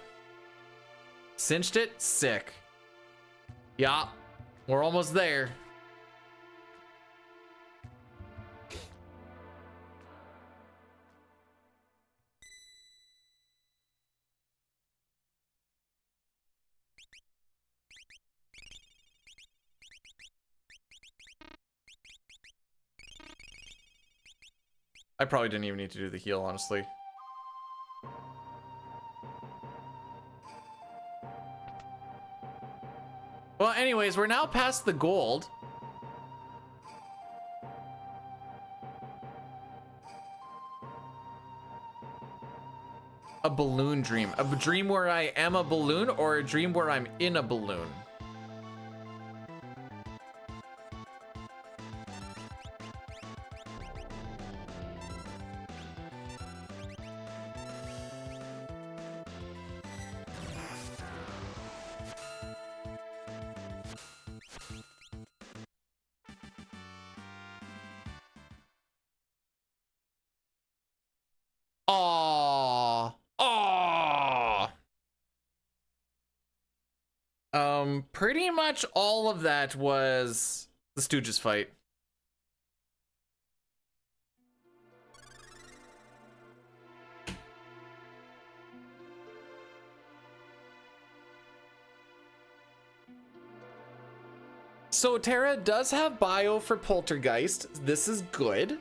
Cinched it? Sick. Yeah, we're almost there. I probably didn't even need to do the heal, honestly. Well, anyways, we're now past the gold. A balloon dream. A dream where I am a balloon, or a dream where I'm in a balloon? Pretty much all of that was the Stooges fight. So Terra does have bio for Poltergeist. This is good.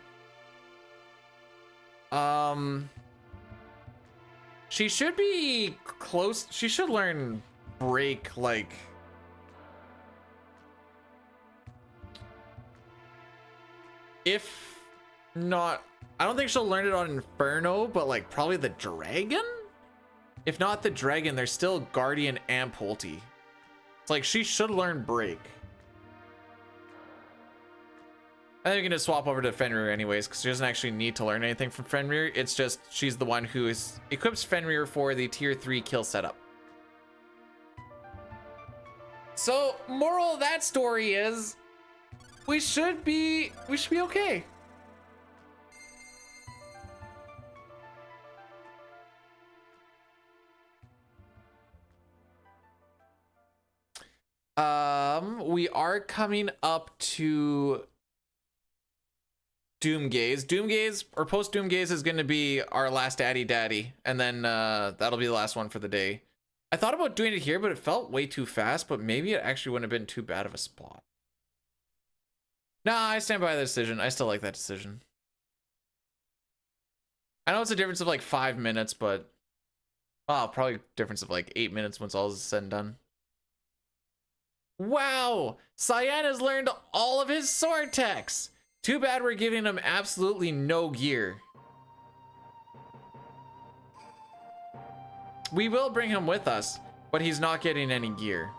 She should be close. She should learn break, like, if not, I don't think she'll learn it on Inferno, but like probably the Dragon? If not the Dragon, there's still Guardian and Polty. It's like she should learn break. I think we're gonna swap over to Fenrir anyways, because she doesn't actually need to learn anything from Fenrir. It's just she's the one who equips Fenrir for the tier 3 kill setup. So, moral of that story is we should be okay. We are coming up to Doomgaze. Doomgaze, or post Doomgaze, is going to be our last daddy, and then that'll be the last one for the day. I thought about doing it here, but it felt way too fast, but maybe it actually wouldn't have been too bad of a spot. Nah, I stand by the decision. I still like that decision. I know it's a difference of like 5 minutes, but probably a difference of like 8 minutes once all is said and done. Wow, Cyan has learned all of his sword techs. Too bad we're giving him absolutely no gear. We will bring him with us, but he's not getting any gear.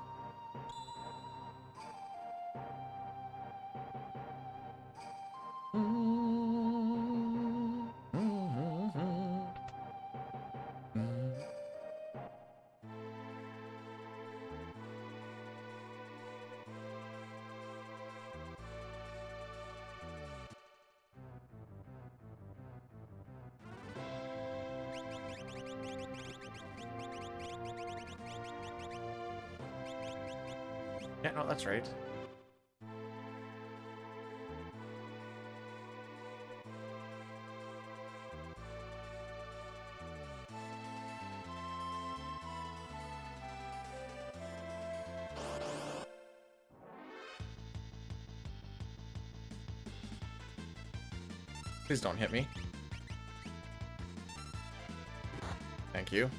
Yeah, no, that's right. Please don't hit me. Thank you.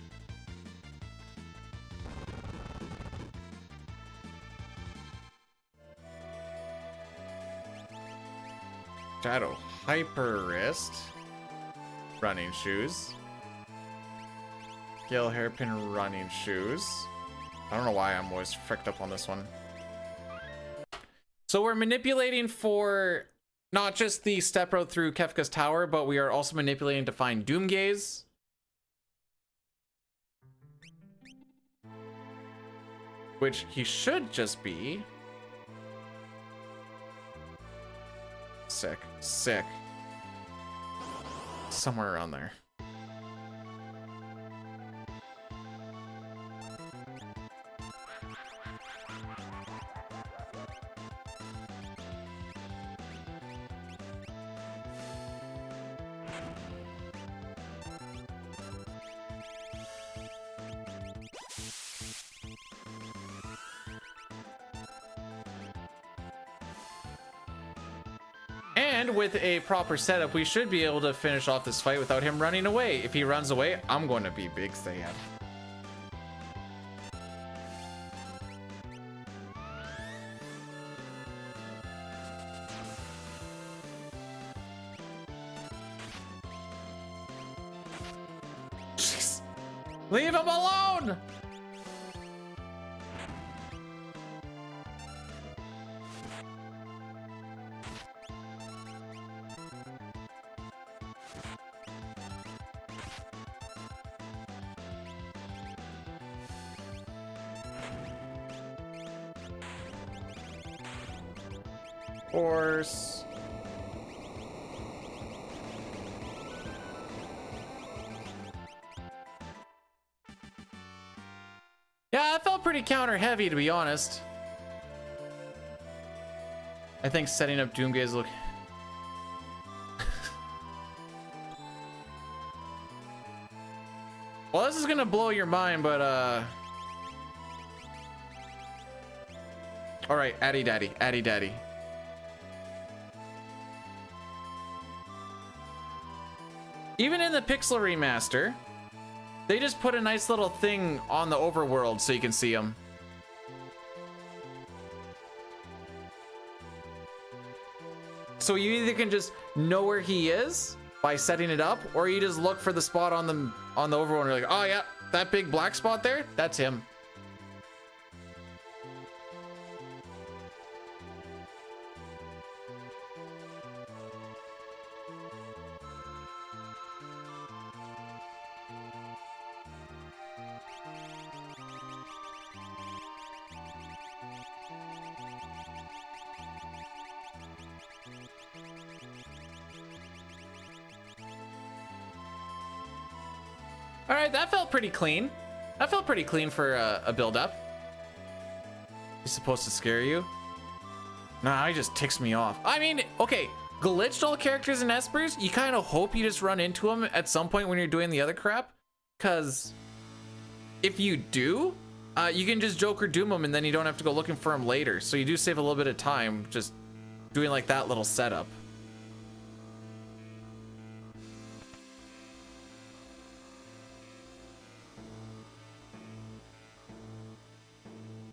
Shadow Hyper Wrist. Running shoes. Gale Hairpin running shoes. I don't know why I'm always fricked up on this one. So we're manipulating for not just the step route through Kefka's tower, but we are also manipulating to find Doomgaze. Which he should just be. Sick. Sick. Somewhere around there. And with a proper setup, we should be able to finish off this fight without him running away. If he runs away, I'm going to be big sad. Jeez. Leave him alone! Horse. Yeah, it felt pretty counter heavy, to be honest. I think setting up Doomgaze look. Well, this is gonna blow your mind, but all right, Addy Daddy, Addy Daddy. Even in the Pixel remaster, they just put a nice little thing on the overworld so you can see them. So you either can just know where he is by setting it up, or you just look for the spot on the overworld and you're like, oh yeah, that big black spot there, that's him. All right, that felt pretty clean. That felt pretty clean for a build-up. He's supposed to scare you? Nah, he just ticks me off. I mean, okay, glitched all characters in Espers, you kind of hope you just run into them at some point when you're doing the other crap. Because if you do, you can just Joker Doom them and then you don't have to go looking for them later. So you do save a little bit of time just doing like that little setup.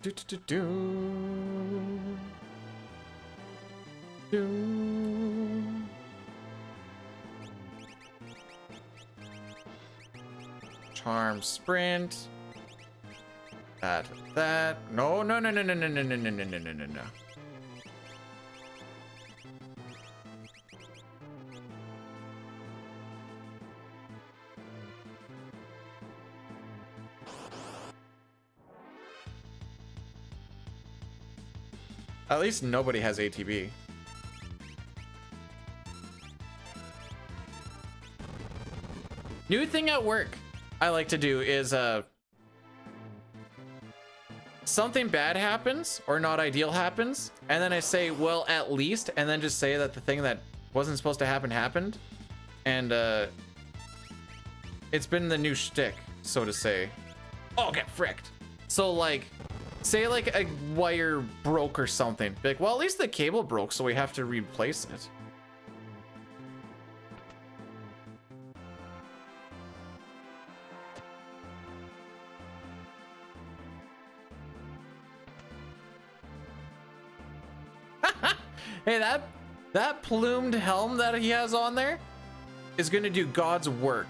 Do, do, do, do. Do. Charm sprint. That. No, no, no, no, no, no, no, no, no, no, no, no, no. At least nobody has ATB. New thing at work I like to do is something bad happens or not ideal happens, and then I say, well, at least, and then just say that the thing that wasn't supposed to happen happened. And it's been the new shtick, so to say. Oh, get fricked. So like, say like a wire broke or something. Be like, well, at least the cable broke, so we have to replace it. Hey, that plumed helm that he has on there is gonna do God's work.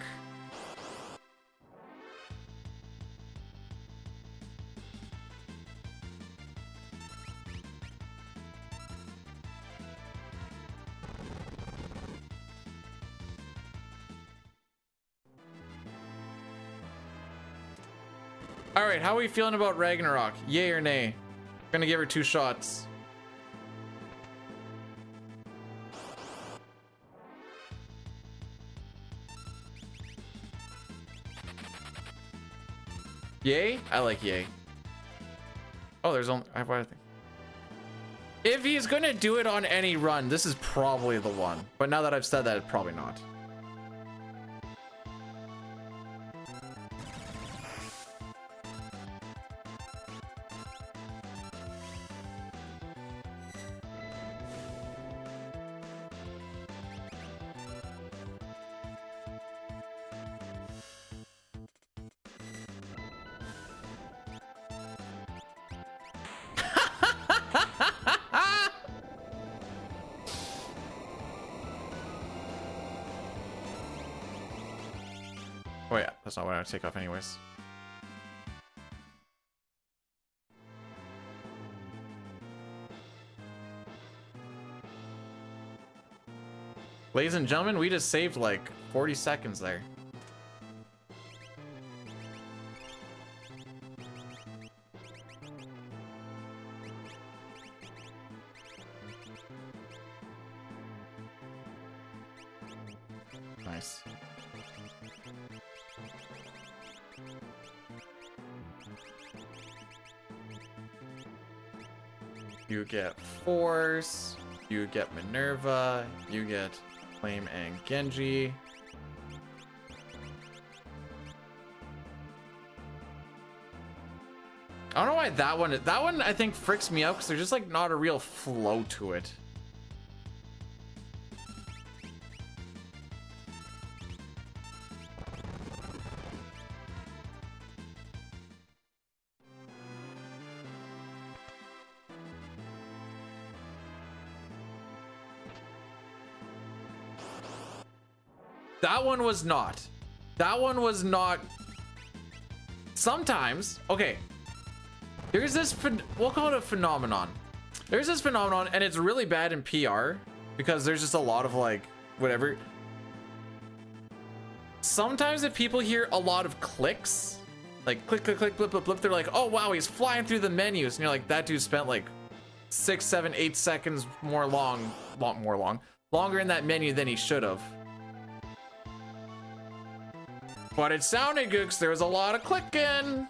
All right, how are we feeling about Ragnarok? Yay or nay? Gonna give her 2 shots. Yay? I like yay. Oh, there's only... I have one thing. If he's gonna do it on any run, this is probably the one. But now that I've said that, probably not. Oh yeah, that's not what I would take off anyways. Ladies and gentlemen, we just saved like 40 seconds there. Nice. You get Force, you get Minerva, you get Flame and Genji. I don't know why that one I think fricks me up because there's just like not a real flow to it. That one was not. That one was not. Sometimes, okay. There's this, we'll call it a phenomenon. There's this phenomenon and it's really bad in PR because there's just a lot of like, whatever. Sometimes if people hear a lot of clicks, like click, click, click, blip, blip, blip, they're like, oh wow, he's flying through the menus. And you're like, that dude spent like 6, 7, 8 seconds longer in that menu than he should have. But it sounded good because there was a lot of clicking.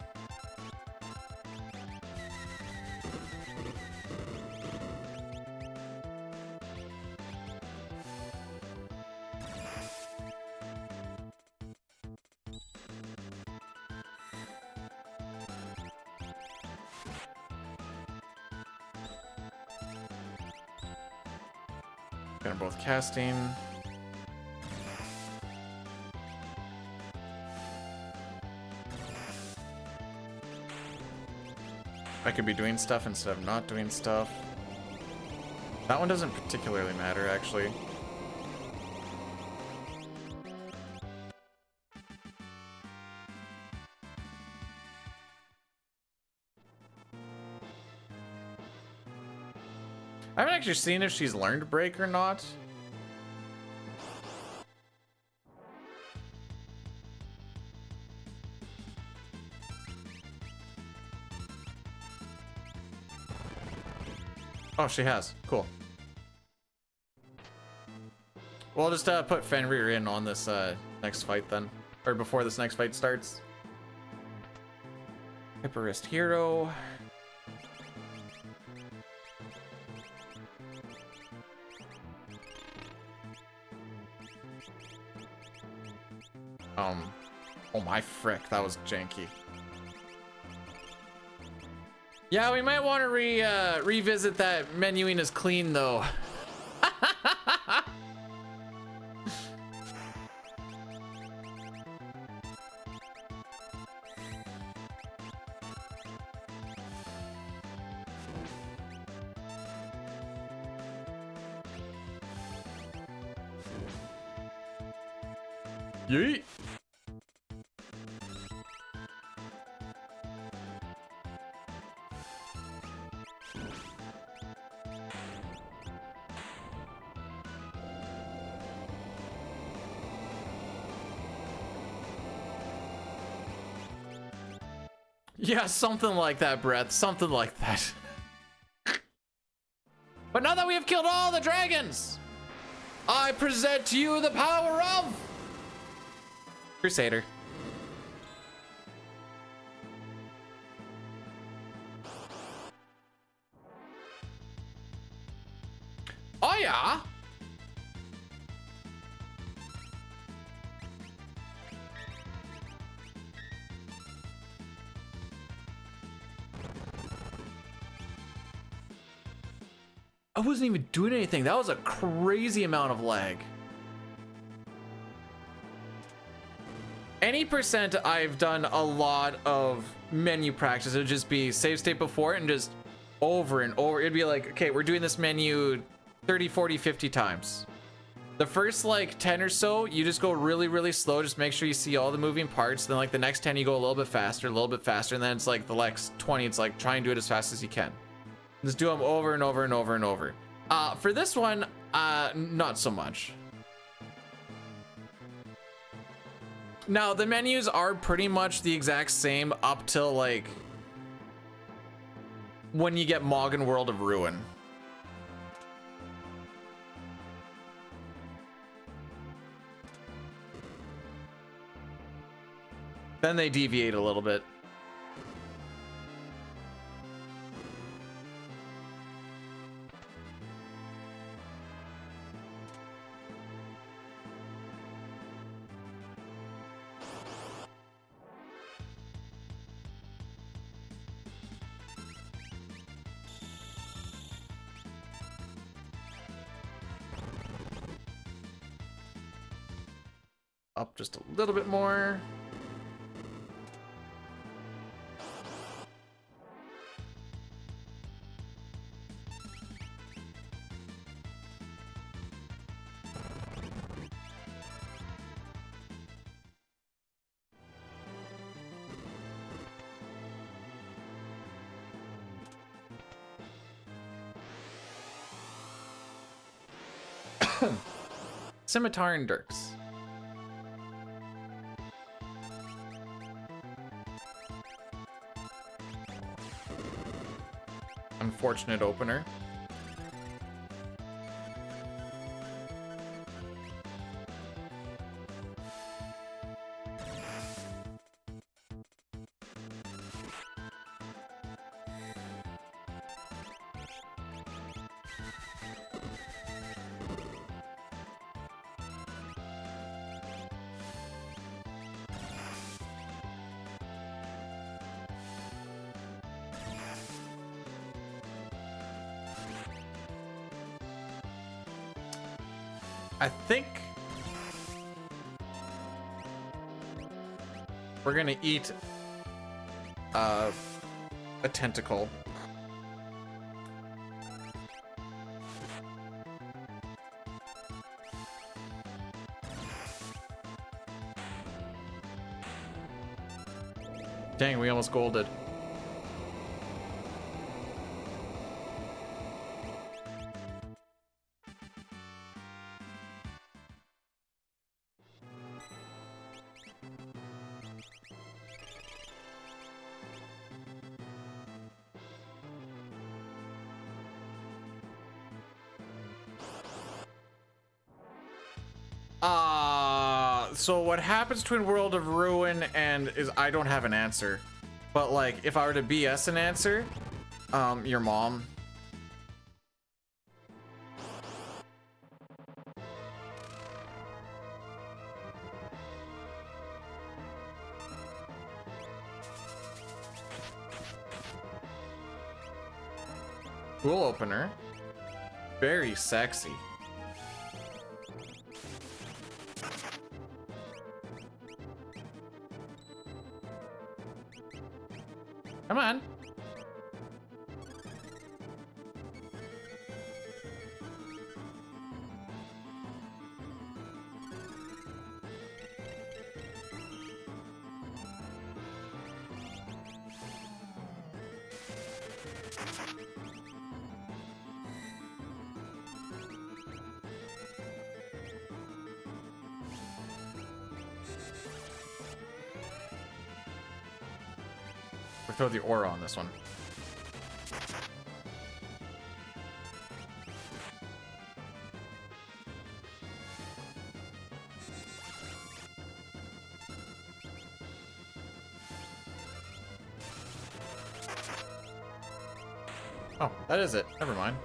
Got them both casting. I could be doing stuff instead of not doing stuff. That one doesn't particularly matter, actually. I haven't actually seen if she's learned break or not. Oh, she has. Cool. We'll just put Fenrir in on this next fight then. Or before this next fight starts. Hyperist Hero. Oh my frick, that was janky. Yeah, we might want to revisit that menuing as clean though. Yeet. Yeah, something like that, Brett. Something like that. But now that we have killed all the dragons, I present to you the power of Crusader. Oh yeah. I wasn't even doing anything. That was a crazy amount of lag. Any percent I've done a lot of menu practice. It would just be save state before it and just over and over. It'd be like, okay, we're doing this menu 30, 40, 50 times. The first like 10 or so, you just go really, really slow. Just make sure you see all the moving parts. Then like the next 10, you go a little bit faster. And then it's like the next 20, it's like try and do it as fast as you can. Just do them over and over and over and over. For this one, not so much. Now, the menus are pretty much the exact same up till like when you get Moggen World of Ruin. Then they deviate a little bit. Up just a little bit more. Scimitar and Dirks. Unfortunate opener. I think we're gonna eat a tentacle. Dang, we almost golded. So what happens between World of Ruin and is I don't have an answer. But like if I were to BS an answer, your mom. Cool opener. Very sexy. Come on. We'll throw the aura on this one. Oh, that is it. Never mind.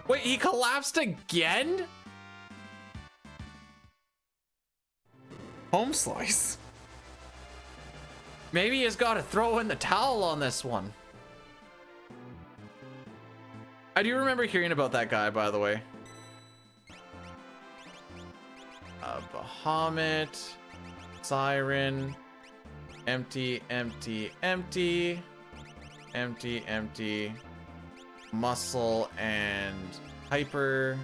Wait, he collapsed again? Home slice. Maybe he's got to throw in the towel on this one. I do remember hearing about that guy, by the way. Bahamut, Siren, empty, empty, empty, empty, empty, muscle and hyper.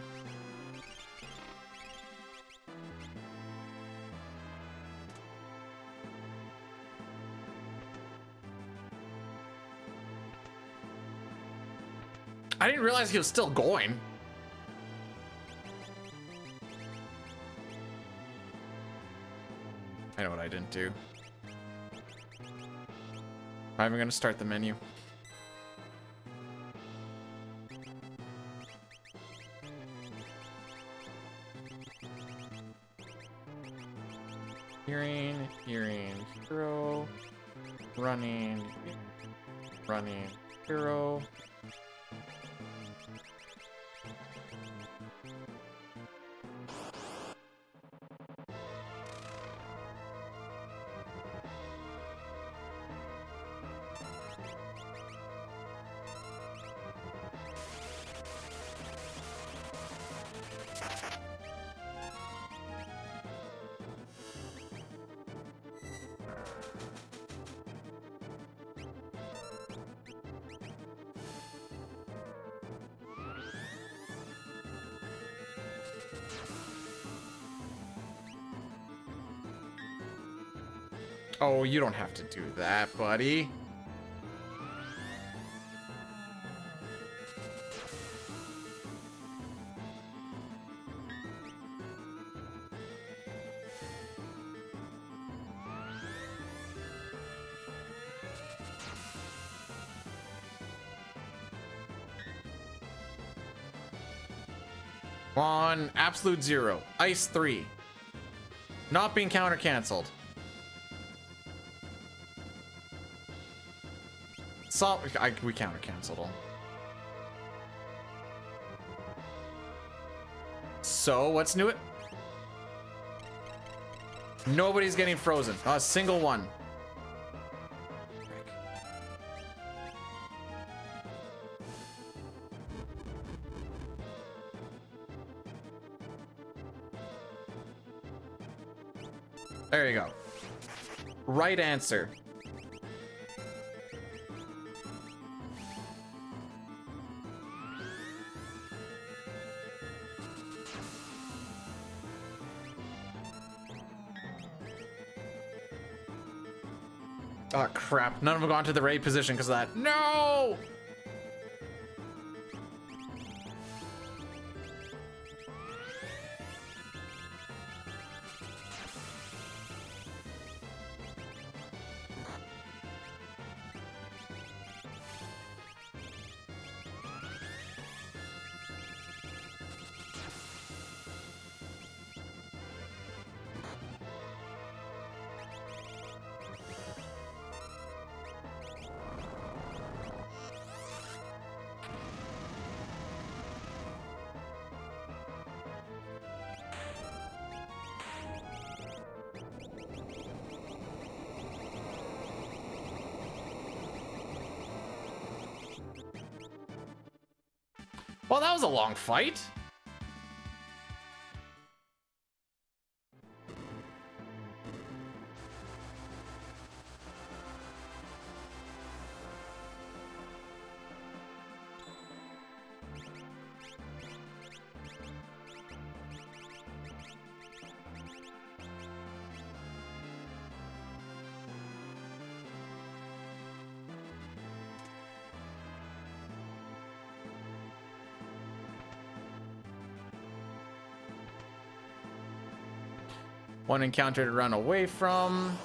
I didn't realize he was still going. I know what I didn't do. I'm gonna start the menu. Hearing, hero, running, hero. Oh, you don't have to do that, buddy. On absolute 0, ice 3, not being counter canceled. We counter canceled them. So what's new? Nobody's getting frozen. Not a single one. There you go. Right answer. Oh crap, none of them got to the right position because of that. No! Well, that was a long fight. One encounter to run away from.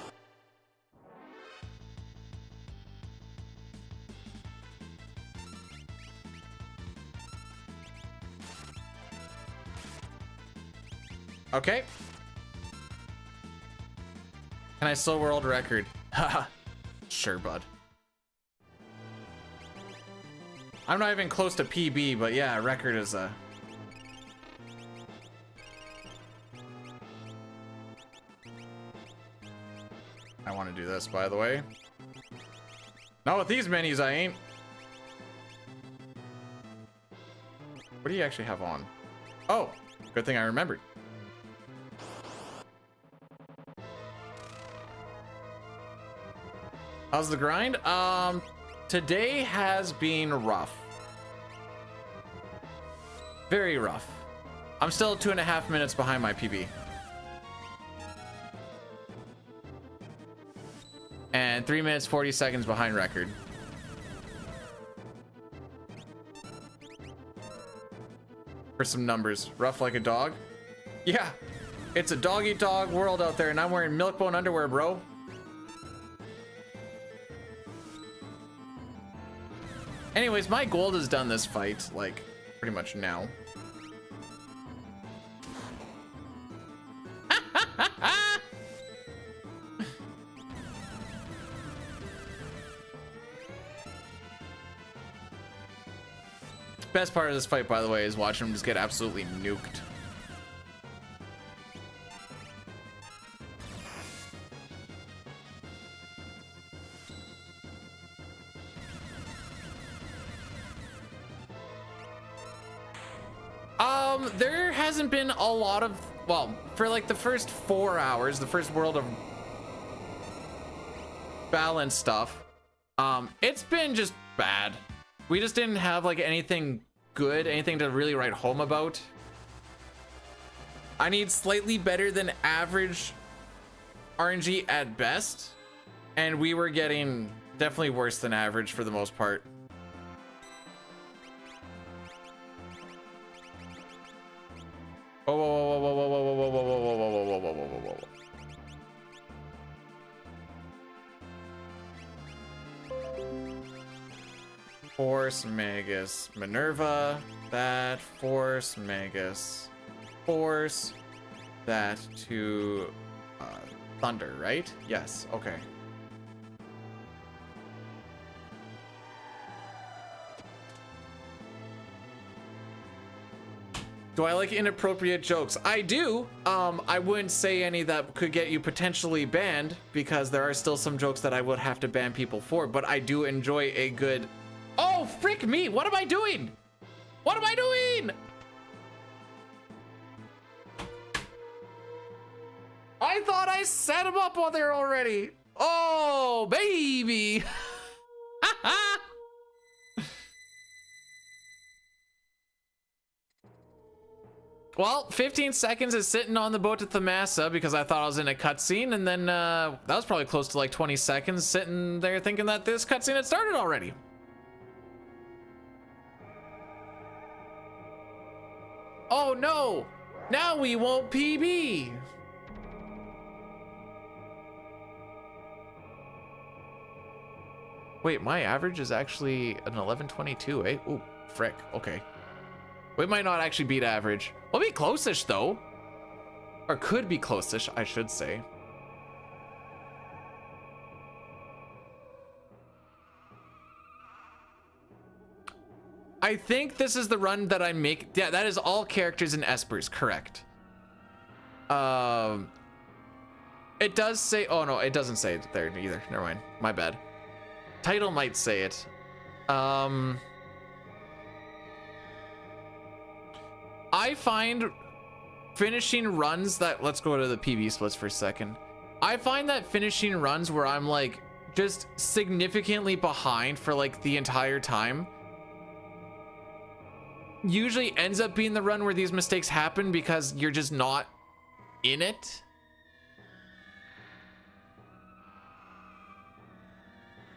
Okay. Can I still world record? Haha. Sure, bud. I'm not even close to PB, but yeah, record is a... I want to do this, by the way. Not with these minis, I ain't. What do you actually have on? Oh, good thing I remembered. How's the grind? Today has been rough. Very rough. I'm still 2.5 minutes behind my PB. And 3 minutes 40 seconds behind record. For some numbers. Rough like a dog. Yeah, it's a dog-eat-dog world out there, and I'm wearing milk-bone underwear, bro. Anyways, my gold is done this fight, like, pretty much now. Best part of this fight, by the way, is watching him just get absolutely nuked. There hasn't been a lot of, well, for like the first 4 hours, the first world of balance stuff, it's been just bad. We just didn't have like anything good, anything to really write home about. I need slightly better than average RNG at best, and we were getting definitely worse than average for the most part. Whoa, whoa, whoa, whoa, whoa, whoa, whoa, whoa, whoa, whoa, whoa, whoa, whoa, whoa, whoa, whoa. Force Magus Minerva, that Force Magus, Force that to Thunder, right? Yes, okay. Do I like inappropriate jokes? I do. I wouldn't say any that could get you potentially banned, because there are still some jokes that I would have to ban people for, but I do enjoy a good... Oh, frick me! What am I doing? What am I doing? I I thought I set him up on there already. Oh, baby. Well, 15 seconds is sitting on the boat at Thamasa because I thought I was in a cutscene, and then that was probably close to like 20 seconds sitting there thinking that this cutscene had started already. Oh no! Now we won't PB! Wait, my average is actually an 1122, eh? Ooh, frick, okay. We might not actually beat average. We'll be close-ish though. Or could be close-ish, I should say. I think this is the run that I make. Yeah, that is all characters in Espers, correct. It does say, oh no, it doesn't say it there either. Never mind, my bad. Title might say it. I find finishing runs that, let's go to the PB splits for a second. I find that finishing runs where I'm like just significantly behind for like the entire time usually ends up being the run where these mistakes happen because you're just not in it.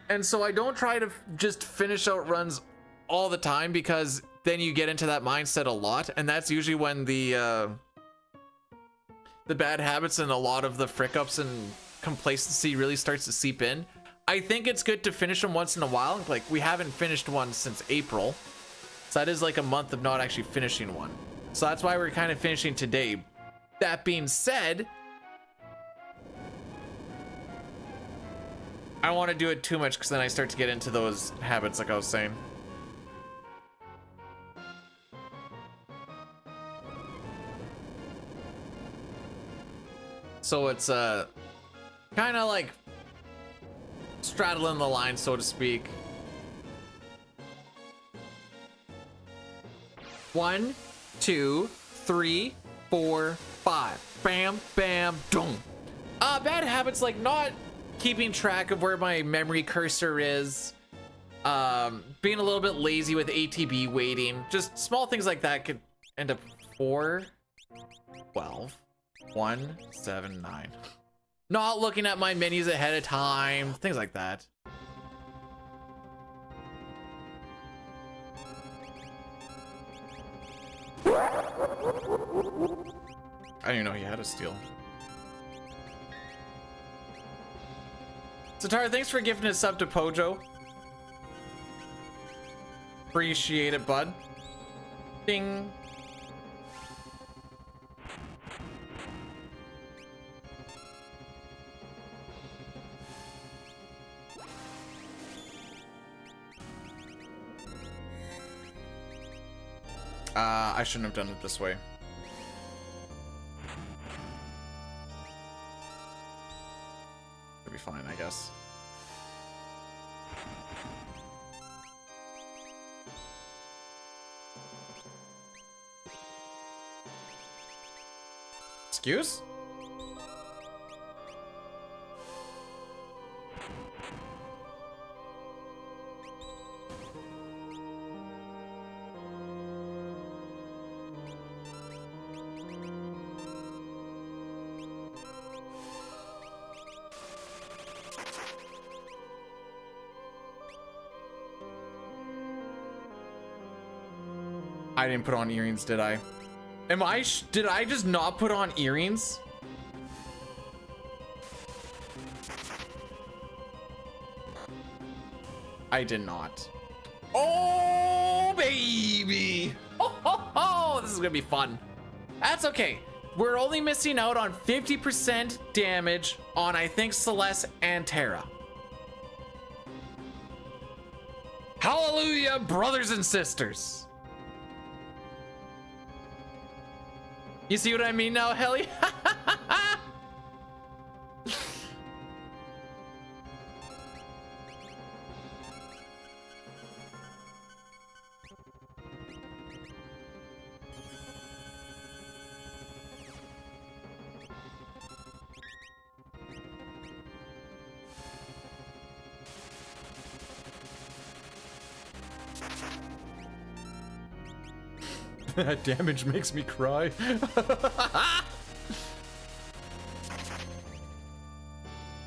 And so I don't try to just finish out runs all the time because then you get into that mindset a lot, and that's usually when the bad habits and a lot of the frick ups and complacency really starts to seep in. I think it's good to finish them once in a while. Like, we haven't finished one since April, so that is like a month of not actually finishing one. So that's why we're kind of finishing today. That being said, I don't want to do it too much because then I start to get into those habits like I was saying. So it's kind of like straddling the line, so to speak. 1, 2, 3, 4, 5. Bam, bam, dong. Bad habits like not keeping track of where my memory cursor is, being a little bit lazy with ATB waiting, just small things like that could end up 4, 12, 1, 7, 9. Not looking at my menus ahead of time, things like that. I didn't even know he had a steal. Satara, thanks for gifting a sub to Pojo. Appreciate it, bud. Ding. I shouldn't have done it this way. It'll be fine, I guess. Excuse? I didn't put on earrings, did I? Did I just not put on earrings? I did not. Oh, baby. Oh, this is gonna be fun. That's okay. We're only missing out on 50% damage on, I think, Celeste and Terra. Hallelujah, brothers and sisters. You see what I mean now, Helly? That damage makes me cry.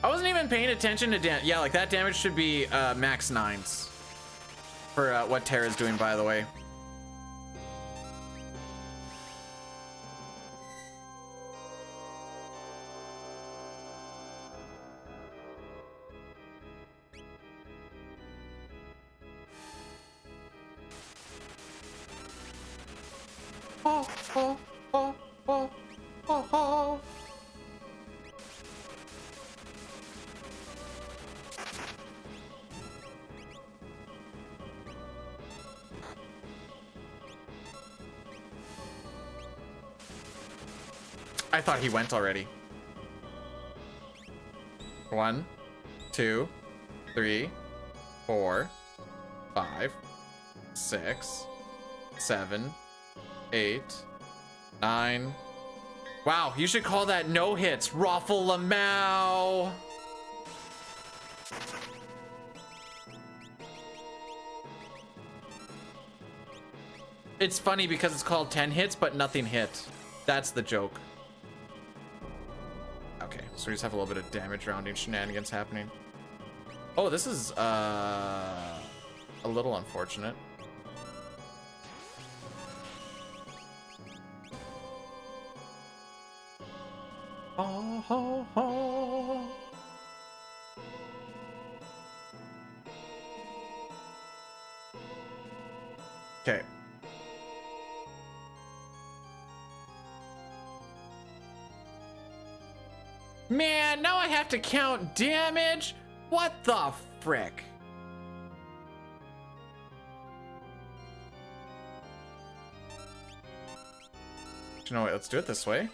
I wasn't even paying attention to damage. Yeah, like that damage should be max 9s for what Terra's doing, by the way. Oh, oh, oh, oh, oh, oh. I thought he went already. 1, 2, 3, 4, 5, 6, 7, 8, 9. Wow, you should call that no hits. Raffle Lamau. It's funny because it's called 10 hits, but nothing hit. That's the joke. Okay, so we just have a little bit of damage rounding shenanigans happening. Oh, this is a little unfortunate. Oh, oh, oh. Okay. Man, now I have to count damage? What the frick? You know what, let's do it this way.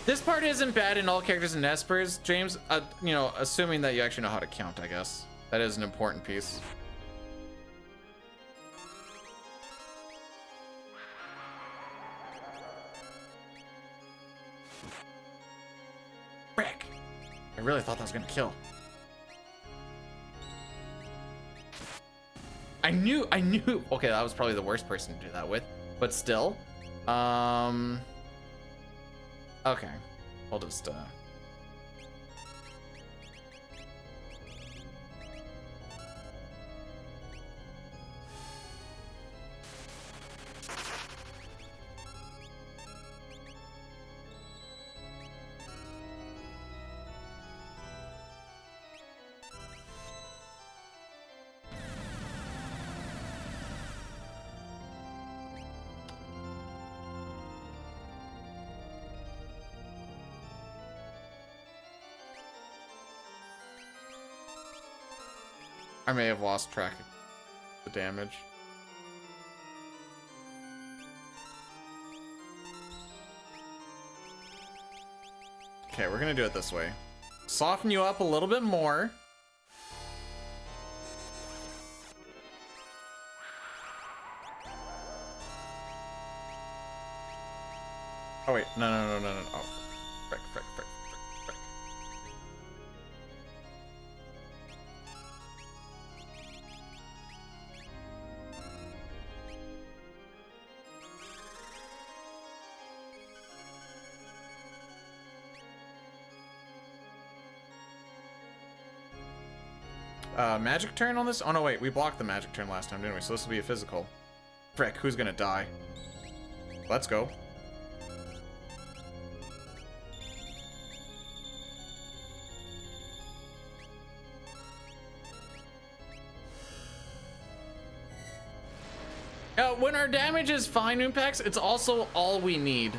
This part isn't bad in all characters in Espers, James. You know, assuming that you actually know how to count, I guess. That is an important piece. Frick! I really thought that was gonna kill. I knew. Okay, that was probably the worst person to do that with, but still. Okay, we'll just I may have lost track of the damage. Okay, we're gonna do it this way. Soften you up a little bit more. Oh wait, no. Oh, frick. Magic turn on this? Oh no, wait, we blocked the magic turn last time, didn't we? So this will be a physical. Frick, who's gonna die? Let's go. When our damage is fine impacts, it's also all we need.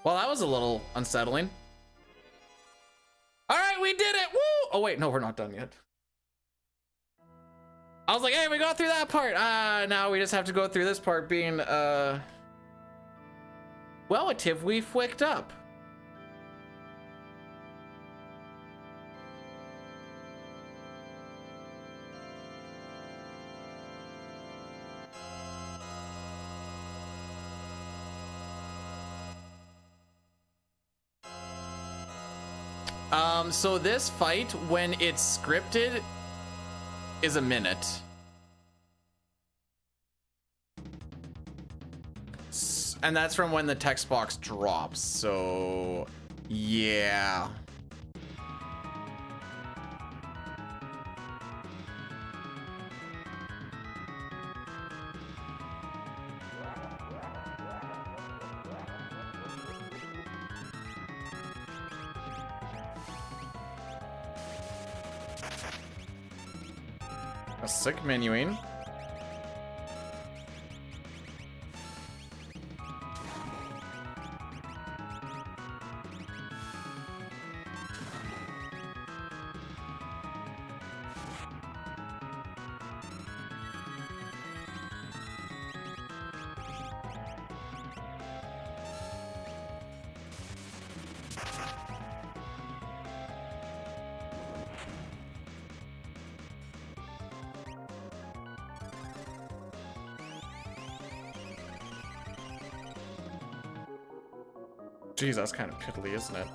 Well, that was a little unsettling. All right, we did it. Woo! Oh wait, no, we're not done yet. I was like, hey, we got through that part. Now we just have to go through this part being, relative we flicked up. So this fight, when it's scripted, is a minute. And that's from when the text box drops, so yeah. A sick menuing. Jeez, that's kind of piddly, isn't it?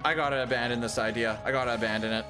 I gotta abandon this idea. I gotta abandon it.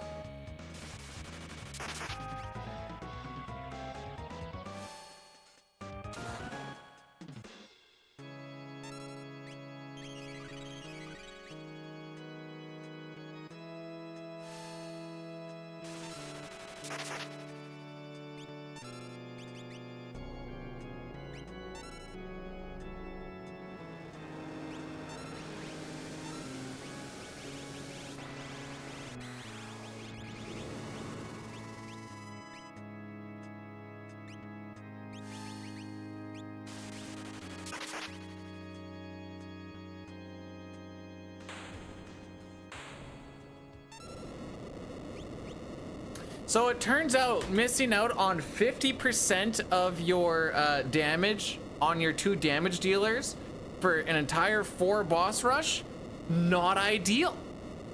So it turns out missing out on 50% of your damage on your 2 damage dealers for an entire 4 boss rush, not ideal.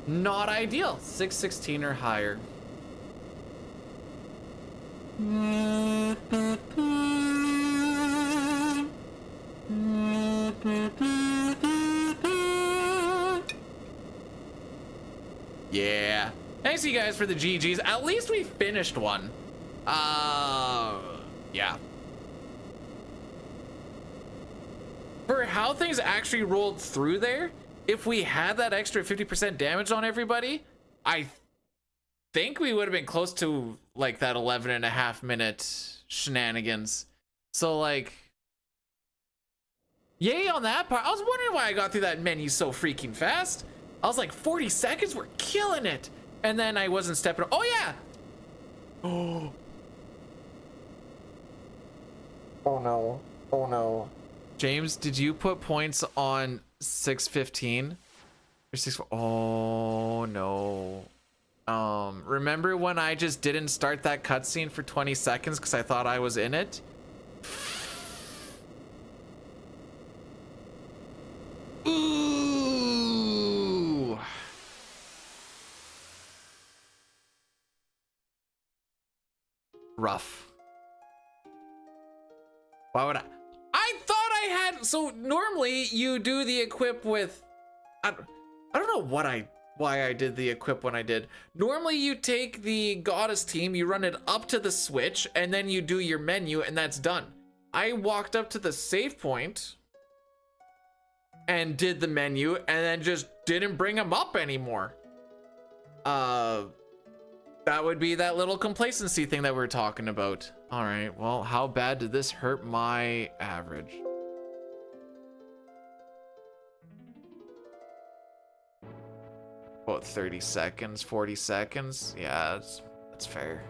Not ideal. 616 or higher. Yeah. Thanks you guys for the GGs. At least we finished one. Yeah. For how things actually rolled through there, if we had that extra 50% damage on everybody, I think we would have been close to like that 11.5-minute shenanigans. So like, yay on that part. I was wondering why I got through that menu so freaking fast. I was like, 40 seconds, we're killing it. And then I wasn't stepping. Oh yeah. Oh. Oh no. Oh no. James, did you put points on 615 or 6? Oh no. Remember when I just didn't start that cutscene for 20 seconds because I thought I was in it? Ooh. Rough. Why would I thought I had, so normally you do the equip with, I don't know why I did the equip when I did. Normally you take the goddess team, you run it up to the switch, and then you do your menu and that's done. I walked up to the save point and did the menu and then just didn't bring them up anymore. That would be that little complacency thing that we were talking about. All right, well, how bad did this hurt my average? About 30 seconds, 40 seconds. Yeah, that's fair.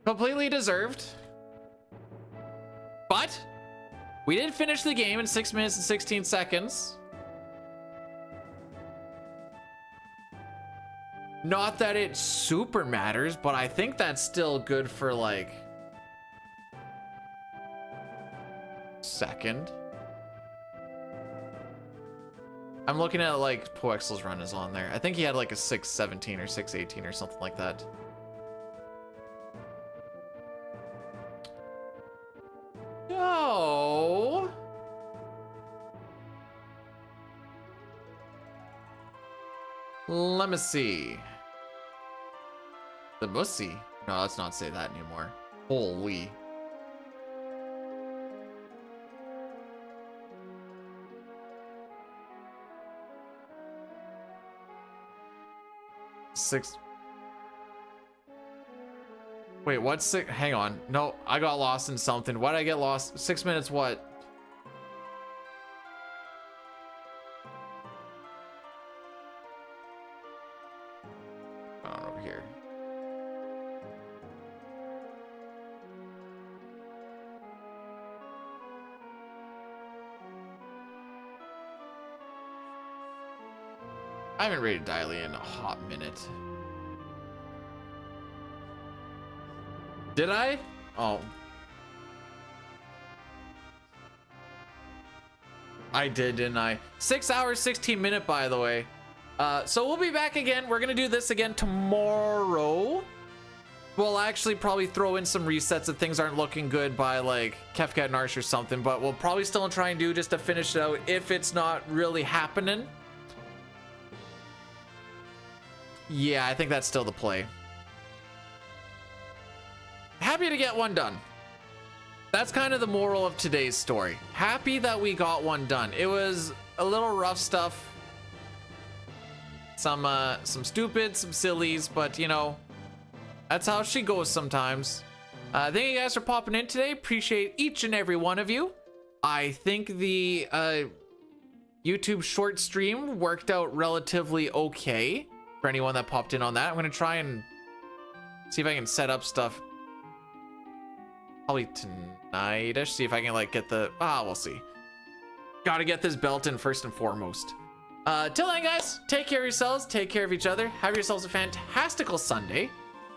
Completely deserved. But we did finish the game in 6 minutes and 16 seconds. Not that it super matters, but I think that's still good for like second. I'm looking at like Poexel's run is on there. I think he had like a 6:17 or 6:18 or something like that. No. Let me see. The Mussy. No, let's not say that anymore. Holy. Six. Wait, what's six? Hang on. No, I got lost in something. Why did I get lost? 6 minutes what? Over here. I haven't rated Diley in a hot minute. Did I? Oh. I did, didn't I? 6 hours, 16 minute, by the way. So we'll be back again. We're gonna do this again tomorrow. We'll actually probably throw in some resets if things aren't looking good by like Kefka and Arsh or something, but we'll probably still try and do just to finish it out if it's not really happening. Yeah, I think that's still the play. Happy to get one done. That's kind of the moral of today's story. Happy that we got one done. It was a little rough stuff. Some stupid, some sillies, but you know, that's how she goes sometimes. Thank you guys for popping in today. Appreciate each and every one of you. I think the YouTube short stream worked out relatively okay for anyone that popped in on that. I'm gonna try and see if I can set up stuff probably tonight-ish. See if I can like get the, we'll see. Gotta get this belt in first and foremost. Till then, guys, take care of yourselves, take care of each other, have yourselves a fantastical Sunday,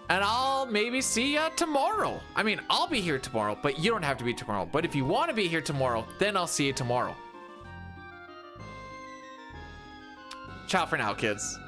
and I'll maybe see ya tomorrow. I mean, I'll be here tomorrow, but you don't have to be tomorrow. But if you want to be here tomorrow, then I'll see you tomorrow. Ciao for now, kids.